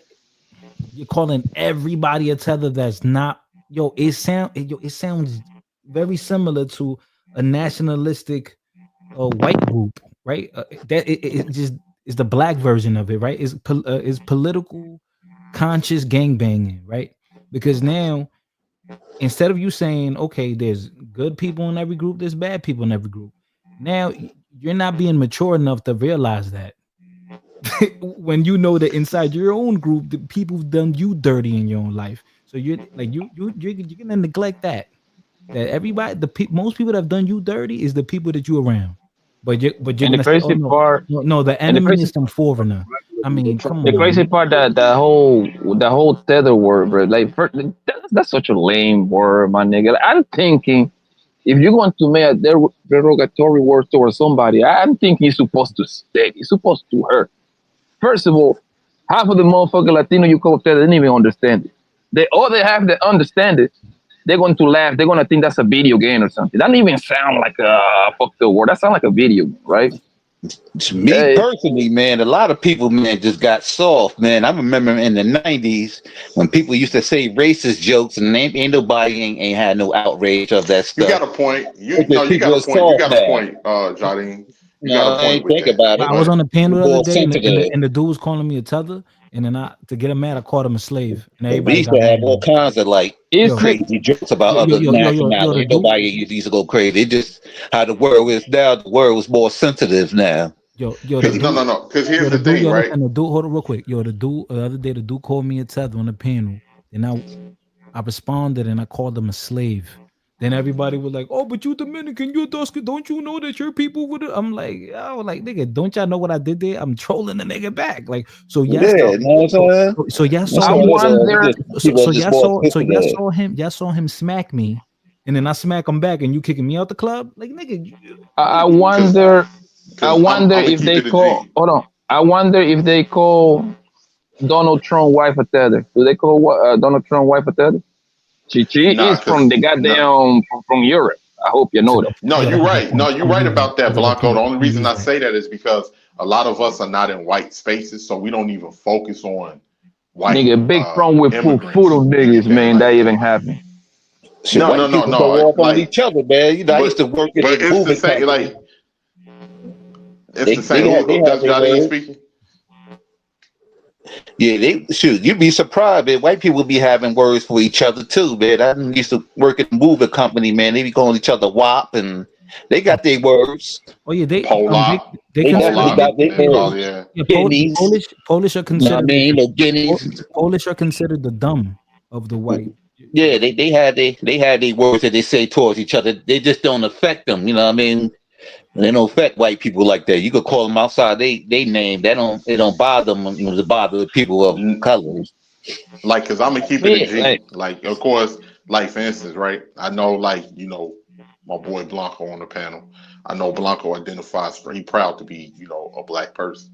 B: calling everybody a tether that's not, it sounds very similar to a nationalistic a white group, right? That it just is the black version of it, right? Is political conscious gangbanging, right? Because now instead of you saying, okay, there's good people in every group, there's bad people in every group. Now you're not being mature enough to realize that when you know that inside your own group, the people've done you dirty in your own life. So you're like you're gonna neglect that. That everybody, most people that have done you dirty is the people that you around. But you're
S: And the
B: gonna say, oh
S: crazy
B: no,
S: part,
B: no, the
S: and the
B: enemy
S: crazy
B: is some foreigner. I mean, come
S: The
B: on,
S: crazy
B: man.
S: part that the whole tether word, bro. Like that's such a lame word, my nigga. Like, I'm thinking if you're going to make a derogatory word towards somebody, I'm thinking you're supposed to stay. You're supposed to hurt. First of all, half of the motherfucking Latino you call tether didn't even understand it. They have to understand it. They're going to laugh. They're going to think that's a video game or something. That don't even sound like a fuck the word. That sounds like a video game, right?
P: To me personally, man, a lot of people, man, just got soft, man. I remember in the 90s when people used to say racist jokes and ain't nobody ain't had no outrage of that
R: You got
P: stuff.
R: a point. You
P: People
R: got
P: are
R: a point. You
P: soft
R: got a
P: now.
R: point, Jardine. You got
P: No,
R: a
P: I
R: point
P: ain't
R: with
P: think
R: that.
P: about it.
B: I was on a panel the other
P: More
B: day, and
P: sensitive.
B: the dude was calling me a tether, and then to get him mad, I called him a slave, and
P: We
B: everybody
P: used
B: got
P: to have
B: mad at
P: all
B: me.
P: kinds of like
B: Yo,
P: crazy jokes about other
B: the
P: nationalities.
B: dude,
P: Nobody used to go crazy. It just how the world is now. The world was more sensitive now.
B: the dude,
R: No. Because here's the
B: dude,
R: thing, right?
B: listen, the dude, hold on real quick. Yo, the dude, the other day, the dude called me a tether on the panel, and I responded and I called him a slave. Then everybody was like, "Oh, but you Dominican, you Dusky, don't you know that your people would?" I'm like, "Oh, like nigga, don't y'all know what I did there? I'm trolling the nigga back." Like, so
P: Yeah, you know what I'm saying?
B: so y'all
P: That's
B: saw
P: all
B: him.
P: it is. People are just more sensitive.
B: Y'all saw him smack me, and then I smack him back, and you kicking me out the club, like nigga.
S: I wonder
R: I'm gonna
S: if
R: keep
S: they
R: it a
S: call.
R: G.
S: Hold on. I wonder if they call Donald Trump wife a tether. Do they call Donald Trump wife a tether? She
R: Nah,
S: is from the goddamn from Europe. I hope you know that.
R: No, you're right. No, you're right about that,
B: That's a good
R: Blanco. The
B: point.
R: only reason I say that is because a lot of us are not in white spaces, so we don't even focus on white
S: Nigga, big problem with food
R: immigrants,
S: of niggas,
R: anything
S: man. That
R: like
S: even
R: that.
S: happened.
P: Shit, white people go off on
R: Like,
P: each other, man. You know, I used to work in
R: but
P: a
R: it's the
P: moving
R: same.
P: company.
R: Like, it's the same.
P: They have
R: That's
P: their
R: Jardine
P: words.
R: speaking.
P: Yeah, you'd be surprised, man. White people be having words for each other too, man. I used to work at a moving company, man. They be calling each other WAP, and they got their words.
B: Oh yeah, they
R: Polak,
B: consider
P: their
R: they call
P: words.
R: it. Yeah.
B: yeah,
P: Guineas.
B: Polish are
P: You know what I
B: considered
P: mean? No guineas.
B: Polish are considered the dumb of the white.
P: Yeah, they had their words that they say towards each other. They just don't affect them. You know what I mean? They don't affect white people like that. You could call them outside they name. It don't bother them. You know, to bother the people of colors.
R: Like, cause I'm gonna keep it a
S: Yeah,
R: G. Like, of course, like for instance, right? I know, like, you know, my boy Blanco on the panel. I know Blanco identifies. He proud to be, you know, a black person.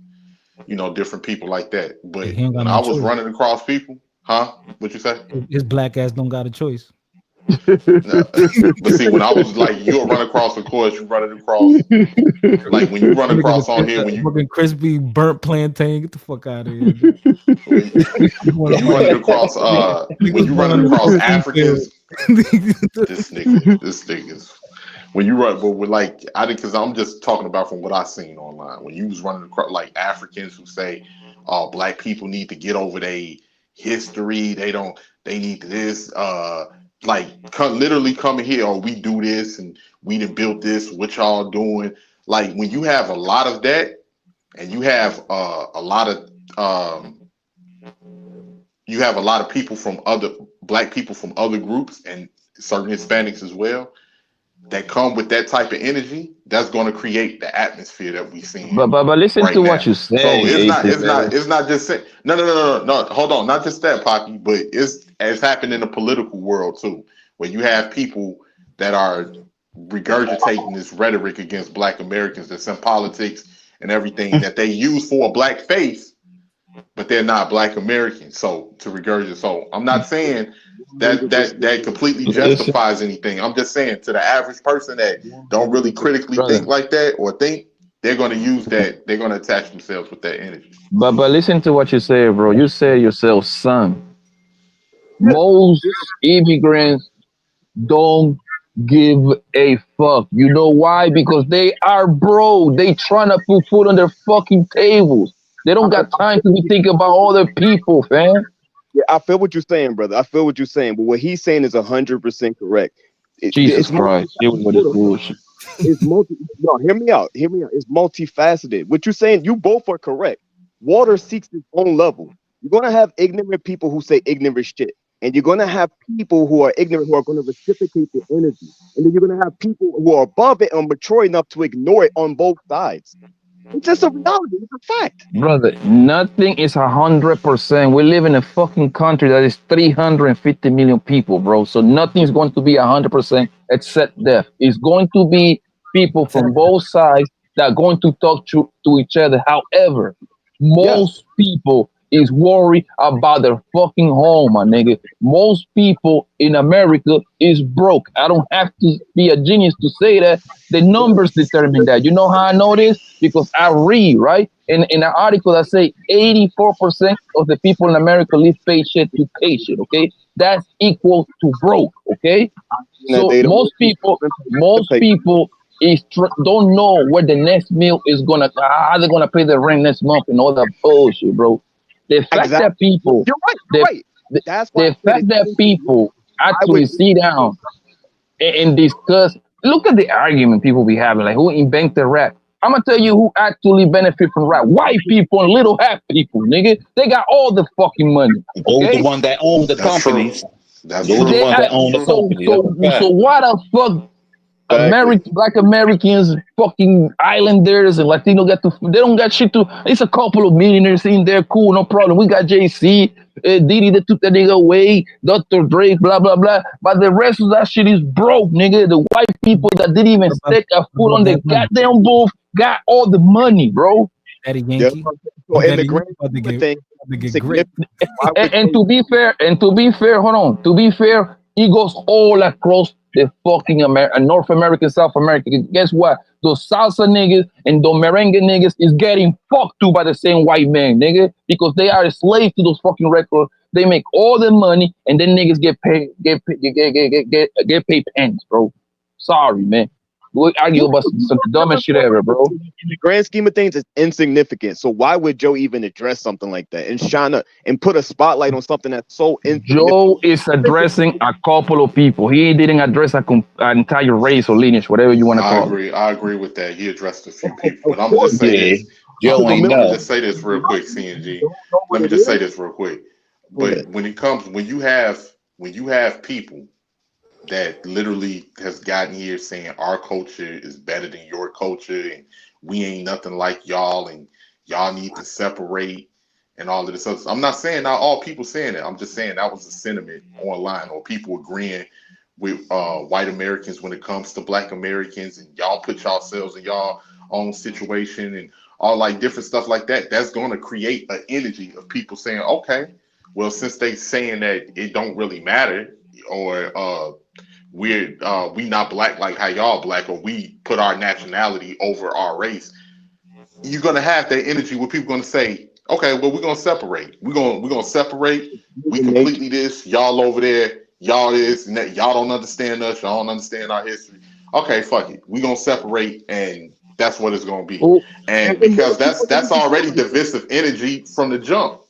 R: You know, different people like that.
B: Hey,
R: But
B: he don't got
R: when
B: no
R: I was
B: choice.
R: running across people, huh? What you say?
B: His black ass don't got a choice.
R: No. But see, when I was like, you'll run across, of course, you running across. Like when you run across on here, when you
B: fucking crispy burnt plantain, get the fuck out of here.
R: when you running across when you running across Africans, this nigga's when you run, but with like I did, because I'm just talking about from what I seen online. When you was running across like Africans who say, "Oh, black people need to get over their history. They need to this." Like literally coming here, oh, we do this and we done built this. What y'all doing? Like when you have a lot of that, and you have a lot of people from other black people from other groups and certain Hispanics as well that come with that type of energy, that's going to create the atmosphere that we see
S: but listen
R: right
S: to
R: now.
S: what you're
R: So
S: saying,
R: it's not just saying no. Hold on, not just that, Pocky, but it's happened in the political world too, where you have people that are regurgitating this rhetoric against Black Americans that's in politics and everything that they use for a black face, but they're not Black Americans. So to regurgitate, so I'm not saying that completely justifies anything. I'm just saying to the average person that don't really critically think like that or think, they're going to use that. They're going to attach themselves with that energy.
S: But listen to what you say, bro. You say yourself, son. Most immigrants don't give a fuck. You know why? Because they are broke. They trying to put food on their fucking tables. They don't got time to be thinking about other people, fam.
Q: Yeah, I feel what you're saying, brother. I feel what you're saying, but what he's saying is 100% correct.
S: Jesus
Q: It's
S: Christ. Here we go with this bullshit.
Q: It's multi. No, hear me out. Hear me out. It's multifaceted. What you're saying, you both are correct. Water seeks its own level. You're gonna have ignorant people who say ignorant shit, and you're gonna have people who are ignorant who are gonna reciprocate the energy, and then you're gonna have people who are above it and mature enough to ignore it on both sides. It's just a reality. It's a fact.
S: Brother, nothing is 100%. We live in a fucking country that is 350 million people, bro. So nothing is going to be 100% except death. It's going to be people from both sides that are going to talk to each other. However, most people is worried about their fucking home, my nigga. Most people in America is broke. I don't have to be a genius to say that. The numbers determine that. You know how I know this? Because I read, right? In an article that say 84% of the people in America live paycheck to paycheck, okay? That's equal to broke, okay? So most people don't know where the next meal is gonna, how they're gonna pay the rent next month and all that bullshit, bro. The fact that people, the fact that people actually sit down and discuss, look at the argument people be having, like who invented rap. I'm gonna tell you who actually benefit from rap. White people and little hat people, nigga. They got all the fucking money.
T: Those the ones that own the companies. Those the ones that own the company.
S: So why the fuck Black Americans, fucking islanders and Latino they don't got shit to. It's a couple of millionaires in there, cool, no problem. We got JC, Diddy that took that nigga away, Dr. Dre, blah blah blah. But the rest of that shit is broke, nigga. The white people that didn't even stick a foot on the goddamn booth got all the money, bro.
B: Daddy Yankee.
Q: And the grand thing.
S: And to be fair, hold on. To be fair, it goes all across the fucking North America, South America. Guess what? Those salsa niggas and those merengue niggas is getting fucked to by the same white man, nigga, because they are a slave to those fucking records. They make all the money, and then niggas get paid pennies, bro. Sorry, man. We argue about some dumbest shit ever, bro.
Q: In the grand scheme of things, it's insignificant. So why would Joe even address something like that and shine and put a spotlight on something that's so insignificant?
S: Joe is addressing a couple of people. He didn't address an entire race or lineage, whatever you want to call it.
R: I agree with that. He addressed a few people. But I'm just saying this. Let me just say this real quick, CNG. Let me just say this real quick. But when you have people that literally has gotten here saying our culture is better than your culture and we ain't nothing like y'all and y'all need to separate and all of this other stuff. I'm not saying not all people saying that. I'm just saying that was the sentiment online, or people agreeing with white Americans when it comes to Black Americans, and y'all put yourselves in y'all own situation and all like different stuff like that. That's going to create an energy of people saying, okay, well, since they saying that it don't really matter, or we not black like how y'all black, or we put our nationality over our race, you're gonna have that energy where people gonna say, okay, well, we're gonna separate. We're gonna separate. We completely this, y'all over there, y'all this, and that. Y'all don't understand us, y'all don't understand our history. Okay, fuck it. We're gonna separate, and that's what it's gonna be. And because that's already divisive energy from the jump.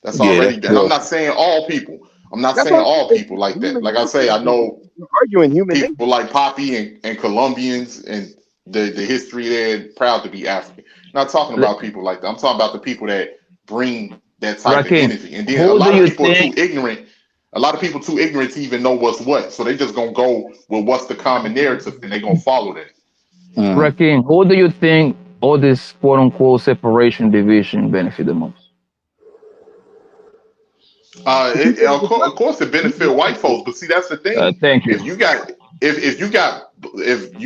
R: That's already that. I'm not saying all people. I'm not saying all people like that. Like I say, I know
Q: arguing human
R: people like Poppy and Colombians and the history there, proud to be African. Not talking about people like that. I'm talking about the people that bring that type of energy. And then a lot of people are too ignorant. A lot of people too ignorant to even know what's what. So they just gonna go with what's the common narrative and they gonna follow that.
S: Rakim, who do you think all this quote unquote separation division benefit the most?
R: Of course, it benefit white folks, but see, that's the thing.
S: Thank you.
R: If you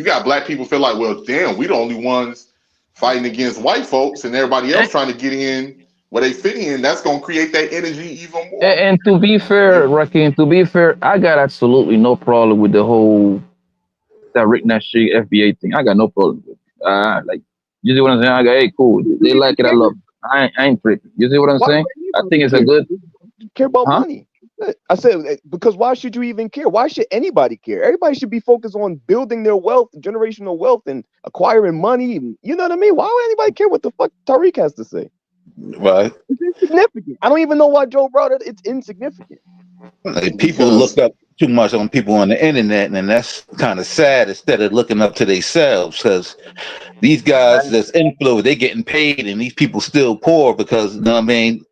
R: got black people feel like, well, damn, we the only ones fighting against white folks, and everybody else trying to get in where they fit in, that's gonna create that energy even more.
S: And to be fair, Rakim, I got absolutely no problem with the whole that Rick Nash FBA thing. I got no problem with it. Like, you see what I'm saying? I go, hey, cool. They like it, I love it. I ain't tripping. You see what I'm saying? I think it's a good.
Q: Care about money. I said, because why should you even care? Why should anybody care? Everybody should be focused on building their wealth, generational wealth, and acquiring money. And, you know what I mean? Why would anybody care what the fuck Tariq has to say?
P: Right.
Q: It's insignificant. I don't even know why Joe brought it. It's insignificant.
P: Like, people look up too much on people on the internet, and that's kind of sad. Instead of looking up to themselves, because these guys that's influenced, they getting paid, and these people still poor because, you know what I mean?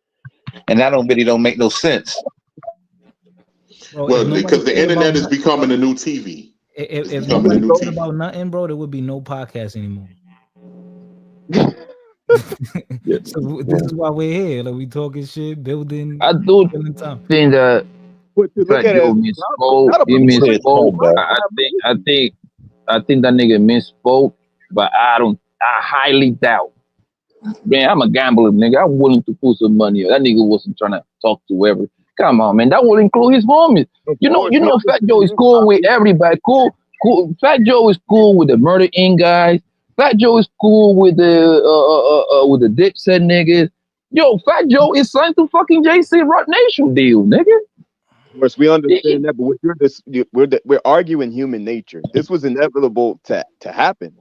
P: And that don't make no sense.
B: Bro,
R: Well, because the internet is becoming the new TV.
B: If nobody thought about nothing, bro, there would be no podcast anymore. So this is why we're here. Like, we talking shit, building.
S: I do
B: time.
S: think that Fat Joe misspoke. He misspoke. I think that nigga misspoke, but I highly doubt. Man, I'm a gambler, nigga. I'm willing to put some money. That nigga wasn't trying to talk to every. Come on, man. That would include his homies. You know, Fat Joe is cool with everybody. Cool. Fat Joe is cool with the Murder Inc. guys. Fat Joe is cool with the Dipset niggas. Yo, Fat Joe is signed to fucking JC Rock Nation deal, nigga.
Q: Of course, we understand that, but we're arguing human nature. This was inevitable to happen.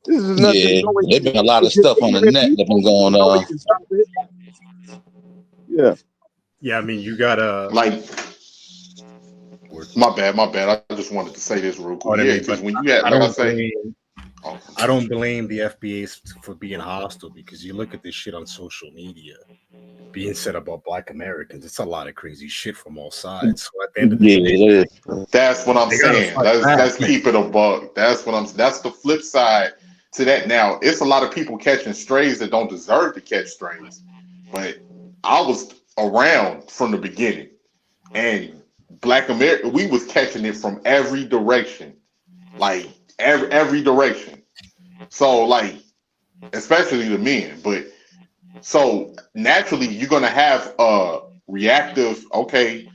Q: This is nothing.
P: There's been a lot of stuff on the net that been going on.
U: Yeah, I mean, you gotta
R: like. My bad. I just wanted to say this real quick. Yeah, because when you had,
U: I don't blame the FBA for being hostile, because you look at this shit on social media being said about Black Americans. It's a lot of crazy shit from all sides. So at the end of the day,
R: that's what I'm saying. Let's keep it a buck. That's the flip side to that. Now, it's a lot of people catching strays that don't deserve to catch strays, but I was around from the beginning, and Black America, we was catching it from every direction, like every direction. So, like, especially the men, but so naturally you're gonna have reactive. Okay,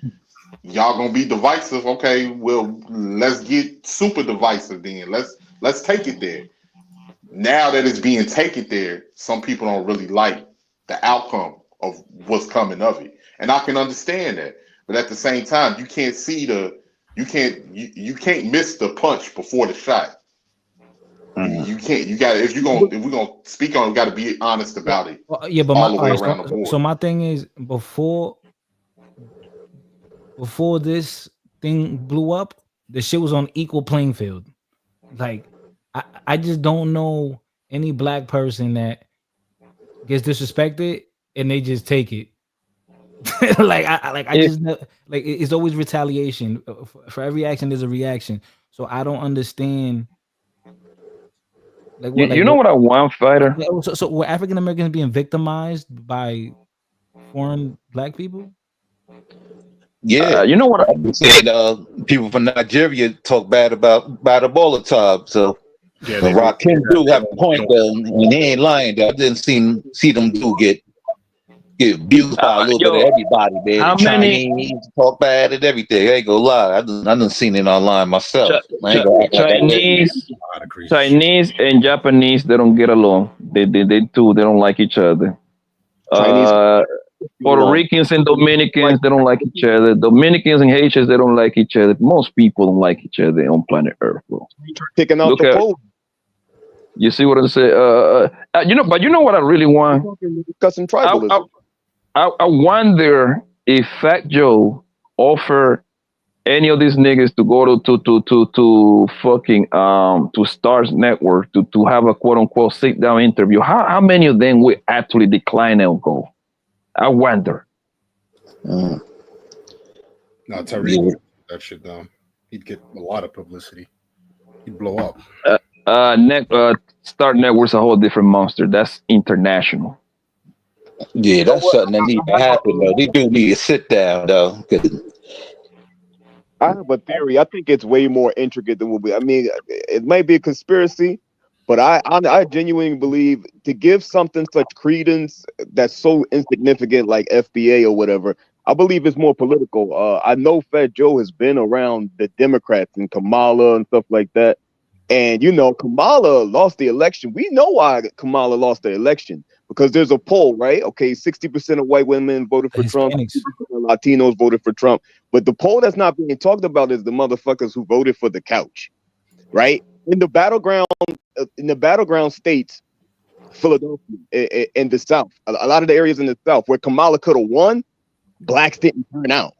R: y'all gonna be divisive. Okay, well, let's get super divisive then. Let's take it there. Now that it's being taken there, some people don't really like the outcome of what's coming of it, and I can understand that. But at the same time, you can't miss the punch before the shot. You can't. You got if we're gonna speak on it, we got to be honest about it.
B: But
R: all the way around the board.
B: So my thing is, before this thing blew up, the shit was on equal playing field. Like, I just don't know any Black person that gets disrespected and they just take it. I just know, like, it's always retaliation. For every action, there's a reaction. So I don't understand. Like,
S: you know what I want, fighter?
B: So were African Americans being victimized by foreign Black people?
P: Yeah,
S: you know what
P: I said? People from Nigeria talk bad about Ebola time. So Rakim do have a point though, and he ain't lying. Though. I didn't see them do get abused by a little bit of everybody, man.
S: How many
P: Chinese talk bad and everything? I ain't gonna lie. I done seen it online myself.
S: Chinese and Japanese, they don't get along. They don't like each other. Puerto Ricans and Dominicans, they don't like each other. Dominicans and Haitians, they don't like each other. Most people don't like each other on planet Earth, bro.
Q: Picking out the pole.
S: You see what I'm saying? But you know what I really want?
Q: Discussing tribalism.
S: I wonder if Fat Joe offer any of these niggas to go to fucking to Stars Network to have a quote unquote sit down interview. How many of them would actually decline and go? I wonder.
U: No, Tariq, that shit down. He'd get a lot of publicity. He'd blow up.
S: Star Network's a whole different monster. That's international.
P: Yeah, that's something that needs to happen though. They do need to sit down though.
Q: I have a theory. I think it's way more intricate than what we. I mean, it might be a conspiracy, but I genuinely believe to give something such credence that's so insignificant, like FBA or whatever, I believe it's more political. I know Fat Joe has been around the Democrats and Kamala and stuff like that, and you know Kamala lost the election. We know why Kamala lost the election. Because there's a poll, right? Okay, 60% of white women voted for Trump, 60% of Latinos voted for Trump. But the poll that's not being talked about is the motherfuckers who voted for the couch, right? In the battleground states, Philadelphia and the South, a lot of the areas in the South where Kamala could have won, blacks didn't turn out.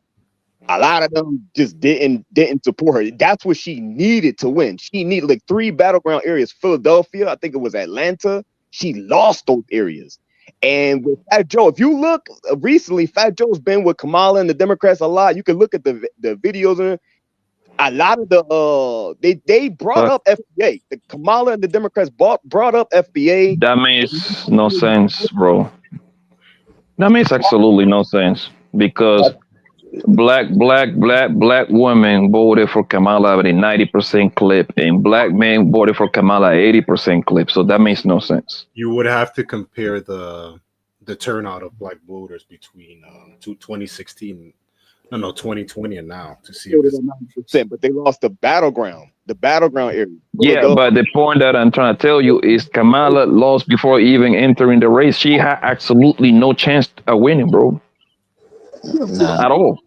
Q: A lot of them just didn't support her. That's what she needed to win. She needed like 3 battleground areas. Philadelphia, I think it was Atlanta. She lost those areas. And with Fat Joe, if you look recently, Fat Joe's been with Kamala and the Democrats a lot. You can look at the videos and a lot of the they brought up FBA. The Kamala and the Democrats brought up FBA.
S: That makes no sense, bro. That makes absolutely no sense because black women voted for Kamala at a 90% clip, and black men voted for Kamala at 80% clip. So that makes no sense.
U: You would have to compare the turnout of black voters between 2016, 2020, and now to see.
Q: But they lost the battleground area.
S: Yeah, but the point that I'm trying to tell you is Kamala lost before even entering the race. She had absolutely no chance of winning, bro. At all.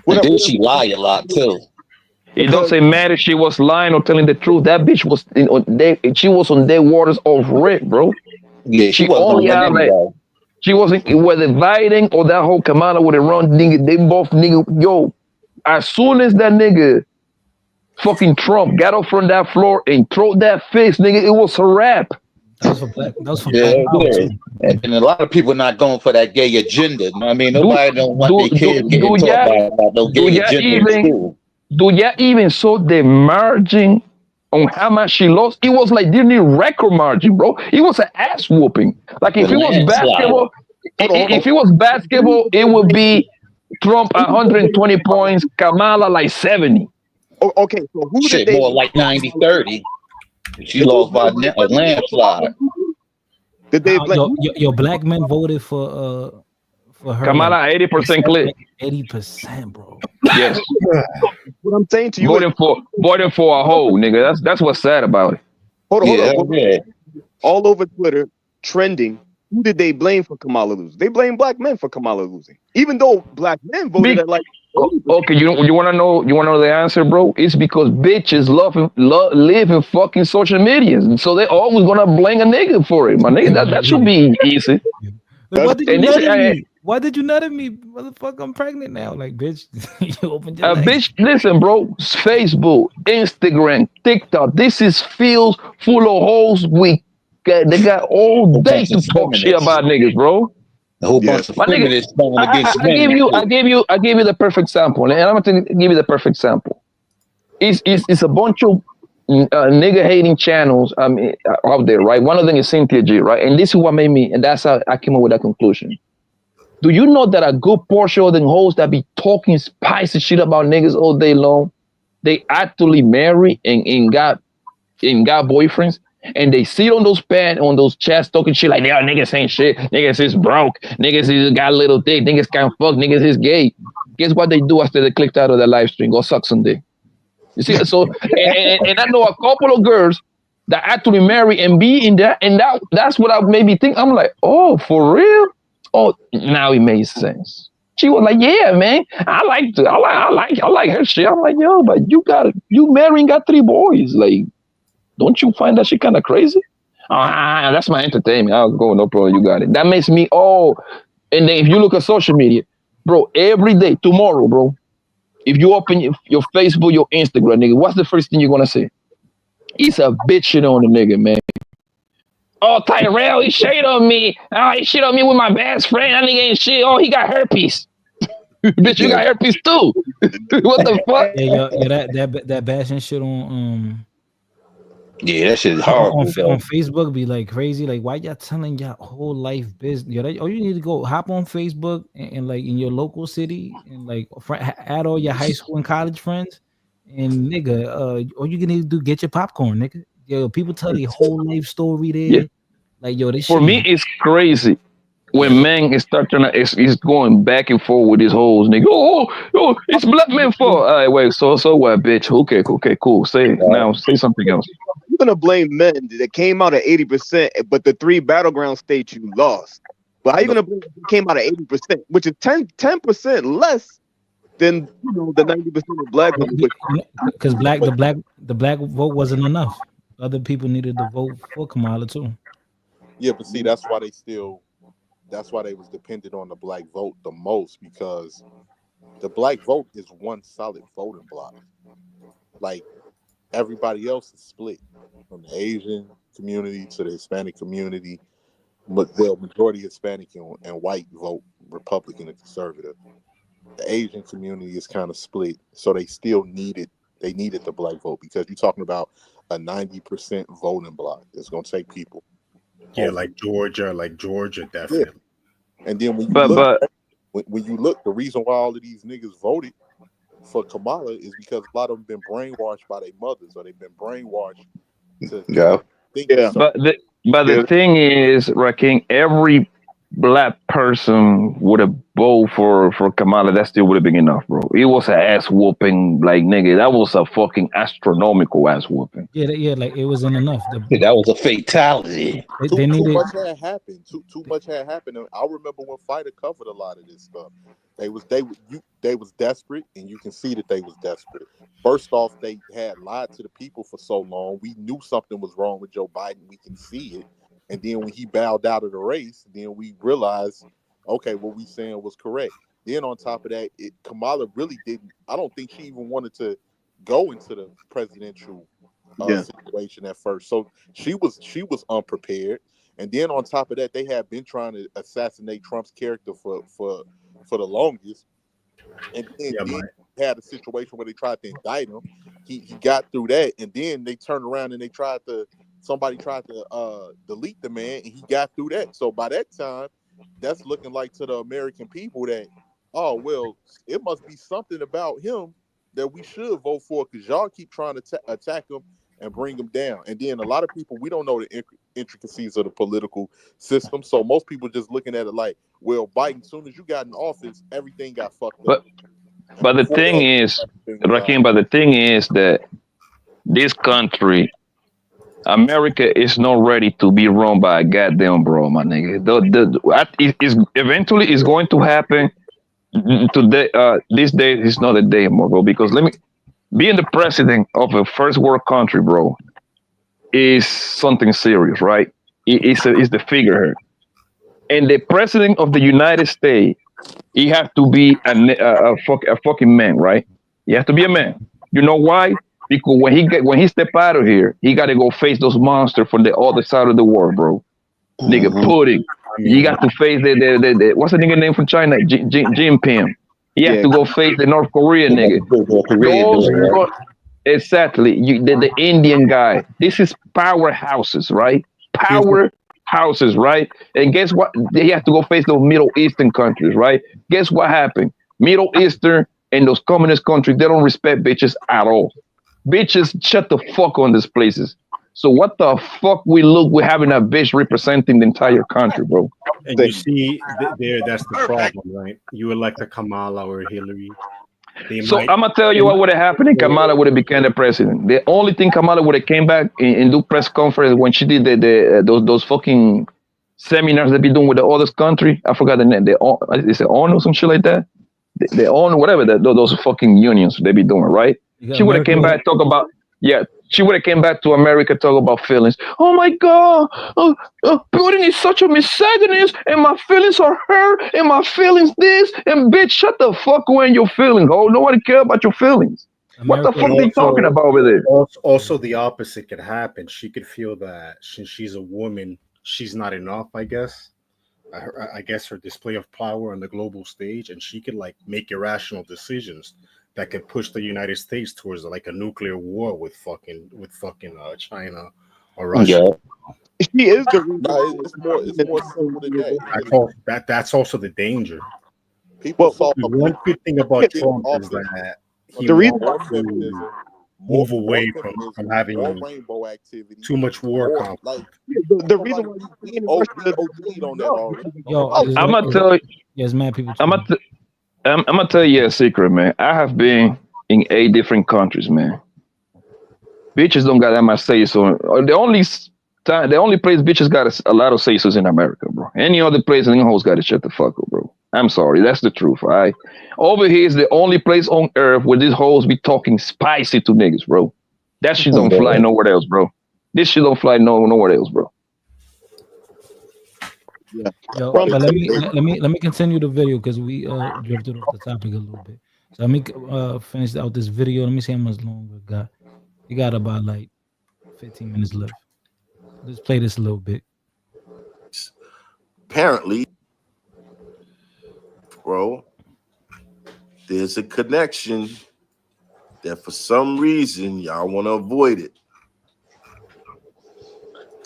T: And then she lied a lot too.
S: It doesn't matter if she was lying or telling the truth. That bitch was she was on dead waters off rip, bro.
T: Yeah, she wasn't.
S: She wasn't, whether Biden or that whole Kamala would have run, nigga, they both, nigga, yo, as soon as that nigga fucking Trump got up from that floor and threw that fist, nigga, it was a wrap.
B: That was for black. That was for
T: Yeah,
B: black power,
T: yeah. And a lot of people not going for that gay agenda. You know what I mean, nobody don't want their kids getting taught about no gay agenda in school.
S: Do y'all even saw the margin on how much she lost? It was like nearly record margin, bro. It was an ass whooping. Like if it was basketball, if it was basketball, it would be Trump 120 points, Kamala like 70.
Q: Okay, so who
T: Shit, more like 90-30. She lost by a landslide.
Q: Did they
B: your black men voted for her?
S: Kamala 80% clip.
B: 80%, bro.
S: Yes.
Q: What I'm saying to you,
S: voting for a hoe, nigga. That's what's sad about it.
Q: Hold on. All over Twitter, trending. Who did they blame for Kamala losing? They blame black men for Kamala losing, even though black men voted at like.
S: Okay, you want to know the answer, bro? It's because bitches live in fucking social media, and so they always gonna blame a nigga for it, my nigga. That should be easy.
B: Why did you nut at me, motherfucker? I'm pregnant now. Like, bitch, you opened your legs.
S: Bitch, listen, bro. Facebook, Instagram, TikTok. This is fields full of hoes. They got all day to talk shit about niggas, bro.
T: A whole bunch of feminists going against men.
S: I gave you the perfect sample, and I'm going to give you the perfect sample. It's a bunch of nigga hating channels out there, right? One of them is Cynthia G, right? And this is what made me, and that's how I came up with that conclusion. Do you know that a good portion of them hoes that be talking spicy shit about niggas all day long, they actually marry and got boyfriends? And they sit on those chats talking shit like, yeah, niggas ain't shit. Niggas is broke. Niggas is got a little dick. Niggas can't fuck. Niggas is gay. Guess what they do after they clicked out of the live stream? Go suck some dick. You see? So, and I know a couple of girls that actually marry and be in that. And that's what I made me think. I'm like, oh, for real? Oh, now it makes sense. She was like, yeah, man. I like her shit. I'm like, yo, but you married and got 3 boys. Like, don't you find that shit kind of crazy? That's my entertainment. I'll go, no problem. You got it. That makes me, and then if you look at social media, bro, every day, tomorrow, bro, if you open your Facebook, your Instagram, nigga, what's the first thing you're going to say? He's a bitch shit on the nigga, man. Oh, Tyrell, he shit on me. Oh, he shit on me with my best friend. That nigga ain't shit. Oh, he got herpes. Bitch, you got herpes too. What the fuck?
B: Yeah, that bashing shit on
T: yeah, that shit is horrible.
B: On Facebook be like crazy. Like, why y'all telling y'all whole life business? You need to go hop on Facebook and like in your local city and like add all your high school and college friends. And nigga, all you need to do get your popcorn, nigga. Yo, people tell their whole life story there. Yeah. Like, yo, this
S: for
B: shit.
S: me, it's crazy when men is is going back and forth with his hoes, nigga. Oh, it's black men fault. All right, wait, so what, bitch? Okay, cool. Say something else.
Q: You're gonna blame men that came out at 80%, but the 3 battleground states you lost. But how you gonna believe it came out of 80%, which is 10% less than the 90% of black women?
B: Because the black vote wasn't enough. Other people needed to vote for Kamala too.
M: Yeah, but see, that's why they was dependent on the black vote the most, because the black vote is one solid voting block. Like everybody else is split from the Asian community to the Hispanic community, but the majority Hispanic and white vote Republican and conservative. The Asian community is kind of split, so they needed the black vote, because you're talking about a 90% voting block. It's gonna take people.
U: Yeah, like Georgia, definitely.
M: Yeah. And then when you look, the reason why all of these niggas voted for Kamala is because a lot of them been brainwashed by their mothers, or they've been brainwashed to think.
S: Yeah. But the thing is, Rakim, every black person would have voted for Kamala. That still would have been enough, bro. It was an ass whooping, like, nigga. That was a fucking astronomical ass whooping.
B: Yeah, like it wasn't enough.
T: That was a fatality.
B: They needed.
M: Too much had happened. Too much had happened. And I remember when Fighter covered a lot of this stuff. They was desperate, and you can see that they was desperate. First off, they had lied to the people for so long. We knew something was wrong with Joe Biden. We can see it. And then when he bowed out of the race, then we realized, okay, what we saying was correct. Then on top of that, Kamala really didn't. I don't think she even wanted to go into the presidential situation at first. So she was unprepared. And then on top of that, they had been trying to assassinate Trump's character for the longest. And then had a situation where they tried to indict him. He got through that, and then they turned around and somebody tried to delete the man, and he got through that. So by that time, that's looking like to the American people that, oh, well, it must be something about him that we should vote for, because y'all keep trying to attack him and bring him down. And then a lot of people, we don't know the intricacies of the political system. So most people just looking at it like, well, Biden, as soon as you got in office, everything got fucked up.
S: But the thing is, Rakim, that this country, America, is not ready to be run by a goddamn bro, my nigga. Eventually it's going to happen. Today, this day is not a day more, bro. Because being the president of a first world country, bro, is something serious, right? It's the figurehead, and the president of the United States, he has to be a fucking man, right? He has to be a man. You know why? Because when he step out of here, he got to go face those monsters from the other side of the world, bro. Nigga, pudding. You got to face the what's the nigga name from China? Jinping. He has to go face the North Korea nigga. Exactly. The Indian guy. This is powerhouses, right? Powerhouses, right? And guess what? He has to go face those Middle Eastern countries, right? Guess what happened? Middle Eastern and those communist countries, they don't respect bitches at all. Bitches shut the fuck on these places. So what the fuck we're having a bitch representing the entire country, bro.
U: And you see, that's the problem, right? You elect a Kamala or Hillary.
S: So I'm gonna tell you what would have happened if Kamala would have become the president. The only thing Kamala would have came back and do press conference when she did those fucking seminars they be doing with the other country. I forgot the name. Is it ONU or some shit like that? The ONU, whatever those fucking unions they be doing, right? She would have came back talk about She would have came back to America talk about feelings. Oh my God, Putin is such a misogynist, and my feelings are hurt, and my feelings this, and bitch, shut the fuck away in your feelings. Oh, nobody care about your feelings. What the fuck are they talking about over there?
U: Also, the opposite could happen. She could feel that since she's a woman, she's not enough, I guess. I guess her display of power on the global stage, and she could like make irrational decisions that could push the United States towards like a nuclear war with fucking China or Russia.
Q: Yeah. She is the
M: it's more simple than that.
U: That's also the danger.
M: People
U: one good thing about Trump is that he wants to move away from having
M: rainbow activity,
U: too much war conflict.
Q: The reason why
S: I'm gonna tell you,
B: yes, man, people.
S: I'm gonna tell you a secret, man. I have been in 8 different countries, man. Bitches don't got that much say so. The only The only place bitches got a lot of say-sos in America, bro. Any other place, nigga hoes got to shut the fuck up, bro. I'm sorry, that's the truth. All right, over here is the only place on earth where these hoes be talking spicy to niggas, bro. That shit don't fly nowhere else, bro. This shit don't fly nowhere else, bro.
Q: Yeah.
B: Yo, but let me continue the video because we drifted off the topic a little bit. So let me finish out this video. Let me see how much longer it got. It got about like 15 minutes left. Let's play this a little bit.
J: Apparently, bro, there's a connection that for some reason y'all want to avoid it.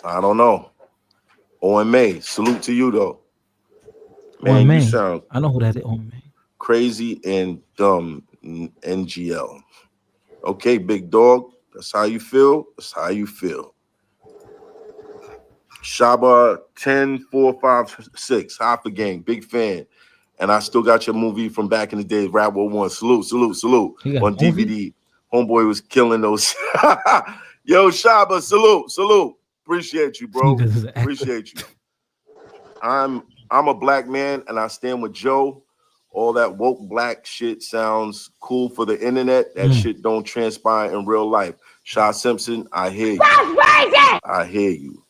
J: I don't know. OMA, salute to you though. Man,
B: OMA.
J: you sound
B: I know who that is. OMA.
J: crazy and dumb. NGL. Okay, big dog. That's how you feel. That's how you feel. Shaba 10-4-5-6. Hoffa gang. Big fan. And I still got your movie from back in the day, Rap World 1. Salute on DVD. Homeboy was killing those. Yo, Shaba, salute. Appreciate you, bro. Appreciate you. I'm a black man and I stand with Joe. All that woke black shit sounds cool for the internet. That shit don't transpire in real life. Shaw Simpson, I hear you. I hear you.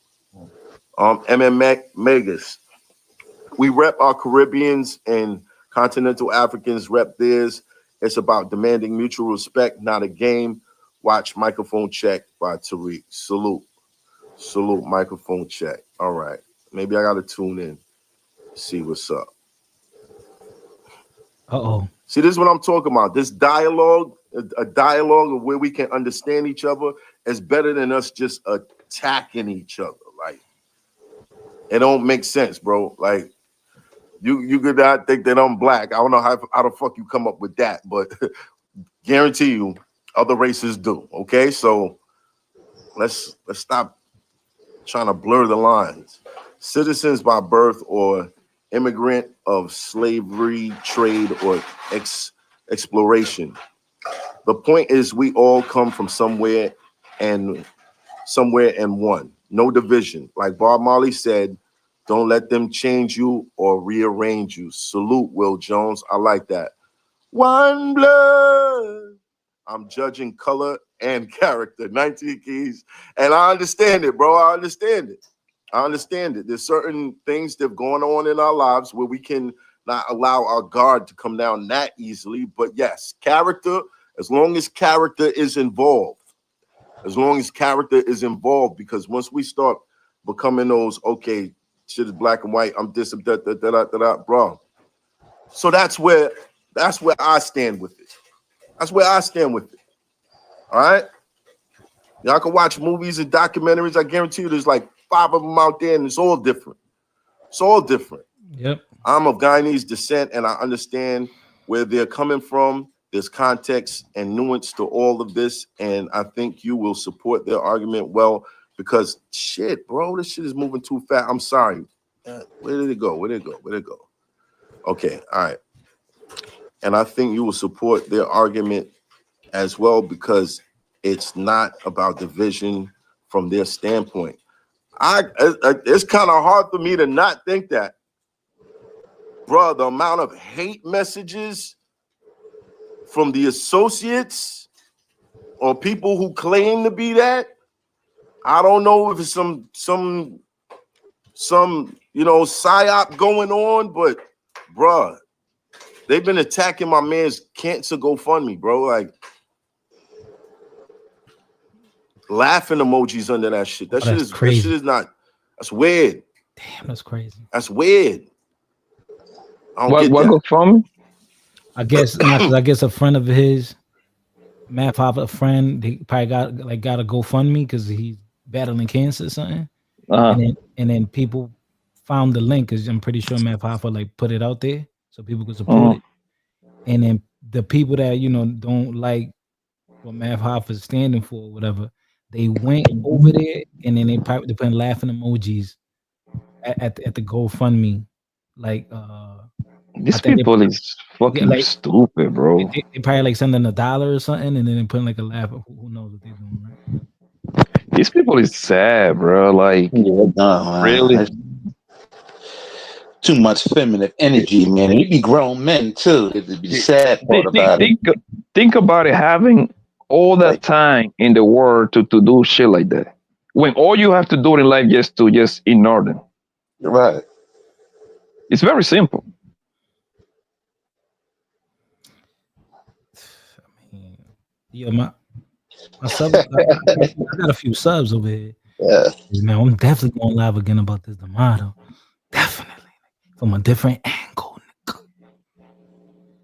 J: Megas. We rep our Caribbeans and continental Africans rep theirs. It's about demanding mutual respect, not a game. Watch Microphone Check by Tariq. Salute, microphone check. All right. Maybe I gotta tune in, see what's up. See, this is what I'm talking about. This dialogue, a dialogue of where we can understand each other is better than us just attacking each other. Like, it don't make sense, bro. Like, you could not think that I'm black. I don't know how the fuck you come up with that, but guarantee you other races do. Okay, so let's stop trying to blur the lines. Citizens by birth or immigrant of slavery, trade, or exploration. The point is we all come from somewhere and one. No division. Like Bob Marley said, don't let them change you or rearrange you. Salute, Will Jones. I like that. One blood. I'm judging color and character. 19 keys. And I understand it, bro. I understand it. There's certain things that are going on in our lives where we can not allow our guard to come down that easily. But yes, character, as long as character is involved, because once we start becoming those, okay, shit is black and white, I'm this, bro. So that's where I stand with it. All right? Y'all can watch movies and documentaries. I guarantee you there's like 5 of them out there and it's all different.
B: Yep.
J: I'm of Guyanese descent and I understand where they're coming from. There's context and nuance to all of this. And I think you will support their argument well because shit, bro, this shit is moving too fast. I'm sorry. Where did it go? Okay, all right. And I think you will support their argument as well because it's not about division from their standpoint. It's kind of hard for me to not think that, bro. The amount of hate messages from the associates or people who claim to be that, I don't know if it's some psyop going on, but bro, they've been attacking my man's cancer GoFundMe, bro. Like laughing emojis under that shit. That shit is crazy. That shit is not. That's weird.
B: Damn, that's crazy.
J: That's weird.
S: What go from?
B: I guess a friend of his, Math Hoffa, a friend, they probably got a GoFundMe because he's battling cancer or something. And then people found the link because I'm pretty sure Math Hoffa put it out there so people could support it. And then the people that don't like what Math Hoffa is standing for or whatever, they went over there and then they put laughing emojis at the GoFundMe.
S: These people is fucking stupid, bro.
B: They probably sending $1 or something and then they putting a laugh. Who knows what they're doing, right?
S: These people is sad, bro. Like, really?
T: That's too much feminine energy, man. And you be grown men too. It'd be the sad part about it.
S: Think about it, having all that time in the world to do shit like that. When all you have to do in life is to just ignore them.
T: Right.
S: It's very simple.
B: Yeah, my sub. I got a few subs over here.
T: Yeah.
B: Man, I'm definitely going live again about this D'Amato. Definitely from a different angle.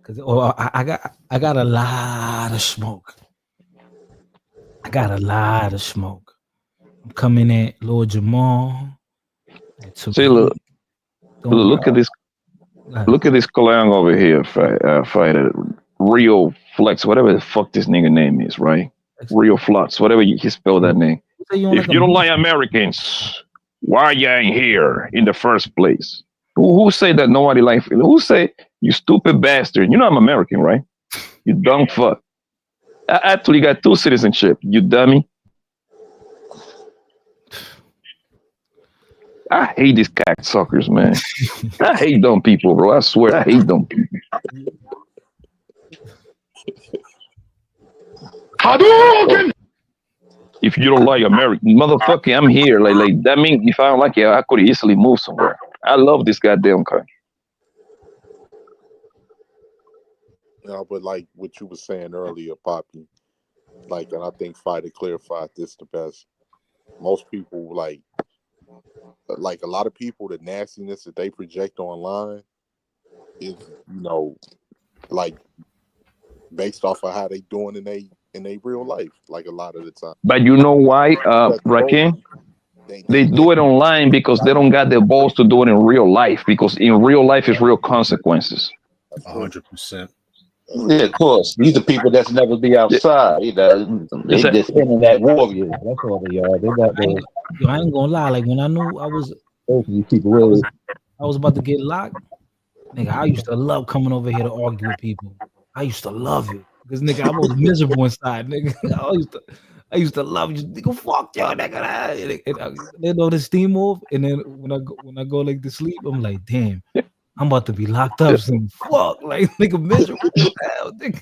B: Cause I got a lot of smoke. I'm coming at Lord Jamal.
S: See, look at this. Look at this clown over here, fighter. Rio Flex, whatever the fuck this nigga name is, right? Rio Flux, whatever he spelled that name. If you don't like Americans, why you ain't here in the first place? Who say that nobody likes? Who say you stupid bastard? You know I'm American, right? You dumb fuck. I actually got 2 citizenship. You dummy. I hate these cocksuckers, man. I hate dumb people, bro. I swear, I hate dumb people. Hadouken! If you don't like American, motherfucker, I'm here. Like that means if I don't like it, I could easily move somewhere. I love this goddamn country.
M: No, but like what you were saying earlier, Poppy, like, and I think Fighter clarified this the best. Most people like a lot of people, the nastiness that they project online is, like based off of how they doing in they real life, like a lot of the time.
S: But you know why, Rakim? They do it online because they don't got the balls to do it in real life. Because in real life, it's real consequences.
U: 100%.
T: Yeah, of course. These are people that's never be outside. They just in that warrior. That's all they are. They got those.
B: Yo, I ain't gonna lie. Like when I knew I was about to get locked, nigga, I used to love coming over here to argue with people. I used to love it because nigga, I was miserable inside, nigga. I used to love you, nigga. Fuck y'all, nigga. Then all the steam off, and then when I go like to sleep, I'm like, damn, I'm about to be locked up. Some fuck, like nigga, miserable.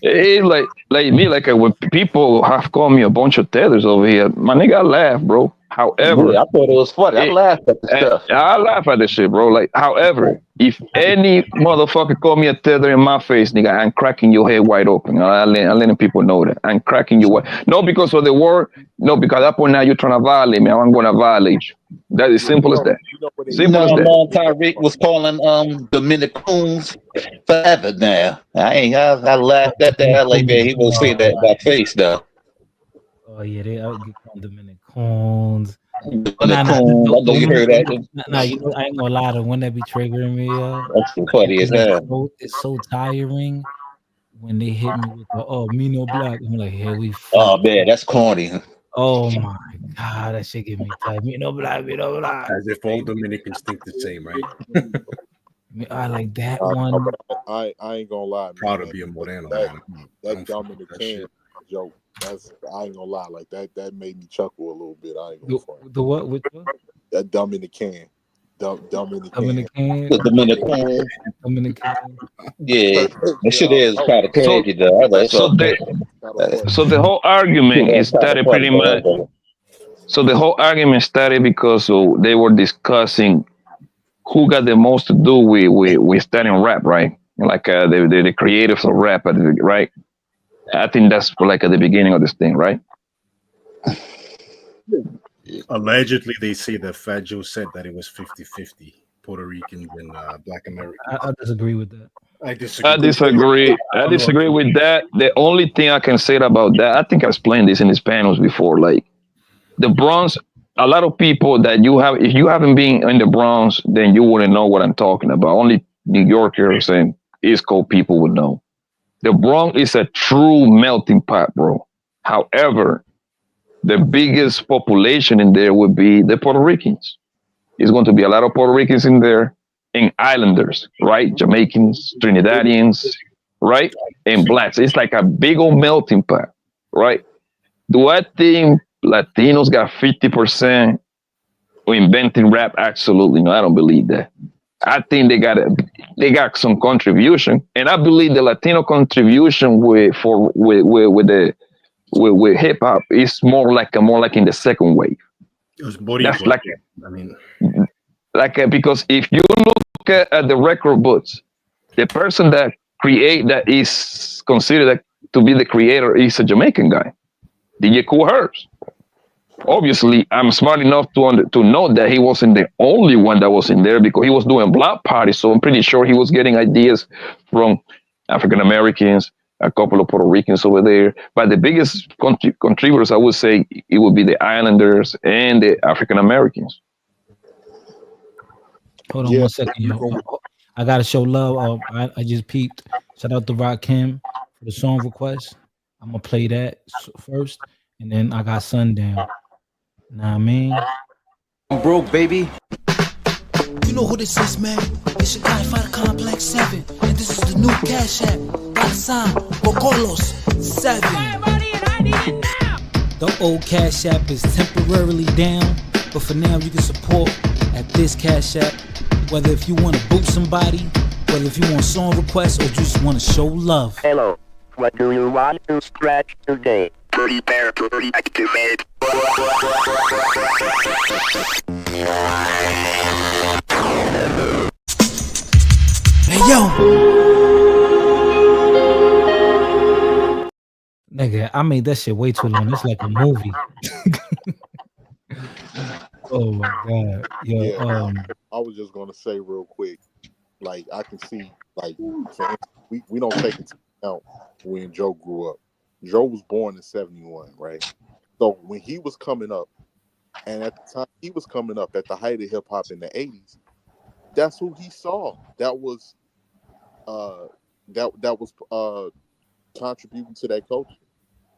S: It's like me, like when people have called me a bunch of tethers over here, my nigga, I laugh, bro. However,
T: I thought it was funny. I laughed at the stuff.
S: I laugh at this shit, bro. Like, however, if any motherfucker call me a tether in my face, nigga, I'm cracking your head wide open. I'm letting people know that. I'm cracking you wide. Not because of the word, no, because that point now you're trying to violate me. I'm going to violate you. That is simple as that. Simple as that.
T: Tyreek was calling Dominicans forever now. I laughed at that. Like, man, he won't say that by face, though.
B: Oh yeah, they out get called Dominicans.
T: Nah,
B: you know, I ain't gonna lie, the one that be triggering me.
T: That's so funny as hell.
B: It's so tiring when they hit me with the me no black. I'm like, here we.
T: Oh man, that's corny.
B: Oh my god, that shit get me tired. Me no black, me no black.
U: As if all Dominicans think the same, right?
B: I like that one.
M: I ain't gonna lie, man.
U: Proud to be a Moreno.
M: That Dominican joke. I ain't gonna lie, like that made me chuckle a little bit. I ain't gonna
B: the what? Which one?
M: That dumb in the can. Dumb in the can.
T: Dominican. Yeah, that shit is kind of crazy though.
S: So the whole argument started pretty much. So the whole argument started because they were discussing who got the most to do with starting rap, right? Like the creators of rap, right? I think that's like at the beginning of this thing, right?
U: Allegedly, they say that Fat Joe said that it was 50-50 Puerto Ricans and Black Americans.
B: I disagree with that.
U: I disagree.
S: I disagree with that. The only thing I can say about that, I think I explained this in these panels before. Like the Bronx, a lot of people that if you haven't been in the Bronx, then you wouldn't know what I'm talking about. Only New Yorkers and East Coast people would know. The Bronx is a true melting pot, bro. However, the biggest population in there would be the Puerto Ricans. It's going to be a lot of Puerto Ricans in there and islanders, right? Jamaicans, Trinidadians, right? And blacks. It's like a big old melting pot, right? Do I think Latinos got 50% inventing rap. Absolutely no, I don't believe that. I think they got some contribution, and I believe the Latino contribution with hip hop is more like in the second wave. That's like,
U: I mean,
S: because if you look at the record books, the person that is considered to be the creator is a Jamaican guy, DJ Kool Herc. Obviously, I'm smart enough to know that he wasn't the only one that was in there, because he was doing block parties. So I'm pretty sure he was getting ideas from African Americans, a couple of Puerto Ricans over there. But the biggest contributors, I would say, it would be the Islanders and the African Americans.
B: Hold on 1 second, yo. I gotta show love. I just peeped. Shout out to Rakim for the song request. I'm gonna play that first, and then I got Sundown. Know what I mean?
E: I'm broke, baby.
V: You know who this is, man? It's your guy, Fighter Complex 7. And this is the new Cash App. Sign Bocolos 7. The old Cash App is temporarily down, but for now you can support at this Cash App. Whether if you want to boot somebody, whether if you want song requests, or just want to show love.
W: Hello. What do you want to scratch today? Prepare to reactivate.
V: Hey yo!
B: Nigga, I made that shit way too long. It's like a movie. Oh my god. Yo,
M: Yeah, I was just gonna say real quick, like I can see, like for instance, we don't take into account when Joe grew up. Joe was born in 71, right? So when he was coming up, and at the time he was coming up at the height of hip hop in the 80s, that's who he saw. That was contributing to that culture.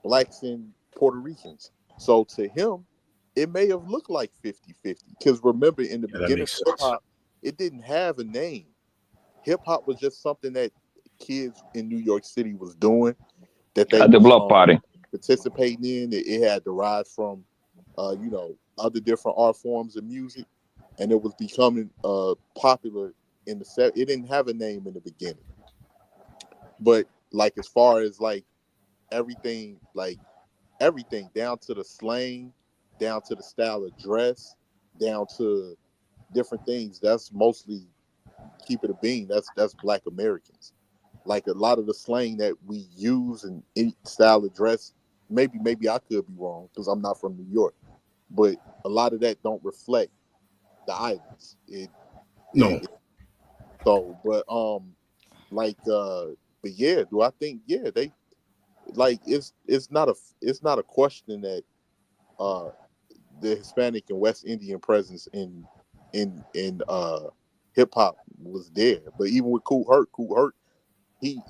M: Blacks and Puerto Ricans. So to him, it may have looked like 50-50. Because remember, in the beginning of hip hop, it didn't have a name. Hip hop was just something that kids in New York City was doing, that they
S: at the block party
M: participating in. It had derived from other different art forms of music, and it was becoming popular in the set. It didn't have a name in the beginning, but like as far as like everything down to the slang, down to the style of dress, down to different things, that's mostly, keep it a bean, that's Black Americans. Like a lot of the slang that we use in any style of dress, maybe I could be wrong because I'm not from New York, but a lot of that don't reflect the islands. But yeah, do I think they like it's not a question that the Hispanic and West Indian presence in hip hop was there. But even with Kool Herc, he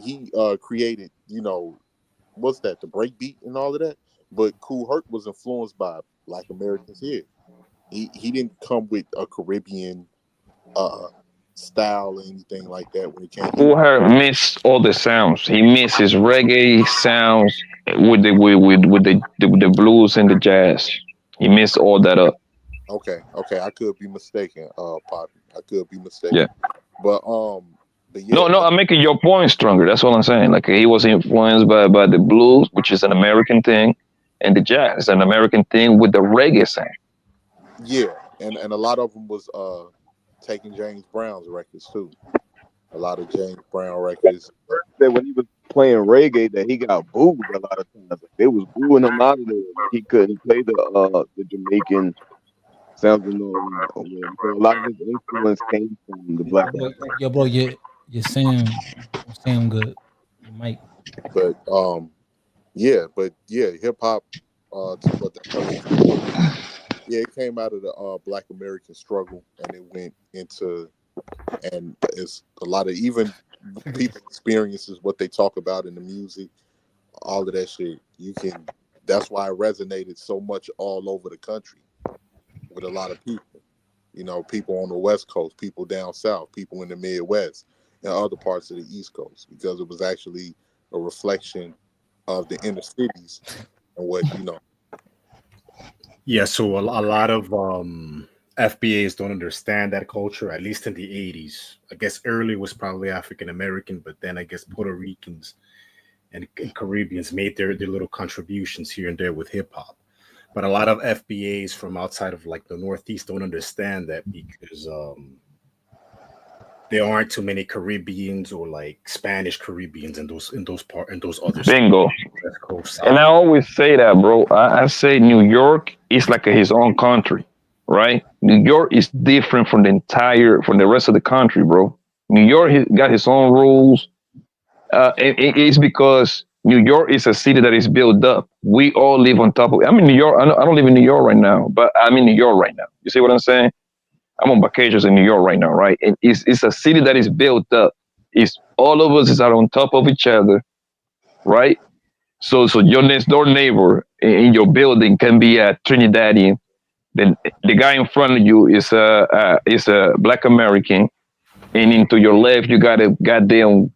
M: created, what's that, the breakbeat and all of that. But Kool Herc was influenced by Black Americans here. He didn't come with a Caribbean style or anything like that when it came.
S: Kool Herc missed all the sounds. He misses reggae sounds with the blues and the jazz. He missed all that up.
M: Okay, I could be mistaken, Poppy. I could be mistaken.
S: Yeah.
M: But yeah.
S: No, I'm making your point stronger. That's all I'm saying. Like he was influenced by the blues, which is an American thing, and the jazz, an American thing with the reggae sound.
M: Yeah, and a lot of them was taking James Brown's records too. A lot of James Brown records.
Q: That when he was playing reggae, that he got booed a lot of times. They was booing him out of there. He couldn't play the Jamaican sounds. So a lot of his influence came from the Black.
B: Yo, bro, your sound good. Your mic.
M: But hip hop. It came out of the Black American struggle, and it went into, and it's a lot of even people experiences what they talk about in the music, all of that shit. That's why it resonated so much all over the country with a lot of people. People on the West Coast, people down South, people in the Midwest, and other parts of the East Coast, because it was actually a reflection of the inner cities and what
U: Yeah, so a lot of FBAs don't understand that culture, at least in the 80s. I guess early was probably African American, but then I guess Puerto Ricans and Caribbeans made their little contributions here and there with hip hop. But a lot of FBAs from outside of like the Northeast don't understand that because there aren't too many Caribbeans or like Spanish Caribbeans in those other
S: Bingo.
U: states.
S: And I always say that, bro. I say New York is like his own country, right? New York is different from the rest of the country, bro. New York got his own rules. It's because New York is a city that is built up. We all live on top of it. I'm in New York. I don't live in New York right now, but I'm in New York right now. You see what I'm saying? I'm on vacations in New York right now, right? And it's a city that is built up. It's all of us are on top of each other, right? So your next door neighbor in your building can be a Trinidadian. Then the guy in front of you is a Black American, and into your left you got a goddamn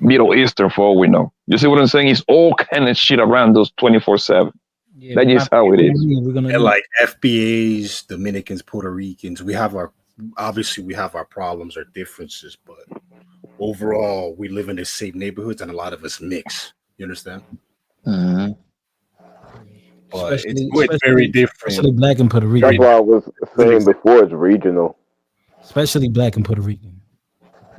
S: Middle Eastern for all we know. You see what I'm saying? It's all kind of shit around those 24/7. Yeah, that is how it is.
U: And like FBAs, Dominicans, Puerto Ricans, we have our problems, our differences, but overall we live in the same neighborhoods and a lot of us mix. You understand?
S: Mm-hmm.
U: But it's very different.
B: Especially Black and Puerto Rican.
Q: That's why I was saying before it's regional.
B: Especially Black and Puerto Rican.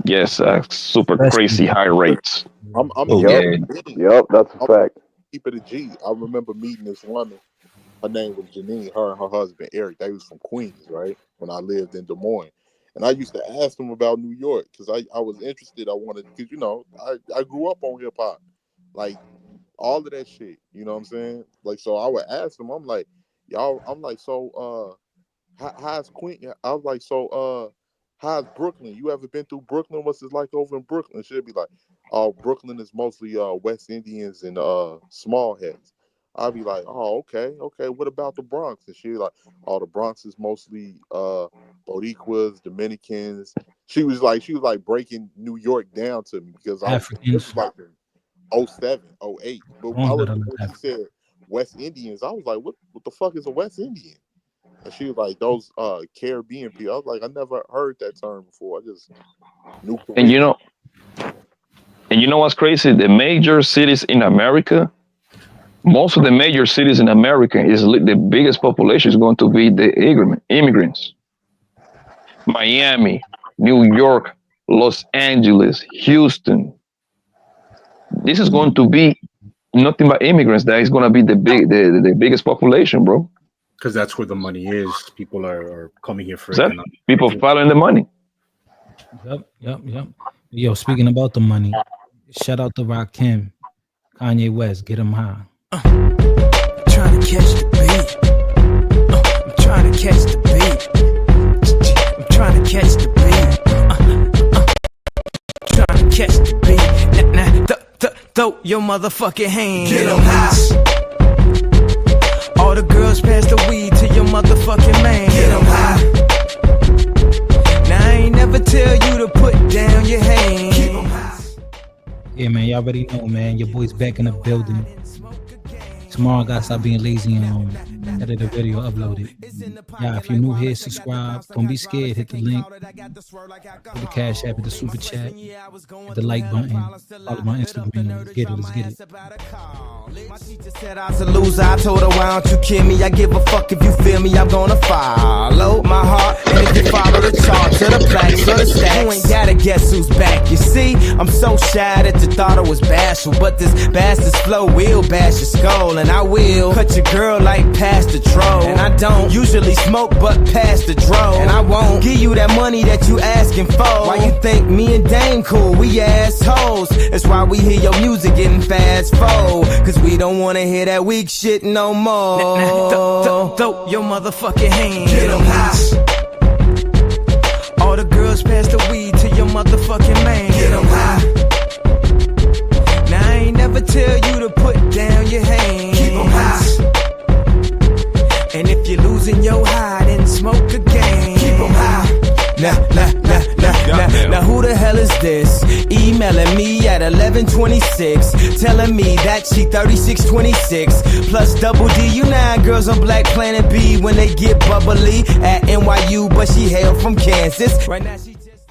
S: Yes, super crazy high rates.
Q: Yep, that's a fact.
M: Keep it a G. I remember meeting this woman. Her name was Janine. Her and her husband Eric. They was from Queens, right? When I lived in Des Moines, and I used to ask them about New York because I was interested. I wanted because I grew up on hip hop, like all of that shit. You know what I'm saying? Like so, I would ask them. I'm like, y'all. I'm like, so how's Queens? I was like, so how's Brooklyn? You ever been through Brooklyn? What's it like over in Brooklyn? She'd be like, oh, Brooklyn is mostly West Indians and small heads. I'd be like, oh, okay. What about the Bronx? And she's like, oh, the Bronx is mostly Boricuas, Dominicans. She was like breaking New York down to me because this was like in 07, 08. But when she said West Indians, I was like, what the fuck is a West Indian? And she was like, those Caribbean people. I was like, I never heard that term before. I just knew.
S: And you know what's crazy? The major cities in America, most of the major cities in America is the biggest population is going to be the immigrants. Miami, New York, Los Angeles, Houston. This is going to be nothing but immigrants. That is going to be the biggest population, bro.
U: Because that's where the money is. People are coming here for
S: it. People following the money.
B: Yep. Yo, speaking about the money, shout out to Rakim, Kanye West, get him high.
H: I'm trying to catch the beat. I'm trying to catch the beat. I'm trying to catch the beat. Trying to catch the beat. Now, throw your motherfucking hand. Get 'em high. All the girls pass the weed to your motherfucking man. Get 'em high. Now I ain't never tell you to put down your hand. Keep 'em high.
B: Yeah, man, y'all already know, man. Your boy's back in the building. Tomorrow I gotta stop being lazy and edit the video, upload it. Yeah, if you're new here, subscribe. Don't be scared. Hit the link. Hit the Cash App, hit the Super Chat. Hit the like button. Follow my Instagram. Let's get it.
H: My teacher said I was a loser. I told her, why don't you kill me? I give a fuck if you feel me. I'm gonna follow my heart. And if you follow the chart to the plaques or the stacks, you ain't gotta guess who's back. You see, I'm so shy that you thought I was bashful, but this bastard's flow will bash your skull. And I will cut your girl like Pastor Troll. And I don't usually smoke but pass the dro. And I won't give you that money that you asking for. Why you think me and Dame cool? We assholes. That's why we hear your music getting fast forward. Cause we don't wanna hear that weak shit no more. Throw your motherfucking hand. Get 'em high. All the girls pass the weed to your motherfucking man. Get 'em high. Now I ain't never tell you to put down your hand. Keep 'em high. And if you're losing your high, then smoke again. Keep 'em high. Now, who the hell is this? Emailing me me at 11:26, telling me that she 36:26 plus double D. You 9 girls on Black Planet B when they get bubbly at NYU, but she hail from Kansas. Right now she just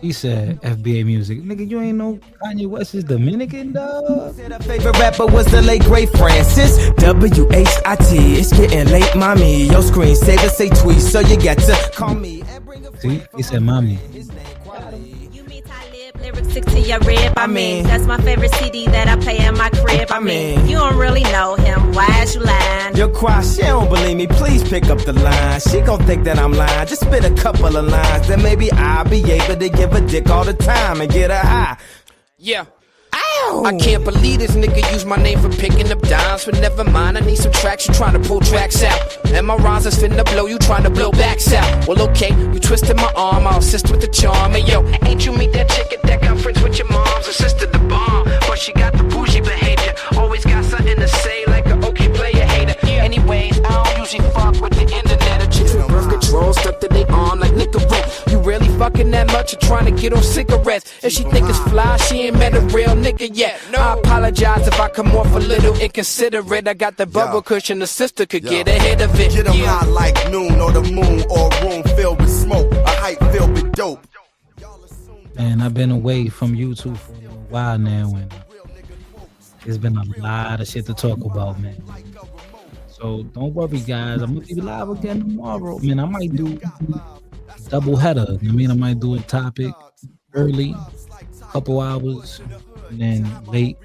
B: He said FBA music. Nigga, you ain't know Kanye West is Dominican, dog.
H: Said her favorite rapper was the late great Francis WHIT. It's getting late, mommy. Your screensaver say tweet, so you got to call me.
B: See, he said mommy.
D: Lyrics stick to your rib. I mean, that's my favorite CD that I play in my crib. I mean, you don't really know him. Why is you lying?
H: Your cry, she don't believe me. Please pick up the line. She gon' think that I'm lying. Just spit a couple of lines, then maybe I'll be able to give a dick all the time and get her high.
F: Yeah. Ow. I can't believe this nigga used my name for picking up dimes. But never mind, I need some tracks. You trying to pull tracks out. And my rhymes is finna blow. You trying to blow backs out. Well, okay, you twisted my arm. I'll assist with the charm. Hey, yo, ain't you meet that chick at that conference with your mom's sister, the bomb? But she got the bougie behavior. Always got something to say like a okay player hater. Anyways, I don't usually fuck with the internet or chicks with birth control stuck to their arm like Nicorette. You really fucking that much or trying to get on cigarettes? If she think it's fly, she ain't met a real nigga yet. I apologize if I come off a little inconsiderate. I got the bubble cushion, the sister could get ahead of it.
G: Get 'em high like noon or the moon or a room filled with smoke, a hype filled with dope.
B: Man, I've been away from YouTube for a while now, and there's been a lot of shit to talk about, man. So don't worry, guys. I'm gonna be live again tomorrow. Man, I might do a double header. I mean, I might do a topic early, a couple hours, and then late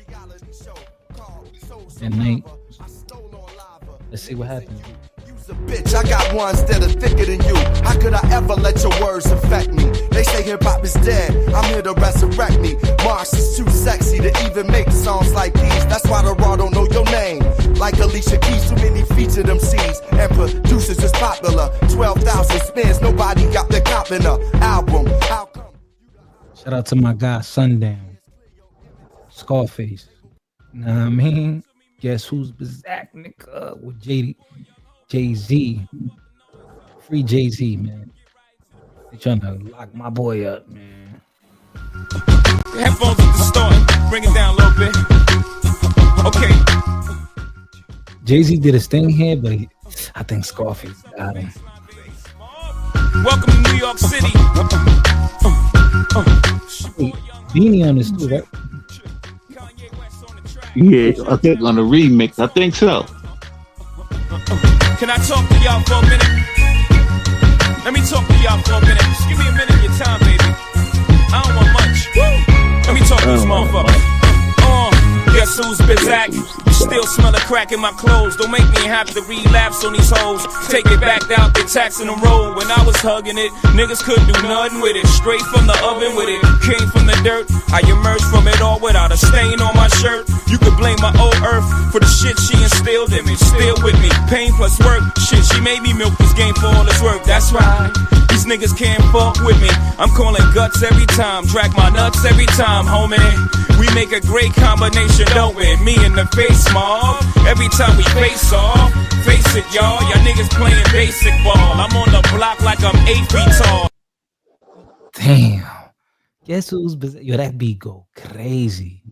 B: and night. Let's see what happens.
G: Bitch, I got ones that are thicker than you. How could I ever let your words affect me? They say hip-hop is dead, I'm here to resurrect me. Mars is too sexy to even make songs like these. That's why the raw don't know your name. Like Alicia Keys, too many featured MCs. And producers is popular. 12,000 spins, nobody got the cop in a album. How come?
B: Shout out to my guy Sundown, Scarface. Know what I mean? Guess who's Bizak, nigga? With Jay-Z. Free Jay-Z, man. They trying to lock my boy up, man.
X: Headphones at the start. Bring it down a little bit. Okay.
B: Jay-Z did his thing here, but I think Scarface got him.
X: Welcome to New York City.
B: Wait, Beanie on this too, right?
P: Yeah, I think on the remix. I think so.
X: Can I talk to y'all for a minute? Let me talk to y'all for a minute. Just give me a minute of your time, baby. I don't want much. Let me talk to this motherfucker. Guess who's Bizak? You still smell a crack in my clothes. Don't make me have to relapse on these hoes. Take it back out, they taxing the road. When I was hugging it, niggas couldn't do nothing with it. Straight from the oven with it. Came from the dirt. I emerged from it all without a stain on my shirt. You could blame my old earth for the shit she instilled in me. Still with me. Pain plus work. Shit, she made me milk this game for all its work. That's right. These niggas can't fuck with me. I'm calling guts every time. Drag my nuts every time, homie. We make a great combination, don't we? Me in the face, mob. Every time we face off. Face it, y'all. Y'all niggas playing basic ball. I'm on the block like I'm 8 feet tall.
B: Damn. Guess who's Bizak? Yo, that beat go crazy.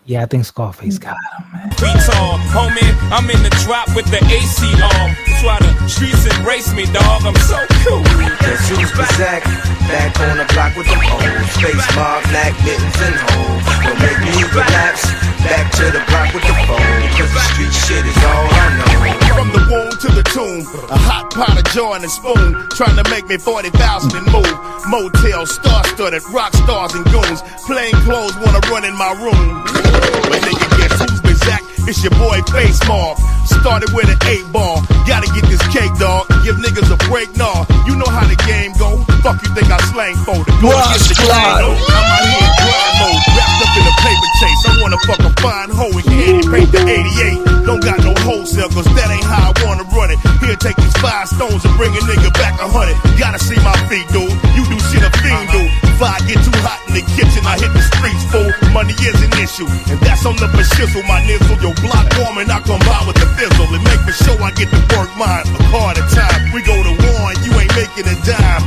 B: Yeah, I think Scarface got him, man.
X: Feet tall, homie. I'm in the drop with the AC on. That's why the streets embrace me, dog. I'm so cool.
H: Guess who's Bizak? Back on the block with the hoes. Face mob, black mittens and hoes. Don't make me relapse. Back to the block with the phone. Cause the street shit is all I know.
G: From the womb to the tomb, a hot pot of joy and a spoon, trying to make me 40,000 and move. Motel, star-studded, rock stars and goons. Plain clothes wanna run in my room. But nigga, guess who's Bizak? It's your boy Face Mob. Started with an 8-ball. Gotta get this cake, dog. Give niggas a break, nah. You know how the game go. Fuck you think I slang for? The go against the game. I'm out here in grind mode, wrapped up in a paper chase. I wanna fuck a fine hoe and candy paint the 88. Don't got no wholesale, cause that ain't how I wanna run it. Here, take these 5 stones and bring a nigga back 100. Gotta see my feet, dude. You do shit a fiend do. If I get too hot in the kitchen, I hit the streets, fool. Money is an issue, and that's on the shizzle. My nizzle, your block warm and I come by with the fizzle. And make for sure I get to work mine a car at a time. We go to war and you ain't making a dime.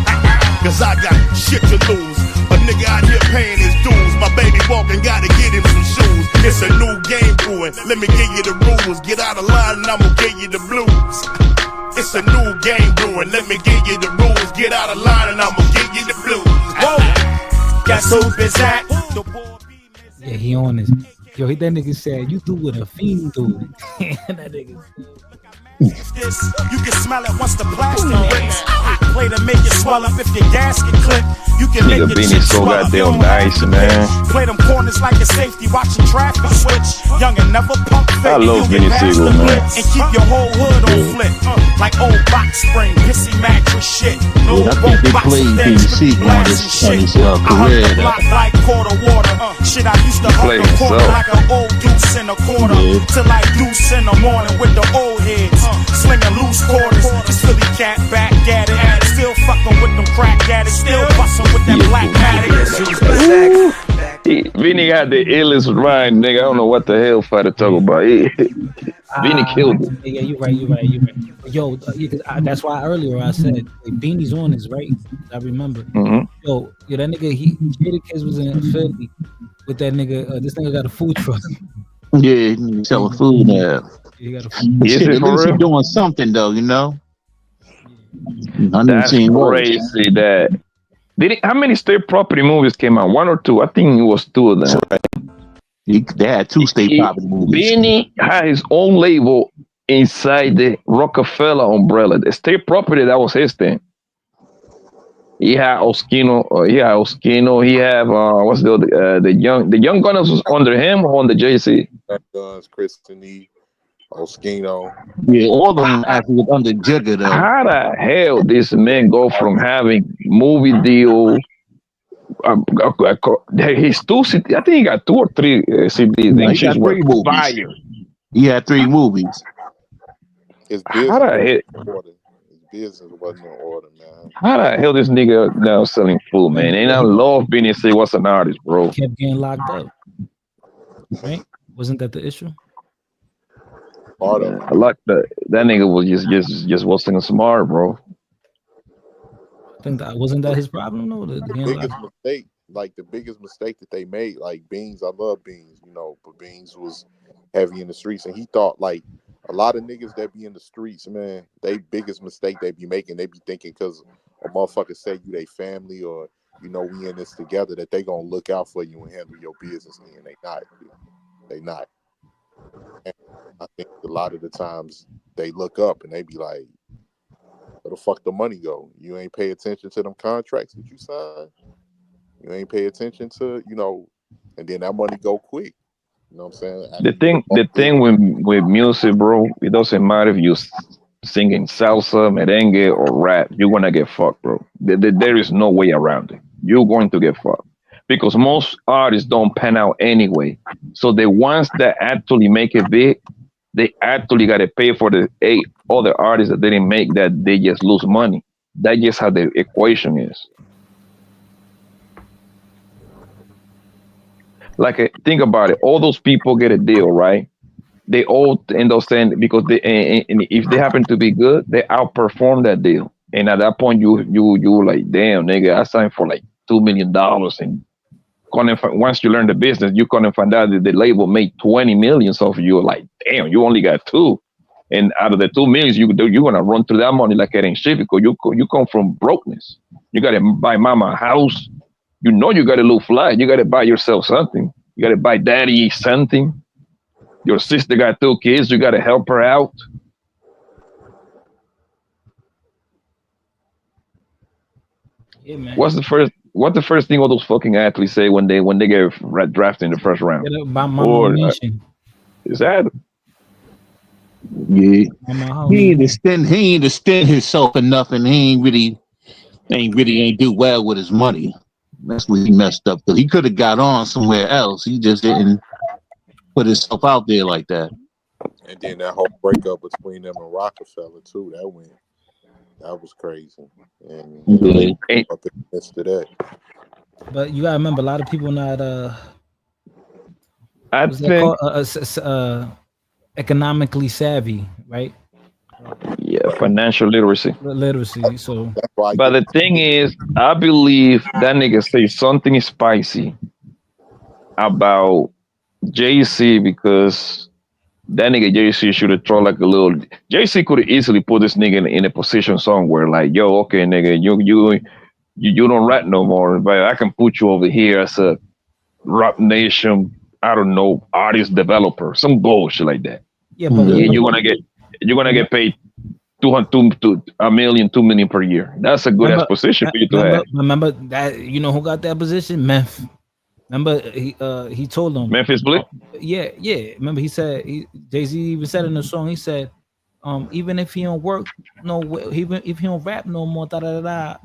G: Cause I got shit to lose. A nigga out here paying his dues. My baby walking, gotta get him some shoes. It's a new game brewing. Let me give you the rules. Get out of line and I'ma give you the blues. It's a new game brewing. Let me give you the rules. Get out of line and I'ma give you the blues. Whoa. Guess who is that?
B: Yeah, he on this. Yo, that nigga said, you do what a fiend do. That nigga
X: This, you can smell it once the plastic breaks. Hot play to make it swell up if your gasket clip. You can make
S: Nigga
X: it
S: Beanie so goddamn nice, man.
X: Play them corners like a safety, watching traffic switch. Young and never pump fake.
S: I love Beanie Siegel, man.
X: And keep your whole hood on flip. Like old box spring, pissy mattress shit. No
P: I think they played Beanie Siegel on his career.
X: Like quarter water. Shit, I used to hold the quarter like an old deuce in a quarter. Till like deuce in the morning with the old heads. Slinging loose quarters. This Philly cat back at it. Still fucking with them crack addicts. Still busting with that black matic.
S: Vinny got the illest rhyme, nigga. I don't know what the hell fight to talk about. Vinny killed it.
B: Yeah, you're right. Yo, that's why earlier I said Beanie's on this, right? I remember. Yo, that nigga, Jada Kids was in Philly with that nigga. This nigga got a food truck.
P: Yeah, he's selling food now.
B: Shit,
P: at least he's doing something though, you know.
S: That's crazy. That how many state property movies came out? 1 or 2? I think it was 2 of them.
P: They had 2 state property movies.
S: Beanie had his own label inside the Rockefeller umbrella. The state property, that was his thing. He had Oskino. He had what's the other? The Young Gunners was under him or under JC?
M: Guns, Christine, Oskino.
P: Yeah, all of them actually was under Jigga though.
S: How the hell this man go from having movie deal? His 2 CD, I think he got 2 or 3 CDs.
P: He got 3 movies.
S: Fire.
P: He had 3 movies.
M: His business wasn't in order, man.
S: How the hell this nigga now selling food, man? And I love being and say what's an artist, bro.
B: Kept getting locked up, right? Wasn't that the issue?
S: I like that nigga was just wasn't smart, bro.
B: I think that wasn't that his problem, though. The
M: biggest mistake, like the biggest mistake that they made, like Beans. I love Beans, you know, but Beans was heavy in the streets, and he thought like a lot of niggas that be in the streets, man. They biggest mistake they be making, they be thinking because a motherfucker say you they family or you know we in this together that they gonna look out for you and handle your business, and they not. They not. And I think a lot of the times they look up and they be like, where the fuck the money go? You ain't pay attention to them contracts that you signed. You ain't pay attention to, you know, and then that money go quick. You know what I'm saying?
S: The thing with music, bro, it doesn't matter if you singing salsa, merengue, or rap, you're gonna get fucked, bro. There is no way around it. You're going to get fucked. Because most artists don't pan out anyway. So the ones that actually make it big, they actually got to pay for the 8 other artists that didn't make that, they just lose money. That's just how the equation is. Like, think about it. All those people get a deal, right? They all end up saying, because and if they happen to be good, they outperform that deal. And at that point, you like, damn, nigga, I signed for like $2 million and once you learn the business, you come and find out that the label made 20 million. So you're like, damn, you only got 2. And out of the 2 million, you're gonna run through that money like it ain't shit because you come from brokenness. You gotta buy mama a house. You know you gotta look fly. You gotta buy yourself something. You gotta buy daddy something. Your sister got 2 kids. You gotta help her out.
B: Yeah, man.
S: What's the first thing all those fucking athletes say when they get drafted in the first round? Is that?
P: Yeah. He ain't extend himself enough, and he ain't do well with his money. That's what he messed up. Because he could have got on somewhere else. He just didn't put himself out there like that.
M: And then that whole breakup between them and Rockefeller too. That was crazy. And up in the midst of that.
B: But you gotta remember, a lot of people not economically savvy, right?
S: Yeah, financial literacy.
B: Literacy. So,
S: but the thing is, I believe that nigga say something spicy about JC because that nigga JC should have thrown like a little. JC could have easily put this nigga in a position somewhere like, yo, okay, nigga, you don't rap no more, but I can put you over here as a Rap Nation, I don't know, artist developer, some bullshit like that.
B: Yeah, but
S: you're gonna get paid 2 million, 2 million per year. That's a good ass position for you to have.
B: Remember that? You know who got that position? Memphis. Remember he told them
S: Memphis Bleak.
B: Yeah. Remember he said Jay-Z even said in the song. He said, even if he don't work even if he don't rap no more,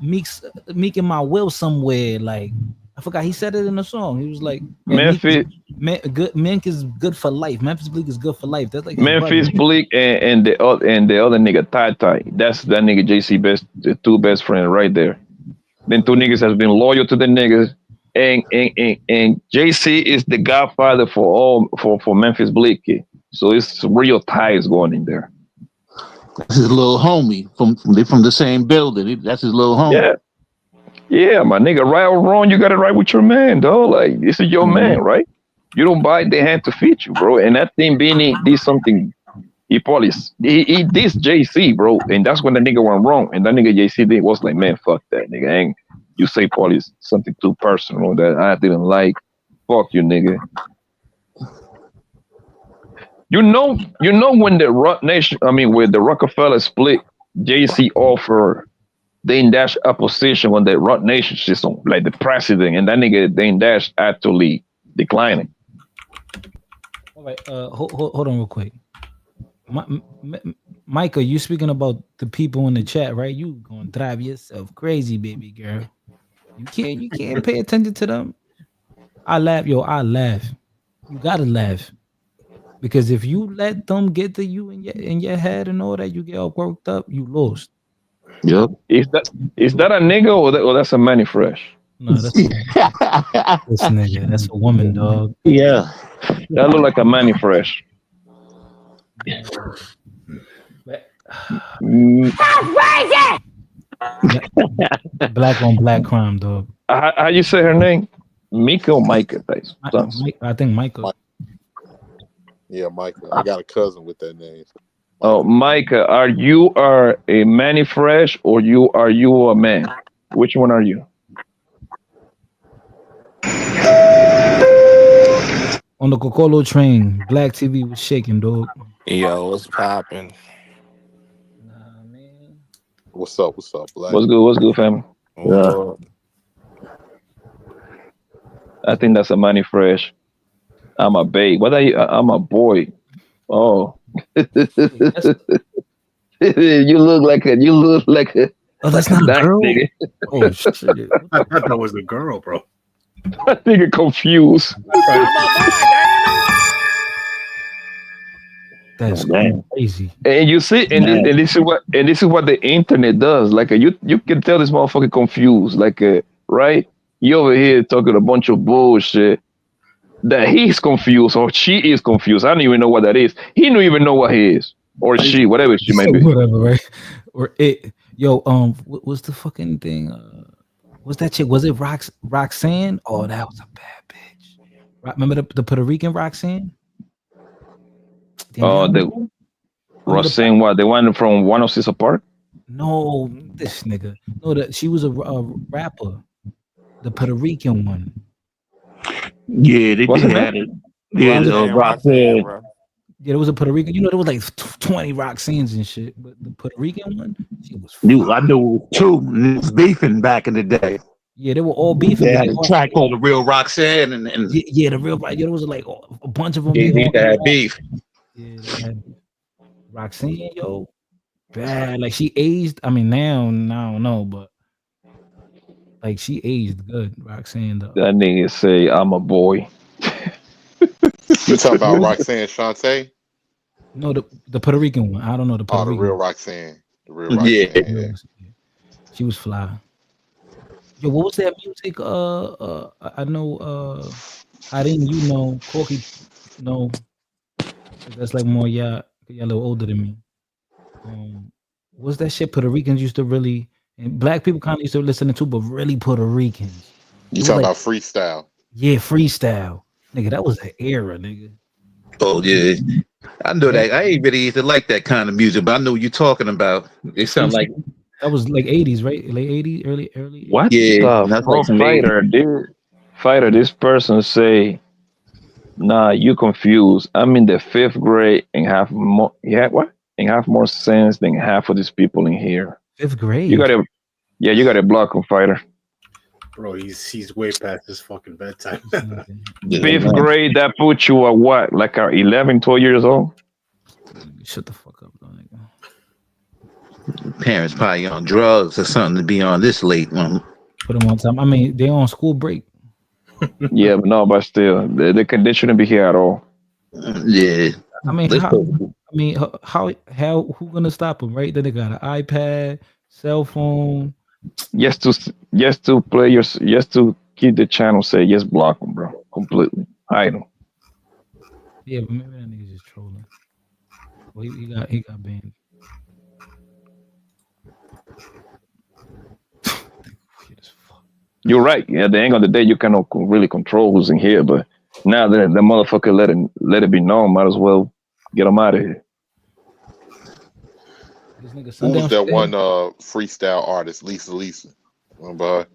B: Meek in my will somewhere. Like I forgot he said it in the song. He was like,
S: Memphis
B: Meek is good for life. Memphis Bleak is good for life. That's like
S: Memphis Bleak and the other nigga Ty. That's that nigga JC the two best friends right there. Then two niggas has been loyal to the niggas. And JC is the godfather for Memphis Bleak. So it's real ties going in there.
P: That's his little homie from the same building. That's his little homie.
S: Yeah, my nigga, right or wrong, you got it right with your man, dog. Like this is your man, right? You don't bite their hand to feed you, bro. And that thing Beanie did something. He did JC, bro, and that's when the nigga went wrong. And that nigga JC was like, man, fuck that nigga. Ain't you say Pauly's something too personal that I didn't like. Fuck you, nigga. You know when the when the Rockefeller split, JC offered Dane Dash a position when the Rock Nation system, like the president, and that nigga Dane Dash actually declining.
B: All right, hold on real quick. Micah, you speaking about the people in the chat, right? You gonna drive yourself crazy, baby girl. You can't pay attention to them. I laugh. You gotta laugh. Because if you let them get to you in your head and all that, you get all worked up, you lost.
S: Yep. Is that a nigga or that's a Manny Fresh?
B: No, that's this nigga. That's a woman, dog.
P: Yeah.
S: That look like a Manny Fresh.
B: Black on black crime, dog.
S: How you say her name? Mika or Micah?
B: I think Micah.
M: Yeah, Micah. I got a cousin with that name.
S: Oh, Micah, are you a Manny Fresh or are you a man? Which one are you?
B: On the Cocolo train, Black TV was shaking, dog.
A: Yo, what's popping?
M: What's up, Black?
S: What's good, family?
A: Yeah.
S: I think that's a Manny Fresh. I'm a babe. What are you? I'm a boy. Oh. You look like a.
B: Oh, that's not a girl.
S: Nigga.
U: Oh shit! I thought that was the girl, bro.
S: That nigga confused.
B: That's crazy.
S: And you see, and this is what the internet does. Like you can tell this motherfucker confused. Like right, you over here talking a bunch of bullshit. That he's confused or she is confused. I don't even know what that is. He don't even know what he is or she, whatever she may be.
B: Whatever, right? Or it. Yo, what's the fucking thing? What's that chick? Was it Roxanne? Oh, that was a bad bitch. Remember the Puerto Rican Roxanne?
S: Oh, the Roxanne, what? The one from 106 Park?
B: No, this nigga. No, she was a rapper. The Puerto Rican one.
P: Yeah, they did have it. Yeah, Roxanne.
B: Yeah, there was a Puerto Rican. You know, there was like 20 Roxannes and shit. But the Puerto Rican one, she was.
P: I knew two. It was beefing back in the day.
B: Yeah, they were all beefing.
P: They had a track called The Real Roxanne, and
B: yeah, the real. Yeah, there was like a bunch of them.
T: Yeah, they had beef.
B: Yeah, they had Roxanne, yo, bad. Like she aged. I mean, now I don't know, but. Like she aged good, Roxanne. Though.
S: That nigga say I'm a boy.
R: You talking about Roxanne Shante?
B: No, the Puerto Rican one. I don't know the Puerto Rican.
R: Real Roxanne. The real Roxanne.
B: Yeah. She was fly. Yo, what was that music? I know. I didn't. You know, Corky. No, that's like more y'all a little older than me. what's that shit Puerto Ricans used to really, and black people kind of used to listen to, but really Puerto Ricans.
R: You
B: It was
R: talking
B: like,
R: about freestyle?
B: yeah, freestyle, nigga. That was the era, nigga.
T: Oh yeah, I know that. I ain't really used to like that kind of music, but I know what you're talking about. It sound like
B: That was like 80s, right? Late 80s, early.
S: What
T: yeah,
S: the
T: that's like
S: fuck,
T: some 80s.
S: fighter? Fighter, this person say, nah, you confused. I'm in the fifth grade and have more. Yeah, what? And have more sense than half of these people in here.
B: Fifth
S: You
B: grade.
S: gotta, yeah, you gotta block him, fighter.
U: Bro, he's way past his fucking bedtime.
S: Fifth grade, that puts you at what? Like 11, 12 years old?
B: Shut the fuck up, though, nigga.
T: Parents probably on drugs or something to be on this late one.
B: Put them on time. I mean, they on school break.
S: Yeah, but no, but still, they shouldn't be here at all.
T: Yeah.
B: I mean, how who gonna stop them, right? Then they got an iPad, cell phone.
S: Just to keep the channel say, just block them, bro, completely. Hide them.
B: Yeah, but maybe that nigga's just trolling. Well, he got banned.
S: You're right. Yeah, at the end of the day, you cannot really control who's in here, but now that the motherfucker let it be known, might as well get them out of here.
B: This nigga
R: Who was that
B: Sundown
R: one freestyle artist, Lisa? Remember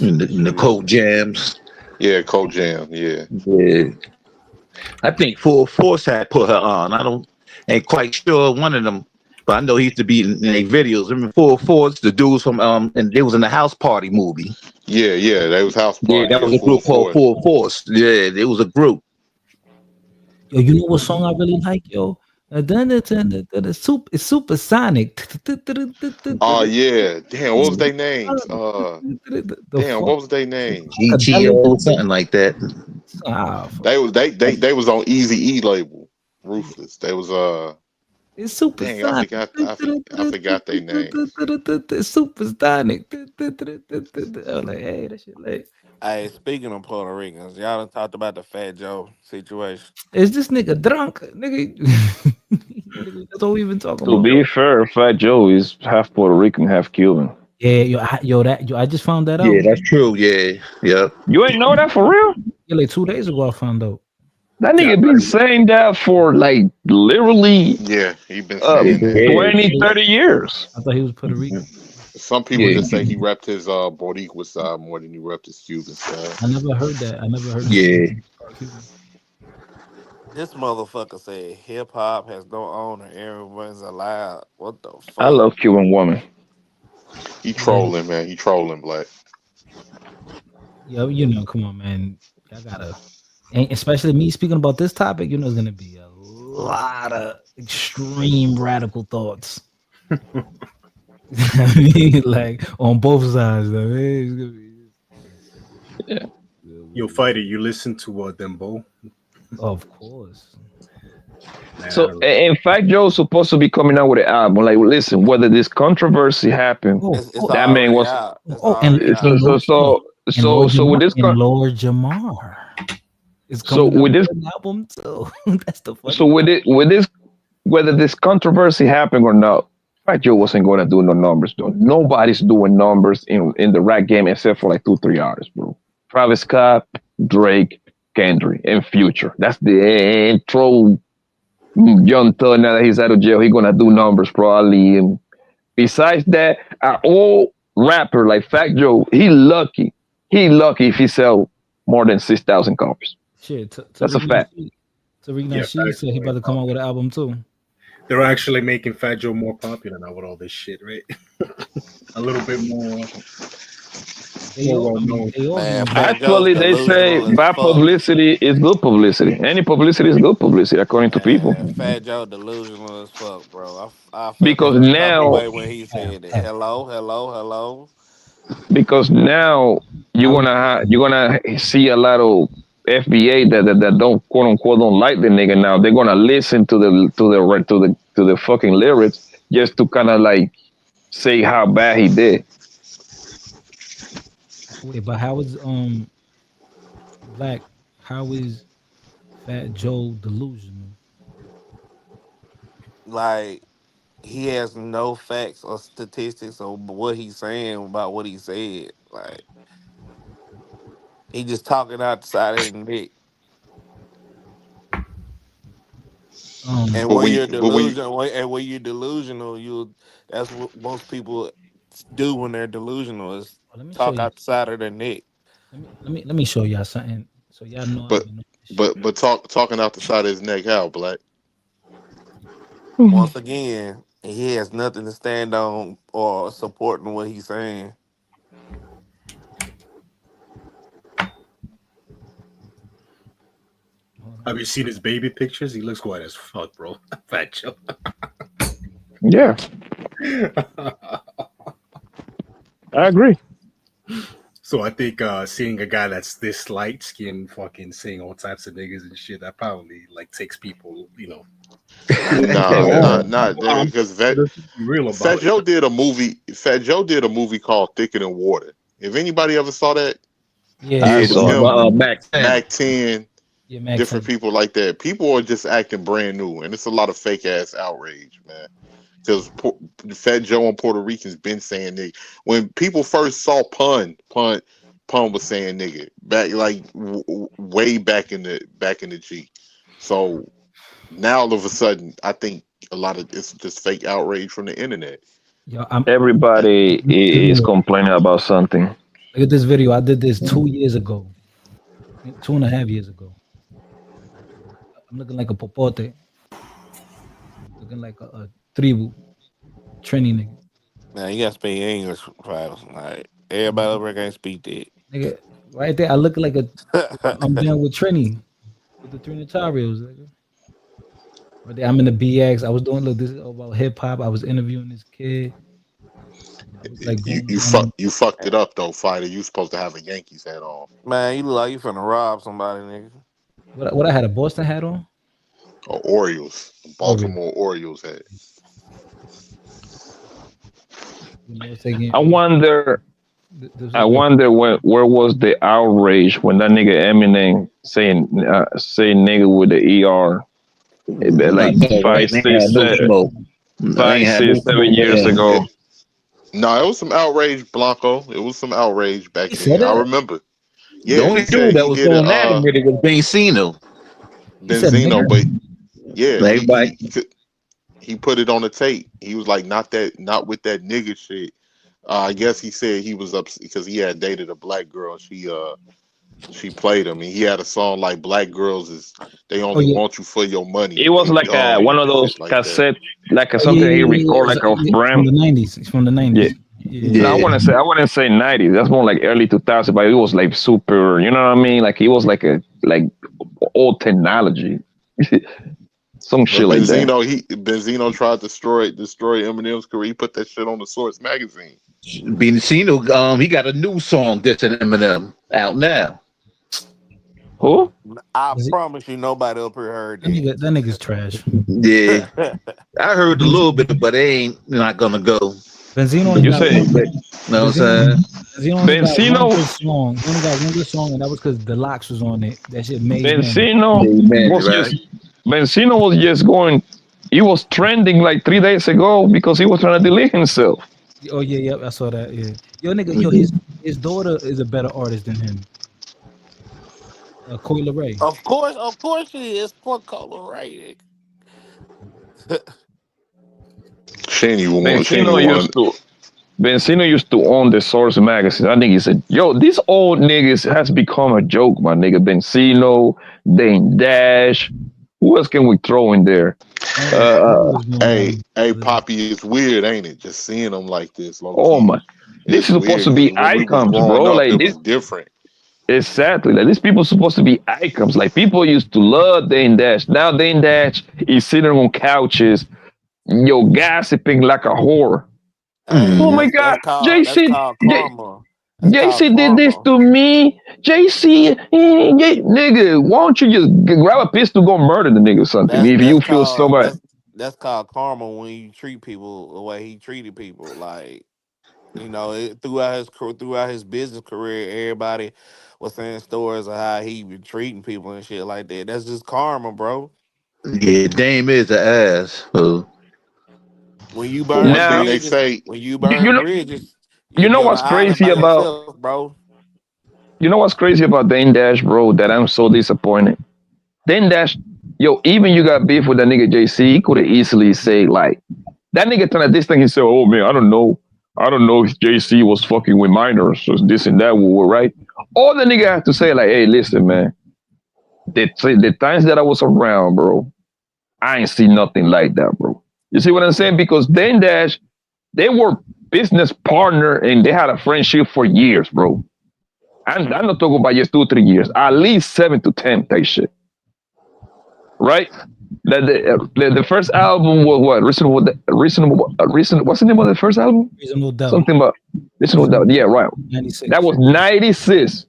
T: Nicole Jams.
R: Yeah, Cole Jam. Yeah.
T: Yeah. I think Full Force had put her on. Ain't quite sure one of them, but I know he used to be in their videos. Remember Full Force, the dudes from and they was in the House Party movie.
R: Yeah, that was House Party.
T: Yeah, that was a group called Full Force. Yeah, it was a group.
B: Yo, you know what song I really like, yo? It's Supersonic.
R: Oh yeah, damn. What was their names? Damn, what was their names?
T: GTO, something like that.
R: They was on Easy E label, Ruthless. They was
B: It's Supersonic.
R: Dang, I forgot their name.
B: Supersonic. I was like, hey, that shit like.
A: Hey, speaking of Puerto Ricans, y'all done talked about the Fat Joe situation.
B: Is this nigga drunk? Nigga, that's all we've been talking
S: To
B: about.
S: be fair, Fat Joe is half Puerto Rican, half Cuban.
B: Yeah, I just found that out.
T: Yeah, that's true. Yeah, yep.
S: You ain't know that for real?
B: Yeah, like 2 days ago I found out.
S: That nigga been saying that for like literally
R: he been saying that.
S: 20, 30 years.
B: I thought he was Puerto Rican.
R: Some people just say he repped his Boricua side more than he repped his Cuban side.
B: I never heard that.
T: Yeah.
A: This motherfucker said hip hop has no owner, everyone's allowed. What the fuck?
S: I love Cuban women.
R: He trolling, man. He trolling, Black.
B: Yo, you know, come on, man. I gotta, and especially me speaking about this topic, you know, it's gonna be a lot of extreme radical thoughts. I mean, like on both sides, though. It's gonna be...
S: Yeah.
U: Yo, Fighter, you listen to Dembo?
B: Of course.
S: So, in fact, Joe's supposed to be coming out with an album. Like, listen, whether this controversy happened, that man was. So with this,
B: Lord Jamar is coming
S: with this
B: album too. That's the funny.
S: So with this, whether this controversy happened or not, Fat Joe wasn't going to do no numbers, though. Nobody's doing numbers in the rap game except for like 2-3 artists, bro. Travis Scott, Drake, Kendrick, and Future. That's the intro. Young Thug, now that he's out of jail, he's gonna do numbers probably. And besides that, our old rapper like Fat Joe, he lucky if he sell more than 6,000 copies.
B: Shit,
S: that's a fact.
B: Tariq Nasheed said he about to come out with an album too.
U: They're actually making Fat Joe more popular now with all this shit, right? A little bit more.
S: Actually, they say bad publicity is good publicity. Any publicity is good publicity, according to people.
A: Fat Joe delusional as fuck, bro. I felt
S: because
A: some type of
S: now,
A: way when he said it. Hello.
S: Because now you're gonna see a lot of FBA that don't quote unquote don't like the nigga. Now they're gonna listen to the fucking lyrics just to kind of like say how bad he did.
B: Wait, but how is Black? How is Fat Joe delusional?
A: Like he has no facts or statistics on what he's saying about what he said. Like he just talking out the side of his neck. And
R: But
A: when
R: when
A: you're
R: but when you,
A: delusional, and when you're delusional, you that's what most people do when they're delusional is
B: Let me show
A: talk
B: you.
A: out the side of their neck.
B: Let me show y'all something so y'all know I've
R: but
B: been on this shit.
R: talking out the side of his neck, how black?
A: Once again, he has nothing to stand on or supporting what he's saying.
U: Have you seen his baby pictures? He looks white as fuck, bro. Fat Joe.
S: Yeah, I agree.
U: So I think seeing a guy that's this light skinned fucking saying all types of niggas and shit, that probably like takes people,
R: Nah, not
U: I'm
R: because Fat
U: real
R: Fat
U: about it.
R: Joe did a movie. Fat Joe did a movie called Thicker Than Water. If anybody ever saw that,
B: Yeah,
S: I
T: Yeah,
R: it was
S: saw it.
R: him,
T: Mac 10.
R: Mac 10,
B: yeah, Max.
R: different people like that. People are just acting brand new, and it's a lot of fake ass outrage, man. Because Fat Joe and Puerto Ricans been saying nigga. When people first saw Pun was saying nigga back like way back in the G. So now all of a sudden, I think a lot of it's just fake outrage from the internet.
B: Yo,
S: Everybody is complaining about something.
B: look at this video. I did this 2 years ago, 2.5 years ago. I'm looking like a popote, looking like a tribu, Trini nigga.
A: Now you gotta speak English, Travis. Like everybody over there can't speak that.
B: Nigga, right there, I look like I'm down with Trini, with the Trinitarios, nigga. Right there, I'm in the BX. I was doing, look, this is all about hip hop. I was interviewing this kid. I was like
R: You
B: going
R: you
B: down.
R: fuck you fucked it up though, fighter. You supposed to have a Yankees hat on
A: Man, you look like you finna rob somebody, nigga.
B: What I had a Boston hat on?
R: or Orioles,
B: Oreo.
R: Baltimore Orioles hat.
B: You know, it's taking.
S: I wonder.
B: This
S: I
B: was like,
S: wonder where was the outrage when that nigga Eminem saying nigga with the ER like
T: No,
S: five,
T: they ain't
S: six,
T: had no smoke. They
S: five,
T: ain't had no
S: six,
T: smoke
S: 7 years
T: with
S: ago.
R: No, it was some outrage, Blanco. It was some outrage back
B: he said
R: then. I
B: that.
R: remember.
T: the
R: Yeah,
T: only
R: he said
T: dude that
R: he
T: was
R: did
T: going at him with it was Benzino.
B: He said
R: Benzino,
B: nigga.
R: but yeah,
T: Like, everybody,
R: he put it on the tape. He was like, not with that nigga shit. I guess he said he was up because he had dated a black girl. She played him, and he had a song like "Black Girls is they
B: Oh
R: only
B: yeah.
R: want you for your money
S: It
R: and
S: was
R: they
S: like
R: dumb
S: one of
R: and
S: those
R: shit like that."
S: cassette, like
B: Oh yeah,
S: something he
B: yeah, yeah,
S: record
B: yeah.
S: like off
B: From
S: brand.
B: the '90s. It's from the
S: Yeah.
B: '90s. Yeah.
S: No, I
T: yeah,
S: want to say 90s. That's more like early 2000, but it was like super. You know what I mean? Like it was like a like old technology, some
R: But
S: shit like that.
R: Benzino tried to destroy Eminem's career. He put that shit on the Source magazine.
T: Benzino, he got a new song that's an Eminem out now.
S: Who?
A: I
B: Is it,
A: promise you, nobody up here heard
B: that nigga's trash.
T: Yeah,
A: that.
T: I heard a little
B: Benzino,
T: bit, but they ain't not gonna go.
B: Benzino only
S: You
B: got
S: say
B: one.
T: Know what I'm
B: Benzino,
T: saying?
B: Benzino only got one
S: Benzino?
B: good song. He only got one good song, and that was because the locks was on it. That shit made him.
S: Benzino
T: Amen,
S: was
T: right?
S: just Benzino was just going. He was trending like 3 days ago because he was trying to delete himself.
B: Oh yeah, yep, I saw that. Yeah, yo nigga, yo his daughter is a better artist than him. Coi Leray.
A: Of course, she is. Poor Cola Ray.
R: She ain't
S: Benzino
R: even
S: used
R: want.
S: to Benzino used to own the Source magazine. I think he said, "Yo, these old niggas has become a joke, my nigga." Benzino, Dane Dash. Who else can we throw in there?
B: Was more
R: Hey, Poppy, it's weird, ain't it? Just seeing them like this, low
S: Oh
R: key.
S: my, this
R: It's
S: is supposed
R: weird
S: to
R: because
S: be
R: when we was
S: icons,
R: growing
S: bro.
R: up,
S: Like
R: it
S: this,
R: was different.
S: exactly. Like these people supposed to be icons. Like people used to love Dane Dash. Now Dane Dash is sitting on couches, yo, gossiping like a whore.
A: Hey,
S: Oh my God,
A: that's
S: JC,
A: called karma. That's called
S: JC did this
A: karma.
S: to me. JC, nigga, why don't you just grab a pistol, go murder the nigga or something? If you feel so bad.
A: That's called karma when you treat people the way he treated people. Like throughout his business career, everybody was saying stories of how he been treating people and shit like that. That's just karma, bro.
T: Yeah, Dame is an ass. So,
A: When you
J: But
A: burn
J: one thing
S: Now,
J: they
A: bridges,
J: say,
A: when you
S: you
A: burn
S: know,
A: bridges,
S: you
A: you'll be
S: know
A: on an
S: what's
A: island
S: crazy
A: by
S: about
A: yourself, bro.
S: you know what's crazy about Dane Dash, bro? That I'm so disappointed. Dane Dash, yo, even you got beef with that nigga JC. He could have easily say like that nigga trying to this thing. He said, "Oh man, I don't know if JC was fucking with minors or this and that." Right? All the nigga have to say like, "Hey, listen, man. The times that I was around, bro, I ain't see nothing like that, bro." You see what I'm saying? Because Dane Dash, they were business partner and they had a friendship for years, bro. I'm not talking about just 2 3 years, at least 7 to 10 type shit, right? That the first album was what reasonable. What's the name of the first album?
V: Reasonable doubt.
S: Something about reasonable doubt. Yeah, right.
V: 96.
S: That was 96,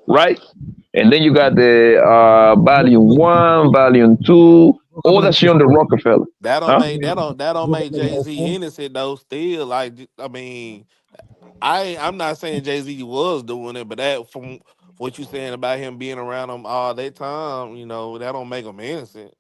S: right? And then you got the volume one, volume two,
V: Broke up
S: all
V: like
S: that shit on the Rockefeller, huh?
A: That don't
V: broke up
A: make
V: like
A: Jay
V: oh
A: Z
V: 04.
A: innocent though. Still, like I mean, I'm not saying Jay Z was doing it, but that from what you saying about him being around them all that time, that don't make him innocent.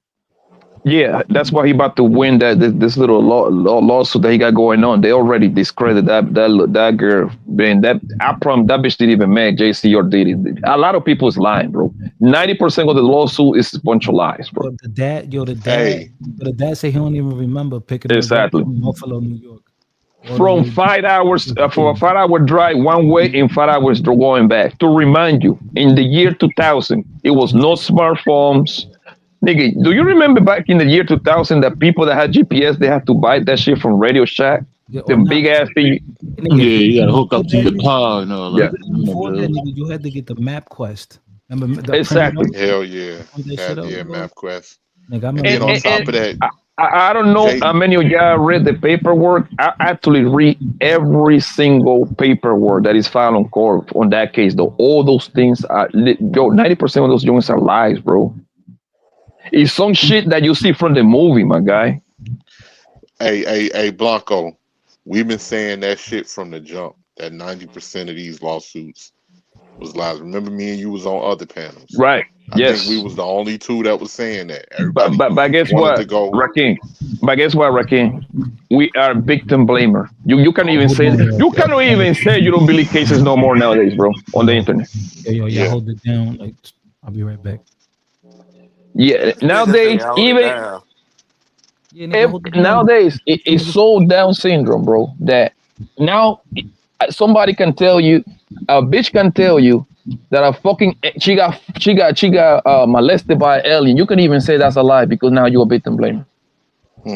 S: Yeah, that's why he about to win this little lawsuit that he got going on. They already discredited that girl. Man, I promise that bitch didn't even make JC or Diddy. A lot of people is lying, bro. 90% of the lawsuit is a bunch of lies, bro.
J: hey,
V: The dad say he don't even remember picking him up
S: Exactly.
V: from Buffalo, New York, all the
S: From
V: way.
S: 5 hours for a 5 hour drive one way and 5 hours going back. To remind you, in the year 2000, it was no smartphones. Nigga, do you remember back in the year 2000 that people that had GPS they had to buy that shit from Radio Shack?
V: Yeah,
S: The
V: or not.
S: big ass thing.
V: Nigga,
P: Yeah, you gotta
V: even
P: hook
V: before
P: up to
V: that,
P: your
V: nigga,
P: car and all
S: Yeah,
P: that. I
V: before
P: remember
V: that,
P: those.
V: nigga, you had to get the map quest. Remember the printed
S: exactly.
V: out?
J: hell yeah,
V: Print that shit out,
J: yeah,
V: bro.
J: MapQuest.
V: Nigga, I
J: And
V: remember
J: then on
S: And,
J: top of
V: going.
J: that,
S: I don't know
J: Jay,
S: how many of y'all read the paperwork. I actually read every single paperwork that is filed on court on that case. Though all those things are, 90% of those joints are lies, bro. It's some shit that you see from the movie, my guy.
J: hey, Blanco, we've been saying that shit from the jump. That 90% of these lawsuits was lies. Remember, me and you was on other panels.
S: Right?
J: I think we
S: Yes.
J: was the only two that was saying that.
S: But
J: Everybody
S: but but guess
J: wanted to
S: what,
J: go.
S: Rakim? But guess what, Rakim? We are victim blamer. You can even
V: Hold
S: say
V: on, yo.
S: you cannot even say you don't believe cases no more nowadays, bro, on the
V: Yo,
S: internet.
V: y'all
J: Yeah,
V: hold it down. Like, I'll be right back.
S: Yeah,
A: Nigga say
S: nowadays
A: hold it
S: even
A: down.
V: Yeah, nigga, hold it down.
S: nowadays it's so Down syndrome, bro, that now somebody can tell you, a bitch can tell you that a fucking she got molested by an alien. You can even say that's a lie because now you're a victim blamer.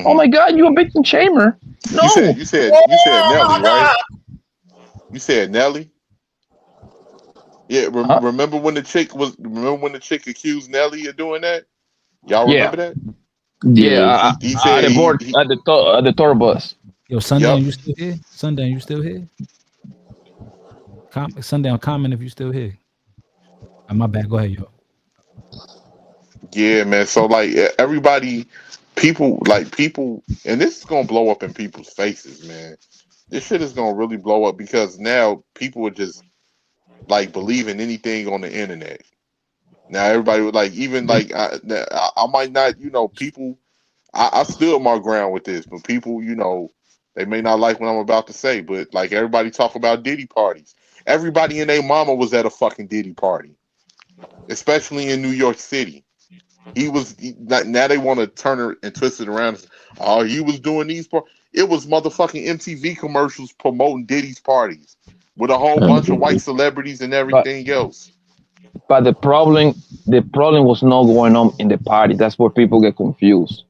S: Oh
J: hmm
S: my God, you're a victim shamer.
J: you said
S: No.
J: you said you said Nelly, right? You said Nelly. Yeah,
S: Huh?
J: remember when the chick accused Nelly of doing that? Y'all
S: Yeah,
J: remember that?
S: yeah.
P: Yes.
J: He
S: At
J: said
S: the board,
J: he
S: at the tour bus.
V: Yo, Sundown,
J: yep.
V: you still here? Sundown, you still here? Sundown, comment if you still here. My bad. Go ahead, yo.
J: Yeah, man. So like everybody, people, and this is gonna blow up in people's faces, man. This shit is gonna really blow up because now people are just like believing anything on the internet. Now everybody would like even like I might not, people. I stood my ground with this, but people, they may not like what I'm about to say. But like everybody talk about Diddy parties. Everybody and their mama was at a fucking Diddy party, especially in New York City. Now they want to turn it and twist it around. Oh, he was doing these parties. It was motherfucking MTV commercials promoting Diddy's parties with a whole bunch of white celebrities and
S: But
J: everything else.
S: but the problem was not going on in the party. That's where people get confused.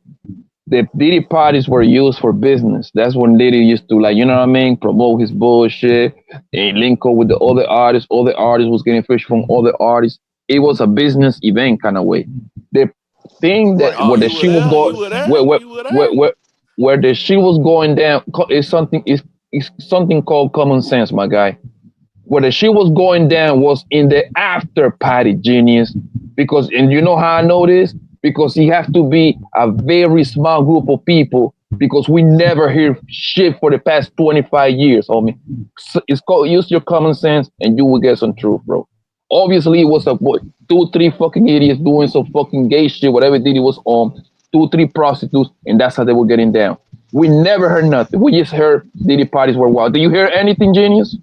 S: The Diddy parties were used for business. That's when Diddy used to, like, you know what I mean, promote his bullshit and link up with the other artists. Other artists was getting fish from other artists. It was a business event kind of way. The thing that
J: Right.
A: Oh,
S: where the
A: you were
S: shit was
A: there?
S: going,
A: You were there?
S: where where
A: You were
S: where
A: there?
S: where, where the shit was going down is something called common sense, my guy. Where the shit was going down was in the after party, genius. Because, and you know how I know this? Because he have to be a very small group of people. Because we never hear shit for the past 25 years, homie. So it's called use your common sense, and you will get some truth, bro. Obviously, it was a boy, 2 3 fucking idiots doing some fucking gay shit, whatever it did, it was on 2 3 prostitutes, and that's how they were getting down. We never heard nothing. We just heard Diddy parties were wild. Do you hear anything, Genius?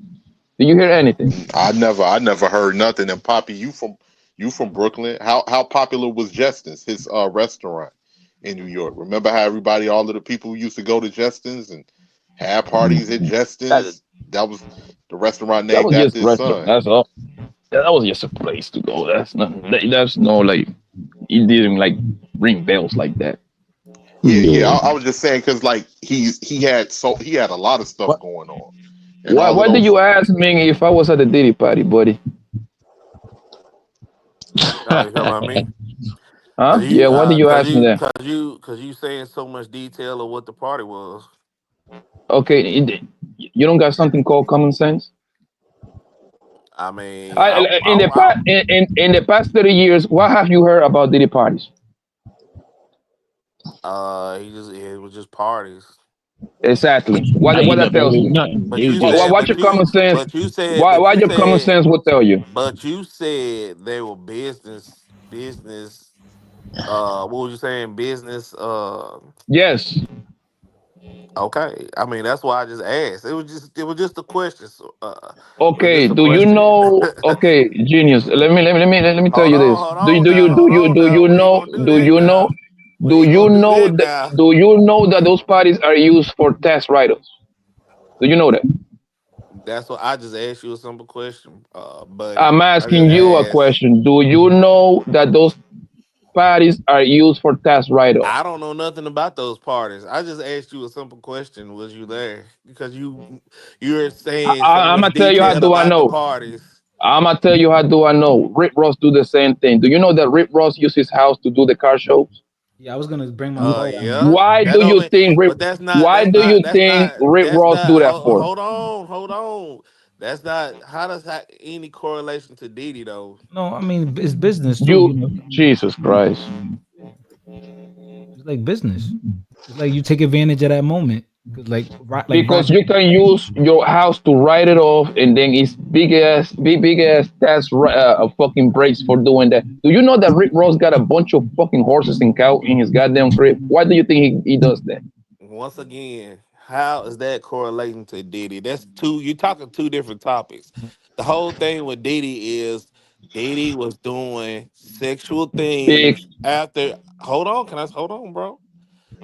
S: Do you hear anything?
R: I never heard nothing. And Poppy, you from Brooklyn? How popular was Justin's, his restaurant in New York? Remember how all of the people used to go to Justin's and have parties at
S: That,
R: Justin's? That was the restaurant
S: that
R: named
S: was just
R: after his
S: restaurant.
R: son.
S: That's all. That was just a place to go. That's not. That's no like. It didn't like ring bells like that.
R: Yeah. I was just saying because like he had a lot of stuff going on, and
S: Why?
R: all of
S: Why did
R: those.
S: you ask me if I was at the Diddy party, buddy?
A: Oh, you talking about me?
S: Huh?
A: Cause
S: Yeah.
A: you,
S: Why did
A: uh,
S: you
A: cause
S: ask me
A: you,
S: that?
A: cause you, cause you saying so much detail of what the party was.
S: Okay. You don't got something called common sense.
A: I mean,
S: In the past 30 years, what have you heard about Diddy parties?
A: it was just parties.
S: Exactly.
T: I
S: What
T: ain't
S: that
T: never
S: tells
T: heard
S: you?
T: nothing. It
A: But
T: was
A: you
T: just
A: said,
S: What your common sense? Why your common sense will tell you?
A: but you said they were business. What was you saying? Business.
S: Yes.
A: Okay. I mean, that's why I just asked. It was just a question. So, it was
S: Okay.
A: just a
S: Do you
A: question.
S: know? Okay, genius. Let me tell you this.
A: Hold on now. We ain't gonna do
S: Do
A: that
S: you
A: now.
S: know?
A: We ain't gonna do that now.
S: Do you know that those parties are used for tax write-offs? Do you know that?
A: That's what I just asked you a simple question, buddy.
S: I'm
A: I just
S: asking you a
A: asked.
S: question. Do you know that those parties are used for tax write-offs?
A: I don't know nothing about those parties. I just asked you a simple question. Was you there? Because you're saying so
S: I'm
A: much
S: gonna tell you how
A: detail
S: do I
A: about the
S: know.
A: parties.
S: I'm gonna tell you how do I know. Rick Ross do the same thing. Do you know that Rick Ross used his house to do the car shows?
B: Yeah, I was gonna bring my point on that.
A: Yeah.
S: Why
A: That
S: do
A: don't
S: you
A: mean,
S: think Rick?
A: but that's not.
S: Why
A: That's
S: do
A: not.
S: you
A: That's
S: think
A: not.
S: Rick
A: That's
S: Ross
A: not.
S: do that for?
A: Hold on. Hold on. That's not. How does that any correlation to Diddy though?
B: No, I mean it's business too.
S: You, Jesus Christ.
B: It's like business. It's like you take advantage of that moment. 'Cause like
S: Because
B: Roger.
S: you can use your house to write it off, and then it's big ass tax a fucking breaks for doing that. Do you know that Rick Ross got a bunch of fucking horses and cow in his goddamn crib? Why do you think he does that?
A: Once again, how is that correlating to Diddy? That's two. You're talking two different topics. The whole thing with Diddy is Diddy was doing sexual
S: Big,
A: things after. Hold on, can I hold on, bro?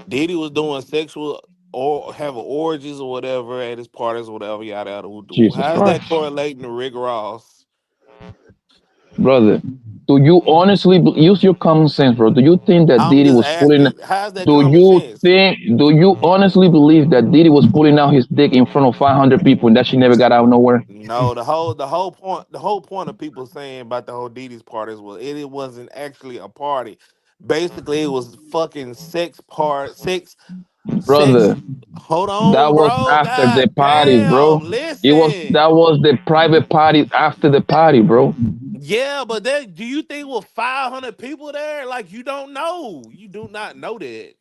A: Diddy was doing sexual or having orgies or whatever at his parties or whatever, yada yada.
S: Jesus
A: How is that
S: Christ,
A: correlating to Rick Ross?
S: brother. Do you honestly use your common sense, bro? Do you think that
A: I'm
S: Diddy
A: just
S: was pulling?
A: asking. How's that
S: Do
A: common
S: you
A: sense?
S: think? Do you honestly believe that Diddy was pulling out his dick in front of 500 people and that she never got out nowhere?
A: No, the whole point of people saying about the whole Diddy's parties was it wasn't actually a party. Basically, it was fucking sex.
S: Brother,
A: Hold
S: that
A: on,
S: was
A: bro.
S: after the
A: God
S: party, bro.
A: damn. Listen.
S: That was the private party after the party, bro.
A: Yeah, but do you think with 500 people there? Like you don't know. You do not know that.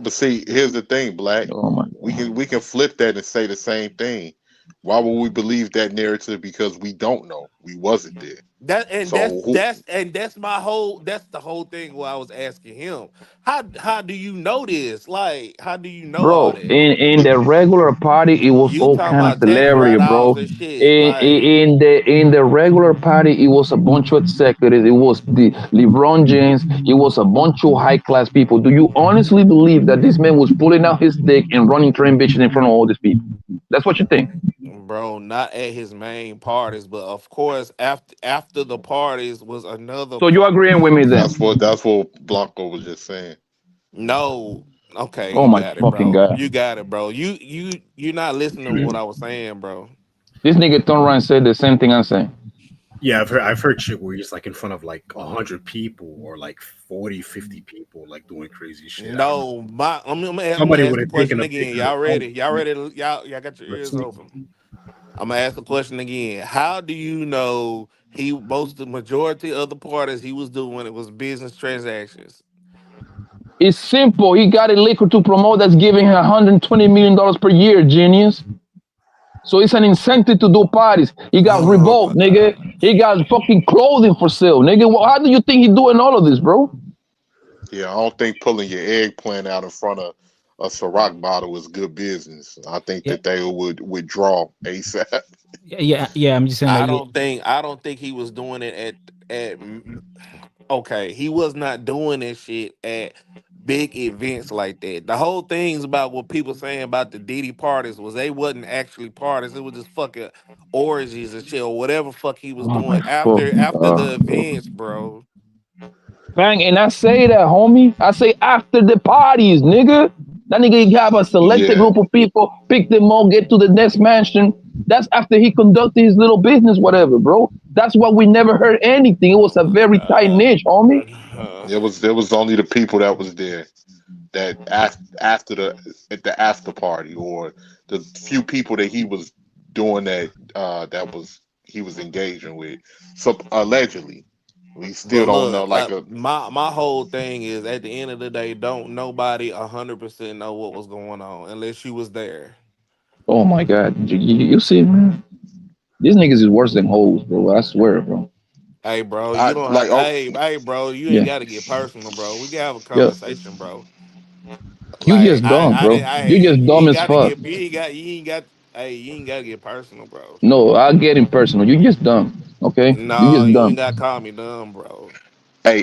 R: But see, here's the thing, Black.
S: Oh my
R: We can flip that and say the same thing. Why would we believe that narrative? Because we don't know. We wasn't there.
A: That and
R: So who?
A: that's my whole that's the whole thing what I was asking him. How do you know this? Like, how do you know all
S: bro.
A: that?
S: In the regular party, it was
A: You
S: all
A: talking
S: kind of
A: about tax
S: celebrity,
A: write-offs
S: bro.
A: and shit. Like,
S: In the regular party, it was a bunch of executives. It was the LeBron James. It was a bunch of high class people. Do you honestly believe that this man was pulling out his dick and running train bitches in front of all these people? That's what you think,
A: bro, not at his main parties, but of course after the parties was another
S: so you agreeing with me then?
R: That's what Blanco was just saying.
A: no. Okay,
S: Oh
A: you
S: my
A: got it,
S: fucking
A: bro.
S: god!
A: You got it, bro. You're not listening to what I was saying, bro.
S: This nigga turned around and said the same thing I'm saying.
U: Yeah, I've heard shit where he's like in front of like 100 people or like 40, 50 people like doing crazy shit. I don't know.
A: No, I'm gonna
U: Somebody
A: ask
U: would
A: the
U: have taken
A: question
U: a
A: again.
U: picture of
A: Y'all ready? Y'all ready? Y'all got your
U: let's
A: ears
U: see.
A: open. I'm gonna ask the question again. How do you know the majority of the parties he was doing it was business transactions?
S: It's simple. He got a liquor to promote that's giving him $120 million per year, genius. So it's an incentive to do parties. He got
A: Oh my
S: Revolt, nigga.
A: god.
S: He got fucking clothing for sale, nigga. How do you think he doing all of this, bro?
R: Yeah, I don't think pulling your eggplant out in front of a Ciroc bottle is good business. I think
B: Yeah,
R: that they would withdraw ASAP.
B: yeah. I'm just saying like
A: I don't think he was doing it at okay, he was not doing this shit at big events like that. The whole things about what people saying about the Diddy parties was they wasn't actually parties. It was just fucking orgies and shit or whatever fuck he was
S: Oh my
A: doing
S: fucking
A: after
S: god,
A: the
S: bro.
A: events, bro.
S: Bang, and I say that, homie. I say after the parties, nigga. That nigga have a selected
R: Yeah,
S: group of people, pick them all, get to the next mansion. That's after he conducted his little business, whatever, bro. That's why we never heard anything. It was a very tight niche, homie.
R: there was only the people that was there that after the after party, or the few people that he was doing that was he was engaging with. So allegedly, we still
A: But
R: don't know.
A: look,
R: Like
A: like
R: a
A: my whole thing is at the end of the day, don't nobody 100% know what was going on unless you was there.
S: Oh my god, you see, man. These niggas is worse than hoes, bro. I swear, bro.
A: Hey, bro, you
R: I
A: don't have.
R: like oh
A: Hey, bro, you ain't
S: Yeah,
A: got to get personal, bro. We can have a
S: yeah.
A: conversation, bro.
S: You
A: Like
S: just dumb,
A: I
S: bro.
A: didn't.
S: You
A: Hey,
S: just
A: you
S: dumb
A: ain't
S: as
A: got to
S: fuck.
A: get. Hey, you ain't got to get personal, bro.
S: No, I get it personal. You just dumb. Okay, you
A: No,
S: just
A: you ain't
S: dumb.
A: got to call me dumb, bro.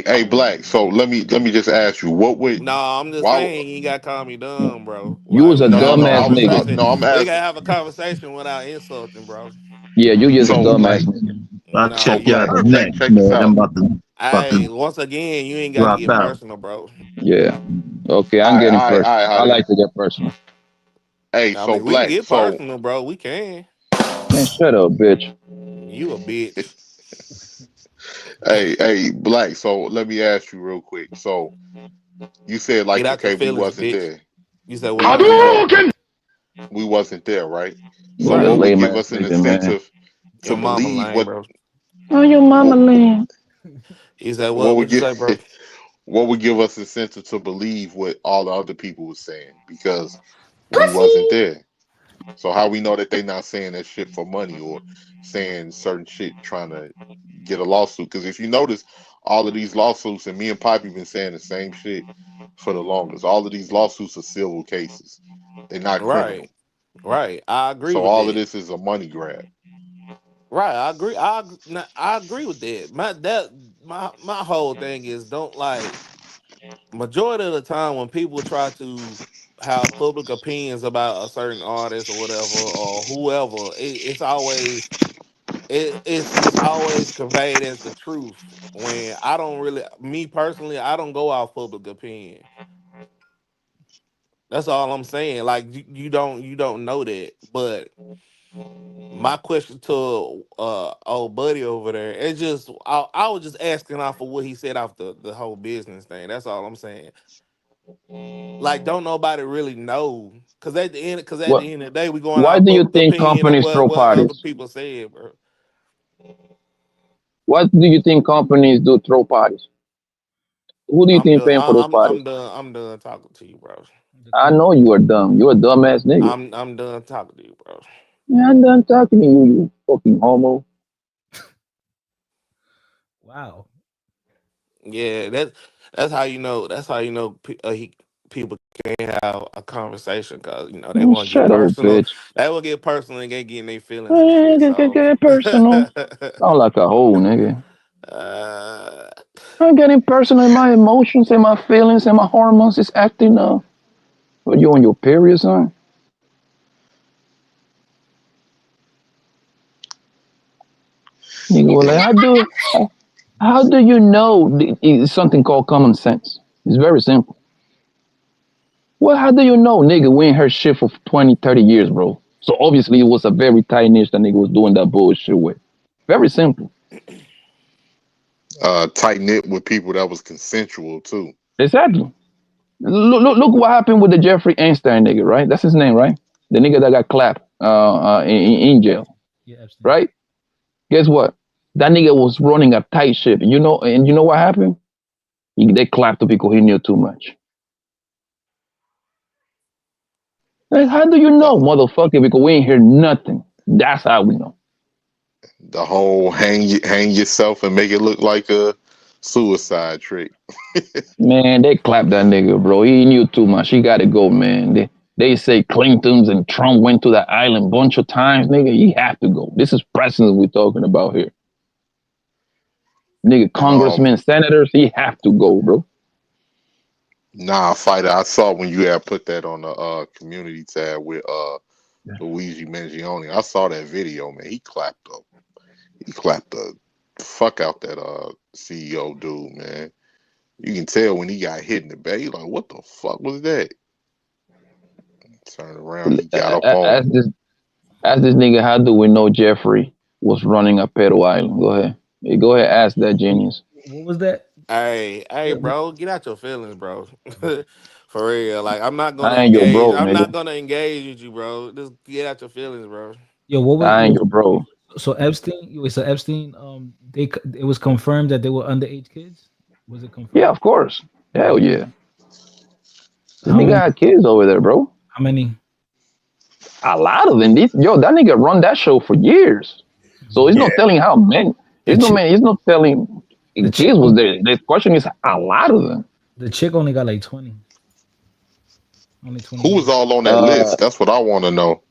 R: hey Black. So let me just ask you, what would
A: No, I'm just
R: why
A: saying you ain't got to call me dumb, bro.
S: You
A: Like
S: was a
A: we can have a
R: no, I
S: dumbass
R: was
S: nigga.
A: conversation.
R: no, I'm
A: We can
R: asking.
A: have a conversation without insulting, bro.
S: Yeah, you just a
R: So
S: dumbass nigga.
P: I'll
A: No,
R: so
P: check
A: you
P: you out
A: ain't.
R: Black,
P: next,
R: check this
P: man. I'm
R: out.
P: about to
A: Hey, once again, you ain't got to
P: drop
A: get
P: out.
A: personal, bro.
S: Yeah. Okay, I'm getting
R: I
S: personal. I
R: how
S: like
R: this.
S: to get personal.
R: Hey,
A: I
R: so
A: mean, we can
R: Black,
A: get
R: so
A: personal, bro. We can.
S: Man, shut up, bitch.
A: You a bitch.
R: hey Black. So let me ask you real quick. So you said
A: Get
R: like,
A: out your
R: okay, we
A: feelings,
R: wasn't
A: bitch.
R: there.
A: You said
R: We
A: what?
R: we was we wasn't there, right? So
S: You're a
R: what would
A: Right.
S: lame
R: give
S: ass
R: us an
S: nigga, man.
R: incentive
A: Your
R: to
A: mama
R: believe
A: lame, bro.
S: Oh, your mama
R: what
S: lame.
A: He said what?
R: what
A: What
R: would
A: you
R: give
A: say, bro?
R: what would give us incentive to believe what all the other people was saying, because we wasn't there. So how we know that they not saying that shit for money, or saying certain shit trying to get a lawsuit? Because if you notice, all of these lawsuits, and me and Poppy been saying the same shit for the longest. All of these lawsuits are civil cases; they're not criminal.
A: Right. Right. I agree
R: So
A: with
R: all of
A: that.
R: this is a money grab.
A: Right. I agree. I agree with that. My whole thing is don't like majority of the time when people try to have public opinions about a certain artist or whatever or whoever, it's always conveyed as the truth. When I don't really, me personally, I don't go off public opinion. That's all I'm saying. Like you don't know that. But my question to old buddy over there, it's just I was just asking off of what he said off the whole business thing. That's all I'm saying. Like don't nobody really know. Cause at
S: What?
A: the end of the day, we going
S: Why
A: out
S: do you
A: public
S: think
A: opinion of
S: companies throw
A: what other
S: parties?
A: people said, bro.
S: What do you think companies do throw parties? Who do you
A: I'm
S: think
A: done.
S: paying for those parties?
A: I'm done. I'm done talking to you, bro.
B: the
S: I
B: co-
S: know you are dumb. You're a dumbass nigga.
A: I'm done talking to you, bro.
S: Yeah, I'm done talking to you, you fucking homo.
B: wow.
A: Yeah, that's how you know. That's how you know people can't have a conversation because they
S: Man,
A: want to get
S: shut up,
A: personal.
S: bitch.
A: They will get personal and get in their feelings and
S: Eh,
A: shit. So,
S: get personal. Sound like a hoe, nigga.
A: uh,
S: I'm getting personal in my emotions and my feelings and my hormones is acting up. But you on your period, son? Nigga, well, like, how do you know it's something called common sense? It's very simple. Well, how do you know, nigga, we ain't heard shit for 20, 30 years, bro? So obviously it was a very tight niche that nigga was doing that bullshit with. Very simple.
R: Tight knit with people that was consensual too.
S: Exactly. Look what happened with the Jeffrey Einstein nigga, right? That's his name, right? The nigga that got clapped in jail,
B: Yeah, Epstein.
S: right? Guess what? That nigga was running a tight ship. And you know what happened? They clapped him because he knew too much. Like, how do you
R: The,
S: know, motherfucker? Because we ain't hear nothing. That's how we know.
R: the whole hang yourself and make it look like Suicide trick.
S: Man, they clapped that nigga, bro. He knew too much. He got to go, man. They say Clintons and Trump went to the island bunch of times, nigga. He have to go. This is president we're talking about here. Nigga,
R: And
S: congressmen, senators, he have to go, bro.
R: Nah, fighter. I saw when you had put that on the community tab with Luigi Mangione. I saw that video, man. He clapped the fuck out that CEO dude, man. You can tell when he got hit in the back. He like, what the fuck was that? Turned around, he got up on him.
S: Ask this nigga, how do we know Jeffrey was running a Peru Island? Go ahead. Hey, go ahead, ask that genius.
B: What was that?
A: Hey, bro, get out your feelings, bro. For real. Like, I'm not gonna
S: I ain't your
A: engage.
S: bro,
A: I'm not
S: nigga.
A: gonna engage with you, bro. Just get out your feelings, bro.
B: Yo, what was
S: I ain't your bro.
B: so Epstein? So Epstein, it was confirmed that they were underage kids. Was it confirmed?
S: Yeah, of course. Hell yeah. This
B: How
S: nigga
B: many?
S: had kids over there, bro.
B: How many?
S: A lot of them. Yo, that nigga run that show for years. So he's not telling how many. He's not telling kids was there. The question is a lot of them.
B: The chick only got like 20. Only 20.
R: Who was all on that list? That's what I want to know.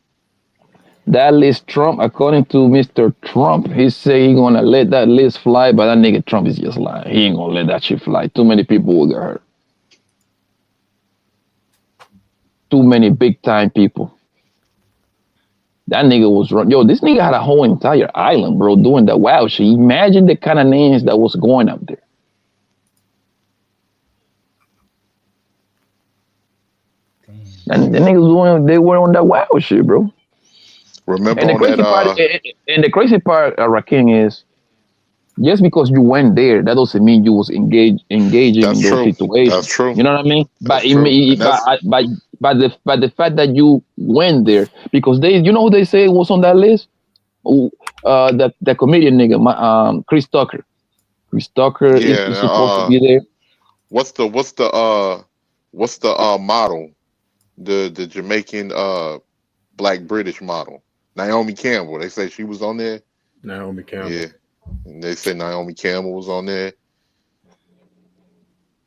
S: That list, Trump, according to Mr. Trump, he say he gonna let that list fly, but that nigga Trump is just lying. He ain't gonna let that shit fly. Too many people will get hurt. Too many big time people. That nigga was run. Yo, this nigga had a whole entire island, bro, doing that wild shit. Imagine the kind of names that was going up there. And the niggas they were on that wild shit, bro.
R: Remember
S: And the
R: on
S: crazy part, Rakim, is just because you went there, that doesn't mean you was engaging
R: That's
S: in those
R: true.
S: situations.
R: That's true.
S: You know what I mean?
R: That's
S: But
R: true.
S: the fact that you went there, because you know who they say was on that list? That comedian nigga, Chris Tucker. Chris Tucker
R: Yeah.
S: is supposed to be there.
R: What's the model? The Jamaican black British model, Naomi Campbell. They say she was on there.
U: Naomi Campbell.
R: Yeah. And they say Naomi Campbell was on there.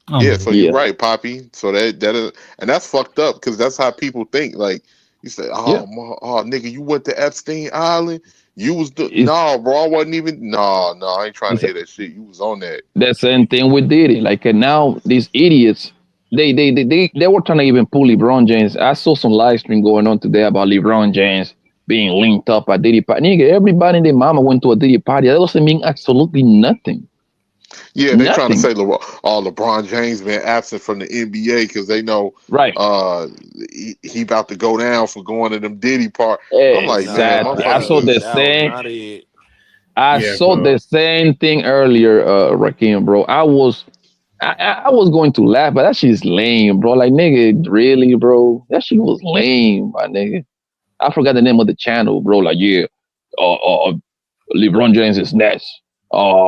B: Oh,
R: Yeah, so
S: yeah.
R: you're right, Poppy. So that is, and that's fucked up because that's how people think. Like you say, nigga, you went to Epstein Island. You was no, bro. I wasn't even. No, I ain't trying to hear that shit. You was on that.
S: The same thing with Diddy. Like now, these idiots, they were trying to even pull LeBron James. I saw some live stream going on today about LeBron James being linked up at Diddy party. Nigga, everybody and their mama went to a Diddy party. That doesn't mean absolutely nothing.
R: Yeah, they trying to say LeBron James been absent from the NBA because they know he about to go down for going to them Diddy part. I'm like, man,
S: I saw the same. I saw
U: bro.
S: the same thing earlier, Rakim, bro. I was going to laugh, but that shit is lame, bro. Like, nigga, really, bro? That shit was lame, my nigga. I forgot the name of the channel, bro. Like, yeah, LeBron James is next.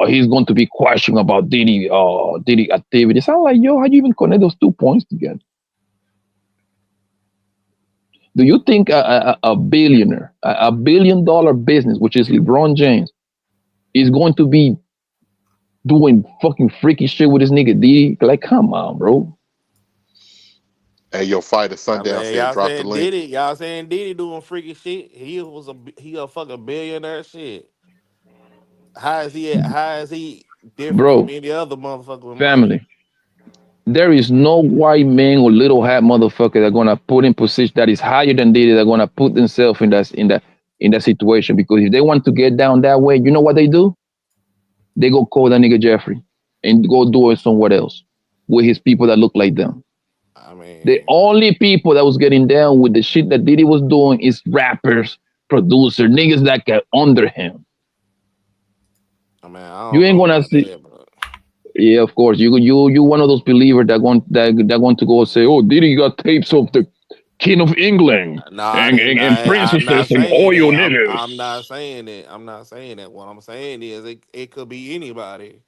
S: He's going to be questioning about Diddy activities. I'm like, yo, how do you even connect those 2 points together? Do you think a billionaire, a $1 billion business, which is LeBron James, is going to be doing fucking freaky shit with this nigga Diddy? Like, come on, bro.
R: Hey, yo, Fighter Sundown said drop the link.
A: Y'all saying Diddy doing freaky shit? He a fucking billionaire shit. How is he different
S: Bro,
A: from any other motherfucker with
S: family.
A: money?
S: There is no white man or little hat motherfucker that gonna put in position that is higher than Diddy that gonna put themselves in that situation. Because if they want to get down that way, you know what they do? They go call that nigga Jeffrey and go do it somewhere else with his people that look like them.
A: I mean,
S: the only people that was getting down with the shit that Diddy was doing is rappers, producer, niggas that get under him.
A: I mean, I don't
S: you ain't
A: know
S: gonna
A: about
S: see.
A: that, but
S: Yeah, of course. You one of those believers that want to go say, oh, Diddy got tapes of the King of England and princesses and all your niggas.
A: I'm not saying that. I'm not saying that. What I'm saying is it could be anybody.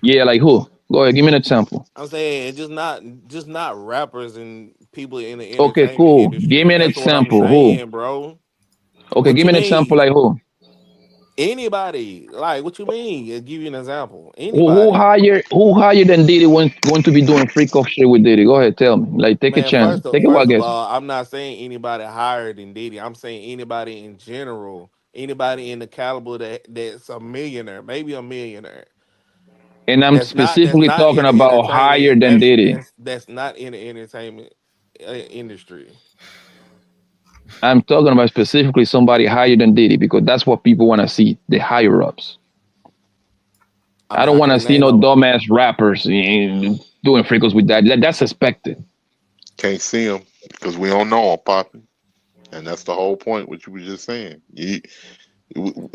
S: Yeah, like who? Go ahead, give me an example.
A: I'm saying just not rappers and people in the
S: Okay,
A: entertainment
S: cool. Give
A: industry.
S: me an
A: That's what I'm
S: example. Who?
A: saying, bro.
S: Okay,
A: What
S: give
A: you
S: me an example.
A: mean?
S: Like who?
A: Anybody, like, what you mean? I'll give you an example.
S: Who
A: Anybody.
S: higher than Diddy want to be doing freak off shit with Diddy? Go ahead, tell me. Like, take a
A: Man,
S: chance. Take a wild
A: first of
S: guess.
A: all, I'm not saying anybody higher than Diddy. I'm saying anybody in general, anybody in the caliber that's a millionaire, maybe a millionaire.
S: And I'm
A: That's
S: specifically
A: not
S: talking
A: in the
S: about higher
A: entertainment.
S: than Diddy.
A: That's not in the entertainment industry.
S: I'm talking about specifically somebody higher than Diddy because that's what people want to see, the higher ups.
A: I
S: I
A: mean,
S: don't
A: I
S: want to
A: can't
S: see
A: name
S: no
A: no.
S: dumbass rappers doing freakos with that. That's suspected.
R: Can't see them because we don't know them, Poppy. And that's the whole point. What you were just saying. They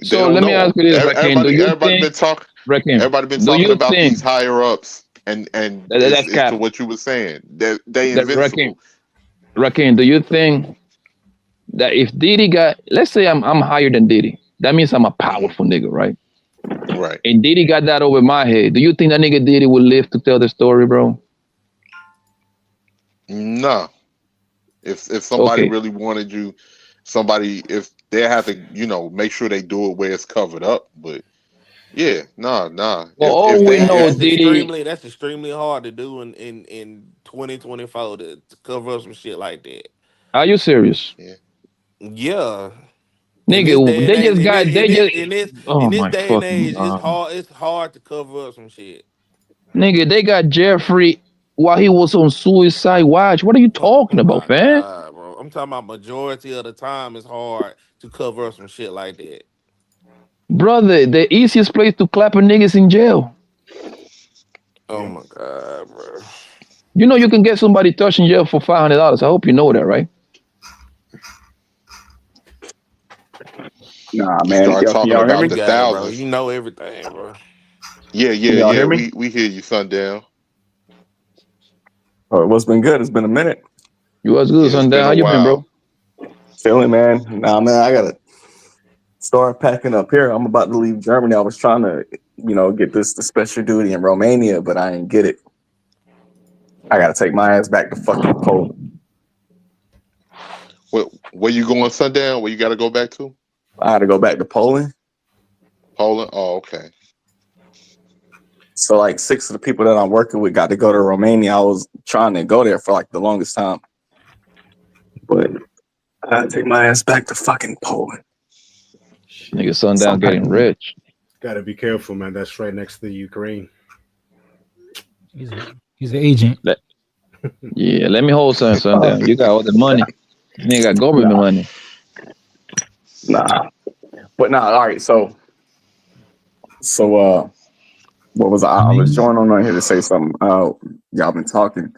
S: So
R: don't
S: let me
R: know
S: ask
R: them.
S: you this, Rakim. Do you
R: Everybody
S: think,
R: been talking.
S: Rakim,
R: Everybody been
S: do
R: talking
S: you
R: about
S: think
R: these higher ups, and
S: that's
R: it's to
S: cap?
R: what you were saying. They
S: That Rakim,
R: invincible.
S: Rakim, do you think that if Diddy got, let's say I'm higher than Diddy, that means I'm a powerful nigga, right?
R: Right.
S: And Diddy got that over my head. Do you think that nigga Diddy would live to tell the story, bro?
R: Nah. If somebody
S: Okay.
R: really wanted you, if they have to, make sure they do it where it's covered up. But yeah, nah.
S: Well,
R: If
S: all we
R: they
A: Man,
S: know,
R: if
S: Diddy.
A: that's extremely hard to do in 2024 to cover up some shit like that.
S: Are you serious?
A: Yeah. In this
S: Nigga,
A: day and
S: they
A: age,
S: just got, they just,
A: in
S: oh
A: this
S: my
A: day and
S: fucking
A: age,
S: God.
A: it's hard to cover up some shit.
S: Nigga, they got Jeffrey while he was on suicide watch. What are you
A: Oh
S: talking about,
A: my
S: man?
A: god, bro! I'm talking about majority of the time it's hard to cover up some shit like that.
S: Brother, the easiest place to clap a nigga is in jail.
A: Oh my god, bro!
S: You know you can get somebody touched in jail for $500. I hope you know that, right?
C: Nah,
R: you
C: man.
R: start
C: Yo, can
R: talking
C: y'all hear
A: You
R: about
C: me?
R: the
A: got it, bro.
R: thousands,
A: You know everything, bro.
C: Can y'all hear me?
R: we hear you, Sundown.
C: Oh, what's been good? It's been a minute.
S: You was good,
R: Yeah, it's
S: Sundown.
R: been
S: How
R: a
S: you been,
R: while.
S: bro?
C: Feeling, man. Nah, man. I gotta start packing up here. I'm about to leave Germany. I was trying to, get the special duty in Romania, but I didn't get it. I gotta take my ass back to fucking Poland.
R: Where you going, Sundown? Where you got to go back to?
C: I had to go back to Poland.
R: Poland. Oh, okay.
C: So like 6 of the people that I'm working with got to go to Romania. I was trying to go there for like the longest time, but I gotta take my ass back to fucking Poland.
S: Nigga, Sundown getting rich.
U: Gotta be careful, man. That's right next to Ukraine.
B: He's an agent.
S: Yeah, let me hold something, Sundown. You got all the money. Nigga got government money.
C: Nah. But nah, all right, so what was I was joining on here to say something. Y'all been talking.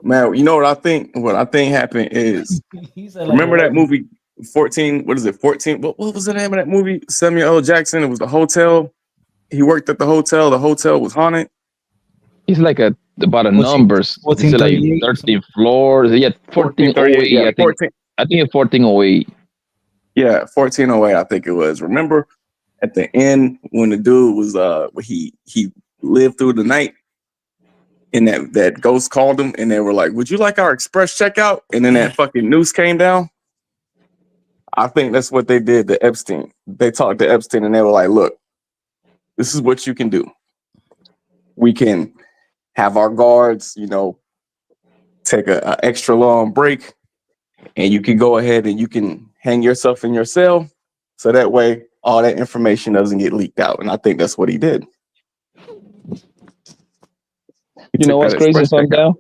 C: Man, you know what I think? What I think happened is remember that movie 14? What is it? 14? What was the name of that movie? Samuel L. Jackson. It was the hotel. He worked at the hotel. The hotel was haunted.
S: It's like about the numbers. It's like 13 floors. Yeah, 1408.
C: Yeah,
S: I think it's 1408.
C: Yeah, 1408. I think it was. Remember at the end when the dude was he lived through the night, and that ghost called him, and they were like, "Would you like our express checkout?" And then that fucking noose came down. I think that's what they did to Epstein. They talked to Epstein, and they were like, "Look, this is what you can do. We can have our guards, take a extra long break, and you can go ahead and you can hang yourself in your cell, so that way all that information doesn't get leaked out." And I think that's what he did.
S: You know what's crazy, Sundown?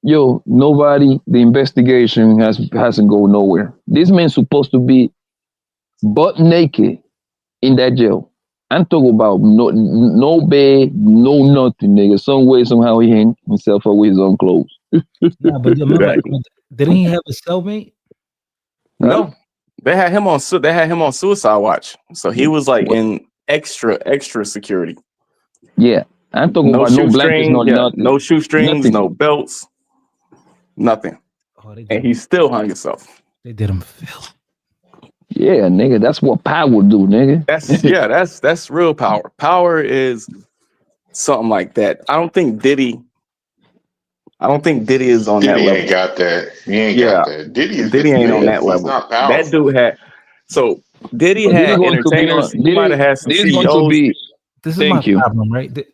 S: Yo, the investigation hasn't gone nowhere. This man's supposed to be butt naked in that jail. I'm talking about no bed, no nothing, nigga. Some way, somehow he hang himself up with his own clothes.
B: Nah, but remember, didn't he have a cellmate?
C: No, they had him on suicide watch, so he was like in extra security.
S: Yeah, I'm talking about no blankets, no nothing,
C: no shoestrings,
S: nothing.
C: no belts, nothing. And he still hung himself.
B: They did him filth.
S: Yeah, nigga, that's what power do, nigga.
C: That's real power. Power is something like that. I don't think Diddy is on that
R: Diddy
C: level.
R: ain't got that. He ain't got that. Diddy
C: Diddy ain't on that
R: He's
C: level.
R: not
C: That
R: powerful.
C: dude had. So Diddy
S: But Diddy
C: had
S: going to be
C: entertainers.
S: on.
C: He might have had some
S: Diddy's going to
C: CEOs.
S: be.
B: This is my
S: Thank you.
B: problem, right?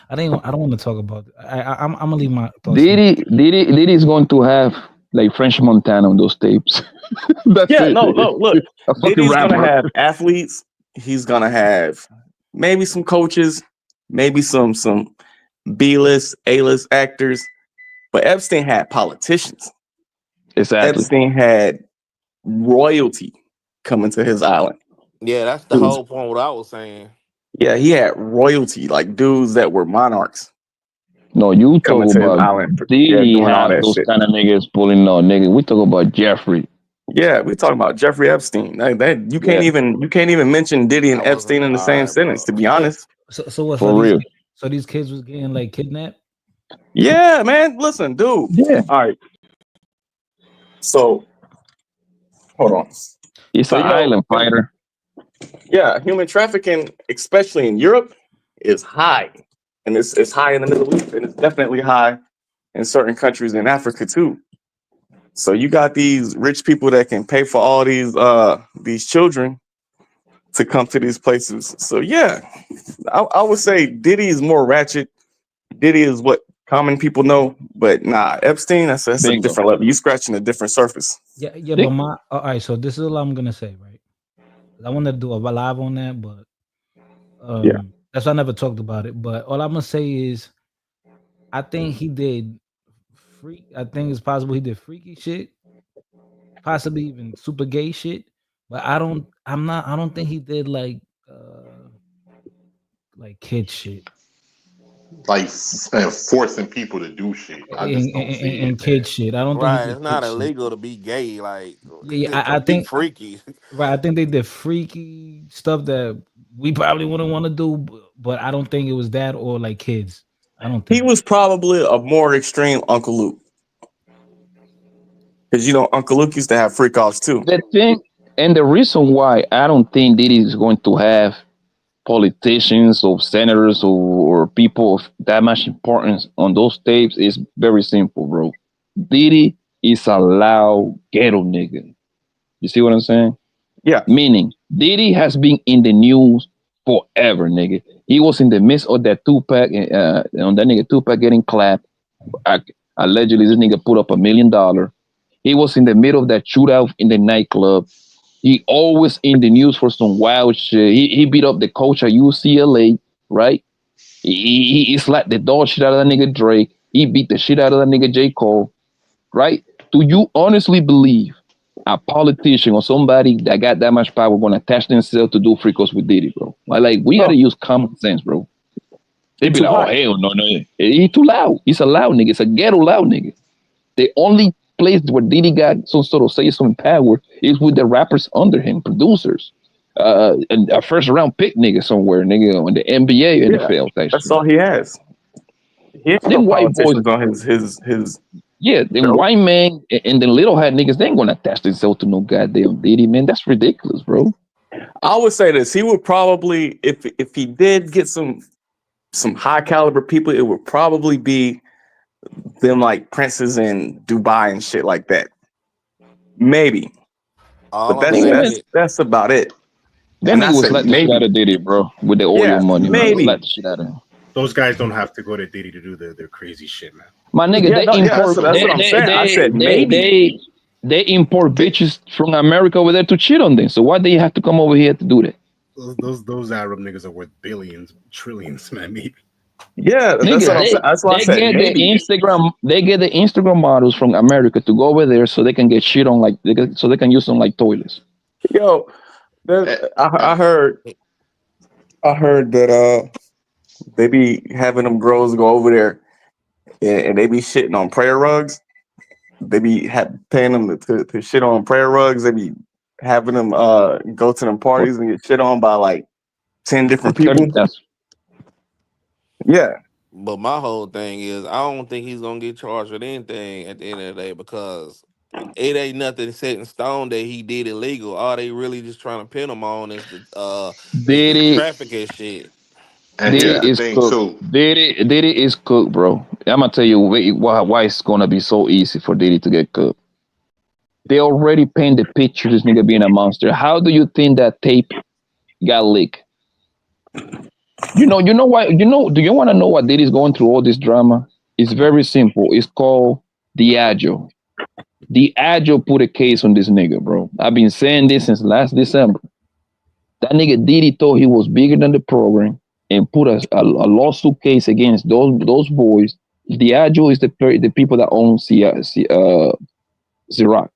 B: I don't want to talk about it. I'm gonna leave my thoughts.
S: Diddy is going to have like French Montana on those tapes. That's
C: Yeah,
S: it.
C: no, look.
S: A fucking
C: Diddy's gonna
S: rapper.
C: have athletes. He's gonna have maybe some coaches, maybe some B-list, A-list actors. But Epstein had politicians.
S: Exactly.
C: Epstein had royalty coming to his island.
A: Yeah, that's the whole point. What I was saying.
C: Yeah, he had royalty, like dudes that were monarchs.
S: No, you
C: coming
S: talk
C: to his
S: about
C: island. Yeah,
S: Diddy
C: doing all
S: have
C: that
S: those
C: shit.
S: kind of niggas pulling on nigga. We talk about Jeffrey.
C: Yeah, we're talking about Jeffrey Epstein. Like that, you can't even mention Diddy and Epstein in the same sentence. To be honest,
B: So what?
S: For real.
B: So these kids was getting like kidnapped.
C: yeah, man. Listen, dude.
S: Yeah.
C: All right. So, hold on.
S: He's
C: So
S: an island fighter.
C: Yeah, human trafficking, especially in Europe, is high, and it's high in the Middle East, and it's definitely high in certain countries in Africa too. So you got these rich people that can pay for all these children to come to these places. So yeah, I would say Diddy is more ratchet. Diddy is what common people know, but nah, Epstein, that's a
S: Bingo.
C: different level. You scratching a different surface.
B: Yeah, but all right. So this is all I'm gonna say, right? I wanted to do a live on that, but
C: Yeah.
B: that's why I never talked about it. But all I'm gonna say is, I think he did I think it's possible he did freaky shit, possibly even super gay shit. But I don't think he did like kid shit.
R: Like forcing people to do shit. I just don't see it.
B: Kid shit. I don't think he
A: Right,
B: did
A: it's not
B: kid shit.
A: illegal to be gay. Like,
B: Yeah,
A: to
B: I
A: be
B: think
A: freaky.
B: Right, I think they did freaky stuff that we probably wouldn't want to do, but I don't think it was that or like kids. I don't think
C: He was probably a more extreme Uncle Luke. Because Uncle Luke used to have freak offs too.
S: The thing and the reason why I don't think Diddy is going to have politicians or senators or people of that much importance on those tapes is very simple, bro. Diddy is a loud ghetto nigga. You see what I'm saying?
C: Yeah.
S: Meaning, Diddy has been in the news forever, nigga. He was in the midst of that Tupac, on that nigga Tupac getting clapped. Allegedly, this nigga put up $1 million. He was in the middle of that shootout in the nightclub. He always in the news for some wild shit. He beat up the coach at UCLA, right? He slapped the dog shit out of that nigga Drake. He beat the shit out of that nigga J. Cole, right? Do you honestly believe a politician or somebody that got that much power gonna attach themselves to do freakos with Diddy, bro? Like we gotta use common sense, bro. They be like, oh hell no. He too loud. He's a loud nigga. It's a ghetto loud nigga. The only place where Diddy got some sort of say some power is with the rappers under him, producers. And a first round pick nigga somewhere, nigga, in the NBA, NFL.
C: That's all he has. He has no
S: white boys
C: politicians on his
S: Yeah, then white man and the little hat niggas, they ain't gonna attach themselves to no goddamn Diddy, man. That's ridiculous, bro.
C: I would say this. He would probably, if he did get some high caliber people, it would probably be them like princes in Dubai and shit like that. Maybe. But that's about it.
S: That nigga was like the shit out of Diddy, bro, with the oil money.
C: Maybe.
S: Slap the shit out of him.
U: Those guys don't have to go to Diddy to do their crazy shit, man.
S: My nigga,
C: that's what I'm saying. I said maybe.
S: They import bitches from America over there to cheat on them. So why they have to come over here to do that?
U: Those Arab niggas are worth billions, trillions, man. Maybe.
C: Yeah, that's what I said. Maybe.
S: They get the Instagram models from America to go over there so they can get shit on so they can use them like toilets.
C: Yo, I heard that they be having them girls go over there and they be shitting on prayer rugs. They be paying them to shit on prayer rugs. They be having them go to them parties and get shit on by like 10 different people. Yeah.
A: But my whole thing is, I don't think he's gonna get charged with anything at the end of the day because it ain't nothing set in stone that he did illegal. All they really just trying to pin him on is the trafficking shit.
S: Diddy is cooked. Diddy is cooked, bro. I'm gonna tell you why it's gonna be so easy for Diddy to get cooked. They already paint the picture this nigga being a monster. How do you think that tape got leaked? You know why? Do you want to know what Diddy's going through all this drama? It's very simple. It's called Diageo. Diageo put a case on this nigga, bro. I've been saying this since last December. That nigga Diddy thought he was bigger than the program and put a lawsuit case against those boys. Diageo is the people that own Ciroc.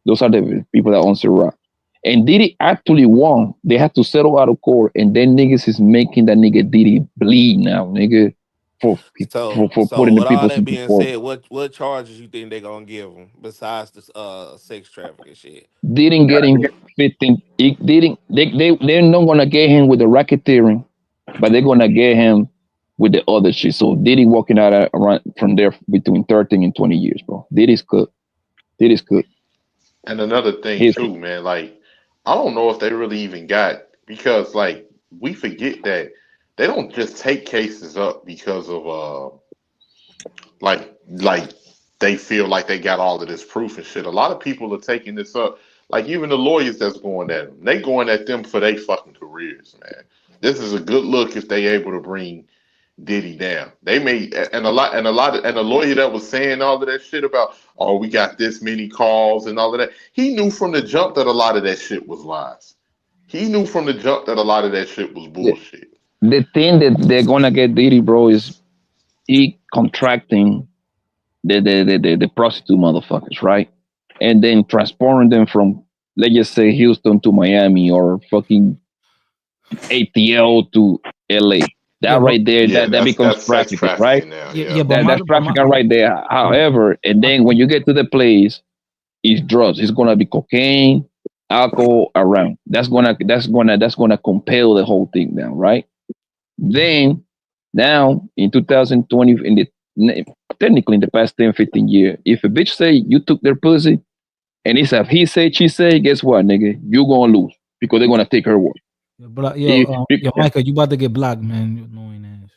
S: Those are the people that own Ciroc. And Diddy actually won. They had to settle out of court, and then niggas is making that nigga Diddy bleed now, nigga, for
A: So
S: putting the
A: with all
S: people
A: that
S: into
A: being
S: court.
A: said, what charges you think they gonna give him besides this sex trafficking shit?
S: Didn't get him 15. He didn't. They're not gonna get him with the racketeering, but they're gonna get him with the other shit. So Diddy walking out around from there between 13 and 20 years, bro. Diddy's cooked. Diddy's cooked.
R: And another thing
S: He's
R: too, man, like I don't know if they really even got, because like we forget that they don't just take cases up because of like they feel like they got all of this proof and shit. A lot of people are taking this up, like even the lawyers that's going at them, they going at them for their fucking careers, man. This is a good look if they able to bring Diddy down. They made and a lot and the lawyer that was saying all of that shit about, oh, we got this many calls and all of that. He knew from the jump that a lot of that shit was lies. He knew from the jump that a lot of that shit was bullshit.
S: the thing that they're gonna get Diddy, bro, is he contracting the prostitute motherfuckers, right? And then transporting them from, let's just say, Houston to Miami or fucking ATL to LA. That right there, that becomes
R: that's
S: trafficking, right?
R: now.
S: That's trafficking right there. However, and then when you get to the place, it's drugs. It's gonna be cocaine, alcohol around. That's gonna compel the whole thing down, right? Then now in 2020, technically in the past 10, 15 years, if a bitch say you took their pussy and it's a he say, she say, guess what, nigga? You gonna lose because they're gonna take her word.
B: Yo, Michael, you about to get blocked, man. You annoying ass.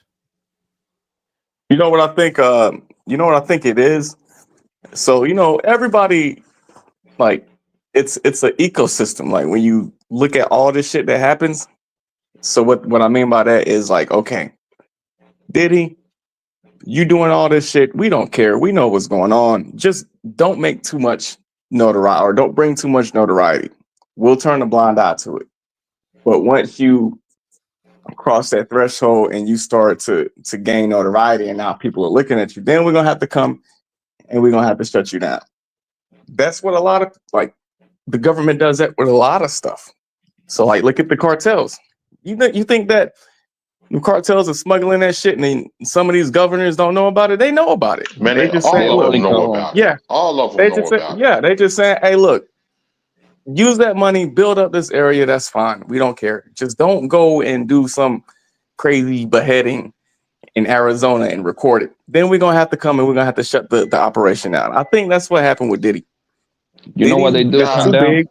C: You know what I think? You know what I think it is. So everybody, like, it's an ecosystem. Like when you look at all this shit that happens. So what I mean by that is like, okay, Diddy, you doing all this shit? We don't care. We know what's going on. Just don't make too much notoriety, or don't bring too much notoriety. We'll turn a blind eye to it. But once you cross that threshold and you start to gain notoriety, and now people are looking at you, then we're gonna have to come and we're gonna have to shut you down. That's what a lot of, like, the government does that with a lot of stuff. So like, look at the cartels. You think that the cartels are smuggling that shit, and then some of these governors don't know about it? They know about it.
R: Man,
C: they just
R: all
C: say,
R: of
C: look,
R: them know about it.
C: yeah,
R: All of them
C: they
R: know
C: just say,
R: about it.
C: yeah, they just saying, hey, look, use that money, build up this area. That's fine. We don't care. Just don't go and do some crazy beheading in Arizona and record it. Then we're gonna have to come and we're gonna have to shut the operation down. I think that's what happened with Diddy.
S: You know what they do?
C: Too big.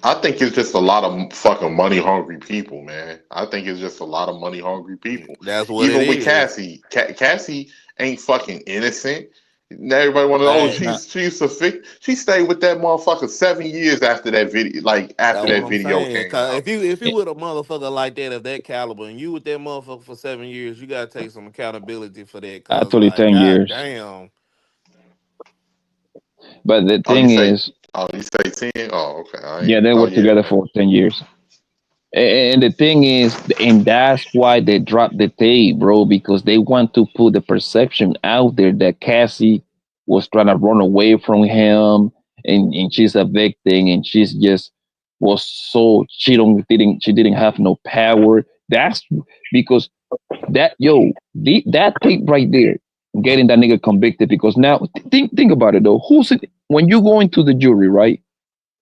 R: I think it's just a lot of fucking money hungry people, man. I think it's just a lot of money hungry people.
A: That's what
R: Even
A: it
R: with
A: is.
R: Cassie, Cassie ain't fucking innocent. Now everybody want to know, she used to fix. She stayed with that motherfucker 7 years after that video, like after
A: That's
R: that
A: what I'm
R: video
A: saying.
R: came
A: 'Cause
R: out.
A: if you with a motherfucker like that of that caliber, and you with that motherfucker for 7 years, you gotta take some accountability for that. Cause
S: Actually,
A: like,
S: 10
A: god
S: years.
A: damn.
S: But the
R: Oh,
S: thing is,
R: you say 10? Oh, okay.
S: yeah, they were together for 10 years. And the thing is, and that's why they dropped the tape, bro, because they want to put the perception out there that Cassie was trying to run away from him, and she's a victim, and she's just was so she didn't have no power. That's because that tape right there, getting that nigga convicted. Because now think about it though, who's it when you go into the jury, right?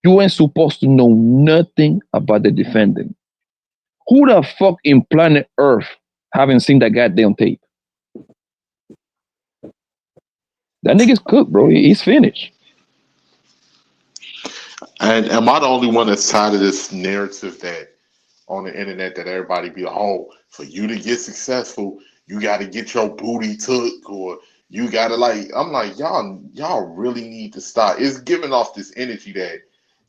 S: You ain't supposed to know nothing about the defendant. Who the fuck in planet Earth haven't seen that goddamn tape? That nigga's cooked, bro. He's finished.
R: And am I the only one that's tired of this narrative that on the internet that everybody be like, oh, for you to get successful, you got to get your booty took, or You gotta like, I'm like, y'all really need to stop. It's giving off this energy that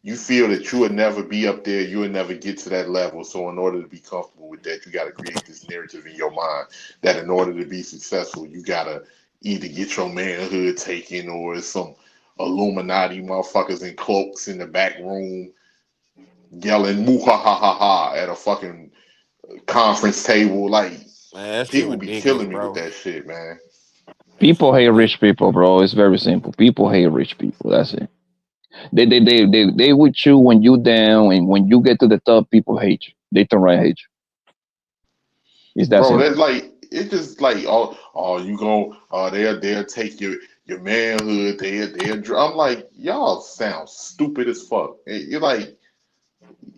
R: you feel that you would never be up there, you would never get to that level. So in order to be comfortable with that, you gotta create this narrative in your mind that in order to be successful, you gotta either get your manhood taken or it's some Illuminati motherfuckers in cloaks in the back room yelling "moo ha ha ha ha" at a fucking conference table. Like,
A: Man, that shit
R: people be
A: ridiculous,
R: killing me with
A: bro.
R: that shit, man.
S: People
A: Shit
S: hate
A: ridiculous.
S: rich people, bro. It's very simple. People hate rich people. That's it. They with you when you down, and when you get to the top, people hate you. They turn right hate you. It's that
R: Bro,
S: simple.
R: that's like, it's just like, oh, you gon' they'll take your manhood, I'm like, y'all sound stupid as fuck. You're like,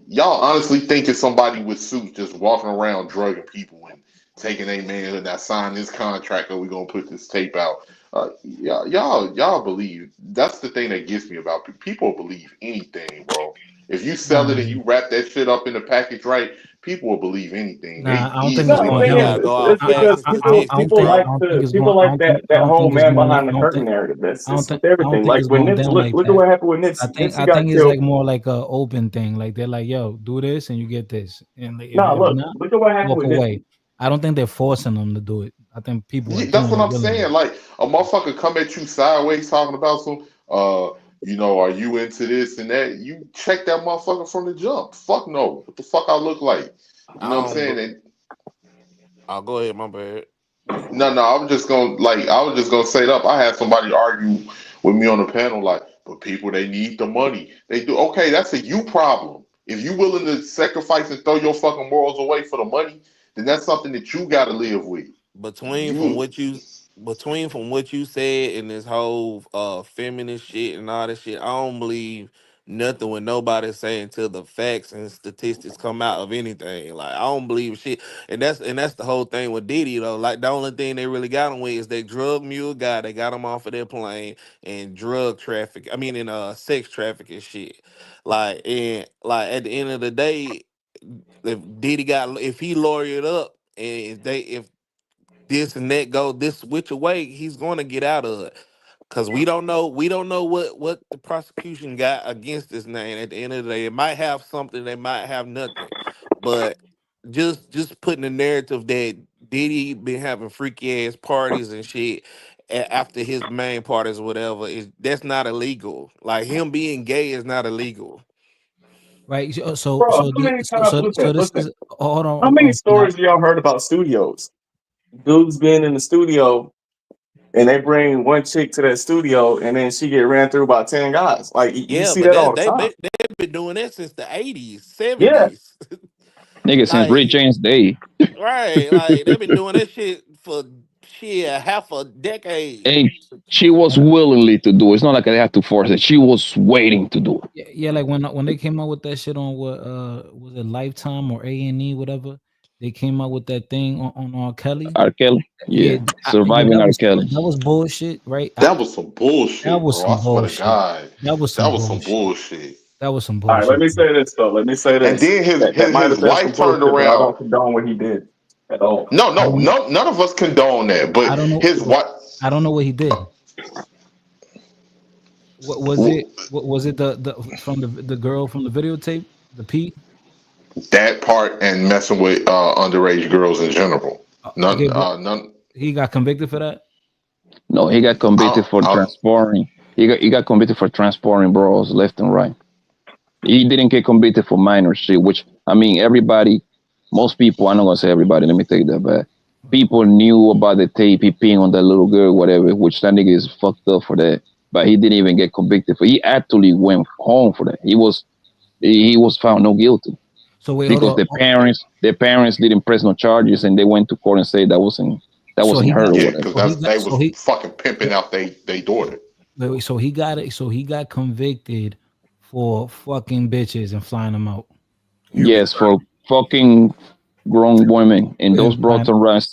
R: y'all honestly think it's somebody with suits just walking around drugging people and taking their manhood, now sign this contract or we gonna put this tape out. Y'all believe, that's the thing that gets me about people believe anything, bro. If you sell it
B: Nah,
R: and you wrap that shit up in the package right, people will believe anything.
B: nah,
R: They
B: I don't think it's
R: easily
C: No, the
B: gonna
C: thing
R: believe
C: is,
B: help.
R: it.
A: Gotta go out
C: it's because
A: facts and
B: I
A: statistics,
B: don't
C: people
B: think
C: like
A: bro.
B: I don't think
C: to
B: it's
C: people
B: going.
C: like that
B: I don't
C: whole
B: think it's
C: man
B: going.
C: behind the
B: I don't
C: curtain
B: think.
C: narrative. That's
B: I don't
C: it's
B: think.
C: with
B: I don't
C: everything.
B: think
C: Like
B: it's
C: when
B: going
C: Nipsey,
B: down like
C: look at
B: that.
C: what happened with Nipsey.
B: I
C: Nipsey got
B: think it's
C: killed.
B: like more like a open thing. Like they're like, yo, do this and you get this. And like,
C: Nah,
B: if
C: look,
B: not,
C: look at what happened
B: walk
C: with
B: away.
C: Nipsey.
B: I don't think they're forcing them to do it. I think people are
R: Yeah, that's
B: doing
R: what
B: it
R: I'm
B: willingly.
R: saying. Like, a motherfucker come at you sideways talking about some, are you into this and that? You check that motherfucker from the jump. Fuck no. What the fuck I look like? You
A: I
R: know what I'm
A: don't.
R: saying? And
A: I'll go ahead. My bad.
R: no, I was just gonna say it up. I had somebody argue with me on the panel, like, but people, they need the money. They do. Okay, that's a you problem. If you willing to sacrifice and throw your fucking morals away for the money, then that's something that you gotta live with.
A: between from
R: You
A: what you between from what you said and this whole feminist shit and all that shit, I don't believe nothing when nobody's saying till the facts and statistics come out of anything. Like, I don't believe shit. And that's the whole thing with Diddy though. Like, the only thing they really got him with is that drug mule guy. They got him off of their plane and drug traffic. I mean, in sex trafficking shit. Like at the end of the day, if he lawyered up and if this and that go this which way, he's going to get out of it. Cause we don't know what the prosecution got against this man. At the end of the day, it might have something, they might have nothing. But just putting the narrative that Diddy been having freaky ass parties and shit after his main parties or whatever, is that's not illegal. Like, him being gay is not illegal.
B: Right. So
C: Bro, how many times?
B: so
C: Listen,
B: this
C: listen.
B: is hold
C: How
B: on.
C: many
B: Can I,
C: stories have y'all heard about studios? Dudes being in the studio and they bring one chick to that studio and then she get ran through by 10 guys. Like you
A: Yeah,
C: see
A: but
C: that all the time.
A: they've been doing that since the 80s,
C: Yeah.
A: 70s.
S: Nigga, since Rick
A: Like,
S: James Day.
A: right, like they've been doing that shit for shit half a decade.
S: And she was willingly to do it. It's not like I had to force it. She was waiting to do it.
B: yeah, like when they came out with that shit on what was it Lifetime or A&E whatever, they came out with that thing on R. Kelly.
S: R. Kelly,
B: Yeah,
S: yeah, surviving
B: that
S: R.
B: was
S: Kelly.
B: bullshit, right?
R: That was some
B: That
R: bullshit,
B: was
R: bro. I
B: some
R: swear to
B: bullshit.
R: God,
B: That was
R: that
B: some
R: was some
B: bullshit.
R: bullshit.
B: That was some
C: All right, let
B: bullshit.
C: me say this though. Let me say
R: And
C: this.
R: then
C: That might
R: his
C: have been some
R: wife turned
C: bullshit, but I
R: around.
C: don't condone what he did at all.
R: No,
B: I don't know.
R: none of us condone that. But
B: I don't know.
R: his wife,
B: I don't know what he did. What was it? What was it? The from the girl from the videotape, the P.
R: that part, and messing with underage girls in general.
B: Okay, but
R: None.
B: he got convicted for that.
S: No, he got convicted for transporting. He got convicted for transporting bros left and right. He didn't get convicted for minor shit, which I mean, everybody, most people. I'm not gonna say everybody. Let me take that back. People knew about the tape, he peeing on that little girl, whatever. Which that nigga is fucked up for that. But he didn't even get convicted for. He actually went home for that. He was found no guilty
B: So wait, hold
S: because
B: on.
S: their parents didn't press no charges, and they went to court and said that
B: So
S: wasn't
B: he
S: her
B: got.
S: or
R: Yeah,
S: whatever.
R: because
B: So he got.
R: they
B: So
R: was
B: he.
R: fucking pimping out they daughter.
B: Wait, so he got it. So he got convicted for fucking bitches and flying them out.
S: Yes, for fucking grown women and those
B: And
S: brought
B: flying,
S: around.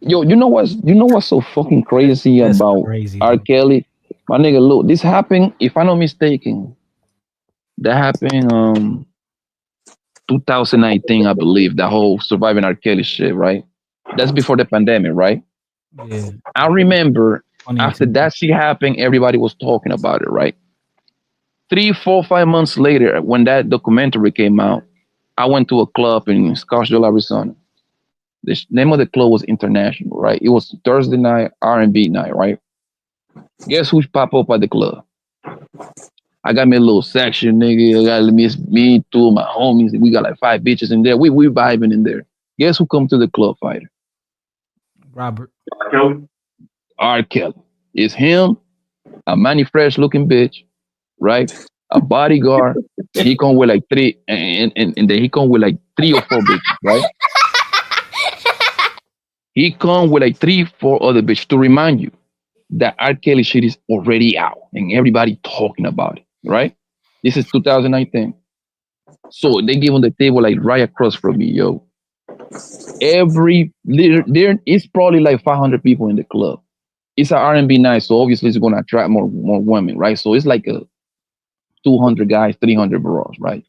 S: Yo, you know what's so fucking crazy
B: that's
S: about
B: crazy,
S: R.
B: dude.
S: Kelly? My nigga, look, this happened. If I'm not mistaken, that happened 2019, I believe. That whole surviving R. Kelly shit, right? That's before the pandemic, right?
B: Yeah.
S: I remember After that shit happened, everybody was talking about it, right? 3, 4, 5 months later, when that documentary came out, I went to a club in Scottsdale, Arizona. The name of the club was International, right? It was Thursday night, R&B night, right? Guess who popped up at the club? I got me a little section, nigga. I got me, two of my homies. We got like 5 bitches in there. We vibing in there. Guess who come to the club, Fighter?
V: Robert.
S: R. Kelly. It's him, a Manny Fresh looking bitch, right? A bodyguard, and he come with like 3, and then he come with like 3 or 4 bitches, right? He come with like 3, 4 other bitches to remind you that R. Kelly shit is already out and everybody talking about it, right? This is 2019. So they give on the table like right across from me, yo. There is probably like 500 people in the club. It's an R&B night, so obviously it's gonna attract more women, right? So it's like a 200 guys, 300 bros, right?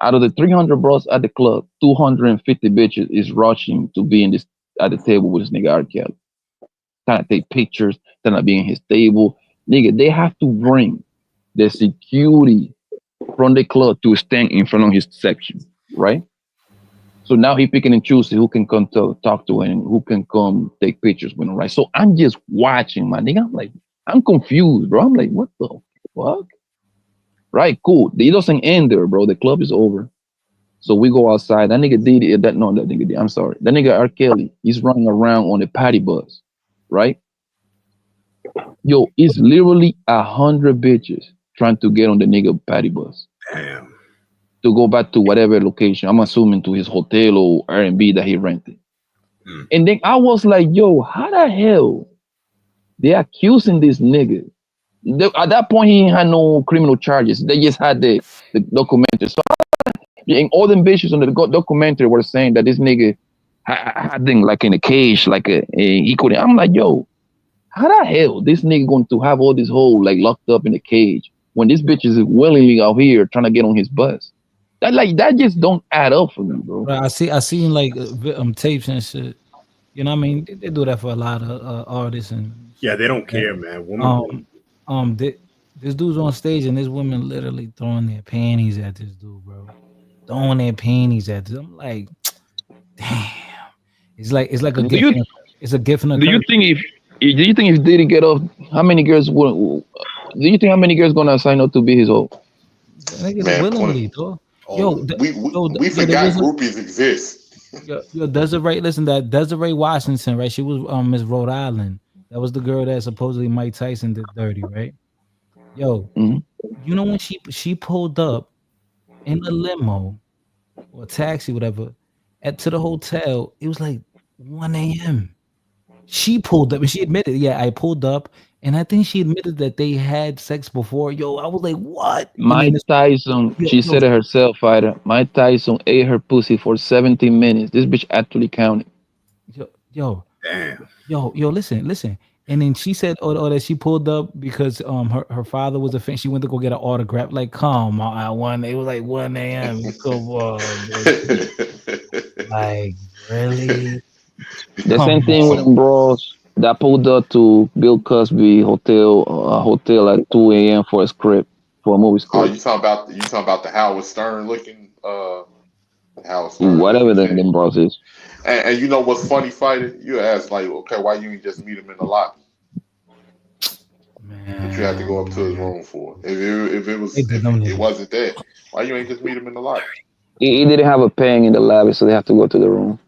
S: Out of the 300 bros at the club, 250 bitches is rushing to be in this at the table with this nigga R. Kelly. Trying to take pictures, trying to be in his table. Nigga, they have to bring the security from the club to stand in front of his section, right? So now he picking and choosing who can come to talk to him, who can come take pictures with him, right? So I'm just watching, my nigga. I'm like, I'm confused, bro. I'm like, what the fuck? Right, cool. It doesn't end there, bro. The club is over. So we go outside. That nigga Diddy, that nigga Diddy, I'm sorry. That nigga R. Kelly, he's running around on the party bus, right? Yo, it's literally 100 bitches trying to get on the nigga party bus.
U: Damn.
S: To go back to whatever location. I'm assuming to his hotel or R&B that he rented. And then I was like, yo, how the hell they accusing this nigga? At that point, he had no criminal charges. They just had the documentary. So, and all the bitches on the documentary were saying that this nigga had them like in a cage, like he couldn't. I'm like, yo, how the hell this nigga going to have all this whole like locked up in a cage when this bitch is willingly out here trying to get on his bus? That just don't add up for me, bro.
V: I seen like tapes and shit. You know what I mean? They do that for a lot of artists and
U: yeah, they don't care, man. Women.
V: This dude's on stage and this woman literally throwing their panties at this dude, bro. Throwing their panties at this. I'm like, damn. It's like a gift. It's a gift and a curse.
S: Do you think if Diddy get off, how many girls would? Do you think how many girls gonna sign up to be his hoe?
V: Niggas willingly, though.
R: We forgot groupies exist.
V: Yo, Desiree, listen, that Desiree Washington, right? She was Miss Rhode Island. That was the girl that supposedly Mike Tyson did dirty, right? Yo, you know when she pulled up in a limo or taxi, whatever, to the hotel, it was like 1 a.m. She pulled up and she admitted, yeah, I pulled up, and I think she admitted that they had sex before. Yo, I was like, what?
S: Mike Tyson, she said it herself, Fighter. Mike Tyson ate her pussy for 17 minutes. This bitch actually counted.
V: Yo,
U: damn.
V: Yo, listen. And then she said, that she pulled up because her father was a fan. She went to go get an autograph. Like, come on, it was like 1 a.m. Come on, bro. Like, really?
S: The same thing with them bros that pulled up to Bill Cosby hotel at 2 a.m. for a script, for a movie script.
R: Oh, you talking about the Howard Stern looking Howard Stern
S: whatever them bros is.
R: And you know what's funny, Fighter? You ask like, okay, why you ain't just meet him in the lobby?
V: Man,
R: that you had to go up to his room for. If it wasn't that, why you ain't just meet him in the lobby?
S: He didn't have a pen in the lobby, so they have to go to the room.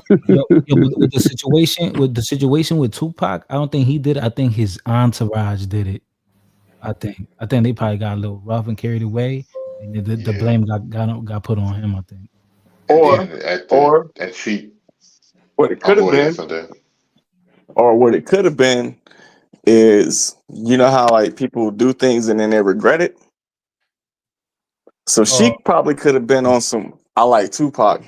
V: With the situation with Tupac, I don't think he did it. I think his entourage did it. I think they probably got a little rough and carried away, and the blame got put on him. I think.
C: Or what it could have been, or what it could have been is, you know how like people do things and then they regret it. So she probably could have been on some. I like Tupac.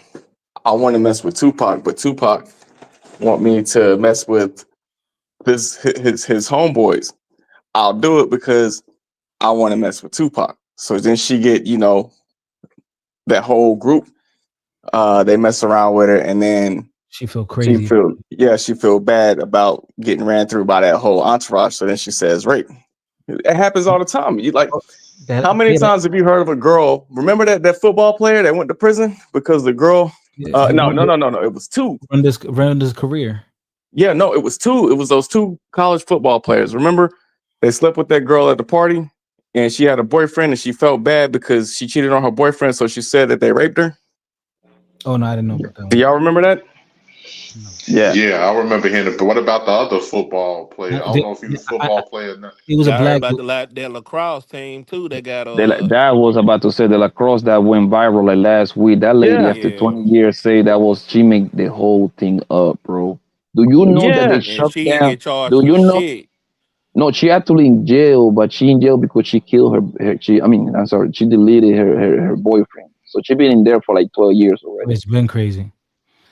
C: I want to mess with Tupac, but Tupac want me to mess with his homeboys. I'll do it because I want to mess with Tupac. So then she get, you know, that whole group. They mess around with her, and then
B: She feel
C: She
B: crazy.
C: feel bad about getting ran through by that whole entourage. So then she says rape. It happens all the time. You like how many times have you heard of a girl? Remember that football player that went to prison because the girl? No. It was two.
B: Ruined his career.
C: Yeah, no, it was two. It was those two college football players. Remember, they slept with that girl at the party, and she had a boyfriend, and she felt bad because she cheated on her boyfriend. So she said that they raped her.
B: Oh no, I didn't know about that.
C: Do y'all remember that? Yeah.
R: Yeah, I remember hearing. But what about the other football player? I don't know if he was a football player or not.
B: He was a
A: I heard
B: black
A: about
B: dude.
A: that lacrosse team too. They got
S: That was about to say the lacrosse that went viral like last week. That lady, after
A: yeah,
S: 20 years, say that was she make the whole thing up, bro. Do you know that they
A: and
S: shut
A: she didn't
S: down?
A: get charged
S: Do
A: for
S: you know?
A: shit.
S: No, she actually in jail, but she in jail because she killed I'm sorry, she deleted her boyfriend. So she been in there for like 12 years already.
B: It's been crazy.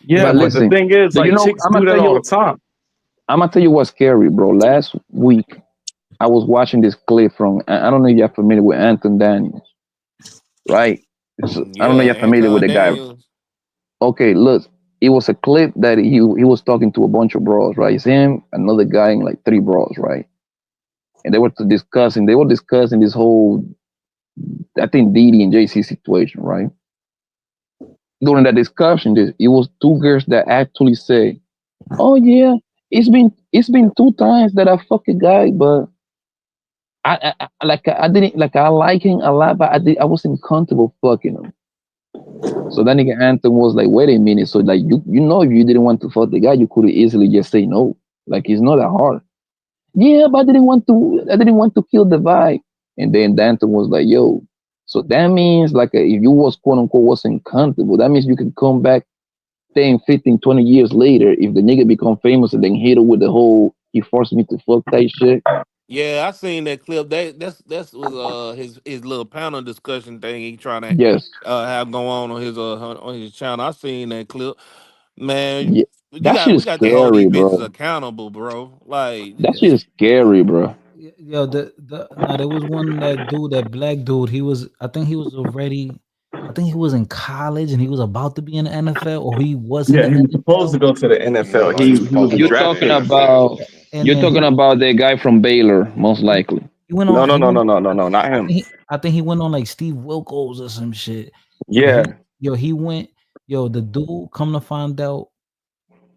C: Yeah,
S: But
C: but the
S: listen,
C: thing is,
S: do you
C: like,
S: know?
C: chicks do that all the time.
S: I'm gonna tell you what's scary, bro. Last week, I was watching this clip from. I don't know if you're familiar with Anton Daniels, right? I don't know if
A: Yeah,
S: you're familiar with
A: Anton
S: the guy.
A: Daniels.
S: Okay, look, it was a clip that he was talking to a bunch of bros, right? It's him, another guy, and like three bros, right? And they were discussing this whole, I think, Diddy and JC situation, right? During that discussion, it was two girls that actually say, "Oh yeah, it's been 2 times that I fuck a guy, but I didn't like I like him a lot, but I wasn't comfortable fucking him." So that nigga Anthony was like, "Wait a minute, so like you know if you didn't want to fuck the guy, you could easily just say no. Like it's not that hard." Yeah, but I didn't want to kill the vibe. And then Danton was like, "Yo, so that means like if you was quote unquote wasn't comfortable, that means you can come back 10, 15, 20 years later if the nigga become famous and then hit it with the whole he forced me to fuck that shit."
A: Yeah, I seen that clip. That's was his little panel discussion thing he trying to
S: Yes.
A: have go on his channel. I seen that clip. Man,
S: Yeah. That shit
A: we
S: is
A: got to hold these
S: scary,
A: bitches
S: bro.
A: accountable, bro. Like
S: That shit is scary, bro.
B: Yo, there was one that dude, that black dude. I think he was already, I think he was in college and he was about to be in the NFL, or he was in
C: Yeah,
B: the
C: he was supposed to
B: NFL.
C: go to the NFL.
R: No, he was
C: He was
R: supposed
C: a
R: to
S: You're
R: go to the
C: draft
S: talking
C: pick.
S: about
R: NFL.
B: And
S: you're
B: then
S: talking about the guy from Baylor, most likely.
B: he went
C: No,
B: on.
C: no,
B: He
C: no,
B: went.
C: no, no, no, no, not him.
B: I think he went on like Steve Wilkos or some shit.
C: Yeah,
B: He went. Yo, the dude, come to find out,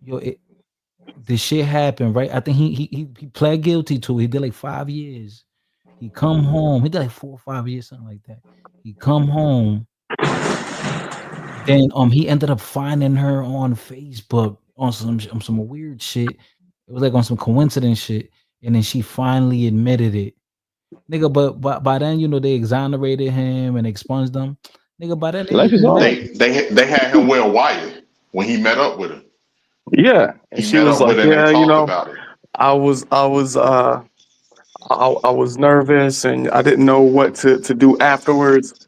B: yo, the shit happened, right? I think he pled guilty to it. He did like 5 years. He come home. He did like 4 or 5 years, something like that. He come home. Then he ended up finding her on Facebook on some weird shit. It was like on some coincidence shit, and then she finally admitted it, nigga. But by then, they exonerated him and expunged him, nigga. By then, they
S: Life
B: was
S: is hard.
B: mad.
R: They had him wear Wyatt when he met up with her.
C: yeah. And
R: He
C: she
R: met
C: was
R: up with
C: like,
R: her and they
C: yeah,
R: talked about it.
C: I was nervous and I didn't know what to do afterwards.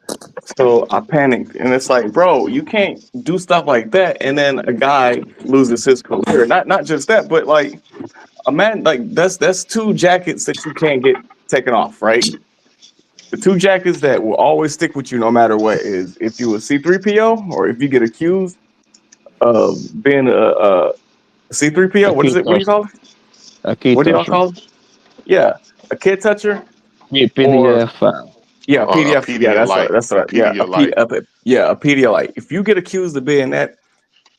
C: So I panicked. And it's like, bro, you can't do stuff like that. And then a guy loses his career. Not just that, but like a man, like that's two jackets that you can't get taken off, right? The two jackets that will always stick with you no matter what is if you a C3PO or if you get accused of being a
S: A
C: C3PO. What is
S: kid
C: it? What do you
S: toucher.
C: call it?
S: A kid
C: What do y'all
S: toucher.
C: call it? Yeah, a kid toucher
S: Yeah,
C: or
S: PDF file.
C: yeah, a
R: A
C: PDF. Yeah,
R: Pedialyte.
C: that's
R: A
C: right. Yeah,
R: Pedialyte.
C: a Pedialyte. If you get accused of being that,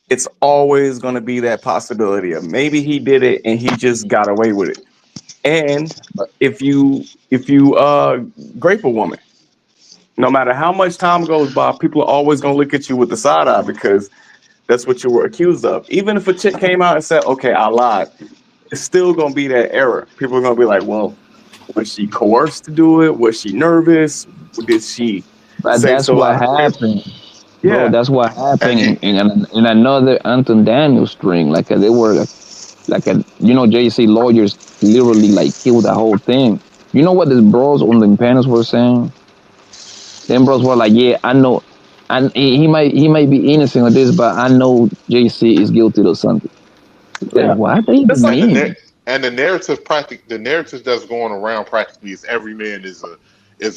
C: it's always going to be that possibility of maybe he did it and he just got away with it. And if you grape a woman, no matter how much time goes by, people are always going to look at you with the side eye because that's what you were accused of. Even if a chick came out and said, "Okay, I lied," it's still going to be that error. People are going to be like, "Well, was she coerced to do it? Was she nervous? Did she
S: But
C: say
S: that's
C: so
S: what
C: out of fear?"
S: happened, bro.
C: Yeah,
S: That's what happened
R: And
S: in,
R: he
S: in another Anton Daniels string. Like they were JC lawyers literally like killed the whole thing. You know what the bros on the panels were saying? Them bros were like, "Yeah, I know, and he might be innocent of this, but I know JC is guilty of something." Like,
C: yeah.
S: what they
C: That's
S: even
C: like
R: and
S: mean?
R: the narrative that's going around practically is every man is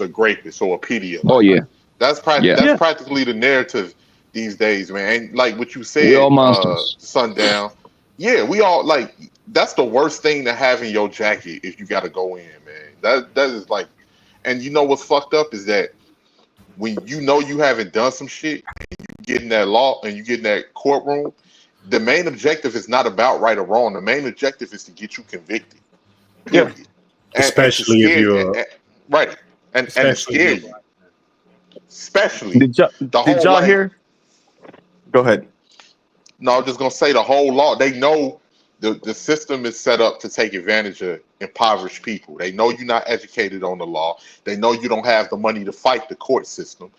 R: a grapist or a
S: Oh
R: Pedialyte.
S: yeah,
R: That's
S: yeah.
R: that's
C: yeah,
R: practically the narrative these days, man. And like what you
S: We all
R: said,
S: monsters.
R: Sundown. Yeah, we all like that's the worst thing to have in your jacket if you got to go in, man. That is like, and you know what's fucked up is that when you know you haven't done some shit, you get in that law and you get in that courtroom. The main objective is not about right or wrong. The main objective is to get you convicted.
C: Yeah.
R: Period. And to
U: Especially if
R: scare,
U: you're,
R: right, and to
U: especially if
R: scare
U: you're
R: you,
U: black.
R: especially the
C: Did
R: whole
C: y'all
R: like.
C: hear? Go ahead.
R: No, I'm just gonna say the whole law. They know the system is set up to take advantage of impoverished people. They know you're not educated on the law. They know you don't have the money to fight the court system.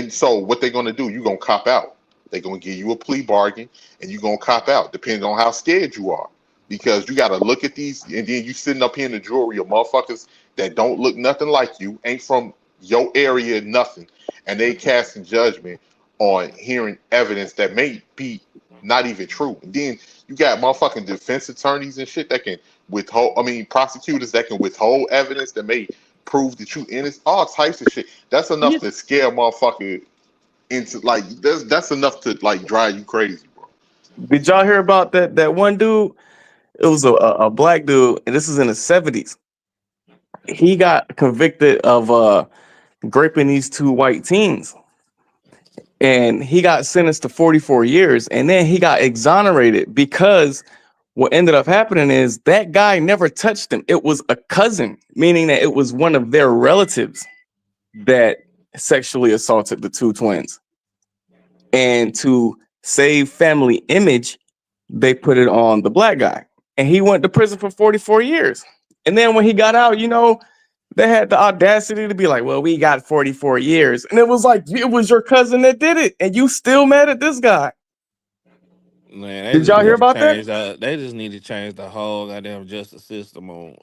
R: So what they're gonna do? You're gonna cop out. They're gonna give you a plea bargain, and you're gonna cop out, depending on how scared you are. Because you got to look at these, and then you sitting up here in the jury of motherfuckers that don't look nothing like you, ain't from your area, nothing, and they casting judgment on hearing evidence that may be not even true. And then you got motherfucking defense attorneys and shit that can withhold. I mean, prosecutors that can withhold evidence that may prove that you innocent. All types of shit. That's enough to scare a motherfucker into like. That's enough to like drive you crazy, bro.
C: Did y'all hear about that one dude? It was a black dude, and this is in the 70s. He got convicted of raping these two white teens, and he got sentenced to 44 years, and then he got exonerated because what ended up happening is that guy never touched him. It was a cousin, meaning that it was one of their relatives that sexually assaulted the two twins. And to save family image, they put it on the black guy. And he went to prison for 44 years. And then when he got out, they had the audacity to be like, well, we got 44 years. And it was like, it was your cousin that did it. And you still mad at this guy.
A: Man, they
C: Did
A: just
C: y'all hear
A: need to
C: about that?
A: change that. They just need to change the whole goddamn justice system on.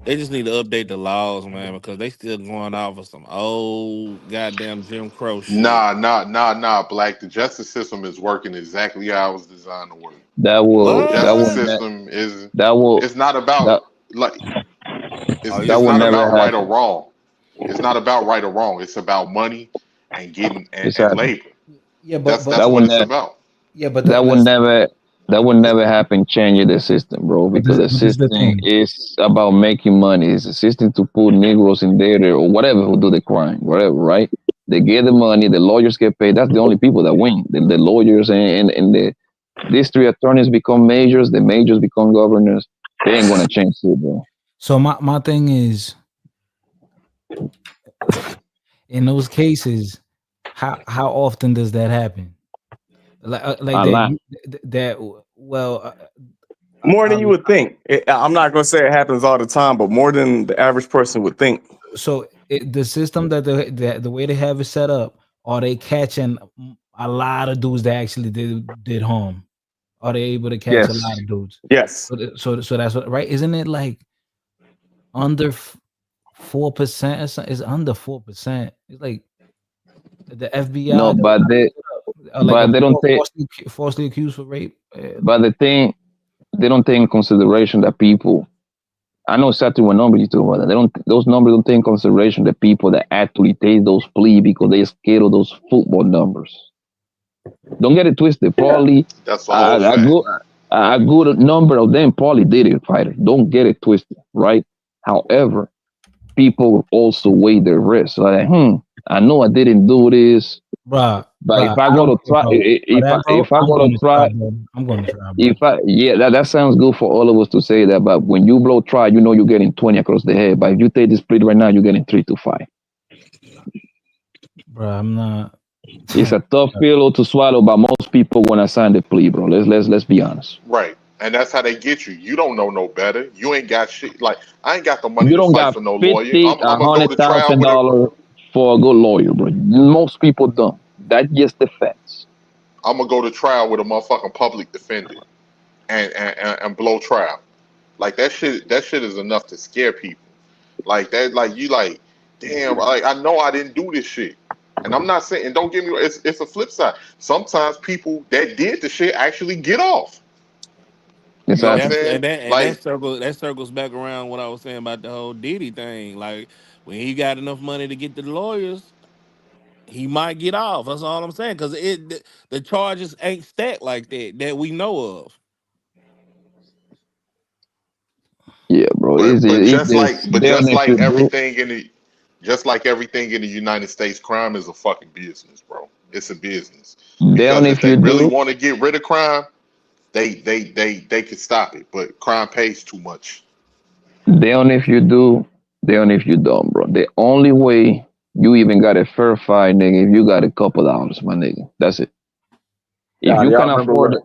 A: They just need to update the laws, man, because they still going off of some old goddamn Jim Crow shit.
R: Nah, Black. The justice system is working exactly how it was designed to work.
S: That
R: The
S: will that
R: justice
S: will
A: What?
S: ne-
R: system is.
S: that will
R: It's not
S: that
R: about like.
A: Oh,
S: that
R: It's
S: will
R: not
S: never
R: about right or
S: happen.
R: wrong. It's not about right or wrong. It's about money and getting and
S: Exactly.
R: labor.
V: Yeah,
R: That's
S: That
R: what
S: will
R: it's
S: never
R: about.
V: yeah, but
S: that will
V: let's
S: never that will never happen changing the system, bro, because the
V: but this is the
S: system
V: thing.
S: is about making money. It's a system to put Negroes in there or whatever who do the crime, whatever, right? They get the money, the lawyers get paid. That's the only people that win. The lawyers and the district attorneys become majors, the majors become governors. They ain't gonna change it, bro.
V: So my thing is, in those cases, how often does that happen? Like
S: A
V: that
S: lot.
V: you that well,
C: More
V: I,
C: than you would think. I'm not going to say it happens all the time, but more than the average person would think.
V: so the system that the way they have it set up, are they catching a lot of dudes that actually did harm? Are they able to catch a lot
S: Yes.
V: of dudes?
C: Yes.
V: So that's what, right? Isn't it like under 4% or something? It's under 4%. It's like the
S: No,
V: FBI
S: but
V: like a
S: they don't take
V: falsely accused for rape.
S: but the thing they don't take in consideration that people I know exactly what number you talking about. They don't; those numbers don't take in consideration the people that actually take those plea because they scared of those football numbers. Don't get it twisted. Probably
R: That's a whole
S: a
R: fact.
S: good a good number of them probably did it, fighters. Don't get it twisted, right? However, people also weigh their risk. Like, I know I didn't do this,
V: Bruh,
S: but if I
V: I
S: go
V: don't
S: to
V: care,
S: try,
V: bro. For that, bro,
S: if I
V: I'm
S: go
V: going
S: to
V: to
S: try,
V: try, bro. I'm going to try, bro.
S: if I yeah, that sounds good for all of us to say that. But when you blow try, you know you're getting 20 across the head. But if you take this split right now, you're getting 3 to 5.
V: Bro, I'm not.
S: It's a tough pill to swallow, but most people want to sign the plea, bro. Let's be honest.
R: Right. And that's how they get you. You don't know no better. You ain't got shit. Like I ain't got the money
S: You
R: to
S: don't
R: fight
S: got
R: for no lawyer.
S: 50,
R: I'm
S: a
R: gonna go
S: hundred
R: to trial
S: thousand
R: with a.
S: dollars for a good lawyer, bro. Most people don't. That's just the facts.
R: I'm gonna go to trial with a motherfucking public defender and blow trial. Like that shit. That shit is enough to scare people. Like that. Like you like. Damn. Like I know I didn't do this shit. And I'm not saying. And don't get me. It's a flip side. Sometimes people that did the shit actually get off. You know
A: And
R: what I'm
S: Exactly.
A: that's
R: saying?
A: that
R: Like
A: circles back around what I was saying about the whole Diddy thing. Like when he got enough money to get the lawyers, he might get off. That's all I'm saying. Because the charges ain't stacked like that we know of.
S: Yeah, bro.
R: But
S: It's
R: just like
S: just damn if you do.
R: just like everything in the United States, crime is a fucking business, bro. It's a business.
S: Damn
R: Because if
S: if
R: they
S: you
R: really
S: do.
R: want to get rid of crime, they can stop it. But crime pays too much.
S: Damn if you do. Damn if you don't, bro. The only way you even got a fair fight, nigga, if you got a couple dollars, my nigga. That's it. If
C: God,
S: you
C: y'all
S: can
C: remember
S: afford
C: when?
S: it,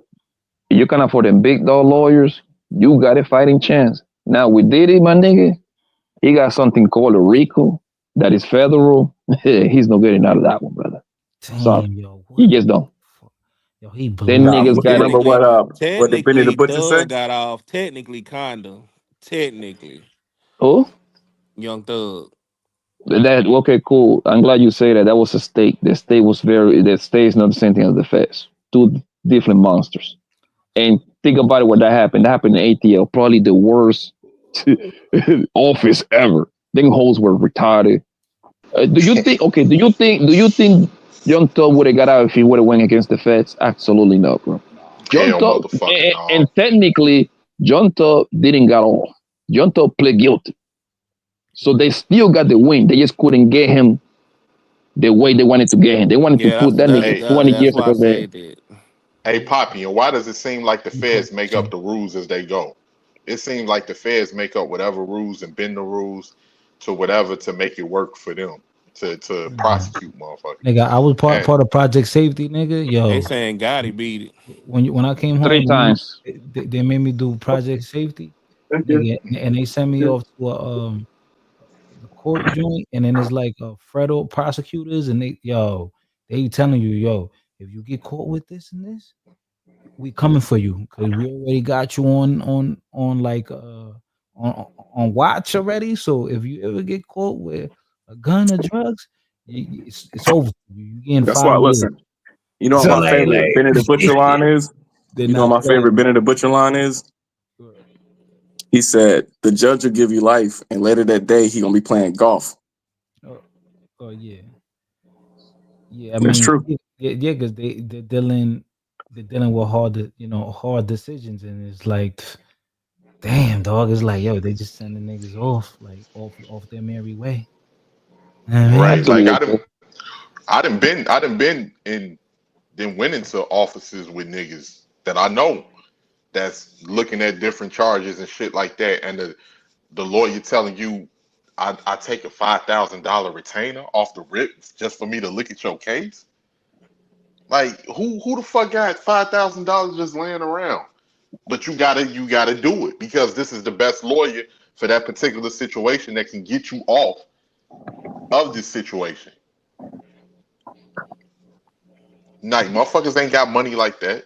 S: you can afford them big dog lawyers, you got a fighting chance. Now with Diddy, my nigga, he got something called a RICO that is federal. He's not getting out of that one, brother. Sorry.
B: Damn, yo,
S: He
B: what
S: just don't.
B: yo, he
S: Them
B: blown.
C: Nah,
S: niggas got it.
C: remember
A: Technically,
C: what the Benny the
A: technically,
C: Butcher say?
A: Thug got off. Technically, kinda. Technically,
S: Oh?
A: Young Thug.
S: That okay, cool. I'm glad you say that. That was a state. The state was very the state is not the same thing as the feds. Two different monsters. And think about it what that happened. That happened in ATL, probably the worst office ever. Them hoes were retarded. Do you think? Okay. Do you think? Do you think John Tubb would have got out if he would have went against the feds? Absolutely not, bro. John
R: Hell,
S: Tubb,
R: motherfucking no.
S: and technically, John Tubb didn't get off. John Tubb pled guilty, so they still got the win. They just couldn't get him the way they wanted to get him. They wanted to
A: Yeah,
S: put that nigga
R: Hey,
S: 20
A: that's
S: years
A: why I
S: across the head.
A: said that.
R: hey, Poppy, and why does it seem like the feds make up the rules as they go? It seems like the feds make up whatever rules and bend the rules to whatever to make it work for them to prosecute motherfuckers.
B: Nigga, I was part
R: And
B: part of Project Safety, nigga.
A: They
B: Yo,
A: saying Gotti beat it.
B: when I came
S: Three
B: home,
S: times.
B: they made me do Project Safety, nigga, and they sent me off to the court joint, and then it's like federal prosecutors, and they telling you, yo, if you get caught with this and this, we coming for you because we already got you on like on watch already. So if you ever get caught with a gun or drugs, it's over. You getting
C: That's
B: 5
C: why.
B: years.
C: Listen, you know what
B: So
C: my favorite Benny the Butcher line is?
B: they're
C: You know
B: not
C: what my
B: playing.
C: favorite Benny the Butcher line is? He said, the judge will give you life, and later that day, he gonna be playing golf.
B: Oh yeah, yeah. I
C: It's
B: mean,
C: true.
B: yeah, because they're dealing with hard decisions, and it's like, damn, dog. It's like, yo, they just sending niggas off their merry way. You know what I mean?
R: right, like
S: Absolutely.
R: I done been in then went into offices with niggas that I know that's looking at different charges and shit like that, and the lawyer telling you I take a $5,000 retainer off the rip just for me to look at your case. Like who the fuck got $5,000 just laying around? But you gotta do it because this is the best lawyer for that particular situation that can get you off of this situation. Like motherfuckers ain't got money like that,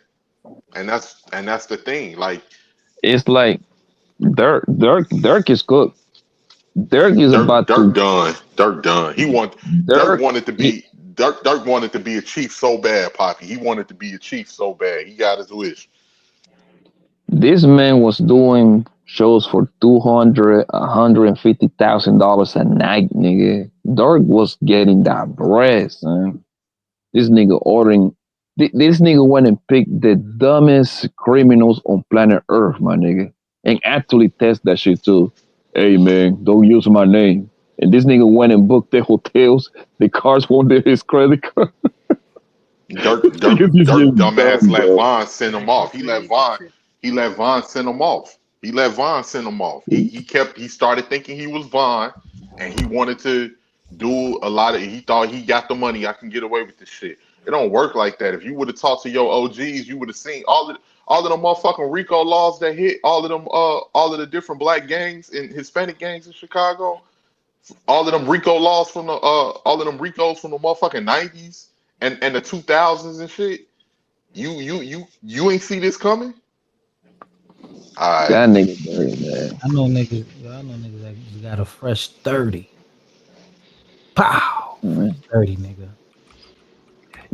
R: and that's the thing. Like
S: It's like Dirk is cooked. Dirk is about
R: Dirk
S: to
R: done. Dirk done. Dirk
S: Dirk.
R: wanted to be Dirk wanted to be a chief so bad, Poppy. He wanted to be a chief so bad. He got his wish.
S: This man was doing shows for $150,000 a night, nigga. Dirk was getting that bread, son. This nigga ordering. This nigga went and picked the dumbest criminals on planet Earth, my nigga, and actually test that shit too. Hey man, don't use my name. And this nigga went and booked the hotels. The cars won't get his credit card.
R: Dirk
S: Niggas is getting
R: dumbass
S: dumb,
R: let
S: bro.
R: Vaughn send him off. He let Vaughn send him off. He let Vaughn send him off. He started thinking he was Vaughn, and he wanted to do a lot of. He thought he got the money. I can get away with this shit. It don't work like that. If you would have talked to your OGs, you would have seen all of them motherfucking RICO laws that hit all of the different black gangs and Hispanic gangs in Chicago. All of them RICO laws from the all of them RICOs from the motherfucking 90s and the 2000s and shit. You ain't see this coming? All right.
S: That nigga dirty, man.
B: I know niggas that just got a fresh 30. Pow! Fresh 30, nigga.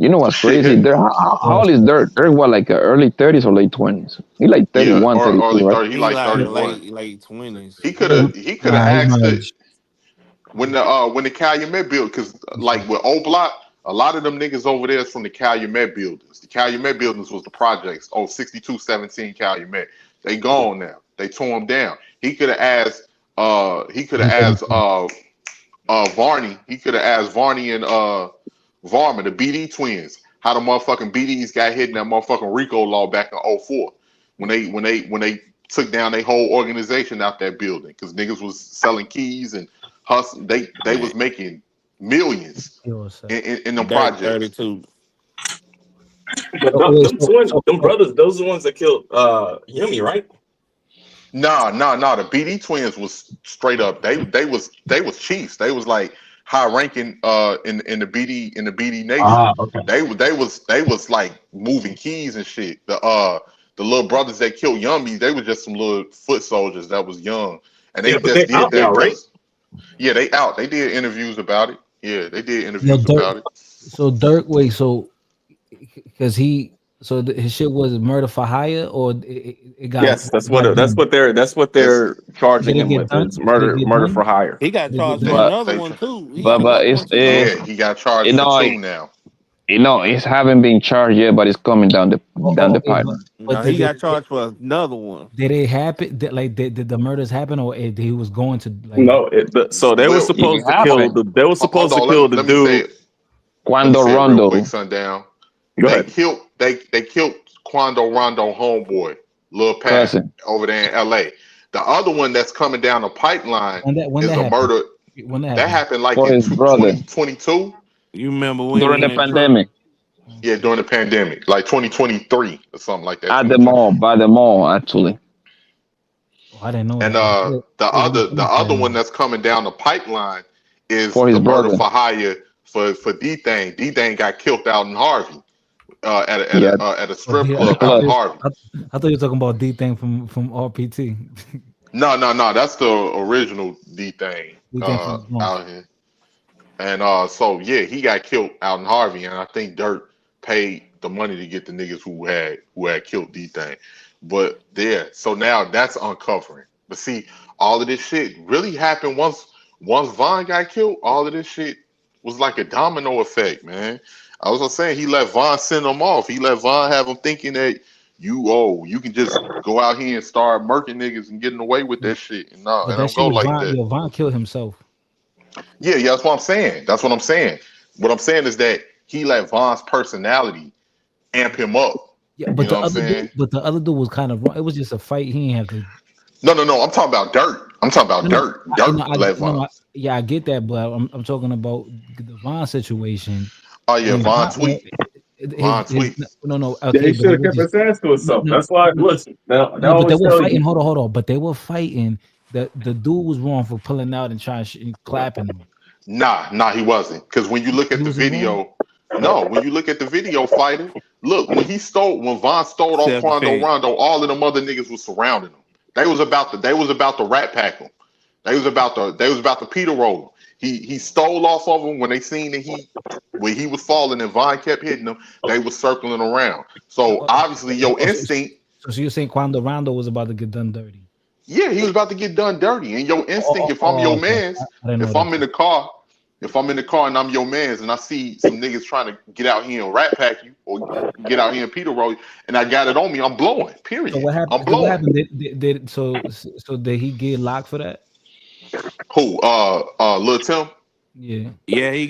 S: You know what's crazy?
R: Shit.
S: How old is Dirk? Dirk, what, like early 30s or late 20s? He like
R: Yeah,
S: 31,
R: or
S: 32,
R: early
S: right?
R: 30. He
A: He
R: like
A: like
R: 31.
A: late 20s.
R: He could have
B: Nah, he's
R: asked
B: my
R: it
B: age.
R: when the Calumet built, because like with O Block, A lot of them niggas over there is from the Calumet buildings. The Calumet buildings was the projects. 6217 Calumet. They gone now. They tore them down. He could have asked. Varney. He could have asked Varney and Varman, the BD twins, how the motherfucking BDs got hit in that motherfucking RICO law back in 04 when they took down their whole organization out that building because niggas was selling keys and hustling. They was making millions in the projects.
A: 32.
C: But them brothers, those are the ones that killed Yumi, right?
R: No. The BD twins was straight up. They was chiefs. They was like high ranking in the BD nation.
C: Okay.
R: They was like moving keys and shit. The little brothers that killed Yummy, they were just some little foot soldiers that was young, and they did
C: out
R: their
C: now, right?
R: Yeah, they out. They did interviews about it. Yeah, they did interviews about it.
B: So Dirk, because his shit was murder for hire, or it got
C: that's what they're charging him with. Is murder for hire.
A: He got charged for another one too.
R: He got charged for 2 now.
S: It haven't been charged yet, but it's coming down the pipeline.
A: No, he got charged for another one.
B: Did it happen? Did the murders happen, or he was going to?
C: No, so they were supposed to kill the. They were supposed to kill the dude.
S: Quando Rondo.
R: Quick, Sundown.
C: Go ahead.
R: They killed Quando Rondo homeboy, Lil Pat, over there in L.A. The other one that's coming down the pipeline is a murder. That happened like in 2022.
A: You remember when
S: during the pandemic?
R: Yeah, during the pandemic, like 2023 or something like that.
S: By the mall, actually.
B: Oh, I didn't know.
R: And the other one that's coming down the pipeline is the murder for hire for D-Thang. D-Thang got killed out in Harvey at a strip club out in Harvey.
B: I thought you were talking about D-Thang from RPT.
R: No, that's the original D-Thing out here. And so yeah, he got killed out in Harvey, and I think Dirt paid the money to get the niggas who had killed D-Thing. But so now that's uncovering. But see, all of this shit really happened once Von got killed. All of this shit was like a domino effect, man. I was saying he let Von send him off. He let Von have him thinking that you can just go out here and start murking niggas and getting away with that shit. And no, it don't go like that.
B: Yo, Von killed himself.
R: Yeah, that's what I'm saying. What I'm saying is that he let Von's personality amp him up.
B: Yeah, but the other dude was kind of wrong. It was just a fight. He didn't have to.
R: No. I'm talking about Dirt. Dirt. Let Von.
B: I get that, but I'm talking about the Von situation.
R: Oh yeah, Von tweet. Von tweet.
B: No. Okay,
C: he should have kept his ass to himself. That's why. Listen,
B: but they were fighting. Hold on. But they were fighting. The dude was wrong for pulling out and trying and clapping him.
R: Nah, he wasn't. Because when you look at the video, when you look at the video fighting, look, when Von stole off Quando Rondo, all of them other niggas was surrounding him. They was about to rat pack him. They was about to Peter roll him. He stole off of him when they seen that when he was falling and Von kept hitting him, they was circling around. So obviously your instinct.
B: So you're saying Quando Rondo was about to get done dirty?
R: Yeah, he was about to get done dirty. And your instinct, if I'm your mans, if I'm in the car and I'm your mans and I see some niggas trying to get out here and rat pack you or get out here and Peter roll you, and I got it on me, I'm blowing. Period. So what happened? I'm blowing. What
B: happened? So did he get locked for that?
R: Who? Lil Tim?
B: Yeah.
A: Yeah, he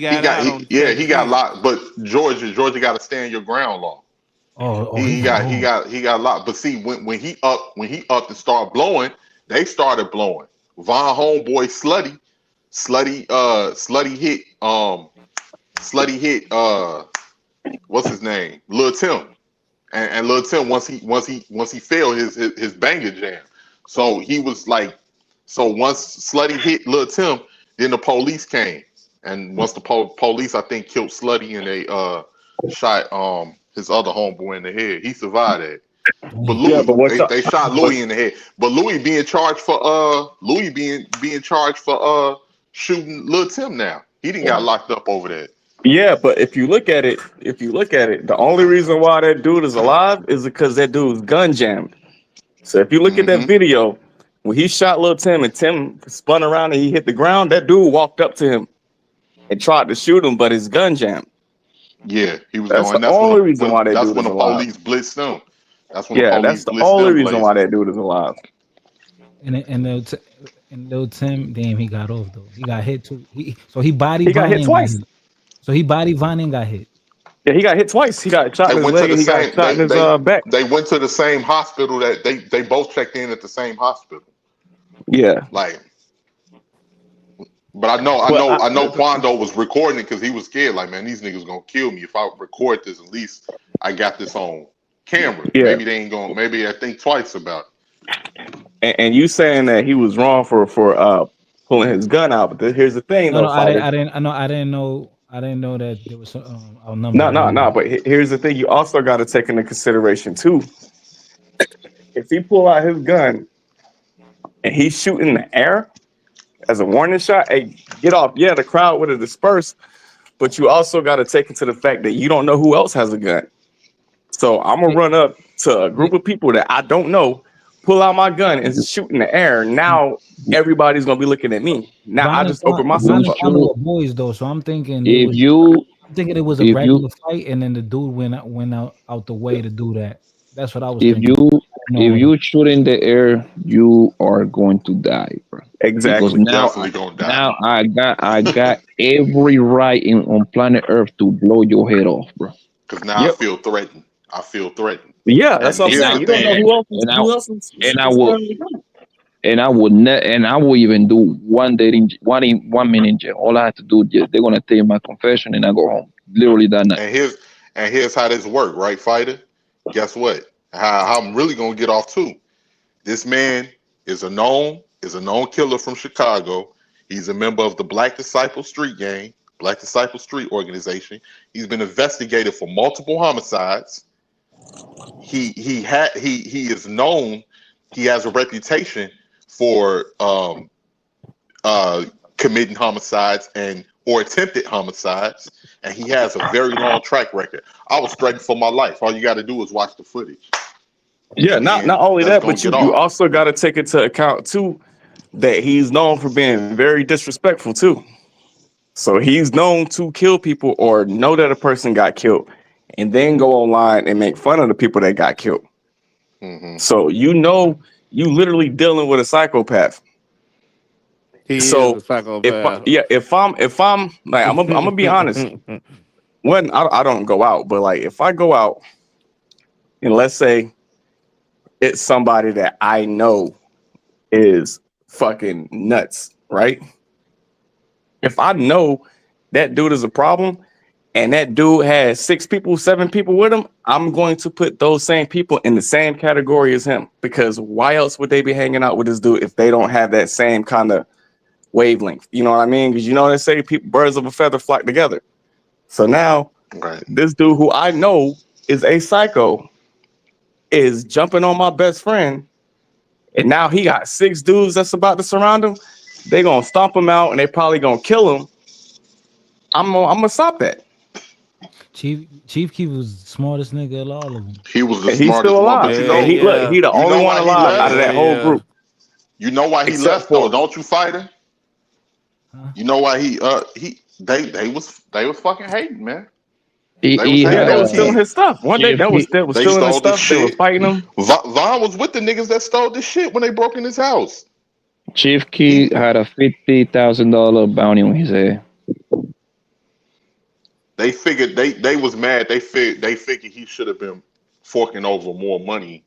A: got
R: locked. But Georgia got to stand your ground law. He got locked. But see, when he upped and started blowing, they started blowing. Von homeboy Slutty hit what's his name? Lil Tim. And Lil Tim once he failed his banger jam. So he was like, once Slutty hit Lil Tim, then the police came. And once the police I think killed Slutty and they shot his other homeboy in the head. He survived it. But Louis, they shot Louis in the head. But Louis being charged for shooting Lil Tim now. He didn't got locked up over that.
C: Yeah, but if you look at it, the only reason why that dude is alive is because that dude's gun jammed. So if you look at that video, when he shot Lil Tim and Tim spun around and he hit the ground, that dude walked up to him and tried to shoot him, but his gun jammed.
R: Yeah, he was
C: That's
R: going.
C: the
R: That's
C: only reason why that
R: that's
C: dude
R: when
C: is
R: the
C: alive.
R: police blitzed them. That's when the
C: Yeah,
R: police
C: that's the
R: blitzed
C: only
R: them
C: reason why
R: blazing.
C: that dude is alive.
V: And little Tim, damn, he got off though. He got hit too. He body
C: He got hit
V: Vonnie and got
C: twice.
V: hit. So he body Vonnie and got hit.
C: Yeah, he got hit twice. He got shot
R: They
C: in his
R: went to
C: leg
R: the
C: and he got
R: same.
C: shot in his back.
R: They went to the same hospital that they both checked in at the same hospital.
C: Yeah.
R: Like, but I know Quando was recording it because he was scared. Like, man, these niggas gonna kill me if I record this. At least I got this on camera.
C: Yeah.
R: Maybe they ain't gonna. Maybe I think twice about it.
C: And you saying that he was wrong for pulling his gun out, but here's the thing
V: No,
C: though,
V: no,
C: fighter.
V: I didn't know that there was
C: No,
V: outnumbered.
C: no, no. But here's the thing: you also got to take into consideration too. If he pull out his gun and he's shooting in the air as a warning shot, hey, get off. Yeah, the crowd would have dispersed, but you also got to take into the fact that you don't know who else has a gun. So I'm gonna run up to a group of people that I don't know, pull out my gun and shoot in the air. Now everybody's gonna be looking at me. Now I just open myself
V: Vonnie
C: up.
V: Quando were boys though, so I'm thinking
S: if
V: it was a
S: you
V: regular fight, and then the dude went out the way to do that. That's what I was
S: if
V: thinking.
S: you shoot in the air, you are going to die, bro. Because
C: Exactly.
R: Definitely gonna die.
S: now I got every right on planet Earth to blow your head off, bro.
R: Because now I feel threatened. I feel threatened.
C: Yeah, that's
R: And
C: what I'm
R: here's
C: saying.
R: the
C: You don't
R: thing.
C: know who else
S: and I
C: is
S: will
C: around the gun.
S: and I will even do 1 day in 1 minute in jail. All I have to do is they're gonna take my confession and I go home. Literally that night.
R: And here's how this work, right, fighter? Guess what? How I'm really gonna get off too. This man is a known killer from Chicago. He's a member of the Black Disciple Street Gang, Black Disciple Street Organization. He's been investigated for multiple homicides. He is known. He has a reputation for committing homicides or attempted homicides, and he has a very long track record. I was threatened for my life. All you got to do is watch the footage.
C: Yeah, not only
R: That's
C: that,
R: gonna
C: but
R: get
C: you
R: off.
C: also got to take into account too that he's known for being very disrespectful too. So he's known to kill people or know that a person got killed, and then go online and make fun of the people that got killed.
R: Mm-hmm.
C: So you literally dealing with a psychopath.
A: He is
C: So
A: a psychopath.
C: if I'm like I'm gonna be honest. When I don't go out, but like if I go out and let's say it's somebody that I know is fucking nuts, right? If I know that dude is a problem and that dude has 6 people, 7 people with him, I'm going to put those same people in the same category as him, because why else would they be hanging out with this dude if they don't have that same kind of wavelength? You know what I mean? Because you know they say birds of a feather flock together. So now this dude who I know is a psycho is jumping on my best friend, and now he got 6 dudes that's about to surround him. They gonna stomp him out and they probably gonna kill him. I'm gonna stop that.
V: Chief Keef was the smartest nigga of all of them.
R: He was the
C: And he's
R: smartest
C: still
R: one,
C: alive.
R: but
C: And he the only one
R: why he
C: alive
R: left?
C: out of that whole group.
R: You know why he
C: Except
R: left though, don't you, fighter? You know why they was fucking hating, man.
C: They was stealing his stuff. One day they was stealing his stuff. They were fighting him.
R: Von was with the niggas that stole this shit when they broke in his house.
S: Chief Keef had a $50,000 bounty on his head.
R: They figured they was mad. They figured he should have been forking over more money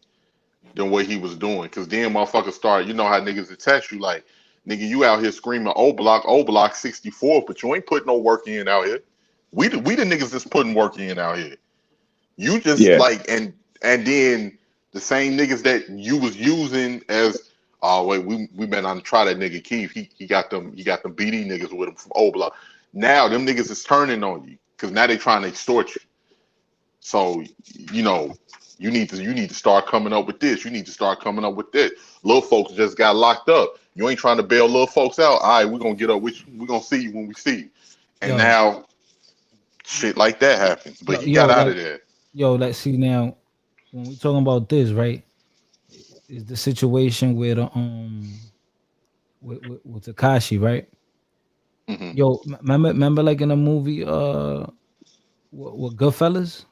R: than what he was doing. Cause then motherfuckers started, you know how niggas attach you like, nigga, you out here screaming O block 64, but you ain't putting no work in out here. We the niggas that's putting work in out here. You just like and then the same niggas that you was using as we been on to try that nigga Keith. He got them BD niggas with him from O Block. Now them niggas is turning on you because now they trying to extort you. So you know you need to start coming up with this. You need to start coming up with this. Little folks just got locked up. You ain't trying to bail little folks out. All right, we're gonna get up with you. We're gonna see you when we see you. And now shit like that happens. But he got out of there.
V: Let's see now. When we talking about this, right? Is the situation with with Takashi, right?
R: Mm-hmm.
V: Remember like in the movie what Goodfellas?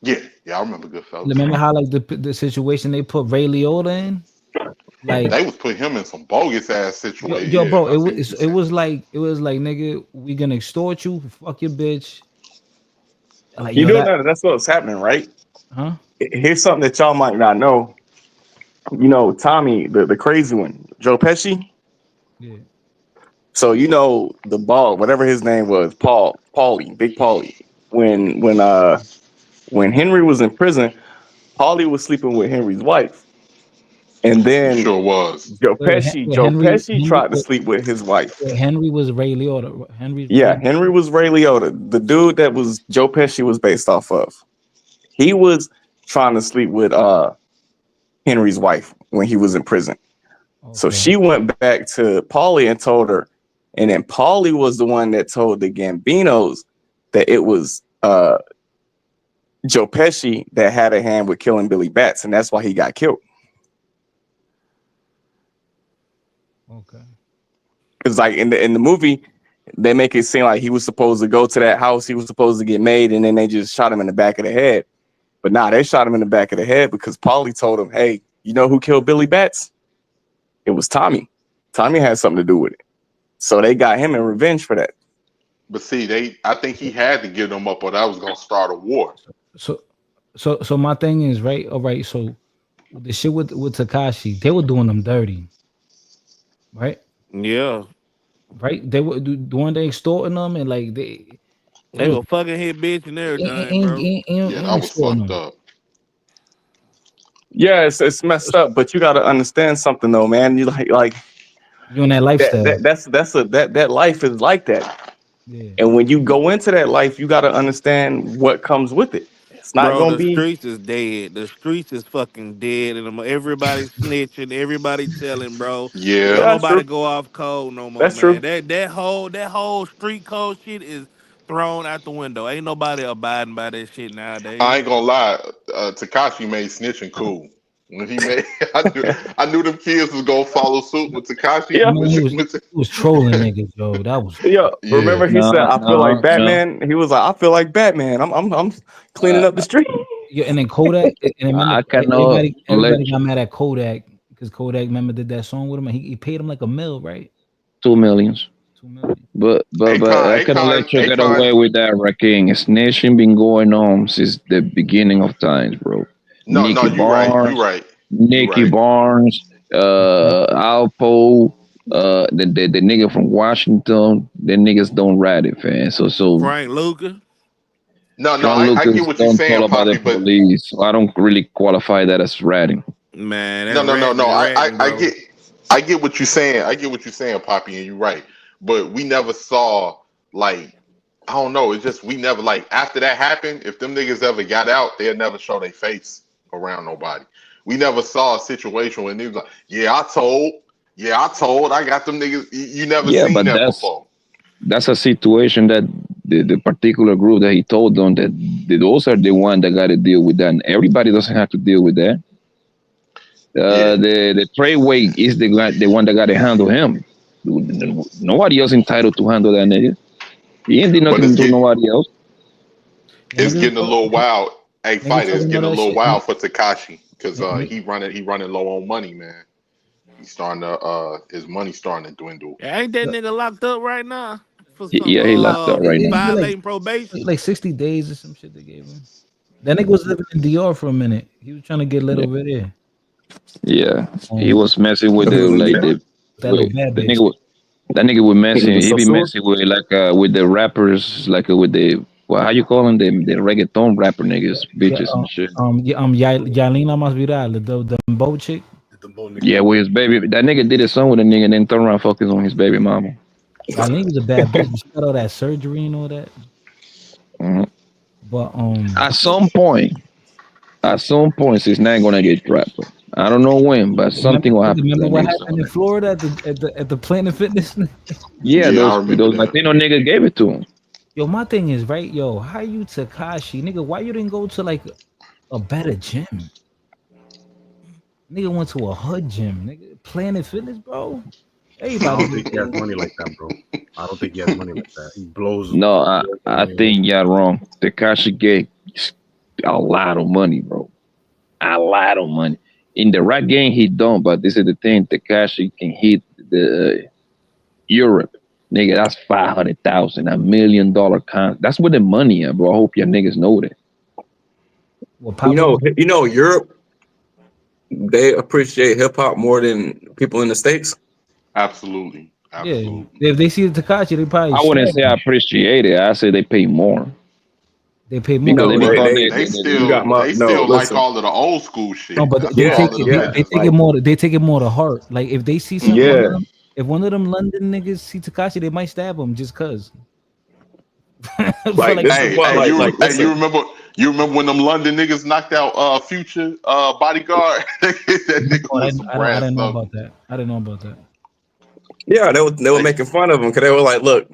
R: Yeah, I remember Goodfellas.
V: Remember how like the situation they put Ray Liotta in? Like
R: They was putting him in some bogus ass situation.
V: yo,
R: Yeah,
V: bro,
R: I see what you're
V: it
R: saying.
V: was like nigga, we gonna extort you, fuck your bitch. Like
C: You
V: yo,
C: do
V: that
C: know that's what's happening, right?
V: huh?
C: Here's something that y'all might not know. You know, Tommy, the crazy one, Joe Pesci.
V: Yeah.
C: So you know the ball, whatever his name was, Paulie, Big Paulie. When Henry was in prison, Paulie was sleeping with Henry's wife, and
R: He
C: then
R: sure was.
C: Joe Pesci tried to sleep with his wife.
V: Henry was Ray Liotta. Henry's
C: Yeah,
V: Ray.
C: Henry was Ray Liotta, the dude that was Joe Pesci was based off of. He was trying to sleep with Henry's wife when he was in prison. So
V: Okay.
C: she went back to Paulie and told her, and then Paulie was the one that told the Gambinos that it was Joe Pesci that had a hand with killing Billy Batts, and that's why he got killed.
V: Okay.
C: Because like in the movie, they make it seem like he was supposed to go to that house, he was supposed to get made, and then they just shot him in the back of the head. But nah, they shot him in the back of the head because Paulie told him, "Hey, you know who killed Billy Batts? It was Tommy. Tommy had something to do with it." So they got him in revenge for that.
R: But see, I think he had to give them up, or that was gonna start a war.
V: So my thing is right. All right. So the shit with Takashi, they were doing them dirty, right?
A: Yeah.
V: Right. They were doing they extorting them and like they
A: They
V: was
A: were fucking hit bitch and everything,
V: and,
A: bro.
R: Yeah, that was
V: extorting
R: fucked
V: them.
R: up.
C: Yeah, it's messed up, but you got to understand something though, man. You like
V: You in that lifestyle.
C: that life is like that.
V: Yeah.
C: And when you go into that life, you got to understand what comes with it. It's not
A: Bro,
C: gonna
A: the
C: be.
A: streets is dead. The streets is fucking dead, and everybody snitching, everybody telling, bro.
C: Yeah,
A: Don't
R: Yeah.
C: that's
A: nobody
C: true.
A: go off code no more,
C: That's
A: man.
C: true.
A: That whole street code shit is thrown out the window. Ain't nobody abiding by that shit
R: I
A: nowadays.
R: ain't gonna lie. Takashi made snitching cool. When he made, I knew them kids was gonna follow suit with Takashi.
C: Yeah,
V: Man, he was trolling niggas, yo. That was
C: yeah.
R: Yeah.
C: Remember, he said,
S: No,
C: "I feel like
S: no, no.
C: Batman." He was like, "I feel like Batman. I'm cleaning
S: Uh,
C: up the street."
V: yeah, and then Kodak, and remember
S: I cannot let
V: everybody got mad at Kodak because Kodak remember did that song with him and he paid him like a mil, right?
S: 2 millions.
V: 2 million.
S: But I cannot let you get away with that, Rakim. Snitching been going on since the beginning of times, bro.
R: No,
S: Nicky
R: you right. You
S: Barnes,
R: right. You
S: Nicky
R: right.
S: Barnes, Alpo, the nigga from Washington, the niggas don't rat it, fam. So
A: Frank Lucas.
R: No,
S: John
R: I get
S: Lucas
R: what you're
S: don't
R: saying,
S: talk about the
R: Poppy, but
S: police. So I don't really qualify that as ratting.
A: Man, that's
R: no.
A: ratting and ratting, bro.
R: I get what you're saying. I get what you're saying, Poppy, and you're right. But we never saw like I don't know. It's just we never like after that happened. If them niggas ever got out, they'll never show their face around nobody. We never saw a situation where niggas like, I told, I got them niggas. You never
S: Yeah,
R: seen
S: but
R: that before.
S: that's a situation that the particular group that he told them that those are the one that got to deal with that. And everybody doesn't have to deal with that.
R: Yeah,
S: The Treyway is the one that got to handle him. Nobody else entitled to handle that nigga. He ain't did
R: but
S: nothing to nobody else.
V: Yeah,
R: it's
V: niggas was
R: getting a little wild. Hey,
V: niggas
R: fighter, it's
V: talking about
R: getting a
V: that
R: little
V: shit.
R: wild for Takashi because
V: And
R: he running low on money, man. He's starting to his money's starting to dwindle.
A: Ain't that nigga locked up right now for some
S: Yeah, he locked up right now.
V: he
A: violating probation?
V: like 60 days or some shit they gave him. That nigga was living in DR for a minute. He was trying to get lit
S: Yeah,
V: over there.
S: yeah. He was messing with
C: He
S: the
C: was in
S: like
C: there.
S: the
V: That little
S: with
V: bad
S: the
V: bitch.
S: nigga. That nigga was
C: In
S: messing.
C: the
S: He be
C: sewer.
S: messing with the rappers, like with the well, how you call them? The reggaeton rapper niggas,
V: Yeah,
S: bitches and shit.
V: Yalina Masvidal, the bow chick.
U: The Bo nigga.
S: Yeah, with his baby. That nigga did a song with a nigga and then turn around focus on his baby mama.
V: Yalina was a bad bitch. She got all that surgery and all that.
S: Mhm.
V: But
S: At some point, she's not gonna get trapped. I don't know when, but something will happen to
V: remember
S: that
V: what
S: nigga
V: happened in
S: someday.
V: Florida at the Planet Fitness?
S: Yeah,
R: Yeah, I remember
S: those
R: that.
S: Latino niggas gave it to him.
V: Yo, my thing is right, yo, how you Takashi, nigga? Why you didn't go to like a better gym? Nigga went to a hood gym, nigga. Planet Fitness, bro.
U: I don't think he has money like that, bro. I don't think he has money like that. He blows.
S: No, I think you're wrong. Tekashi get a lot of money, bro. A lot of money. In the rap game, he don't. But this is the thing: Tekashi can hit the Europe, nigga. That's 500,000, $1 million con. That's where the money at, bro. I hope your niggas know that.
B: Well,
C: you know, Europe, they appreciate hip hop more than people in the States.
R: Absolutely.
B: Yeah, if they see the Tekashi, they probably.
S: I wouldn't say I appreciate it. I say they pay more.
B: They pay more
S: because
R: They still like all of the old school shit.
B: No, but
R: That's
B: they
R: why
B: take
R: all of the
B: they take it more. They take it more to heart. Like if they see something, if one of them London niggas see Tekashi, they might stab him just cause.
R: You remember when them London niggas knocked out Future Bodyguard? That nigga was some
B: I
R: brass
B: didn't know
R: stuff.
B: about that. I didn't know about that.
C: Yeah, they were making fun of him because they were like, "Look,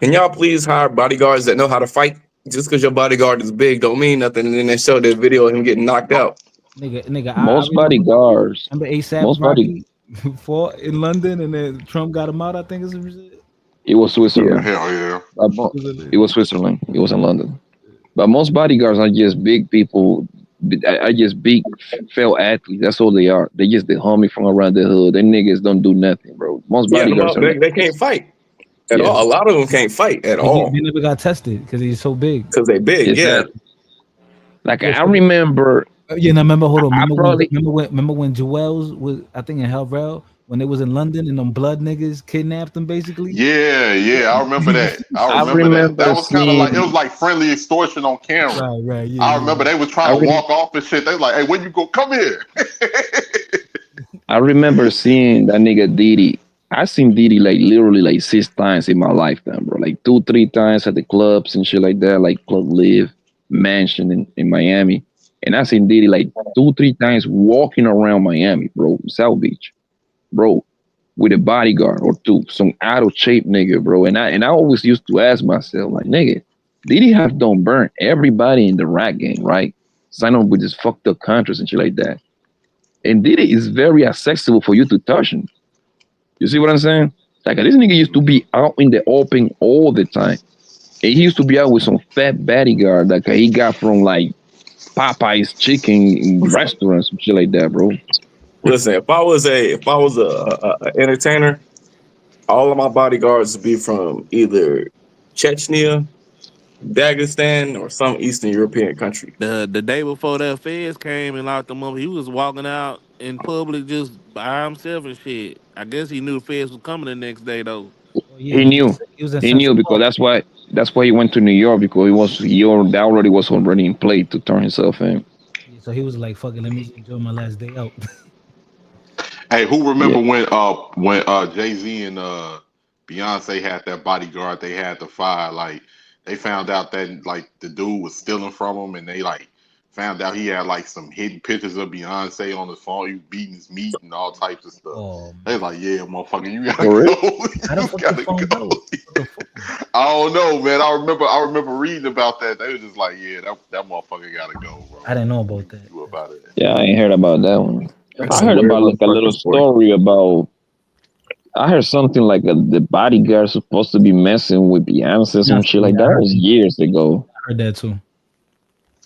C: can y'all please hire bodyguards that know how to fight? Just because your bodyguard is big don't mean nothing." And then they showed the video of him getting knocked out.
B: Nigga,
S: Most bodyguards.
B: Remember ASAP
S: Most
B: Rocky fought in London and then Trump got him out. I think
S: It was Switzerland.
R: Hell yeah.
S: It was Switzerland. It was in London. But most bodyguards are just big people. I just big, failed athletes. That's all they are. They just the homie from around the hood. They niggas don't do nothing, bro. Most bodyguards
C: they can't fight at all. A lot of them can't fight at all.
B: They never got tested because he's so big.
C: Because they big,
S: exactly. Like I remember.
B: Yeah, no, remember. Hold on. Remember when Joel's was, I think in Hellrail, when they was in London and them blood niggas kidnapped them basically.
R: Yeah, I remember that. I remember that. That was kind of like, it was like friendly extortion on camera.
B: Right. Yeah,
R: I remember they was trying to walk off and shit. They was like, "Hey, when you go, come here."
S: I remember seeing that nigga Diddy. I seen Diddy like literally like 6 times in my lifetime, bro. Like 2-3 times at the clubs and shit like that, like Club Live, Mansion in Miami. And I seen Diddy like 2-3 times walking around Miami, bro, South Beach, bro, with a bodyguard or 2, some out of shape nigga, bro. And I always used to ask myself, like, nigga, Diddy have done burn everybody in the rap game, right? Sign up with this fucked up contracts and shit like that. And Diddy is very accessible for you to touch him. You see what I'm saying? Like this nigga used to be out in the open all the time. And he used to be out with some fat bodyguard that he got from like Popeye's chicken restaurants and shit like that, bro.
C: Listen, if I was a entertainer, all of my bodyguards would be from either Chechnya, Dagestan, or some Eastern European country.
A: The day before the feds came and locked him up, he was walking out in public just by himself and shit. I guess he knew the feds was coming the next day though.
S: He knew because that's why he went to New York, because he already was already in play to turn himself in.
B: Yeah, so he was like, "Fuck it, let me enjoy my last day out."
R: Hey, who remember when Jay-Z and Beyonce had that bodyguard they had to fire? Like they found out that like the dude was stealing from him, and they like found out he had like some hidden pictures of Beyonce on his phone. He was beating his meat and all types of stuff. They like, "Yeah, motherfucker, you gotta go. You gotta go." I don't know, man. I remember reading about that. They was just like, "Yeah, that motherfucker gotta go, bro."
B: I didn't know about that.
S: Yeah, I ain't heard about that one. I heard about like a little story about. I heard something like the bodyguard supposed to be messing with Beyonce, some shit like that. That was years ago.
B: I heard that too.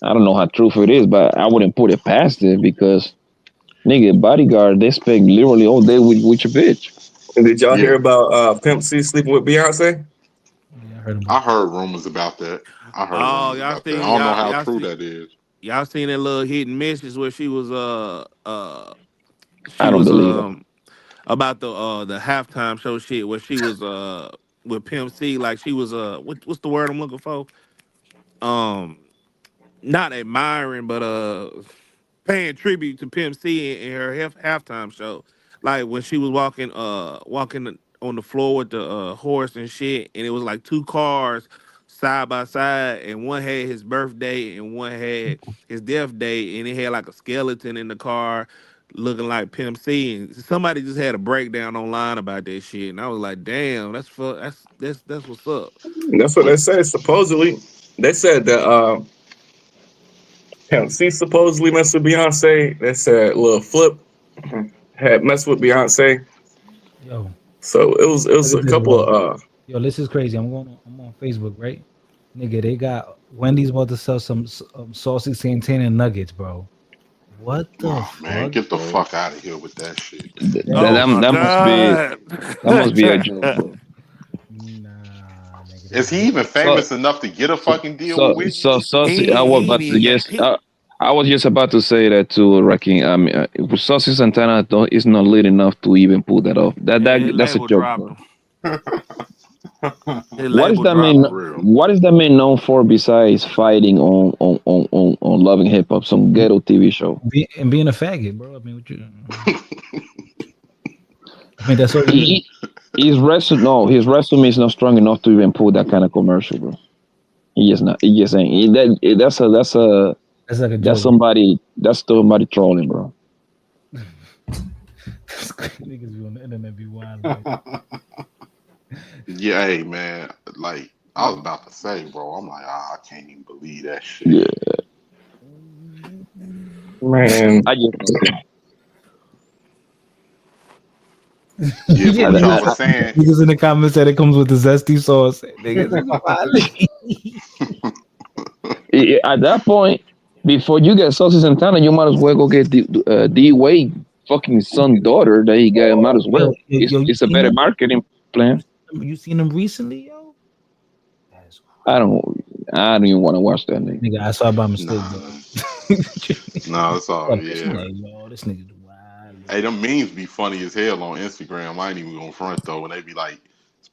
S: I don't know how truthful it is, but I wouldn't put it past it because, nigga, bodyguard, they spend literally all day with your bitch.
C: And did y'all hear about Pimp C sleeping with Beyonce?
B: Yeah,
R: I heard rumors about that. I heard rumors about that. I don't know how true that is.
A: Y'all seen that little hidden message where she was
S: I don't believe it.
A: About the halftime show shit where she was with Pimp C, like she was what's the word I'm looking for? Not admiring, but paying tribute to Pimp C in her halftime show. Like when she was walking on the floor with the horse and shit, and it was like 2 cars side by side, and one had his birthday and one had his death day, and it had like a skeleton in the car looking like Pimp C. And somebody just had a breakdown online about that shit, and I was like, damn, that's what's up.
C: That's what they said. Supposedly, they said that Pimp C supposedly messed with Beyonce. They said Lil Flip had messed with Beyonce.
B: Yo.
C: So it was
B: Look
C: a
B: at this,
C: couple
B: bro.
C: of
B: Yo, this is crazy. I'm on Facebook, right? Nigga, they got Wendy's about to sell some saucy Santana nuggets, bro. What the
R: Oh man,
B: fuck,
R: get the
B: bro?
R: fuck out of here with that shit.
A: Oh my god.
S: that must be a joke, bro.
B: Nah, nigga,
R: Is he
B: they
R: even
S: So
R: famous enough to get a
S: so
R: fucking deal with Wendy's?
S: I was about to yes. I was just about to say that too, Rakim. I mean, Saucy Santana is not lit enough to even pull that off.
A: His
S: That's a
A: label
S: joke,
A: dropped
S: bro.
A: him. His
S: What is
A: label
S: that
A: dropped
S: man?
A: him.
R: Real.
S: What is that man known for besides fighting on Loving Hip Hop, some ghetto TV show?
B: and being a faggot, bro. I mean, what you? I mean, that's all you need.
S: His resume is not strong enough to even pull that kind of commercial, bro. He is not. He just ain't. That's
B: like a joke.
S: That's somebody trolling, bro.
B: Niggas be on the internet be wild.
R: Yeah, hey man, like I was about to say, bro. I'm like, I can't even believe that shit.
S: Yeah,
C: man.
S: I just
R: Yeah, but what y'all was saying.
B: Niggas in the comments said it comes with the zesty sauce. Niggas,
S: at that point, before you get Saucy Santana, you might as well go get D Wade fucking son daughter that he got. Might as well. It's a better marketing plan.
B: You seen him recently, yo?
S: I don't even want to watch that nigga.
B: Nigga, I saw it by mistake, bro.
R: No, it's all yeah.
B: Like, yo, this nigga wild.
R: Hey, them memes be funny as hell on Instagram. I ain't even gonna front though. When they be like,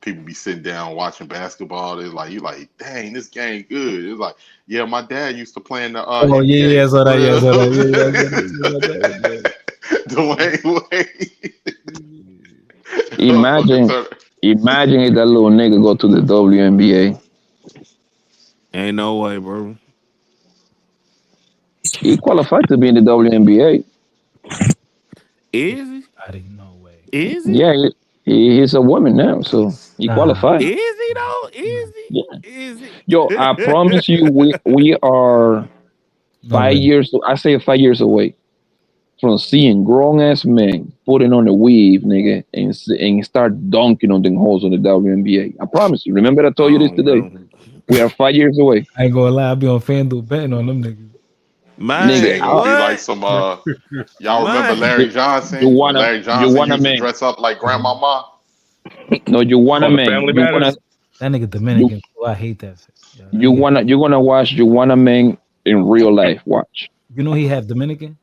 R: people be sitting down watching basketball. They're like, you like, dang, this game good. It's like, yeah, my dad used to play in the
B: Oh
R: NBA.
B: yeah, I saw that. Yeah, I saw that.
R: Dwayne Wade.
S: Imagine if that little nigga go to the WNBA.
A: Ain't no way, bro.
S: He qualified to be in the WNBA.
A: Is he?
B: I didn't know way.
A: Is he?
S: Yeah, he's a woman now, so he qualified.
A: Is he though? Is he?
S: Yeah.
A: Is he?
S: Yo, I promise you, we are 5 years. I say 5 years away from seeing grown ass men putting on a weave, nigga, and start dunking on them hoes on the WNBA. I promise you. Remember I told you this today.
A: Bro.
S: We are 5 years away.
B: I ain't gonna lie, I be on FanDuel betting on them niggas.
A: Man,
R: Ain't gonna
A: what?
R: be like some y'all remember Larry Johnson?
S: You wanna
R: Larry Johnson used to
S: man.
R: dress up like grandmama.
S: No, you wanna man.
C: Family
S: You wanna
C: Matters.
B: That nigga Dominican. I hate that. Yo, that
S: you're gonna watch You Wanna Man in real life. Watch.
B: You know he have Dominican.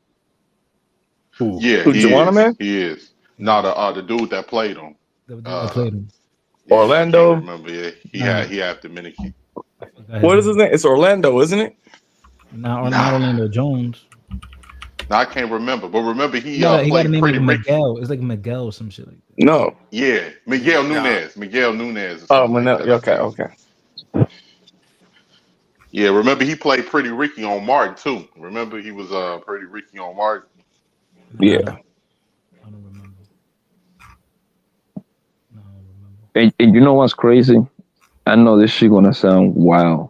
R: Yeah,
C: Who,
R: he
C: Juana
R: is.
C: Man?
R: He is. No, the dude that played him.
B: The dude that played him.
R: Yeah,
C: Orlando.
R: I can't remember. Yeah, he had Dominican.
C: What is his name? It's Orlando, isn't it?
B: Not Orlando Jones.
R: No, I can't remember. But remember, he
B: He got a
R: played
B: name
R: Pretty
B: like
R: Ricky.
B: Miguel. It's like Miguel or some shit like that.
C: No.
R: Yeah, Miguel Nunez. Miguel Nunez.
C: Oh, okay.
R: Yeah, remember he played Pretty Ricky on Martin too. Remember he was Pretty Ricky on Martin.
C: Yeah.
B: I don't remember.
S: And you know what's crazy? I know this shit gonna sound wild.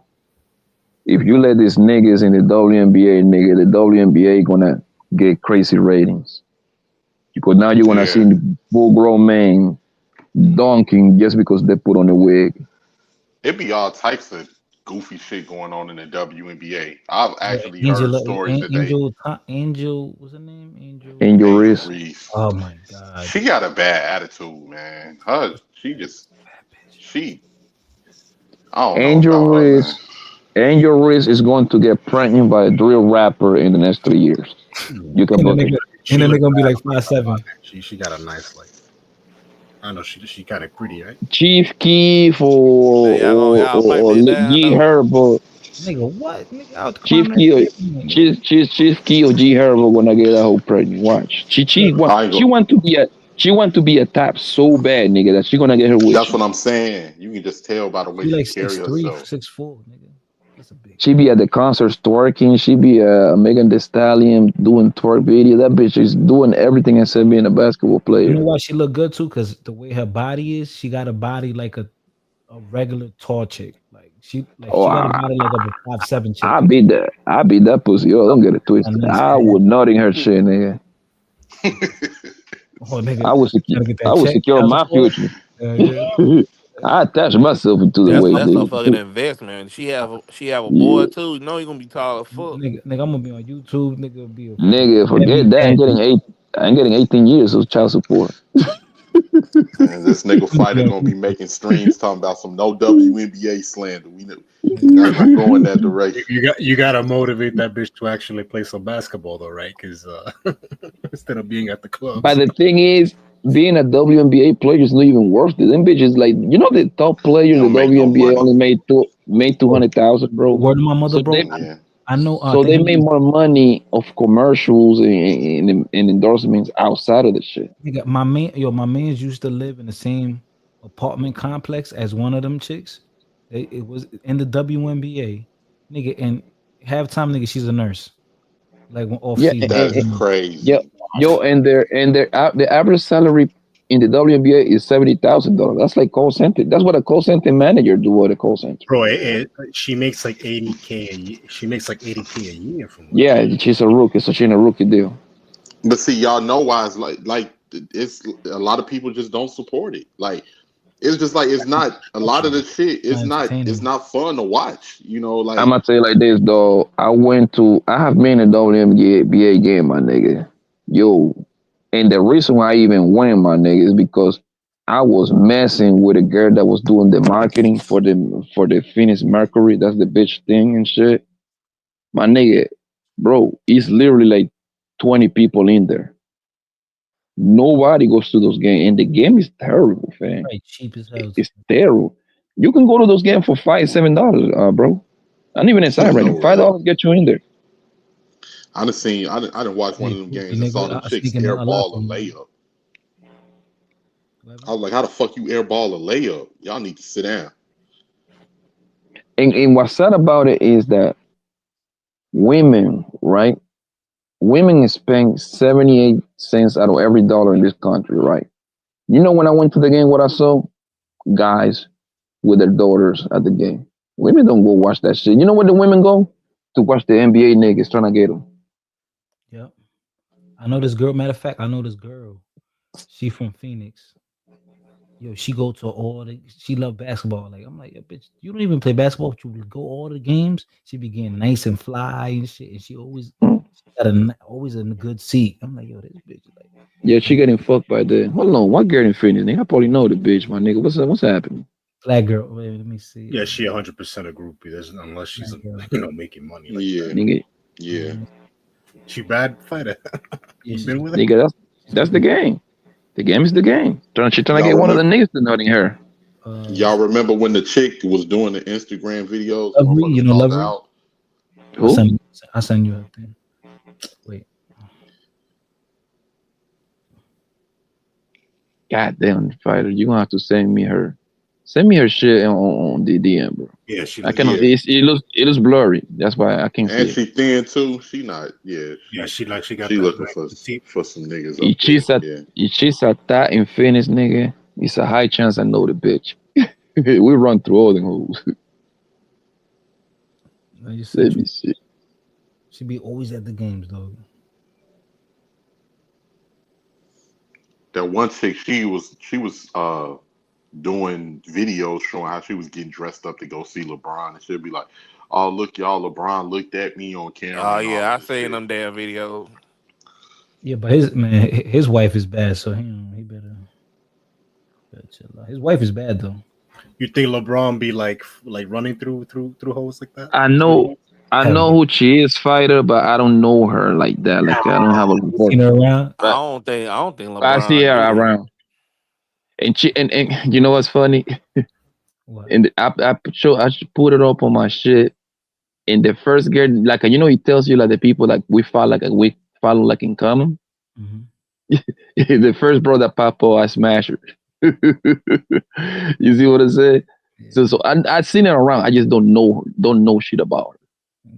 S: If you let these niggas in the WNBA, nigga, the WNBA gonna get crazy ratings. Because now you're gonna see full grown men dunking just because they put on a wig.
R: It'd be all types of goofy shit going on in the WNBA. I've actually heard stories that
B: Angel, what's her name?
S: Angel Reese.
B: Oh my god.
R: She got a bad attitude, man. I don't know.
S: Angel Reese is going to get pregnant by a drill rapper in the next 3 years. You can
B: and then they're gonna be like 5'7".
U: She got a nice like. I know she kind of pretty, right?
S: Chief Keef or G Herbo.
B: Nigga, what? Nigga,
S: Chief Keef or G Herbo gonna get that whole pregnant. Watch. She want to be a top so bad, nigga, that she gonna get her wish.
R: That's what I'm saying. You can just tell by the way she carry herself.
B: 6'4", nigga.
S: She be at the concerts twerking. She be Megan Thee Stallion doing twerk video. That bitch is doing everything except being a basketball player.
B: You know why she look good too? Because the way her body is, she got a body like a regular tall chick. She got a body like a 5'7" chick.
S: I beat that pussy. Yo, don't get it twisted. I would nutting her shit, nigga.
B: Oh, nigga,
S: I was secure.
B: trying to get
S: I
B: that
S: was
B: check,
S: secure
B: child
S: my
B: support.
S: future.
B: Yeah.
S: I attached myself into the
A: That's
S: way,
A: that's her
S: nigga.
A: fucking investment. She have a boy
S: Yeah,
A: too. You know he gonna be tall as fuck.
B: Nigga, I'm gonna be on YouTube. Nigga, be a fucking
S: nigga,
B: heavy
S: forget that.
B: daddy.
S: I'm getting 18 years of child support.
R: And this nigga
B: I'm gonna be
R: fighter
B: on
R: gonna be
B: YouTube.
R: making streams talking about some no WNBA slander. We not gonna go in that direction.
U: You gotta motivate that bitch to actually play some basketball though, right? Because instead of being at the
S: But
U: clubs.
S: the thing is, being a WNBA player is not even worth it. Them bitches, like, the top
R: You
S: players in
R: don't
S: the
R: make no
S: WNBA
R: money.
S: only made
B: Oh,
S: 200,000, bro.
B: word to my mother,
S: So
B: bro.
S: they
R: Yeah.
B: I know.
S: so they made more money of commercials and endorsements outside of the shit.
B: Nigga, my man's used to live in the same apartment complex as one of them chicks. It was in the WNBA, nigga, and halftime, nigga, she's a nurse. Like when off
S: Yeah,
B: season.
R: That's
S: yo,
R: crazy.
S: the average salary in the WNBA is $70,000. That's like call center. That's what a call center manager do at a call center.
U: Bro,
R: Yeah.
U: she makes like 80K a year. She makes like 80K a year from what
S: Yeah, she's a rookie, so she's in a rookie deal.
R: But see, y'all know why it's like it's a lot of people just don't support it. Like it's just like it's not a lot of the shit.
B: Not
R: It's
B: entertaining.
R: not fun to watch. You know,
S: I'm
R: like
S: gonna tell you like this, though. I have been in a WNBA game, my nigga. Yo, and the reason why I even went, my nigga, is because I was messing with a girl that was doing the marketing for the Phoenix Mercury. That's the bitch thing and shit. My nigga, bro, it's literally like 20 people in there. Nobody goes to those games, and the game is terrible, fam.
B: Right, cheap as hell.
S: It's terrible. You can go to those games for $5, $7, bro. Not even inside right
R: no
S: now. $5
R: way.
S: get you in there.
R: I done watched one
B: Hey,
R: of them
B: hey,
R: games and saw
B: nigga,
R: them
B: I
R: chicks
B: sneak in a lot
R: airball
B: from
R: a
B: you.
R: layup. I was like, how the fuck you airball a layup? Y'all need to sit down.
S: And what's sad about it is that women, right? Women spend 78 cents out of every dollar in this country, right? You know, when I went to the game, what I saw? Guys with their daughters at the game. Women don't go watch that shit. You know where the women go? To watch the NBA niggas trying to get them.
B: Yep. I know this girl. Matter of fact, I know this girl. She from Phoenix. Yo, she go to all the. She love basketball. Like I'm like, yo, bitch, you don't even play basketball, but you go all the games. She be getting nice and fly and shit, and she always got always in a good seat. I'm like, yo, this bitch, like,
S: Yeah, she
B: and
S: getting fucked by the. Hold on, what girl in Phoenix? Nigga, I probably know the bitch, my nigga. What's happening?
B: black girl. Wait, let me see.
U: Yeah, she 100% a groupie. Unless she's
B: Black girl.
U: making money like
R: Yeah.
U: that.
S: Nigga,
R: Yeah.
U: She bad fighter.
B: Yeah,
U: You been with her?
S: nigga,
B: she's
S: that's the
B: pretty.
S: game. The game is the game. She trying to
R: Y'all
S: get one of the
R: remember
S: niggas to nutting her.
R: y'all remember when the chick was doing the Instagram videos,
B: Lovery, you
R: motherfuckers
B: know
R: called her
B: Lovery.
R: out?
S: Who?
B: I send you her thing. Wait,
S: God damn, fighter, you gonna have to send me her shit on the DM, bro.
U: Yeah, she
S: I cannot.
R: Yeah.
S: It looks blurry. That's why I can't see
R: And
S: it.
R: she thin too. She not, yeah,
U: she got
R: she
U: that
R: looking
U: nice petite.
R: for some niggas up
S: If
R: there.
S: she's a
R: Yeah.
S: if she's a that in Phoenix, nigga, it's a high chance I know the bitch. We run through all the hoes.
B: I just
S: Let
B: sent you.
S: me see.
B: She be always at the games, dog.
R: That one chick, she was doing videos showing how she was getting dressed up to go see LeBron, and she'll be like, "Oh look, y'all, LeBron looked at me on camera
A: Oh
R: and all
A: yeah,
R: of
A: I
R: this
A: seen
R: shit."
A: them damn videos.
B: Yeah, but his wife is bad, so he better chill out. His wife is bad though.
U: You think LeBron be like running through hoes like that?
S: I know I
B: Hell
S: know
B: yeah.
S: who she is, fighter, but I don't know her like that. Like I don't have a
B: You
S: report.
B: seen her around?
A: I don't think
S: But I see
A: LeBron
S: her
A: do that.
S: around. And you know what's funny?
B: What?
S: And I should put it up on my shit. In the first girl, like he tells you like the people like we follow like in common.
B: Mhm.
S: The first bro that pop up, I smash her. You see what I say? So I seen her around. I just don't know shit about her.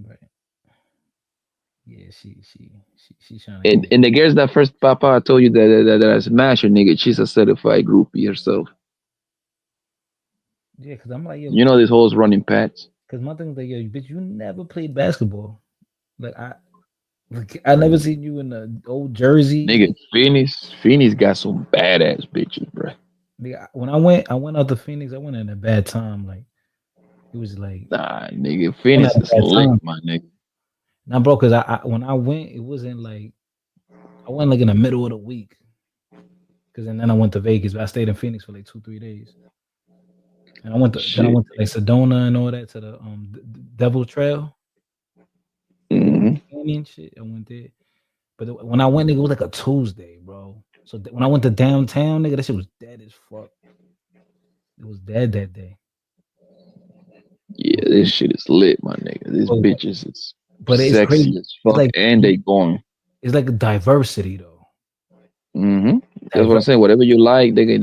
B: Right. Yeah, she trying to
S: And
B: get.
S: and the girls that first pop out, I told you that I smash her, nigga. She's a certified groupie herself.
B: Yeah, cause I'm like, yo,
S: You know this hoes running pats.
B: cause my thing is like, yo, bitch, you never played basketball. Like I never seen you in the old Jersey.
S: Nigga, Phoenix got some badass bitches, bro.
B: Nigga, when I went out to Phoenix. I went at a bad time. Like it was like
S: Nah, nigga,
B: I went at
S: Phoenix
B: a
S: is
B: bad
S: lit,
B: time.
S: my nigga.
B: Now, bro, because I when I went, it wasn't like I went like in the middle of the week. Because then I went to Vegas, but I stayed in Phoenix for like 2-3 days. And I went to like Sedona and all that to the Devil Trail. Canyon shit. I went there. But when I went, nigga, it was like a Tuesday, bro. So when I went to downtown, nigga, that shit was dead as fuck. It was dead that day.
S: Yeah, this shit is lit, my nigga. These bitches is
B: But it's
S: sexy
B: crazy.
S: as fuck,
B: Like,
S: and they going.
B: It's like a diversity, though.
S: That's what I'm saying. Whatever you like, they get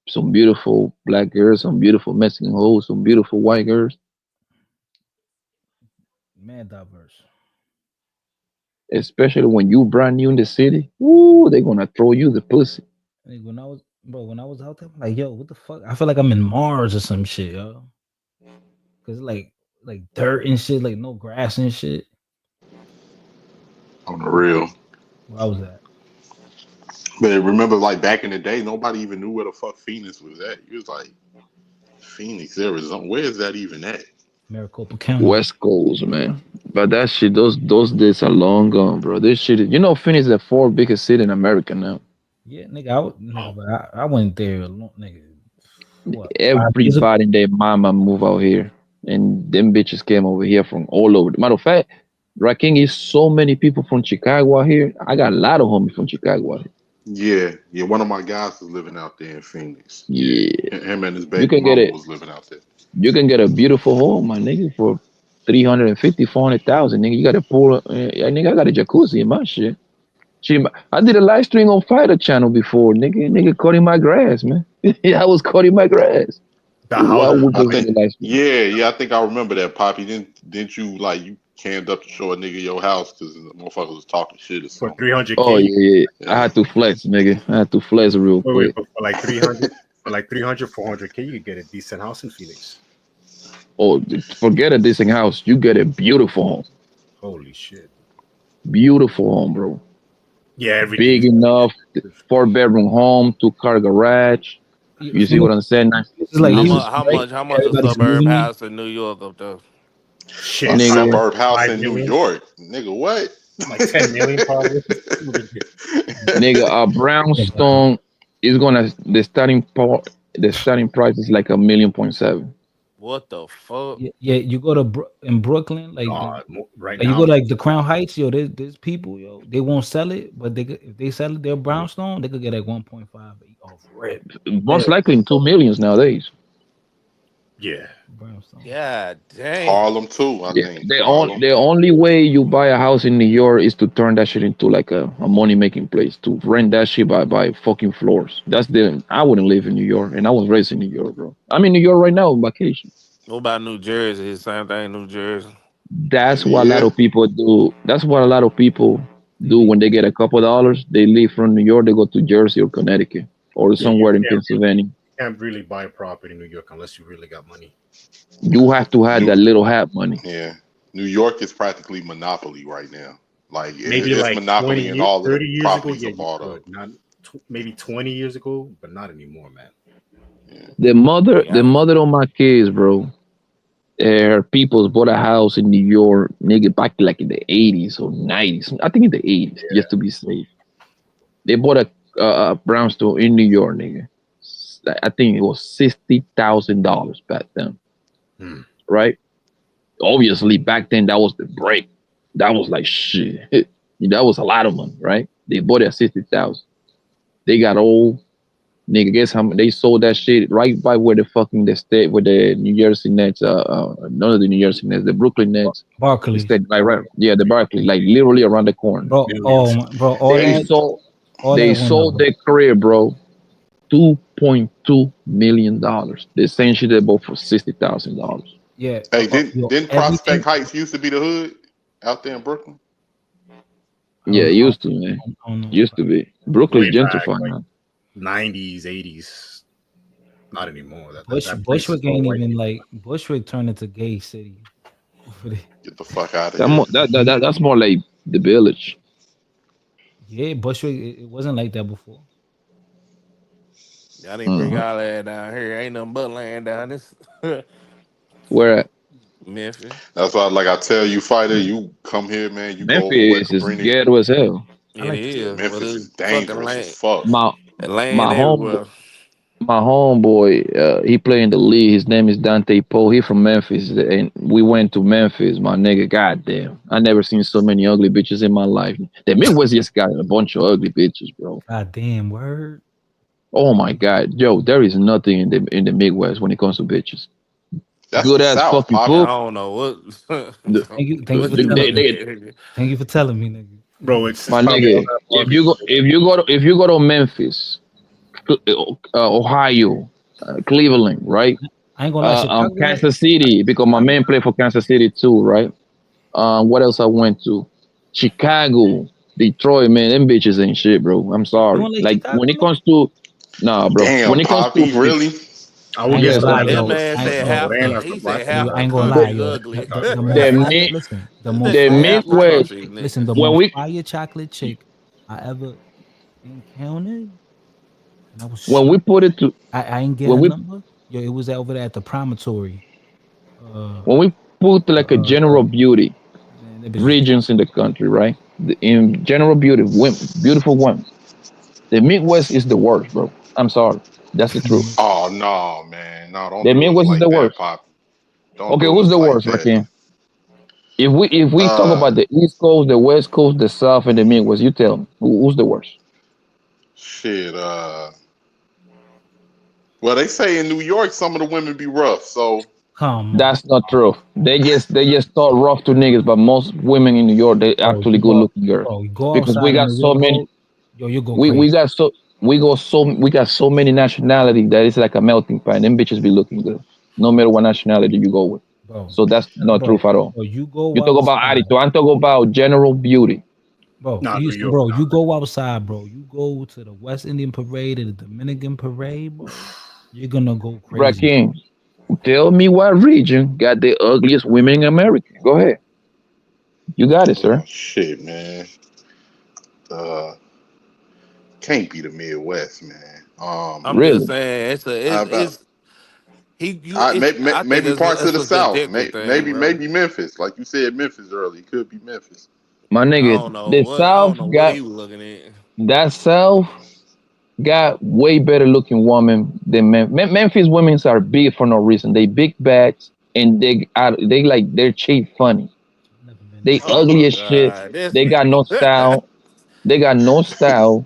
S: some beautiful black girls, some beautiful Mexican hoes, some beautiful white girls.
B: Man, diverse.
S: Especially when you brand new in the city, woo, they gonna throw you the pussy.
B: Like when I was out there, I'm like, yo, what the fuck? I feel like I'm in Mars or some shit, yo. Cause like dirt and shit, like no grass and shit.
R: On the real.
B: Where I was at.
R: But remember, like back in the day, nobody even knew where the fuck Phoenix was at. You was like, Phoenix, Arizona. Where is that even at?
B: Maricopa County.
S: West Coast, man. But that shit, those days are long gone, bro. This shit, Phoenix is the fourth biggest city in America now.
B: Yeah, nigga, but I went there, nigga. What,
S: Everybody and their mama move out here, and them bitches came over here from all over. Matter of fact, Raking is so many people from Chicago out here. I got a lot of homies from Chicago out
R: here. Yeah. One of my guys is living out there in Phoenix.
S: Yeah.
R: Him and his baby mama was living out there.
S: You can get a beautiful home, my nigga, for 350, 400,000. Nigga, you got a pool. Nigga, I got a jacuzzi in my shit. I did a live stream on Fighter Channel before. Nigga cutting my grass, man. I was cutting my grass.
R: I think I remember that, Poppy. Didn't you like you canned up to show a nigga your house because the motherfucker was talking shit or something?
U: For 300K.
S: Oh yeah. I had to flex, nigga. I had to flex real quick.
U: For like 300, 400K, you could get a decent house in Phoenix.
S: Oh, forget a decent house. You get a beautiful home.
U: Holy shit.
S: Beautiful home, bro.
U: Yeah, everything.
S: Big enough, 4-bedroom home, 2-car garage. You see what I'm saying?
A: It's like how much a suburb house in New York up there?
U: Shit,
R: a suburb house in New York, nigga. What?
U: Like 10 million probably.
S: Nigga, a brownstone is the starting price is like $1.7 million.
A: What the fuck?
B: Yeah, you go to in Brooklyn, like
U: right
B: now,
U: you
B: go to like the Crown Heights, yo. There's people, yo. They won't sell it, but if they sell it, their brownstone, they could get like 1.5 off rip.
S: Most likely in 2 million nowadays.
U: Yeah.
B: Brownstone.
A: Yeah, dang.
R: Harlem too, I think.
S: The only way you buy a house in New York is to turn that shit into like a money making place. To rent that shit by fucking floors. I wouldn't live in New York, and I was raised in New York, bro. I'm in New York right now on vacation.
A: What about New Jersey? Same thing, New Jersey.
S: That's what a lot of people do. That's what a lot of people do when they get a couple dollars. They leave from New York, they go to Jersey or Connecticut or somewhere in Pennsylvania.
U: You can't really buy property in New York unless you really got money.
S: You have to have that little hat money.
R: Yeah, New York is practically monopoly right now. Like
U: maybe
R: it's
U: like
R: monopoly in all the properties
U: ago,
R: bought up.
U: Maybe 20 years ago, but not anymore, man.
R: Yeah.
S: The mother of my kids, bro. Her people bought a house in New York, nigga, back like in the 80s or 90s. I think in the 80s, just to be safe. They bought a brownstone in New York, nigga. I think it was $60,000 back then. Right? Obviously, back then that was the break. That was like shit. That was a lot of money, right? They bought it at $60,000. They got old. Nigga, guess how much they sold that shit right by where the New Jersey Nets, none of the New Jersey Nets, the Brooklyn Nets.
B: Barclays.
S: Like the Barclays, like literally around the corner.
B: Bro,
S: they sold their career, bro. $2.2 million. The same shit they bought for $60,000.
B: Yeah.
R: Hey, didn't Prospect Heights used to be the hood out there in Brooklyn?
S: Yeah, it used to, man. Used to be. Brooklyn's gentrified now.
U: 90s, 80s. Not anymore.
B: Bushwick ain't even like Bushwick turned into gay city.
R: Get the fuck out of here.
S: That's more like the village.
B: Yeah, Bushwick. It wasn't like that before.
A: Y'all didn't bring
S: Mhm.
A: all that down here. Ain't nothing but land down this.
S: Where at?
A: Memphis.
R: That's why, like I tell you, fighter, you come here, man. You go over to where
S: Memphis is
R: Cabrini.
S: ghetto as hell.
B: I
A: It
B: like
R: Yeah,
A: is, but
R: Memphis
A: it's
R: is
A: fucking
R: dangerous as
A: land.
R: fuck.
S: My
A: Land
S: my home
A: everywhere.
S: my homeboy, he play in the league. His name is Dante Poe. He from Memphis, and we went to Memphis. My nigga, goddamn, I never seen so many ugly bitches in my life. The Midwest just got a bunch of ugly bitches, bro.
B: God damn word.
S: Oh my god, yo, there is nothing in the Midwest when it comes to bitches.
R: That's
S: Good
R: the
S: ass
R: South,
S: fucking
A: I
R: Poppy.
S: poop.
A: don't know what.
S: The,
B: Thank you for telling me.
S: they,
B: Thank you for telling me, nigga.
U: Bro, it's
S: my
U: probably all
S: nigga,
U: that barbecue.
S: if you go to Memphis, Ohio, Cleveland, right?
B: I ain't gonna lie, Chicago.
S: Kansas City, because my man played for Kansas City too, right? What else I went to? Chicago, Detroit, man, them bitches ain't shit, bro. I'm
B: You
S: sorry.
B: don't like
S: Like
B: Chicago,
S: when it
B: nigga?
S: comes to, nah, bro.
R: Damn,
S: When it comes to,
R: Poppy, really?
U: I
B: I
U: would
B: ain't
U: get
B: gonna
S: yes,
B: lie,
A: That
B: yo.
A: man
B: I ain't
A: said
B: yo.
U: no,
A: half
U: they ain't
A: the.
U: not
A: He
U: from
A: said
U: black from
B: Yo,
A: half
B: I
A: the
B: ain't
U: America.
B: gonna lie,
A: country
B: yo.
A: ugly.
B: The more
S: the
B: fire,
S: mid,
B: listen, the
A: That
B: more
S: the
A: said
B: fire
A: half the
B: chocolate,
S: Midwest.
A: country, nigga.
B: listen, the
S: When
B: more
S: we
B: fire chocolate chick I ever encountered, and I was
S: when
B: shocked.
S: we put it to
B: I ain't get
S: when
B: her
S: we
B: number. Yo, it was over there at the promontory. Uh,
S: when we put like a general beauty
B: man, that bitch was
S: regions in the country, right? In general beauty, beautiful women. The Midwest is the worst, bro. I'm sorry. That's the truth.
R: Oh no, man, no, don't
S: The
R: do us
S: Midwest is
R: like
S: the
R: that,
S: worst.
R: Poppy. Don't
S: Okay,
R: do
S: who's
R: us
S: the
R: like
S: worst,
R: that.
S: Rakim? If we talk
R: Uh,
S: about the East Coast, the West Coast, the South, and the Midwest, you tell me who's the worst.
R: shit. Well, they say in New York some of the women be rough. So
B: come on,
S: That's not true. They just talk rough to niggas, but most women in New York they
B: bro.
S: actually good looking girls
B: You go
S: because we
B: outside in
S: got
B: New
S: so
B: York,
S: many.
B: bro. Yo, you go
S: We
B: crazy.
S: got so we got so many nationality that it's like a melting pot. Them bitches be looking good, no matter what nationality you go with.
B: Bro,
S: So that's not true at all.
B: you go
S: You talk about
B: outside,
S: attitude. I'm talking about general beauty.
U: Nah, New York.
B: you go outside, bro. You go to the West Indian parade and the Dominican parade, bro. You're gonna go crazy.
S: Rakim, tell me what region got the ugliest women in America? Go ahead. You got it, sir.
R: shit, man. Uh, can't be the Midwest, man.
A: I'm just
S: Really?
A: saying
R: How about
A: it's he you it's I think
R: maybe parts of
A: it's
R: the
A: a
R: South?
A: subjective thing, bro.
R: Maybe Memphis, like you said, Memphis early. It could be Memphis.
S: My nigga, the
A: I
S: South
A: don't know what
S: got
A: he was looking at.
S: that South got way better looking women than Memphis. Women are big for no reason. They big backs and they like they're cheap funny. They
A: Oh
S: ugly
A: my
S: as shit.
A: god, this
S: They got no style. They got no style.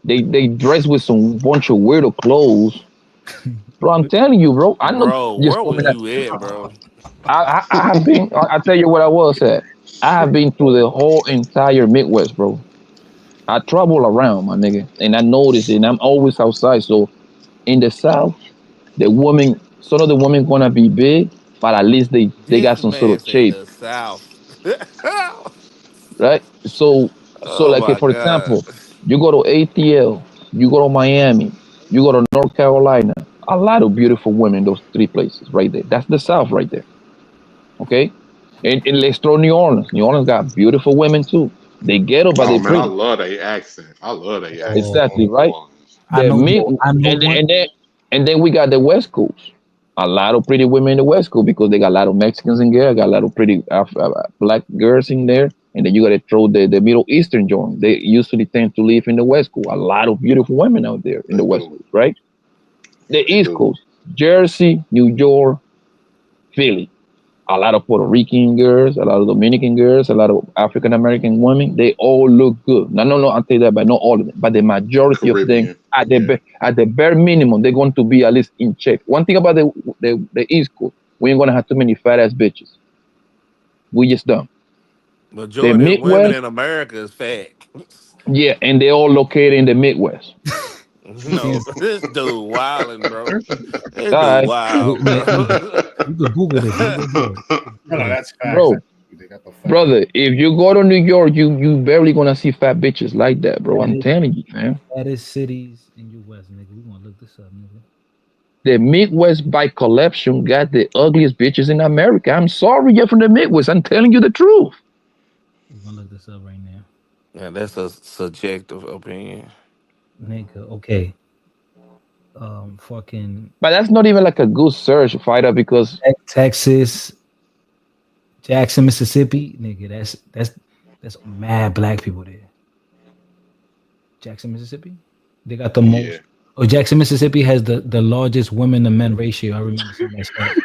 S: They dress with some bunch of weirdo clothes. Bro, I'm telling you, bro. I know
A: bro,
S: just
A: where
S: women
A: was
S: that
A: you at, bro?
S: I have been. I tell you what I was at. I have been through the whole entire Midwest, bro. I travel around, my nigga, and I notice it. And I'm always outside. So in the South, the women, some of the women gonna be big, but at least they got
A: This
S: some sort
A: man
S: of
A: said
S: shape,
A: the South.
S: right? So
A: Oh
S: like
A: my
S: for
A: god,
S: example, you go to ATL, you go to Miami, you go to North Carolina. A lot of beautiful women in those three places right there. That's the South right there. Okay, and let's throw New Orleans. New Orleans got beautiful women too. They ghetto, but
R: Oh
S: they
R: man, I
S: pretty.
R: love their accent. I love their accent
B: Oh,
R: on
S: Exactly
R: New
S: right.
R: Orleans.
B: I
S: The
B: know
S: mid
B: yo, I know one.
S: and then we got the West Coast. A lot of pretty women in the West Coast because they got a lot of Mexicans in there. Got a lot of pretty black girls in there, and then you got to throw the Middle Eastern joint. They usually tend to live in the West Coast. A lot of beautiful women out there in
R: They
S: the West
R: do.
S: Coast, right? The
R: They
S: East
R: do.
S: Coast, Jersey, New York, Philly. A lot of Puerto Rican girls, a lot of Dominican girls, a lot of African American women. They all look good. No, I'll tell you that, but not all of them. But the majority of them,
R: Caribbean.
S: at the bare minimum, they're going to be at least in check. One thing about the East Coast, we ain't gonna have too many fat ass bitches. We just don't. The
A: majority of women
S: Midwest,
A: in America is fat.
S: yeah, and they all located in the Midwest.
A: No, this dude wilding, bro. This
S: All
A: dude
S: right,
A: wild, bro.
B: You could Google this. You could do it.
U: No, no,
B: Google it.
U: that's facts.
S: bro,
U: They got the facts.
S: brother. If you go to New York, you barely gonna see fat bitches like that, bro. I'm telling you, man.
B: Fattest cities in U.S., nigga. We gonna look this up, nigga.
S: The Midwest by collection got the ugliest bitches in America. I'm sorry, you're from the Midwest. I'm telling you the truth.
B: this up right now.
A: Yeah, that's a subjective opinion.
B: Nigga, okay. Fucking
S: But that's not even like a good search, fighter, because
B: Texas, Jackson, Mississippi, nigga. That's mad black people there. Jackson, Mississippi. They got the
R: Yeah.
B: most. Oh, Jackson, Mississippi has the largest women to men ratio. I remember seeing that stat.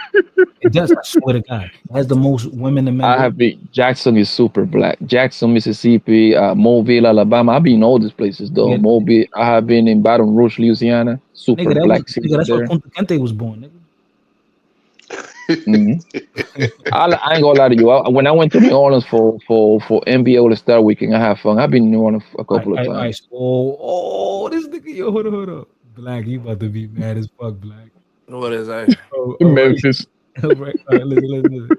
B: It does. I swear to God, it has the most women to men.
S: I have been Jackson is super black. Jackson, Mississippi, Mobile, Alabama. I've been in all these places though.
B: Nigga,
S: Mobile. I have been in Baton Rouge, Louisiana. Super
B: nigga, that was
S: black city
B: nigga. That's where
S: there.
B: Punta Kente was born, nigga.
S: Mhm. I ain't gonna lie to you. When I went to New Orleans for NBA All Star Weekend, I had fun. I've been in New Orleans a couple of
B: All right.
S: times.
B: This nigga, yo, hold up. Black, you about to be mad as fuck, Black.
A: What is that?
B: All right.
S: Memphis.
B: All right, listen.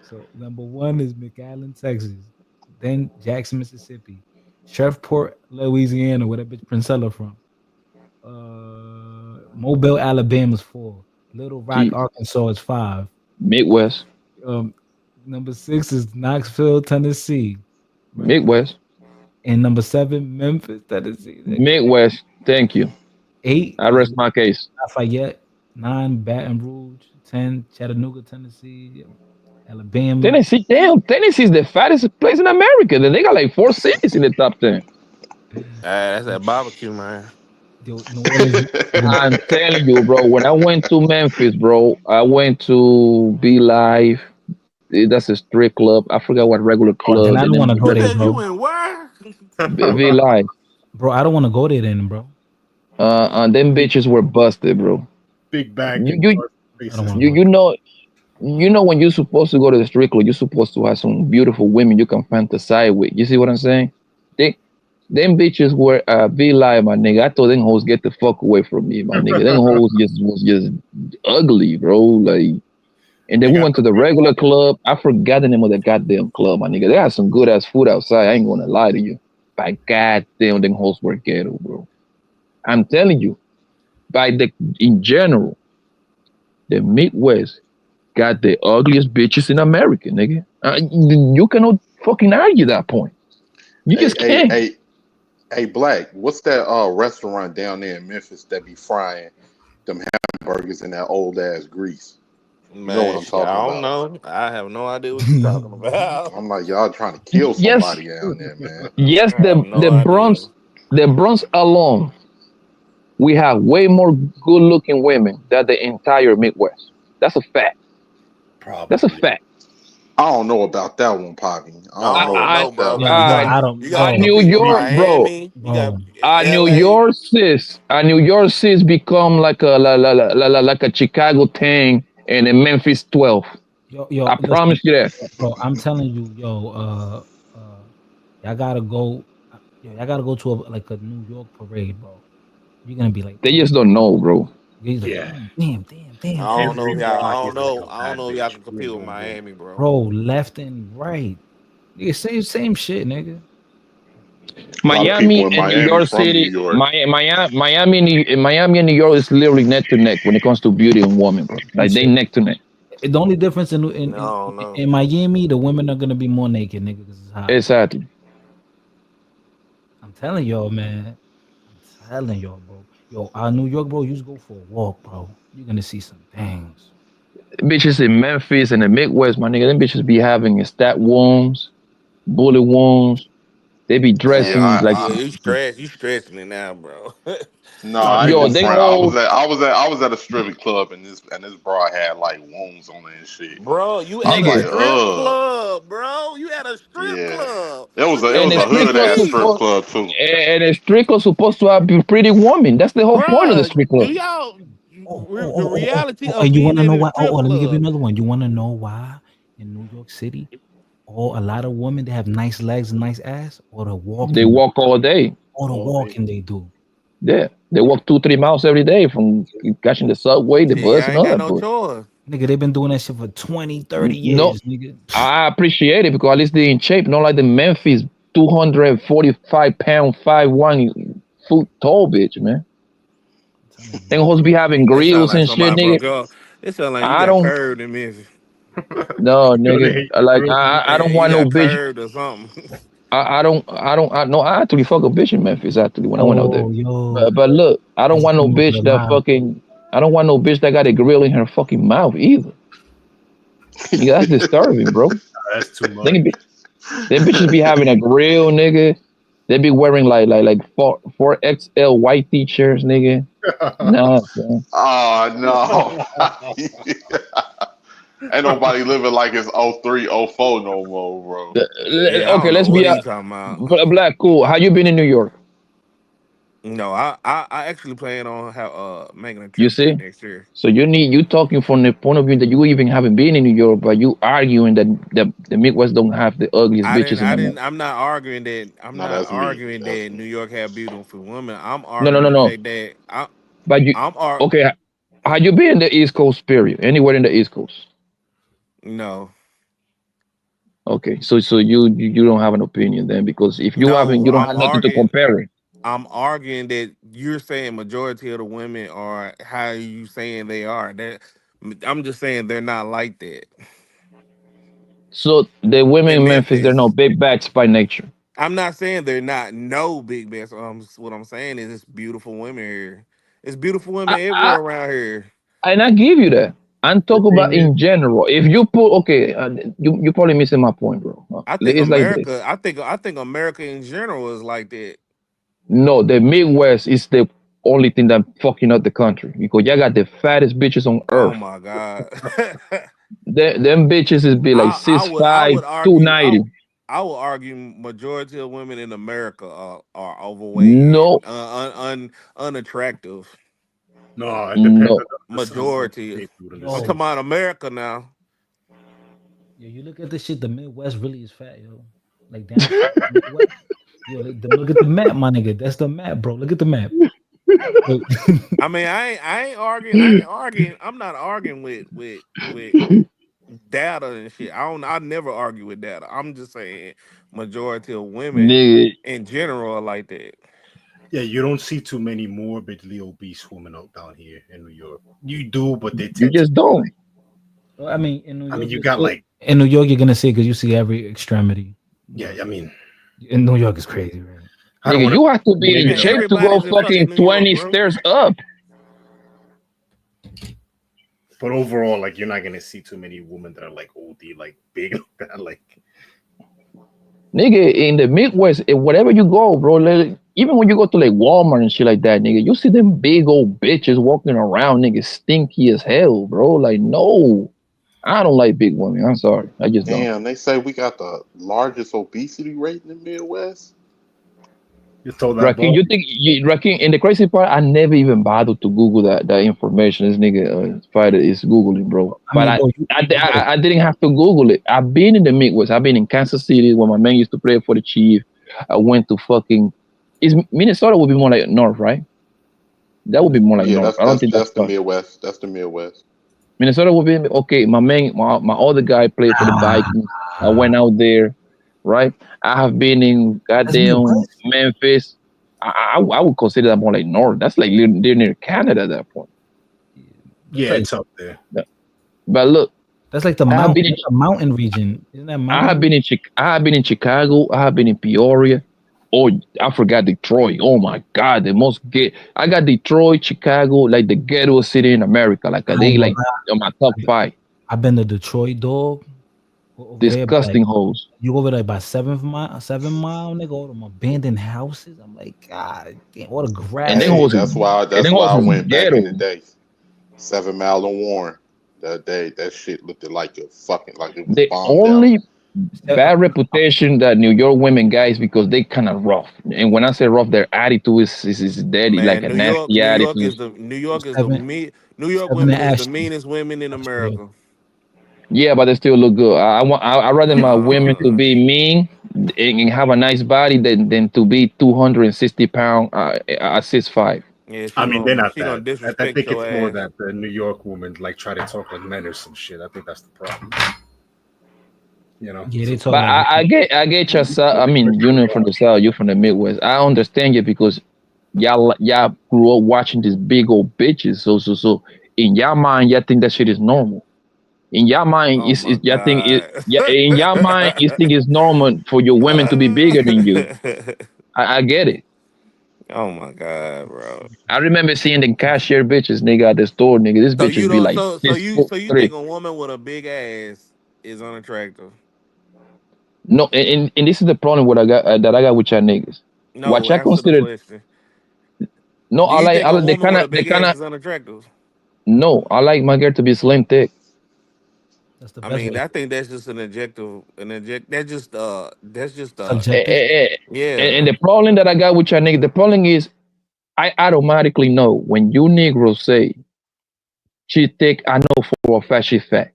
B: So number one is McAllen, Texas. Then Jackson, Mississippi. Shreveport, Louisiana, where that bitch Princella from. Mobile, Alabama's 4. Little Rock,
S: Gee,
B: Arkansas is 5.
S: Midwest.
B: Number 6 is Knoxville, Tennessee. Right?
S: Midwest.
B: And number 7, Memphis, Tennessee.
S: Midwest. Thank you.
B: 8
S: I rest my case.
B: Lafayette. 9, Baton Rouge. 10, Chattanooga, Tennessee. Alabama.
S: Tennessee, damn, Tennessee is the fattest place in America. They got like 4 cities in the top 10.
A: That's that barbecue, man.
S: I'm telling you, bro. When I went to Memphis, bro, I went to Be Live. That's a strip club. I forgot what regular club.
B: Then I don't want to go there, bro.
A: You went where?
S: Be Live.
B: Bro, I don't want to go there then, bro.
S: Them bitches were busted, bro.
U: Big bag.
S: You know when you're supposed to go to the strip club, you're supposed to have some beautiful women you can fantasize with. You see what I'm saying? Them bitches were Be Live, my nigga. I told them hoes get the fuck away from me, my nigga. Them hoes was just ugly, bro. Like, and then we went to the regular club. I forgot the name of the goddamn club, my nigga. They had some good ass food outside. I ain't gonna lie to you. But goddamn, them hoes were ghetto, bro. I'm telling you. In general, the Midwest got the ugliest bitches in America, nigga. You cannot fucking argue that point. You just can't.
R: Hey, Black, what's that restaurant down there in Memphis that be frying them hamburgers in that old ass grease? You know what I'm talking
A: I don't
R: about?
A: know. I have no idea what you're talking about.
R: I'm like, y'all trying to kill somebody down there, man.
S: Yes, the Bronx alone, we have way more good looking women than the entire Midwest. That's a fact.
U: Probably.
S: That's a fact.
R: I don't know about that one, Poppy. I don't know about that one.
B: I don't.
A: You got
S: New York, bro. New York sis become like a Chicago 10 and a Memphis 12.
B: Yo,
S: I promise you that.
B: Bro, I'm telling you, y'all gotta go. Y'all gotta go to a New York parade, bro. You're gonna be like,
S: they just don't know, bro.
B: Yeah. Damn.
A: I don't know if y'all can compete with Miami, bro.
B: Bro, left and right. Nigga, same shit, nigga.
S: Miami and New York City, Miami and New York is literally neck to neck when it comes to beauty and woman, bro. Like they neck to neck.
B: The only difference in Miami, the women are gonna be more naked, nigga, because it's hot.
S: Exactly.
B: I'm telling y'all, man. I'm telling y'all, bro. Yo, New York, bro, you just go for a walk, bro. You're gonna see some things.
S: Bitches in Memphis and the Midwest, my nigga, them bitches be having stab wounds, bullet wounds. They be dressing
A: you stressing it now, bro.
R: No, I ain't gonna front. I was at a stripping club and this bra had like wounds on it and shit.
A: Bro, you at a strip club, bro. You at a strip club.
R: It was a hood ass strip club too.
S: And a strip club supposed to have a pretty woman. That's the whole point of the strip club.
A: Do y'all the reality of
B: you wanna know why?
A: Let
B: me give you another one. You wanna know why in New York City? A lot of women they have nice legs and nice ass, or the walking.
S: They walk all day.
B: Or the walking they do.
S: Yeah, they walk 2-3 miles every day from catching the subway, the bus, and all that.
B: Nigga, they've been doing that shit for 20, 30 years.
S: No,
B: nigga.
S: I appreciate it because at least they're in shape. Not like the Memphis 245-pound 5'1" foot tall bitch, man. They supposed to be having grills and shit, nigga.
A: It sound like you got curved in Memphis.
S: No, nigga. Like I don't want no bitch.
A: Or something.
S: I actually fuck a bitch in Memphis actually when I went out there.
B: Oh, yo,
S: But look, I don't
B: that's
S: want no
B: coming up
S: bitch
B: with a
S: that
B: lie.
S: fucking. I don't want no bitch that got a grill in her fucking mouth either. Nigga, that's disturbing, bro.
U: That's too much.
S: Them bitches be having a grill, nigga. They be wearing like 4XL white t-shirts, nigga. Nah, son.
R: Oh no. Ain't nobody living like it's 03, 04 no more, bro.
A: Yeah, I
S: Okay,
A: don't know
S: let's
A: what
S: be
A: he talking about.
S: black. Cool. How you been in New York?
A: No, I actually plan on making a
S: You
A: trip there
S: see?
A: next year.
S: So you talking from the point of view that you even haven't been in New York, but you arguing that the Midwest don't have the ugliest bitches in the world.
A: I'm not arguing that. I'm
R: No,
A: not
R: that's me.
A: arguing
R: That's
A: that
R: me.
A: New York have beautiful women. I'm
S: No, no,
A: arguing
S: no,
A: the
S: no.
A: fact that
S: But you
A: I'm ar-
S: okay? Have you been in the East Coast? Period. Anywhere in the East Coast?
A: no,
S: Okay, so you don't have an opinion then because if you haven't,
A: no.
S: you don't have nothing to compare it.
A: I'm arguing that you're saying majority of the women are how you saying they are. That I'm just saying they're not like that
S: So the women
A: in
S: in Memphis, they're no
A: Memphis.
S: big backs by nature.
A: I'm not saying they're not no big bands. What I'm saying is it's beautiful women here. It's beautiful women everywhere
S: I
A: around here.
S: and I give you that. I'm
U: The
S: talking about
U: thing is,
S: in general. If you put okay, you probably missing my point, bro.
A: I think
S: It's like this.
A: America. I think America in general is like that.
S: No, the Midwest is the only thing that fucking up the country because y'all got the fattest bitches on
A: Oh
S: earth.
A: my god.
S: Them bitches is be like
A: I would I
S: 6'5",
A: would argue
S: 290.
A: I would argue majority of women in America are overweight
S: No,
A: and unattractive.
U: no, it depends
S: no.
U: on the
A: Majority.
U: state food in the
A: I'm
U: city.
A: talking about America now.
B: Yeah, you look at this shit. The Midwest really is fat, yo. Like down south, the Midwest. Yo, look at the map, my nigga. That's the map, bro. Look at the map. Look.
A: I mean, I ain't arguing. I ain't arguing. I'm not arguing with data and shit. I never argue with data. I'm just saying majority of women
S: Nigga,
A: in general are like that.
U: Yeah, you don't see too many morbidly obese women out down here in New York. You do, but they
S: you
U: tend to
S: just
U: be
S: don't.
U: like.
B: Well, I mean, in New
U: I mean,
B: York,
U: you got like,
B: in New York, you're gonna see because you see every extremity.
U: yeah. I mean,
B: In New York is crazy, right?
U: I don't
S: Nigga,
U: want to.
S: you have to be
U: Maybe
S: in
A: Man,
U: it's a
S: shape
U: bad
S: to go
A: everybody's in
S: fucking
A: fucking New York,
S: 20
A: bro.
S: stairs up.
U: but overall, like you're not gonna see too many women that are like OD, like big, like
S: Nigga, in the Midwest, whatever you go, bro, like, even when you go to like Walmart and shit like that, nigga, you see them big old bitches walking around, nigga, stinky as hell, bro. Like, no, I don't like big women. I'm sorry. I just don't.
R: Damn, they say we got the largest obesity rate in the Midwest.
U: you told that
S: Rakim,
U: boy.
S: Rakim, and the crazy part, I never even bothered to Google that information. This nigga Spider is Googling, bro.
B: I
S: But
B: mean, bro,
S: I didn't have to Google it. I've been in the Midwest. I've been in Kansas City where my man used to play for the Chief. I went to fucking is Minnesota would be more like north, right? That would be more like
R: Yeah,
S: north.
R: that's
S: I don't
R: that's
S: think that's
R: that's the
S: south.
R: Midwest. That's the Midwest.
S: Minnesota would be okay. My other guy played for the Vikings. I went out there, right? I have been in
B: that's
S: goddamn
B: Midwest.
S: Memphis. I would consider that more like north. That's like near Canada at that point.
B: That's
U: Yeah,
B: like
U: it's up there.
S: But look,
B: that's like the
S: I have been
B: mountain, the mountain region. Isn't that
S: I have
B: mountain?
S: been in I have been in Chicago. I have been in Peoria. Oh, I forgot Detroit. Oh my God, the most gay. I got Detroit, Chicago, like the ghetto city in America. Like
B: I
S: they
B: ain't gonna
S: like
B: lie.
S: on my top five.
B: I've been to Detroit, dog. Over there, but like
S: Disgusting hoes.
B: you over there by 7 mile, nigga, all them abandoned houses. I'm like, God damn, all the
S: And
B: grass
S: then
B: is
R: Hey,
S: hoes,
R: that's why
S: and
R: that's
S: then
R: why
S: hoes
R: I
S: is
R: went back in the
S: ghetto.
R: day. 7 Mile and Warren. That day, that shit looked like a fucking like it was
S: The
R: bombed out.
S: only bad reputation that New York women guys because they kind of rough. And when I say rough, their attitude is dirty, like
A: Man,
S: a nasty attitude.
B: seven,
A: New York
B: seven to
A: women is the
B: Ashton.
A: meanest women in
B: I swear.
A: America.
S: Yeah, but they still look good. I rather my women to
A: Uh,
S: be mean and have a nice body than to be 260 pound at 6'5".
A: yeah,
U: I mean, they're not
A: she gonna
U: that. I
A: disrespect
U: think
A: your
U: it's more
A: ass.
U: that the New York women like try to talk like men or some shit. I think that's the problem. You know.
B: Yeah, they
U: So
B: talk
S: But
B: like
S: I get your side. I mean, you know from the south, you from the Midwest. I understand you because y'all grew up watching these big old bitches. So in your mind, y'all think that shit is normal. in your mind,
A: Oh my
S: you think it,
A: god.
S: yeah, in your mind, you think it's normal for your women to be bigger than you. I get it.
A: Oh my god, bro.
S: I remember seeing the cashier bitches, nigga, at the store, nigga. This
A: So you
S: bitches be
A: don't
S: like
A: so so
S: this
A: you
S: foot
A: so you
S: three.
A: think a woman with a big ass is unattractive?
S: No, and this is the problem what I got that I got with y'all niggas.
A: No,
S: What I
A: answer the
S: consider
A: question.
S: no,
A: Do you think
S: I
A: a
S: like
A: woman with a
S: the
A: big
S: kind
A: ass
S: of
A: is unattractive?
S: no, I like my girl to be slim thick.
B: That's the
A: I
B: best
A: mean,
B: way.
A: I think that's just that's just
S: Eh,
B: Subjective.
S: eh, eh,
A: yeah.
S: and the problem that I got with y'all niggas, the problem is I automatically know when you Negroes say she thick, I know for a fact she's fat.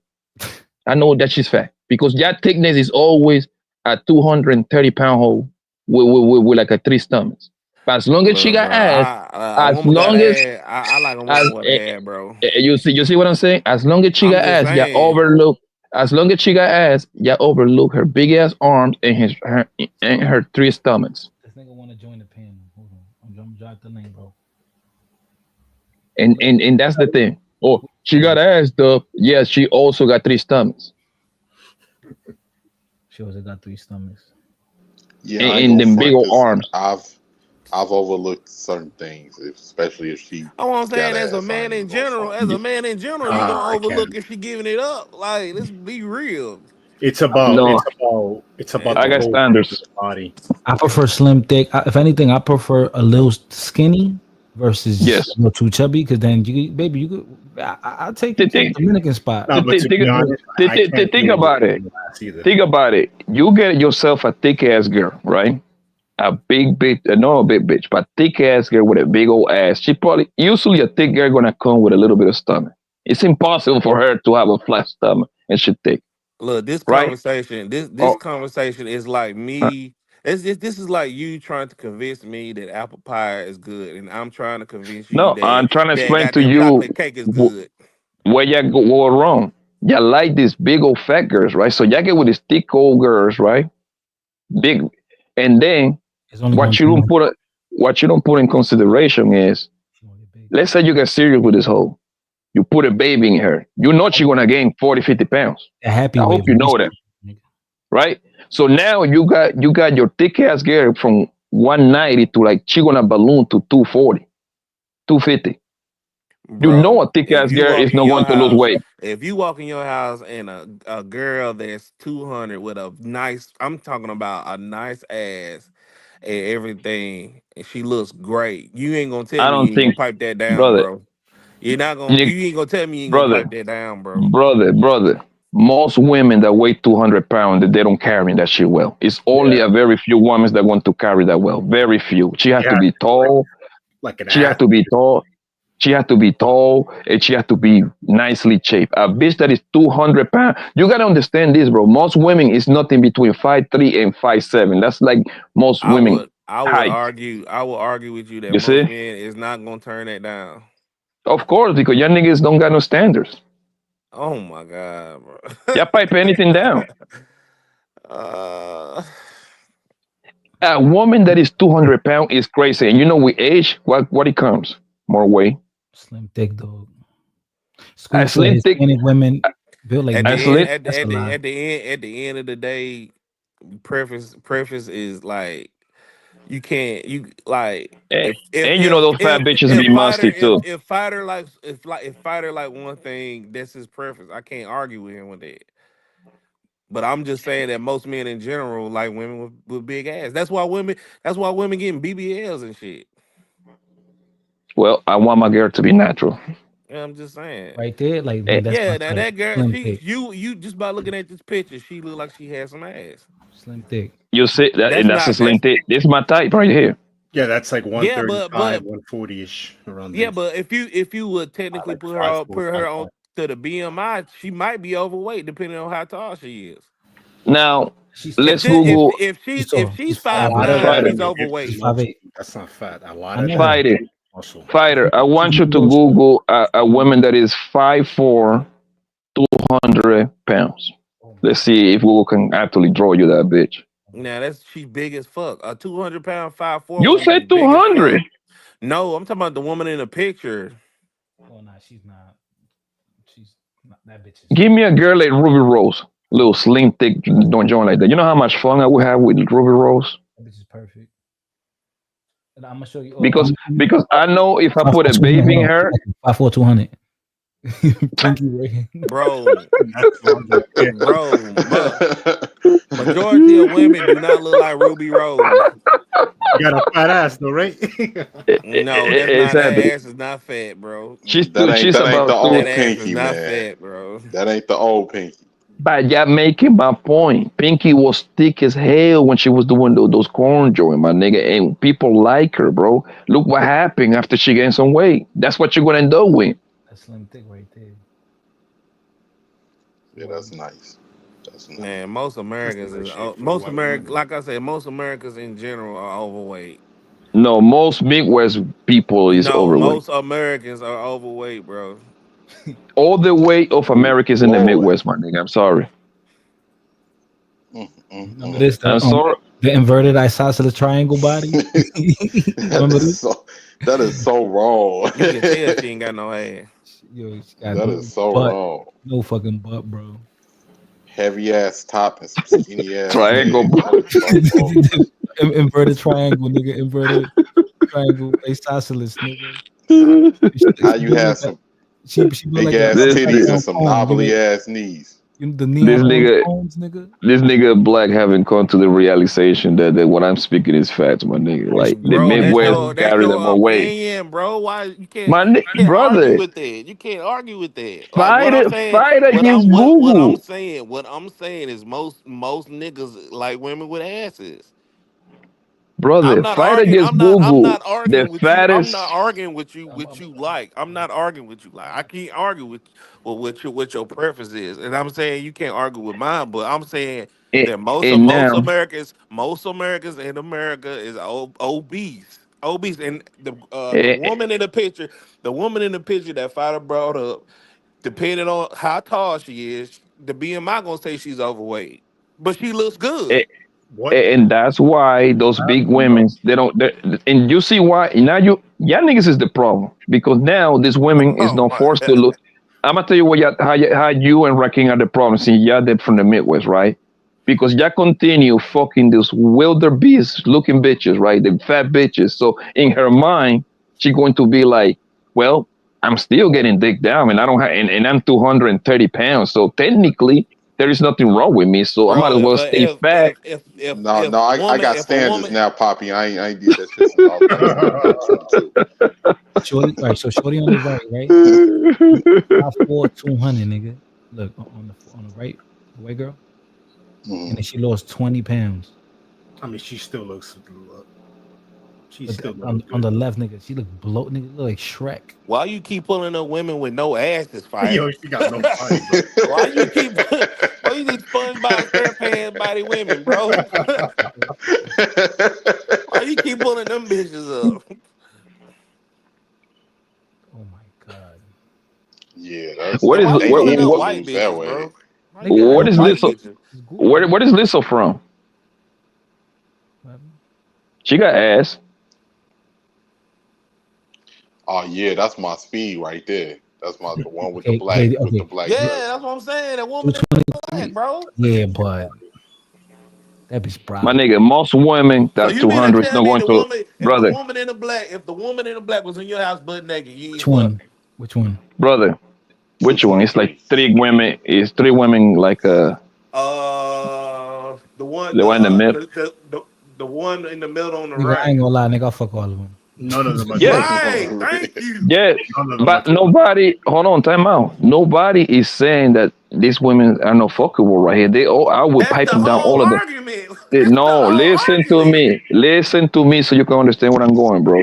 S: I know that she's fat because that thickness is always a 230-pound hole with like a three stomachs. But as long as she
A: Look,
S: got
A: bro,
S: ass,
A: a
S: as
A: woman got
S: long as
A: ass. I like a
S: as
A: woman with ass, bro.
S: you see what I'm saying? As long as she
A: I'm
S: got
A: just
S: ass, you
A: saying.
S: overlook. As long as she got ass, you overlook her big ass arms and her three stomachs.
B: This nigga want to join the panel. Hold on. I'm gonna drop the link, bro.
S: And that's the thing. Oh, she got ass though. Yes, she also got three stomachs.
B: She also got 3 stomachs.
R: Yeah, I ain't
S: And
R: gonna
S: them big
R: front
S: old
R: because
S: arms.
R: I've overlooked certain things, especially if she
A: I want
R: got
A: saying
R: ass. I ain't even gonna front.
A: you gonna
U: I can't.
A: overlook if she giving it up. Like, let's be real.
U: It's about
S: No,
U: the
S: I got
U: whole shape of
S: standards.
U: the body.
B: I prefer slim thick. If anything, I prefer a little skinny versus
S: Yes.
B: a little too chubby. Because then baby, you could. I'll take you to the
S: Think,
B: Dominican spot.
U: No, but to be honest, I can't
S: think
U: deal with
S: about it.
U: the ass either.
S: Think about it. You get yourself a thick ass girl, right? A big bitch, not a big bitch, but thick ass girl with a big old ass. She probably usually a thick girl gonna come with a little bit of stomach. It's impossible for her to have a flat stomach and she thick,
A: Look, this
S: right?
A: conversation, this
S: Oh
A: conversation is like me. This is like you trying to convince me that apple pie is good, and I'm trying to convince you
S: no,
A: that
S: I'm trying to
A: that
S: explain to
A: goddamn
S: you
A: chocolate cake is good.
S: where you go wrong. You like these big old fat girls, right? So you get with these thick old girls, right? Big, and then
B: It's only
S: what
B: one
S: you don't
B: thing.
S: what you don't put in consideration is, let's say you get serious with this hoe, you put a baby in her, you know she's gonna gain 40, 50 pounds.
B: A happy
S: I
B: weight.
S: hope you know that, right? So now you got your thick ass girl from 190 to like she gonna balloon to 240, 250. You know
A: Bro,
S: a thick
A: if
S: ass
A: you
S: girl
A: walk
S: is
A: in
S: not
A: your
S: going to lose
A: house,
S: weight.
A: if you walk in your house and a girl that's 200 with a nice, I'm talking about a nice ass and everything, and she looks great, you ain't gonna tell
S: I
A: me
S: don't
A: you ain't gonna
S: think,
A: pipe that down,
S: brother,
A: bro. You're not gonna,
S: you,
A: you ain't gonna tell me you ain't gonna
S: brother,
A: pipe that down, bro.
S: brother. Most women that weigh 200 pounds, they don't carry that shit well. It's only
U: Yeah,
S: a very few women that want to carry that well. Very few. She has
U: you
S: to
U: have
S: be
U: to be
S: tall.
U: like an
S: She has to
U: athlete.
S: be tall. She has to be tall and she has to be nicely shaped. A bitch that is 200 pounds, you gotta understand this, bro. Most women is nothing between 5'3" and 5'7". That's like most women height.
A: I would argue with you that
S: You
A: most
S: see?
A: men is not gonna turn that down.
S: Of course, because young niggas don't got no standards.
A: Oh my god, bro.
S: Y'all pipe anything down.
A: uh,
S: A woman that is 200 pounds is crazy. And you know, with age, what it comes? More weight.
B: Slim thick dog.
S: A
B: School said
S: slim thick,
B: Hispanic women built like
A: at the
S: a
B: me.
A: end,
S: slim,
A: at the,
B: That's a lie.
A: at the end of the day, preference is like you can't you like
S: and, and you know those fat bitches be musty too.
A: if fighter like one thing, that's his preference. I can't argue with him with that. But I'm just saying that most men in general like women with big ass. That's why women getting BBLs and shit.
S: Well, I want my girl to be natural.
A: Yeah, I'm just saying.
B: Right there, like
S: And
B: that's my
A: Yeah, now
B: type.
A: that girl,
B: Slim thick.
A: you just by looking at this picture, she look like she had some ass.
B: Slim thick.
S: you see that,
A: That's
S: and that's a
A: not
S: slim
A: that's
S: thick. This is my type right here.
U: Yeah, that's like
A: yeah,
U: 135, 140 ish around there.
A: but if you would technically
U: Like 5'4",
A: put her
U: 5'5".
A: on to the BMI, she might be overweight depending on how tall she is.
S: Now
B: She's
A: If
S: let's
A: this
S: Google
B: she's
A: if
B: tall.
A: she's
B: She's fat. A
A: five
B: lot of
U: But
B: that.
A: nine,
U: fat
S: fighter,
A: she's
U: in the hips
A: overweight.
U: and
B: She's 5'8".
U: muscle. That's not fat. A lot
B: I
U: of
B: know
U: that
B: her.
S: fighter,
U: muscle.
S: fighter. I want
B: She's
S: you
B: a
S: to
B: little short.
S: Google a woman that is 5'4", 200 pounds. Let's see if Google can actually draw you that bitch.
A: Now that's she's big as fuck. A 200 pound 5'4"
S: You
A: woman
S: said
A: is big as
S: 200.
A: fuck. No, I'm talking about the woman in the picture.
B: Oh no, she's not. She's That bitch is.
S: Give me a girl like Ruby Rose, little slim, thick, don't join like that. You know how much fun I would have with Ruby Rose?
B: That bitch is perfect. And I'm gonna show you.
S: Because I know if I put a
B: 5'4",
S: baby in
B: 200.
S: her,
B: 5'4", 200. Pinky ring.
A: Bro, majority of women do not look like Ruby Rose.
U: You got a fat ass though, right?
A: No, that's not. That
S: exactly.
A: ass is not fat, bro.
S: She's
J: that ain't
S: she's
J: that ain't the
S: about
A: That
J: old
A: ass is
J: pinky,
A: not
J: man.
A: fat, bro.
J: That ain't the old pinky.
S: But yeah, making my point. Pinky was thick as hell when she was doing those corn joint, my nigga, and people like her, bro. Look what happened after she gained some weight. That's what you're gonna end up with.
B: That's slim thick right there.
J: Yeah, that's nice. That's nice.
A: Man, most Americans is like I said, most Americans in general are overweight.
S: No, most Midwest people is
A: No,
S: overweight.
A: most Americans are overweight, bro.
S: All the weight of America is in the
J: Lord.
S: Midwest, my nigga. I'm sorry.
B: Remember this?
S: I'm sorry.
B: The inverted isosceles triangle body. Remember this?
J: That is so wrong.
A: You can tell she ain't got no ass.
B: Yo, she got
J: That
B: no
J: is so
B: butt.
J: wrong.
B: No fucking butt, bro.
J: Heavy ass top and some skinny ass
S: Triangle.
J: legs. That is so wrong.
B: Inverted triangle, nigga. Inverted triangle isosceles, nigga.
J: How you have some
B: She
J: big
B: like
J: ass
S: This
J: titties
S: nigga-
J: and some knobbly ass knees?
B: You know, the
S: This
B: neon
S: nigga,
B: cones, nigga.
S: this nigga black haven't come to the realization that what I'm speaking is facts, my nigga. Like the
A: Bro,
S: Midwest
A: that's
S: carry them
A: your
S: away.
A: opinion, bro. Why you
S: My
A: can't argue
S: brother,
A: with that? You can't argue with that. Like what
S: fight
A: I'm
S: it,
A: saying,
S: fight
A: what
S: against
A: I'm
S: Google,
A: what I'm saying is most niggas like women with asses. I'm
S: brother.
A: not
S: Fight
A: arguing.
S: against
A: I'm
S: Google.
A: not
S: The
A: arguing with you. I'm not
S: fattest,
A: arguing with you. Like. I'm not arguing with you. Like I can't argue with what your preference is, and I'm saying you can't argue with mine. But I'm saying
S: and,
A: that
S: and now
A: most Americans in America is obese. Obese, and the
S: eh,
A: woman in the picture, that Fighter brought up, depending on how tall she is, the BMI gonna say she's overweight, but she looks
S: eh,
A: good.
U: What?
S: and that's why those big women they don't. And you see why now y'all niggas is the problem because now this women is
A: Oh
S: not
A: my
S: forced to
A: god.
S: look. I'm gonna tell you what how you and Rakim are the problem. See, y'all did from the Midwest, right? Because y'all continue fucking these wildebeest looking bitches, right? The fat bitches. So in her mind, she going to be like, well, I'm still getting dick down, and I don't have, and I'm 230 pounds. So technically, there is nothing wrong with me. So I might
A: Bro,
S: as well stay fat.
A: if a
J: I
A: woman
J: got
A: if a
J: standards
A: woman
J: now, Poppy. I ain't did that shit since I was like 22.
B: Shorty, all right, so shorty on the right, right? 5'4", 200, nigga. Look on the right, the white girl, and then she lost 20 pounds.
U: I mean, she still looks. She's
B: But
U: still
B: on the left, nigga, she look bloated, nigga, look like Shrek.
A: why you keep pulling up women with no asses,
U: Yo,
A: fighter?
U: she got no body, bro.
A: Why you keep bro, you need SpongeBob SquarePants body women, bro? Why you keep pulling them bitches up?
B: Oh my god.
J: Yeah, that's
S: What
A: And
S: is
A: why you
J: they
A: pulling
J: easy
A: up
J: to
A: white
J: lose that
A: bitches,
J: way.
A: bro? Why you
B: Nigga,
S: what
A: pulling
S: is
A: white
S: Lizzo?
A: bitches?
S: What is Lizzo from? She got ass.
J: Oh yeah, that's my speed right there. That's the one with the
B: Okay,
J: black
B: okay.
A: Yeah,
J: dress
A: that's
J: on.
A: what I'm saying. That woman in black, bro.
B: Yeah, but that bitch
S: My
B: brolic.
S: nigga, most women
A: So
S: that's
A: you mean to
S: 200 is
A: tell
S: not
A: me
S: going to, brother,
A: if the woman in the black was in your house butt naked, you
B: Which
A: eat her?
B: one? Which one?
S: brother. Which one? It's like three women. It's three women like
A: The one
S: the one in the middle.
A: the one in the middle on the
B: Nigga, I ain't
A: right.
B: gonna lie, nigga, I'll fuck all of them.
U: None of them are
S: Yes,
A: Right. Thank you.
S: yes.
U: None of them are
S: But nobody, hold on, time out. Nobody is saying that these women are not fuckable right here. They all, I would
A: That's
S: pipe
A: the
S: them down,
A: whole
S: all of them.
A: argument. That's the
S: No,
A: whole argument.
S: listen to me, so you can understand where I'm going, bro.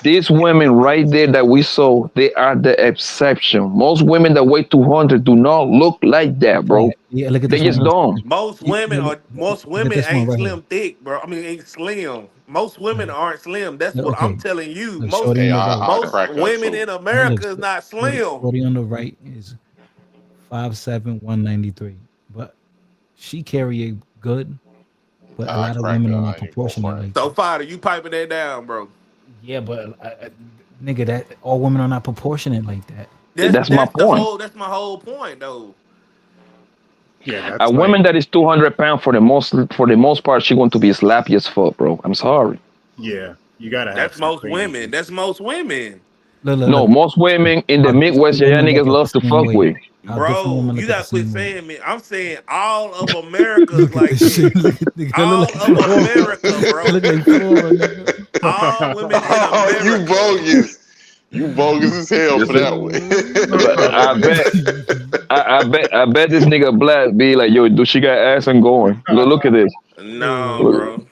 S: These women right there that we saw, they are the exception. Most women that weigh 200 do not look like that, bro.
B: Yeah, look at
S: They
B: this one.
S: just don't.
A: Most
B: Look at
A: women
B: this one
A: ain't
B: right here.
A: slim thick, bro. I mean, ain't slim. Most women aren't slim. That's what I'm
B: Okay,
A: telling you.
B: look, shorty on
J: Hey,
B: the right.
J: I
A: Most
J: crack that
A: women
J: too.
A: in
B: Now look,
A: America is not slim.
B: shorty on the right is 5'7", 193. But she carry a good, but a
J: I
B: lot of
J: crack
B: women
J: that.
B: are
J: I
B: not
J: ain't even gonna
B: proportionate
J: front.
B: like
A: So,
B: that.
A: Fighter, you piping that down, bro.
B: Yeah, but nigga, that all women are not proportionate like that.
S: That's my point.
A: That's my whole point though.
U: Yeah,
S: A
U: that's
S: woman
U: like
S: that is 200 pounds for the most part, she going to be slappy as fuck, bro. I'm sorry.
U: yeah, you gotta have
A: That's
U: some
A: most
U: crazy
A: women.
U: shit.
A: That's most women.
S: No,
B: Look.
S: most women in the Midwest, yeah,
B: Women
S: niggas
B: look at the
S: love to
B: same
S: fuck
B: way.
S: with.
B: How different
A: Bro,
B: women
A: you
B: look at the
A: gotta quit
B: same way.
A: saying me. I'm saying all of America's
B: Look at
A: like
B: this shit.
A: this.
B: Look at nigga. It
A: All
B: look like
A: of
B: Flora.
A: America,
B: It
A: bro.
B: look like Flora, nigga.
A: All women in
J: Oh, you
A: America.
J: bogus. You bogus as hell for
S: Yes, sir.
J: that one.
S: But I bet this nigga Black be like, yo, do she got ass and going? Look at this.
A: No, bro.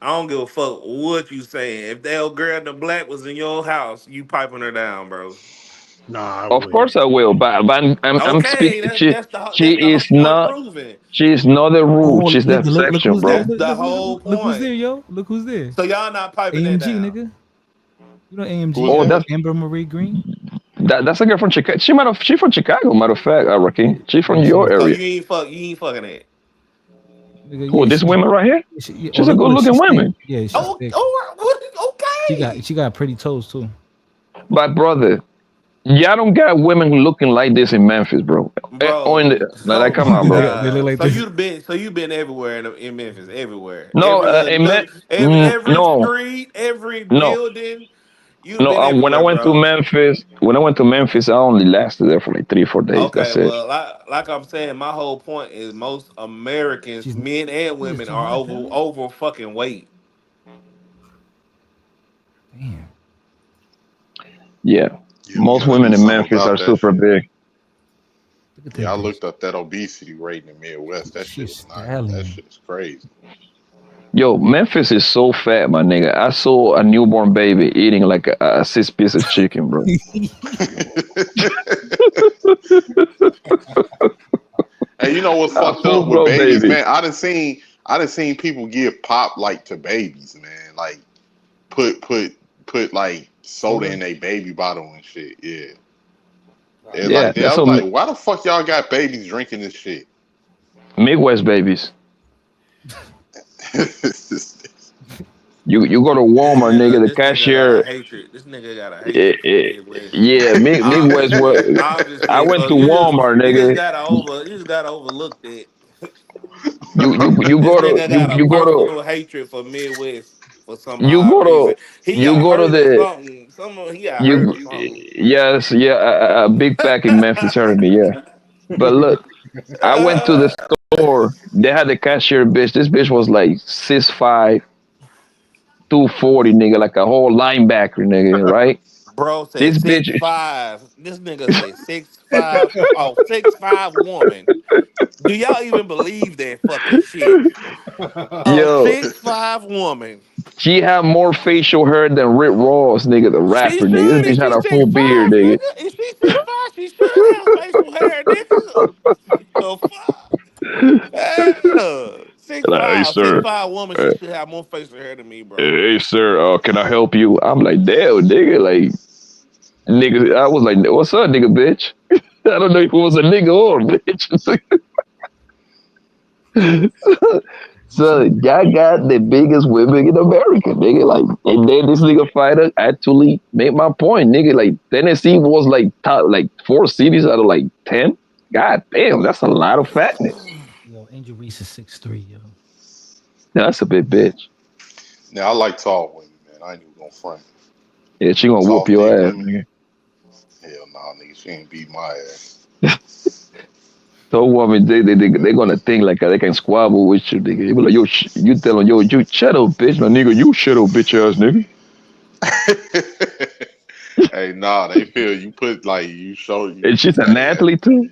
A: I don't give a fuck what you saying. If that old girl in the black was in your house, you piping her down, bro.
U: Nah, I
S: Of
U: wouldn't.
S: course I will, but I'm
A: Okay,
S: speaking.
A: that's the
S: She
A: whole
S: is
A: point
S: not.
A: proven.
S: She is not the rule.
B: Oh,
S: She's the
B: nigga, look
S: exception,
B: who's there.
S: bro.
A: That's the whole
B: Look who's
A: point.
B: there, yo. Look who's there.
A: So y'all not piping that
B: AMG,
A: down.
B: nigga. You know
J: Who was
B: AMG,
S: Oh,
J: that?
S: that's
B: Amber Marie Green.
S: that's a girl from Chicago. She from Chicago. Matter of fact, Rakim. She from
B: Yeah,
S: your
A: So
S: area.
A: you ain't fucking that.
B: nigga,
S: Who?
B: yeah,
S: This woman right here?
B: yeah,
S: She's a good
B: look,
S: looking
B: she's thick.
S: woman.
B: Yeah, she's
A: Oh,
B: thick.
A: okay.
B: She got pretty toes too.
S: But brother, y'all don't got women looking like this in Memphis, bro. Or in
A: Bro,
S: the, like, come on,
B: they
S: bro.
B: look like
A: so
B: this.
A: you've been everywhere in Memphis, everywhere,
S: No,
A: every little nook, every
S: no,
A: street, every
S: no,
A: building. You've
S: no.
A: been
S: When I
A: everywhere,
S: went to
A: bro.
S: Memphis, I only lasted there for like 3 or 4 days.
A: Okay,
S: That's it.
A: well, like I'm saying, my whole point is most Americans,
B: She's
A: men and women,
B: too
A: are
B: hot,
A: over fucking weight.
B: Damn.
S: Yeah,
R: Yeah, we
S: most
R: gotta do
S: women in
R: something
S: Memphis
R: about
S: are
R: that
S: super
R: shit.
S: big.
B: Look at
R: Yeah, I
B: that bitch.
R: looked up that obesity rate in the Midwest. That shit
B: She's
R: is not. That
B: stallion.
R: shit is crazy.
S: Yo, Memphis is so fat, my nigga. I saw a newborn baby eating like a 6 piece of chicken, bro.
R: Hey, you know what's
S: A
R: fucked
S: full
R: up with
S: grown
R: babies,
S: baby.
R: man? I done seen people give pop like to babies, man. Like put like soda in a baby bottle and shit. Yeah. It's
S: Yeah,
R: like that. I
S: that's
R: was
S: what
R: like, why the fuck y'all got babies drinking this shit?
S: Midwest babies. You go to Walmart, nigga. The
A: This nigga got a
S: cashier.
A: hatred. This nigga got a hatred for the Midwest.
S: Yeah, Midwest. What? I
A: Obviously,
S: went
A: so
S: to Walmart,
A: you just
S: nigga.
A: gotta overlook that.
S: You
A: This
S: go to
A: nigga got a
S: you go to
A: personal hatred for Midwest for some
S: you
A: odd
S: go
A: reason.
S: to
A: He
S: you
A: got
S: go to
A: hurt or
S: the
A: something. He got hurt
S: you
A: or something.
S: yes, yeah, a big pack in Memphis hurt me, yeah. But look, I went to the store. They had the cashier bitch. This bitch was like 6'5", 240, nigga, like a whole linebacker, nigga, right?
A: Bro said
S: This bitch,
A: 6'5". This nigga said 6'5". Oh, 6'5" woman. Do y'all even believe that fucking shit? A
S: yo,
A: 6'5" woman.
S: she had more facial hair than Rick Ross, nigga, the
A: She
S: rapper, nigga.
A: should
S: This
A: if
S: bitch had
A: she's
S: a
A: six
S: full beard,
A: five,
S: nigga.
A: nigga. If she's 6'5", she should have facial hair, nigga. The fuck? Yeah. Six
S: Like, hey,
A: five, six
S: sir.
A: five woman, she
S: Uh,
A: should have more facial hair than me, bro.
S: hey, sir. Can I help you? I'm like, damn, nigga. Like, nigga, I was like, what's up, nigga, bitch? I don't know if it was a nigga or a bitch. So y'all got the biggest women in America, nigga. Like, and then this nigga fighter actually made my point, nigga. Like, Tennessee was like top, like 4 cities out of like 10. God damn, that's a lot of fatness.
B: Yo, Angel Reese is 6'3", yo.
S: That's a big bitch.
R: Now I like tall women, man. I ain't even gonna front.
S: Yeah, she gonna
R: Tall,
S: whoop your
R: thick
S: ass,
R: women.
S: nigga.
R: Hell nah, nigga, she ain't beat my ass.
S: So women, they gonna think like they can squabble with you, nigga. They be like, yo, you tell them, yo, you shut up, bitch, my nigga, you shut up, bitch ass nigga.
R: Hey, nah, they feel you put like you show you.
S: And she's an athlete too.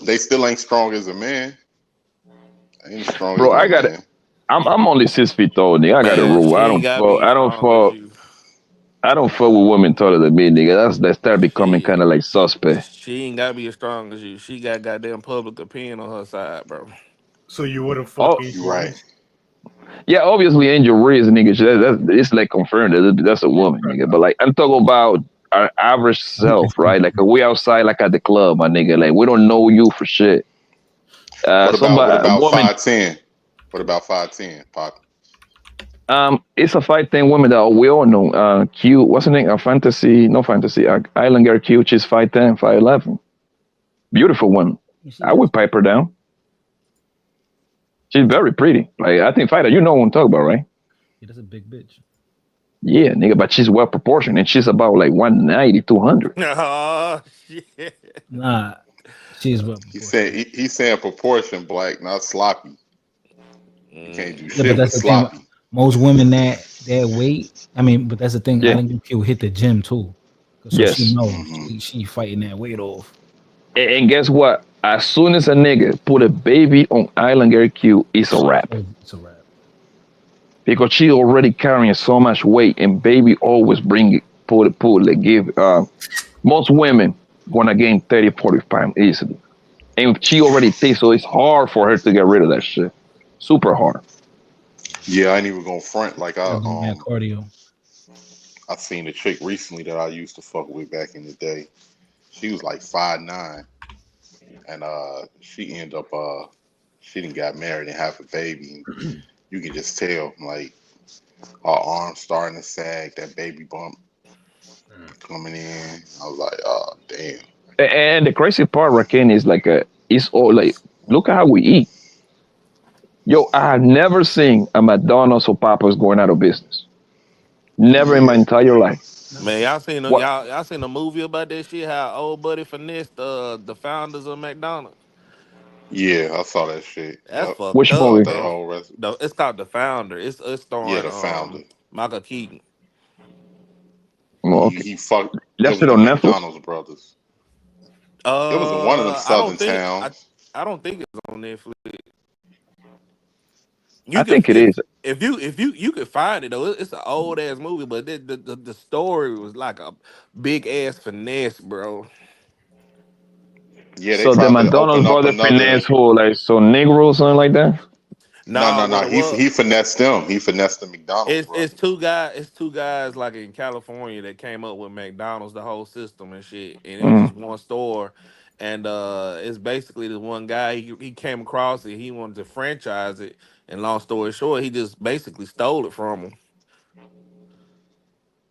R: They still ain't strong as a man. Ain't as strong as
S: Bro,
R: no
S: I got it.
R: man.
S: I'm only 6 feet tall, nigga. I got a
A: Man,
S: rule.
A: she ain't gotta be strong as you.
S: I don't fuck with women taller than me, nigga. That start becoming kind of like suspect.
A: She ain't gotta be as strong as you. She got goddamn public opinion on her side, bro.
U: So you wouldn't fuck
S: Oh,
U: Angel
R: You right.
U: Reese?
S: yeah, obviously Angel Reese, nigga. It's like confirmed that's a woman, nigga. But like I'm talking about our average self, right? Like we outside, like at the club, my nigga. Like we don't know you for shit.
R: What
S: Somebody, a
R: about
S: woman.
R: 5'10"? What about 5'10", Pop?
S: It's a 5'10" woman that we all know. Q, what's her name? Island Girl Q. She's 5'10", 5'11". Beautiful woman. I would pipe her down. She's very pretty. Like I think Fighter, you know what I'm talking about, right?
B: Yeah, that's a big bitch.
S: Yeah, nigga, but she's well proportioned and she's about like 190, 200.
A: Oh shit.
B: Nah, she's well.
R: He's saying proportion, black, not sloppy. You can't do
B: Yeah, but
R: shit with
B: that's the thing.
R: sloppy.
B: Most women that weight. I mean, but that's the thing. I
S: Yeah.
B: think she'll hit the gym too, so she
S: Yes.
B: knows she fighting that weight off.
S: And guess what? As soon as a nigga put a baby on Island Girl Q, it's a wrap.
B: It's a wrap.
S: Because she already carrying so much weight, and baby always bring it, pull it, give. Most women wanna gain 30, 40 pounds easily, and she already takes, so it's hard for her to get rid of that shit. Super hard.
R: Yeah, I ain't even gonna front. Like
B: Cardio.
R: I seen a chick recently that I used to fuck with back in the day. She was like 5'9", and she ended up she didn't got married and have a baby. And you can just tell like her arms starting to sag, that baby bump coming in. I was like, oh damn.
S: And the crazy part, Rakim, is like it's all like, look at how we eat. Yo, I have never seen a McDonald's or Papa's going out of business. Never in my entire life.
A: Man, y'all seen
S: What?
A: y'all seen a movie about that shit? How old buddy finessed the founders of McDonald's.
R: Yeah, I saw that shit.
A: That's
R: Yep.
A: fucked
S: Which
A: up,
S: movie?
R: They
A: bro.
R: whole rest.
A: No, it's called The Founder. It's
R: Yeah,
A: starring
R: the founder.
A: Michael Keaton.
S: Well, okay.
R: He fucked. It
S: That's
R: was
S: it
R: the
S: on Netflix.
R: McDonald's brothers. It was in one of them
A: I don't
R: southern
A: think
R: towns.
A: I don't think it's on Netflix.
S: I
A: You could
S: think it is.
A: if you could find it though. It's an old ass movie, but the story was like a big ass finesse, bro.
R: Yeah, they
S: So the
R: tried to open
S: McDonald's
R: up
S: brother
R: another.
S: finance who like so Negro or something like that.
A: No,
R: No.
A: what it was,
R: He finessed them. He finessed the McDonald's
A: it's
R: brothers.
A: two guys like in California that came up with McDonald's, the whole system and shit, and it was
S: Mm.
A: just one store, and it's basically the one guy he came across it, he wanted to franchise it, and long story short, he just basically stole it from him.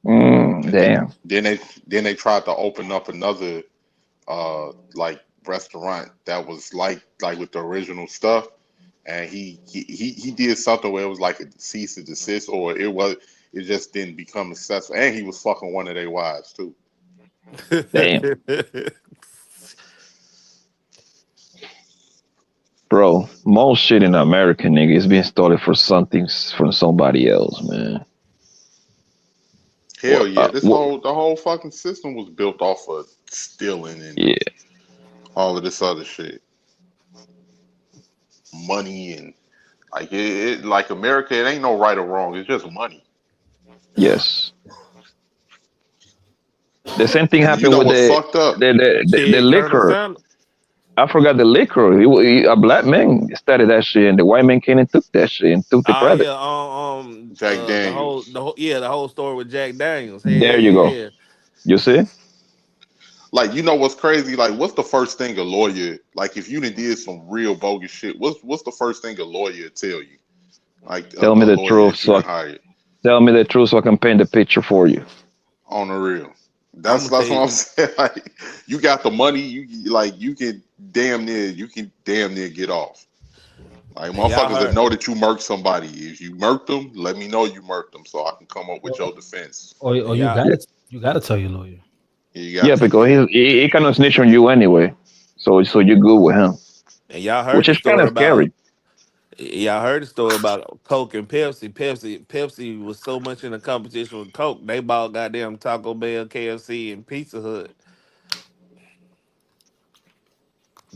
R: And
S: Damn.
R: then they tried to open up another like restaurant that was like with the original stuff, and he did something where it was like a cease and desist, or it just didn't become successful, and he was fucking one of their wives too.
S: Damn. Bro, most shit in America, nigga, is being stolen for something from somebody else, man.
R: Hell yeah, the
S: What?
R: whole fucking system was built off of stealing and
S: Yeah.
R: all of this other shit, money and like like America, it ain't no right or wrong. It's just money.
S: Yes. The same thing
R: And you
S: happened
R: know
S: with
R: what's fucked up?
S: the
A: Shit, Colonel
S: liquor.
A: Sanders.
S: I forgot the liquor. A black man started that shit, and the white man came and took that shit and took the
A: Oh
S: credit.
A: yeah,
R: Jack Daniels.
A: the whole story with Jack Daniels. Hell
S: There you go.
A: yeah.
S: You see?
R: Like, you know what's crazy? Like, what's the first thing a lawyer, like, if you did some real bogus shit, what's the first thing a lawyer tell you? Like,
S: Tell
R: a
S: me the
R: lawyer
S: truth,
R: that you done hired
S: tell me the truth, so I can paint the picture for you.
R: on the real.
A: I'm
R: That's
A: gonna tell
R: what
A: you.
R: I'm saying. Like, you got the money, you can damn near get off. Like,
A: And y'all
R: motherfuckers that
A: heard.
R: know that you murked somebody. If you murked them, let me know you murked them so I can come up with your defense.
B: Or
A: And
B: you
A: y'all
B: gotta tell your lawyer.
R: You
S: Yeah,
R: got to.
S: because he kind of snitch on you anyway. So you're good with him,
A: and y'all heard
S: which
A: the
S: is kind
A: story
S: of
A: about
S: scary.
A: y'all heard the story about Coke and Pepsi. Pepsi was so much in the competition with Coke, they bought goddamn Taco Bell, KFC, and Pizza Hut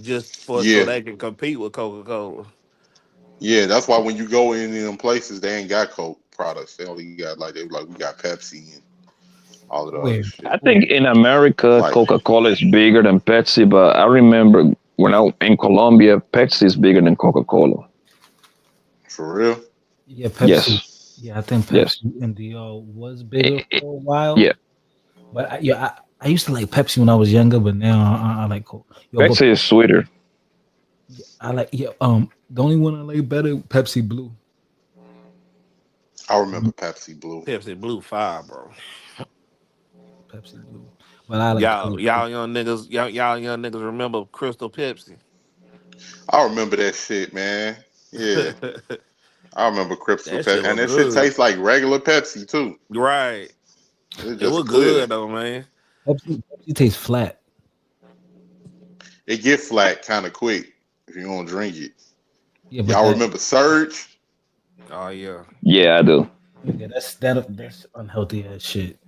A: just for so
R: Yeah.
A: they can compete with Coca Cola.
R: Yeah, that's why when you go in them places, they ain't got Coke products. They only got we got Pepsi and all of the other
B: Where?
R: shit.
S: I think in America,
R: Like,
S: Coca-Cola is bigger than Pepsi, but I remember when I was in Colombia, Pepsi is bigger than Coca-Cola.
R: for real?
B: Yeah, Pepsi.
S: Yes,
B: Yeah, I think
S: yes,
B: Pepsi in the was bigger for a while.
S: yeah.
B: But I used to like Pepsi when I was younger, but now I like Coke. Yo, but
S: Pepsi is sweeter.
B: I like the only one I like better Pepsi Blue.
R: I remember Pepsi Blue.
A: Pepsi Blue fire, bro.
B: Pepsi Blue. But I like
A: Y'all
B: Coke.
A: young niggas, y'all young niggas remember Crystal Pepsi?
R: I remember that shit, man. Yeah. I remember Crystal
A: That shit
R: Pepsi. And
A: was
R: that shit
A: good.
R: tastes like regular Pepsi too.
A: Right.
R: It's
A: It
R: just
A: was
R: clear.
A: good though, man.
B: Pepsi tastes flat.
R: It get flat kind of quick if you don't drink it.
B: Yeah, but
R: Y'all
B: that
R: remember Surge?
A: Oh yeah.
S: Yeah, I do.
B: nigga, that's unhealthy ass shit.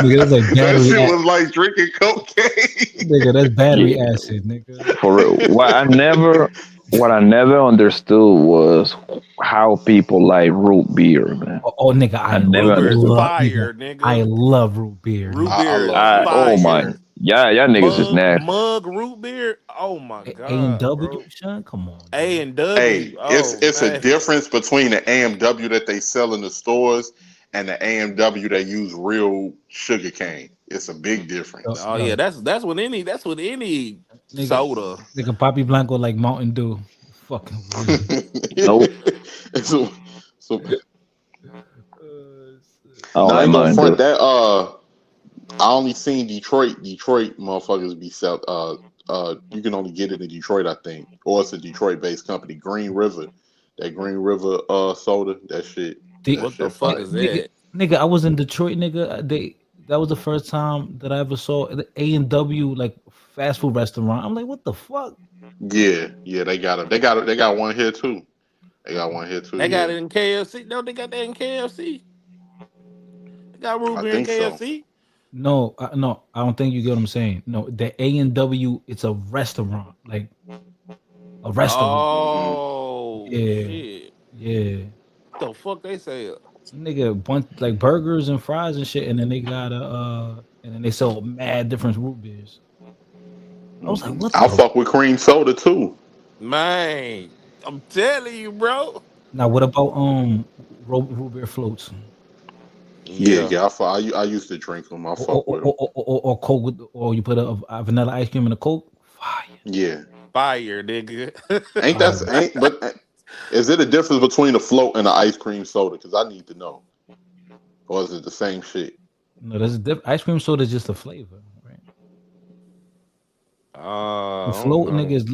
B: Nigga, that's like
R: That
B: battery
R: shit
B: acid.
R: was like drinking cocaine.
B: Nigga, that's battery
S: Yeah,
B: acid, nigga.
S: for real. What I never understood was how people like root beer, man.
B: Oh, nigga,
S: I never
A: Root beer is
S: understood.
A: fire,
B: I
A: nigga.
B: love root beer,
A: Root
B: nigga.
R: I
A: beer is
R: love root beer
S: Oh my,
R: too.
A: fire.
S: y'all niggas is nasty.
A: Mug root beer. Oh my
B: A and
A: god,
B: W,
A: bro.
B: son, come on,
A: A
B: dog.
A: and W.
R: Hey,
A: Oh
R: it's a
A: man.
R: difference between the AMW that they sell in the stores and the AMW that use real sugar cane. It's a big difference.
A: Oh yeah,
B: Yo,
A: that's what any
B: nigga,
A: soda.
B: nigga, Poppy Blanco like Mountain Dew. Fucking weird.
S: Nope,
R: so, so
S: I don't
R: now I
S: like
R: ain't gonna
S: mine,
R: front
S: dude.
R: that. I only seen Detroit motherfuckers be sell. You can only get it in Detroit, I think, or it's a Detroit-based company. Green River, that Green River soda, that shit, that
A: What the
R: shit
A: fuck
R: fire.
A: is that?
B: Nigga, I was in Detroit, nigga. That was the first time that I ever saw the A&W like fast food restaurant. I'm like, what the fuck?
R: Yeah, yeah, they got one here too. They got one here too.
A: They got
R: Yeah,
A: it in KFC. No, they got that in KFC. They got root
R: I
A: beer in
R: think so.
A: KFC.
B: No, no, I don't think you get what I'm saying. No, the A&W, it's a restaurant, like a restaurant.
R: Hmm.
A: Oh
B: Yeah,
A: shit.
B: yeah.
A: The fuck they say?
B: Nigga, bunch like burgers and fries and shit, and then they got and then they sell mad different root beers. I was like, what
R: I'll
B: the?
R: fuck with cream soda too.
A: Man, I'm telling you, bro.
B: Now, what about root beer floats
R: Yeah,
A: Yeah.
R: yeah. I used to drink them. I
B: or
R: fuck with them.
B: or Coke or you put a vanilla ice cream in a Coke? Fire,
R: Yeah,
A: Fire, nigga.
B: fire.
R: is it a difference between a float and an ice cream soda? Because I need to know, or is it the same shit?
B: No, there's a ice cream soda is just a flavor, right? The
A: I don't
B: float, nigga,
A: know.
B: is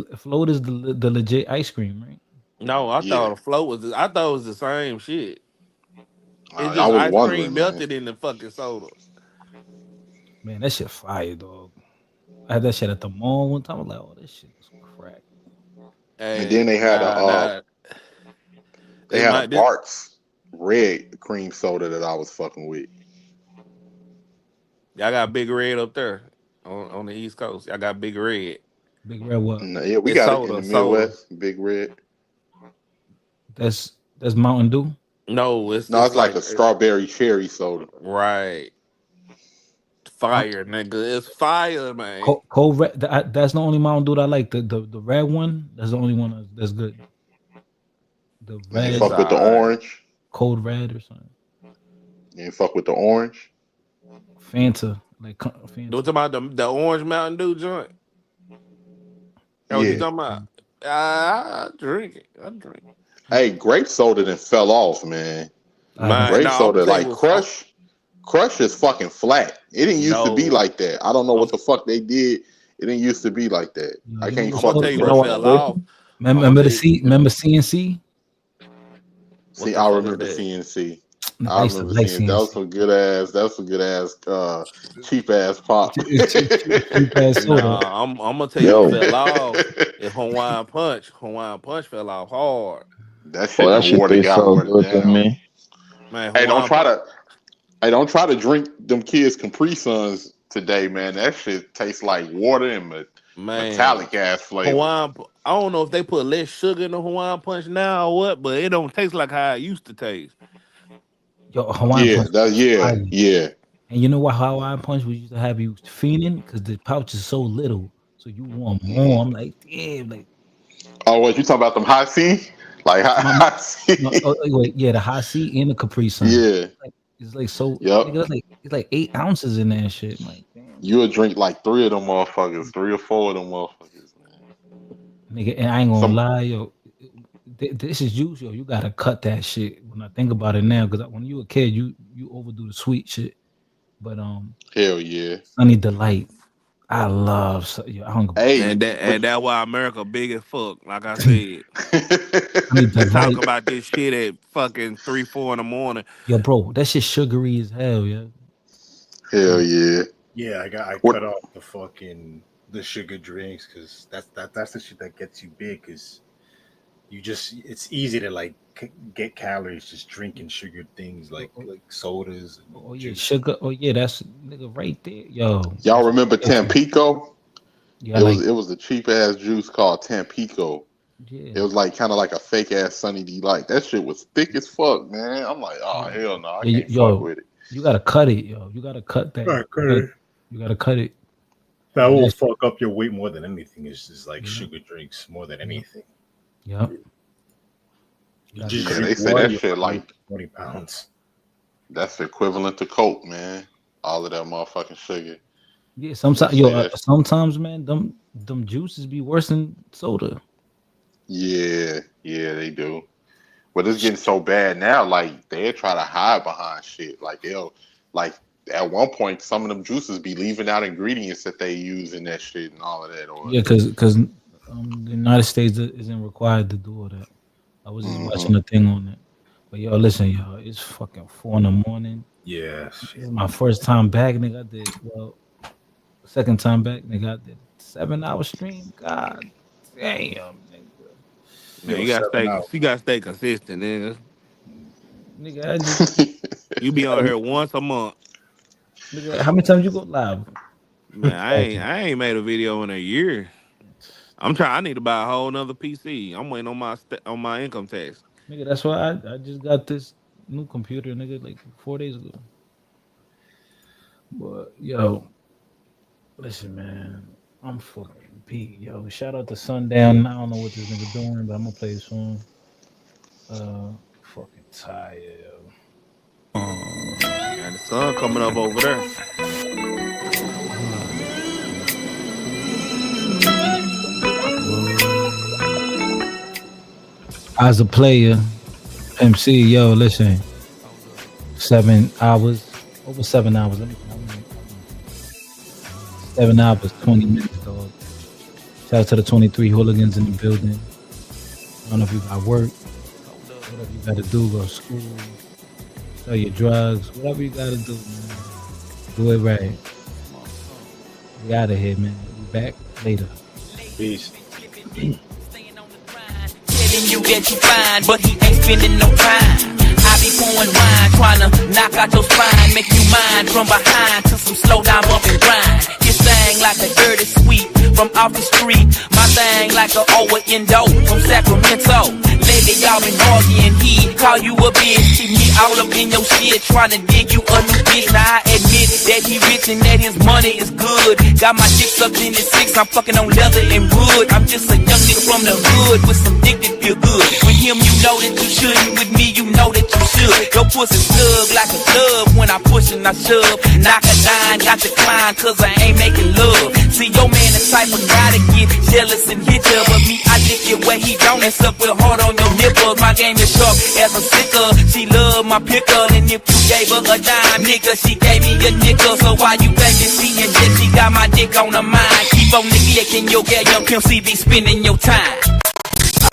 B: the legit ice cream, right?
A: No, I
R: Yeah,
A: thought a float was. I thought it was the same shit. It's
R: I
A: just
R: was
A: ice cream
R: wondering, man.
A: melted in the fucking soda.
B: Man, that shit fire, dog. I had that shit at the mall one time. I was like, oh, this shit is crack.
R: And then
A: Hey, nah.
R: they
A: This
R: had a
A: might this
R: Bart's red cream soda that I was fucking with.
A: y'all got Big Red up there on the East Coast. Y'all got Big Red.
B: Big Red what?
R: Yeah, we
A: It's
R: got it in the
A: soda.
R: Midwest. Big Red.
B: That's Mountain Dew.
A: No,
R: No,
A: it's
R: it's like
A: like
R: a strawberry cherry soda.
A: right.
B: Uh,
A: Fire, nigga. It's fire, man.
B: Cold red. That's the only Mountain Dew that I like. The red one. That's the only one that's good. The
R: You ain't
A: It's
B: red,
R: fuck with the
A: alright.
R: orange.
B: cold red or something.
R: You ain't fuck with the orange.
B: Fanta, like
A: Don't
B: Fanta.
A: talk about the orange Mountain Dew joint. That what you
R: Yeah.
A: talking about? I drink it. I drink it.
R: Hey, grape soda then fell off, man.
B: I never.
A: Man,
R: Grape
A: no, I'm gonna
R: soda,
A: tell you
R: like
A: what.
R: Crush is fucking flat. It didn't used to be
A: No,
R: like that. I don't know
A: I'm,
R: what the fuck they did. It didn't used to be like that. I
B: You know
R: can't
B: what
A: I'm gonna
R: fuck
B: soda?
A: tell
R: with
A: you
B: You know
A: what
R: Crush
B: what?
R: no
A: fell
R: more.
A: off. I'm gonna
B: Remember
A: tell
B: the
A: you
B: Remember CNC?
A: what
R: See,
A: the
R: I
A: fuck is
R: remember
A: that.
R: CNC.
B: Nigga, I
R: I
B: used to
R: remember
B: like
R: seeing that was
B: CNC.
R: some good ass. Cheap ass pop.
B: It's cheap ass soda.
A: Nah, I'm gonna tell you what
S: Yo,
A: fell off. Is Hawaiian Punch. Hawaiian Punch fell off hard.
R: That
S: oh,
R: shit
S: that
R: done
S: shit
R: watered
S: tastes
R: got
S: so
R: watered
S: good to
R: down.
S: me.
A: Man,
R: Hey,
A: Hawaiian Punch.
R: don't try to drink them kids Capri Suns today, man. That shit tastes like water and
A: Man,
R: metallic ass flavor.
A: I don't know if they put less sugar in the Hawaiian Punch now or what, but it don't taste like how it used to taste.
B: Yo, Hawaiian
R: Yeah,
B: Punch was fire.
R: yeah.
B: And you know why Hawaiian Punch we used to have you fiending? Because the pouch is so little, so you want
R: Hmm.
B: more. I'm like, damn, like
R: Oh, what you talking about them high C? Like
B: my
R: high
B: no,
R: C?
B: wait, yeah, the high C and the Capri Sun.
R: Yeah.
B: It's like so,
R: Yep.
B: nigga. That's like it's like 8 ounces in that shit. I'm like, damn,
R: You would drink like three of them motherfuckers, three or four of them motherfuckers, man.
B: nigga. And I ain't gonna
R: Some
B: lie, yo. This is juice, yo. You gotta cut that shit. When I think about it now, because when you a kid, you overdo the sweet shit. But
R: hell yeah,
B: Sunny Delight. I love. Yo, I don't give a
A: And that's why America big as fuck. Like I said,
B: Sunny
A: we talk
B: Delight.
A: about this shit at fucking 3, 4 in the morning.
B: Yo, bro, that shit sugary as hell, yo.
J: Hell yeah.
U: Yeah, I cut off the sugar drinks because that's the shit that gets you big. Because it's easy to like get calories just drinking sugar things like sodas. And
B: Yeah, sugar. Oh yeah, that's nigga right there, yo.
J: Y'all remember Tampico?
B: Yeah,
J: it was a cheap ass juice called Tampico.
B: Yeah.
J: It was like kind of like a fake ass Sunny Delight. That shit was thick as fuck, man. I'm like, oh hell no, I can't fuck with it.
B: You gotta cut it, yo. You gotta cut that. You gotta cut it.
U: That will fuck up your weight more than anything. It's just like sugar drinks more than anything.
B: Yeah.
J: They say that shit like
U: 20 pounds.
J: That's equivalent to Coke, man. All of that motherfucking sugar.
B: Yeah, sometimes, man, them juices be worse than soda.
J: Yeah, they do. But it's getting so bad now, like they try to hide behind shit. Like they'll like at one point some of them juices be leaving out ingredients that they use in that shit and all of that.
B: Yeah, because the United States isn't required to do all that. I was just watching a thing on it. But yo, listen, yo, it's fucking 4 in the morning.
U: Yeah.
B: This is my first time back, nigga. I did second time back, nigga. I did 7-hour stream. God damn, nigga.
A: Man, you gotta stay consistent, nigga.
B: Nigga, I just
A: You be on here once a month.
B: Nigga, how many times you go live?
A: Man, I ain't made a video in a year. I need to buy a whole nother PC. I'm waiting on my income tax.
B: Nigga, that's why I just got this new computer, nigga, like 4 days ago. But yo, listen, man, I'm fucking beat, yo. Shout out to Sundown. I don't know what this nigga doing, but I'm gonna play a song. Fucking tired, yo.
A: And the sun coming up over there.
B: As a player, MC, yo, listen. 7 hours, over 7 hours. 7 hours, 20 minutes, dog. Shout out to the 23 hooligans in the building. I don't know if you got work, whatever you got to do, go to school, sell your drugs, whatever you got to do, man. Do it right. We out of here, man. We back later.
U: Peace.
D: You that you fine, but he ain't spending no time. I be pouring wine, trying to knock out your spine, make you mine from behind to some slow down bump and grind. His thing like a dirty sweet from off the street, my thing like a over-endo from Sacramento. Lately y'all been arguing, he call you a bitch, keep me all up in your shit, trying to dig you a new bitch. Now I admit that he rich and that his money is good. Got my dick sucked in the 6, I'm fucking on leather and wood. I'm just a young nigga from the hood with some dick that feel good. With him you know that you shouldn't, with me you know that you should. Your pussy snug like a glove when I push and I shove. Knock a 9, got to climb cause I ain't making love. See your man the type of guy to get jealous and hit ya, but me I lick it where he don't. That's up with hard on your nipples. My game is sharp as a sicker. She love my pickle, and if you gave her a dime, nigga, she gave me a nickel. So why you thinking she and shit? She got my dick on her mind. Keep on neglecting your girl, young pimp, she be spending your time.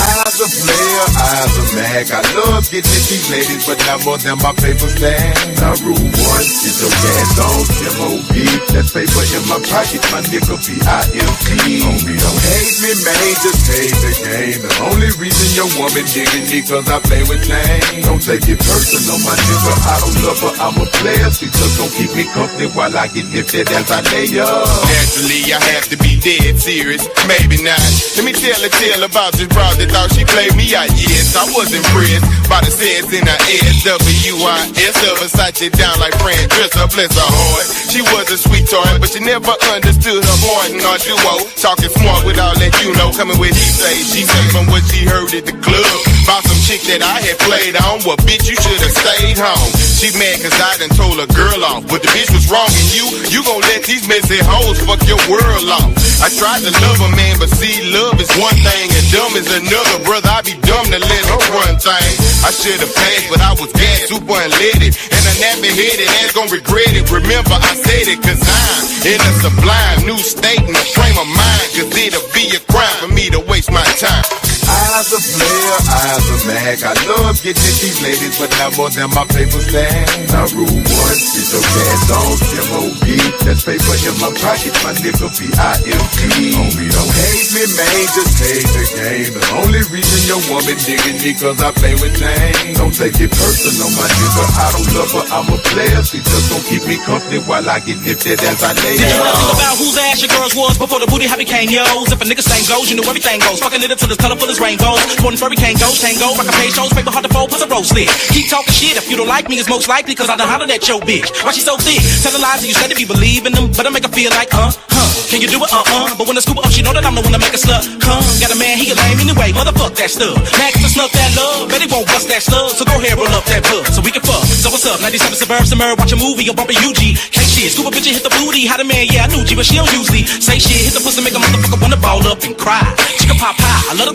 I: As a player, as a mag, I love getting at these ladies, but not more than my paper stand. Now rule 1, get your gas on, M.O.B. That paper in my pocket, my nigga P.I.M.P. Homie, don't hate me, man, just hate the game. The only reason your woman digging me cause I play with Lane. Don't take it personal, my nigga, I don't love her, I'm a player. She just gon' keep me company while I get lifted as I lay up.
G: Naturally, I have to be dead serious, maybe not. Let me tell a tale about this broad that thought she played me out. Yes, I was impressed by the sense in her S-W-I-S of Versace down like Fran Dresser, bless her heart. She was a sweet toy, but she never understood her point in our duo. Talking smart with all that you know, coming with he say, she say from what she heard at the club. About some chick that I had played on, well bitch you should've stayed home. She mad cause I done told her girl off, but the bitch was wrong and you gon' let these messy hoes fuck your world off.
I: I tried to love a man, but see, love is one thing and dumb is another. Brother, I be dumb to let her run thing. I should have passed, but I was gas, super unleaded. And a nappy-headed ass gon' regret it. Remember, I said it, cause I'm in a sublime new state and a frame of mind. Cause it'll be a crime for me to waste my time.
K: Eyes a player, eyes a mag. I love getting at these ladies, but not more than my paper stand. Now rule one, get your cash on, M.O.B. That's paper in my pocket, my nigga P.I.M.P. Homie, don't hate me, man, just hate the game. The only reason your woman digging me cause I play with Jane. Don't take it personal, my nigga, I don't love her, I'm a player. She just gon' keep me company while I get lifted as I lay
L: Did you
K: down.
L: think about whose ass your girls was before the booty hobby became yours? If a nigga stain goes, you know everything goes. Fucking it until it's colorful as rainbows. Sporting furry can't go, tango, rock a page shows, paper hard to fold, plus a roast lit. Keep talking shit, if you don't like me, it's most likely cause I done hollered at your bitch. Why she so thick? Telling lies and you said to be believing them, but I make her feel like, can you do it? But when I scoop up, she know that I'm the one to make a slut. Got a man, he a lame anyway, motherfuck that stuff. Max to snuff that love, bet he won't bust that stuff. So go ahead, roll up that blood, so we can fuck. So what's up, 97 Suburb, Summer, watch a movie, or bump a UG. K-shit, scoop a bitch and hit the booty. How the man, yeah, I knew G, but she don't usually say shit. Hit the pussy, make a motherfucker wanna ball up and cry. She can pop high, I love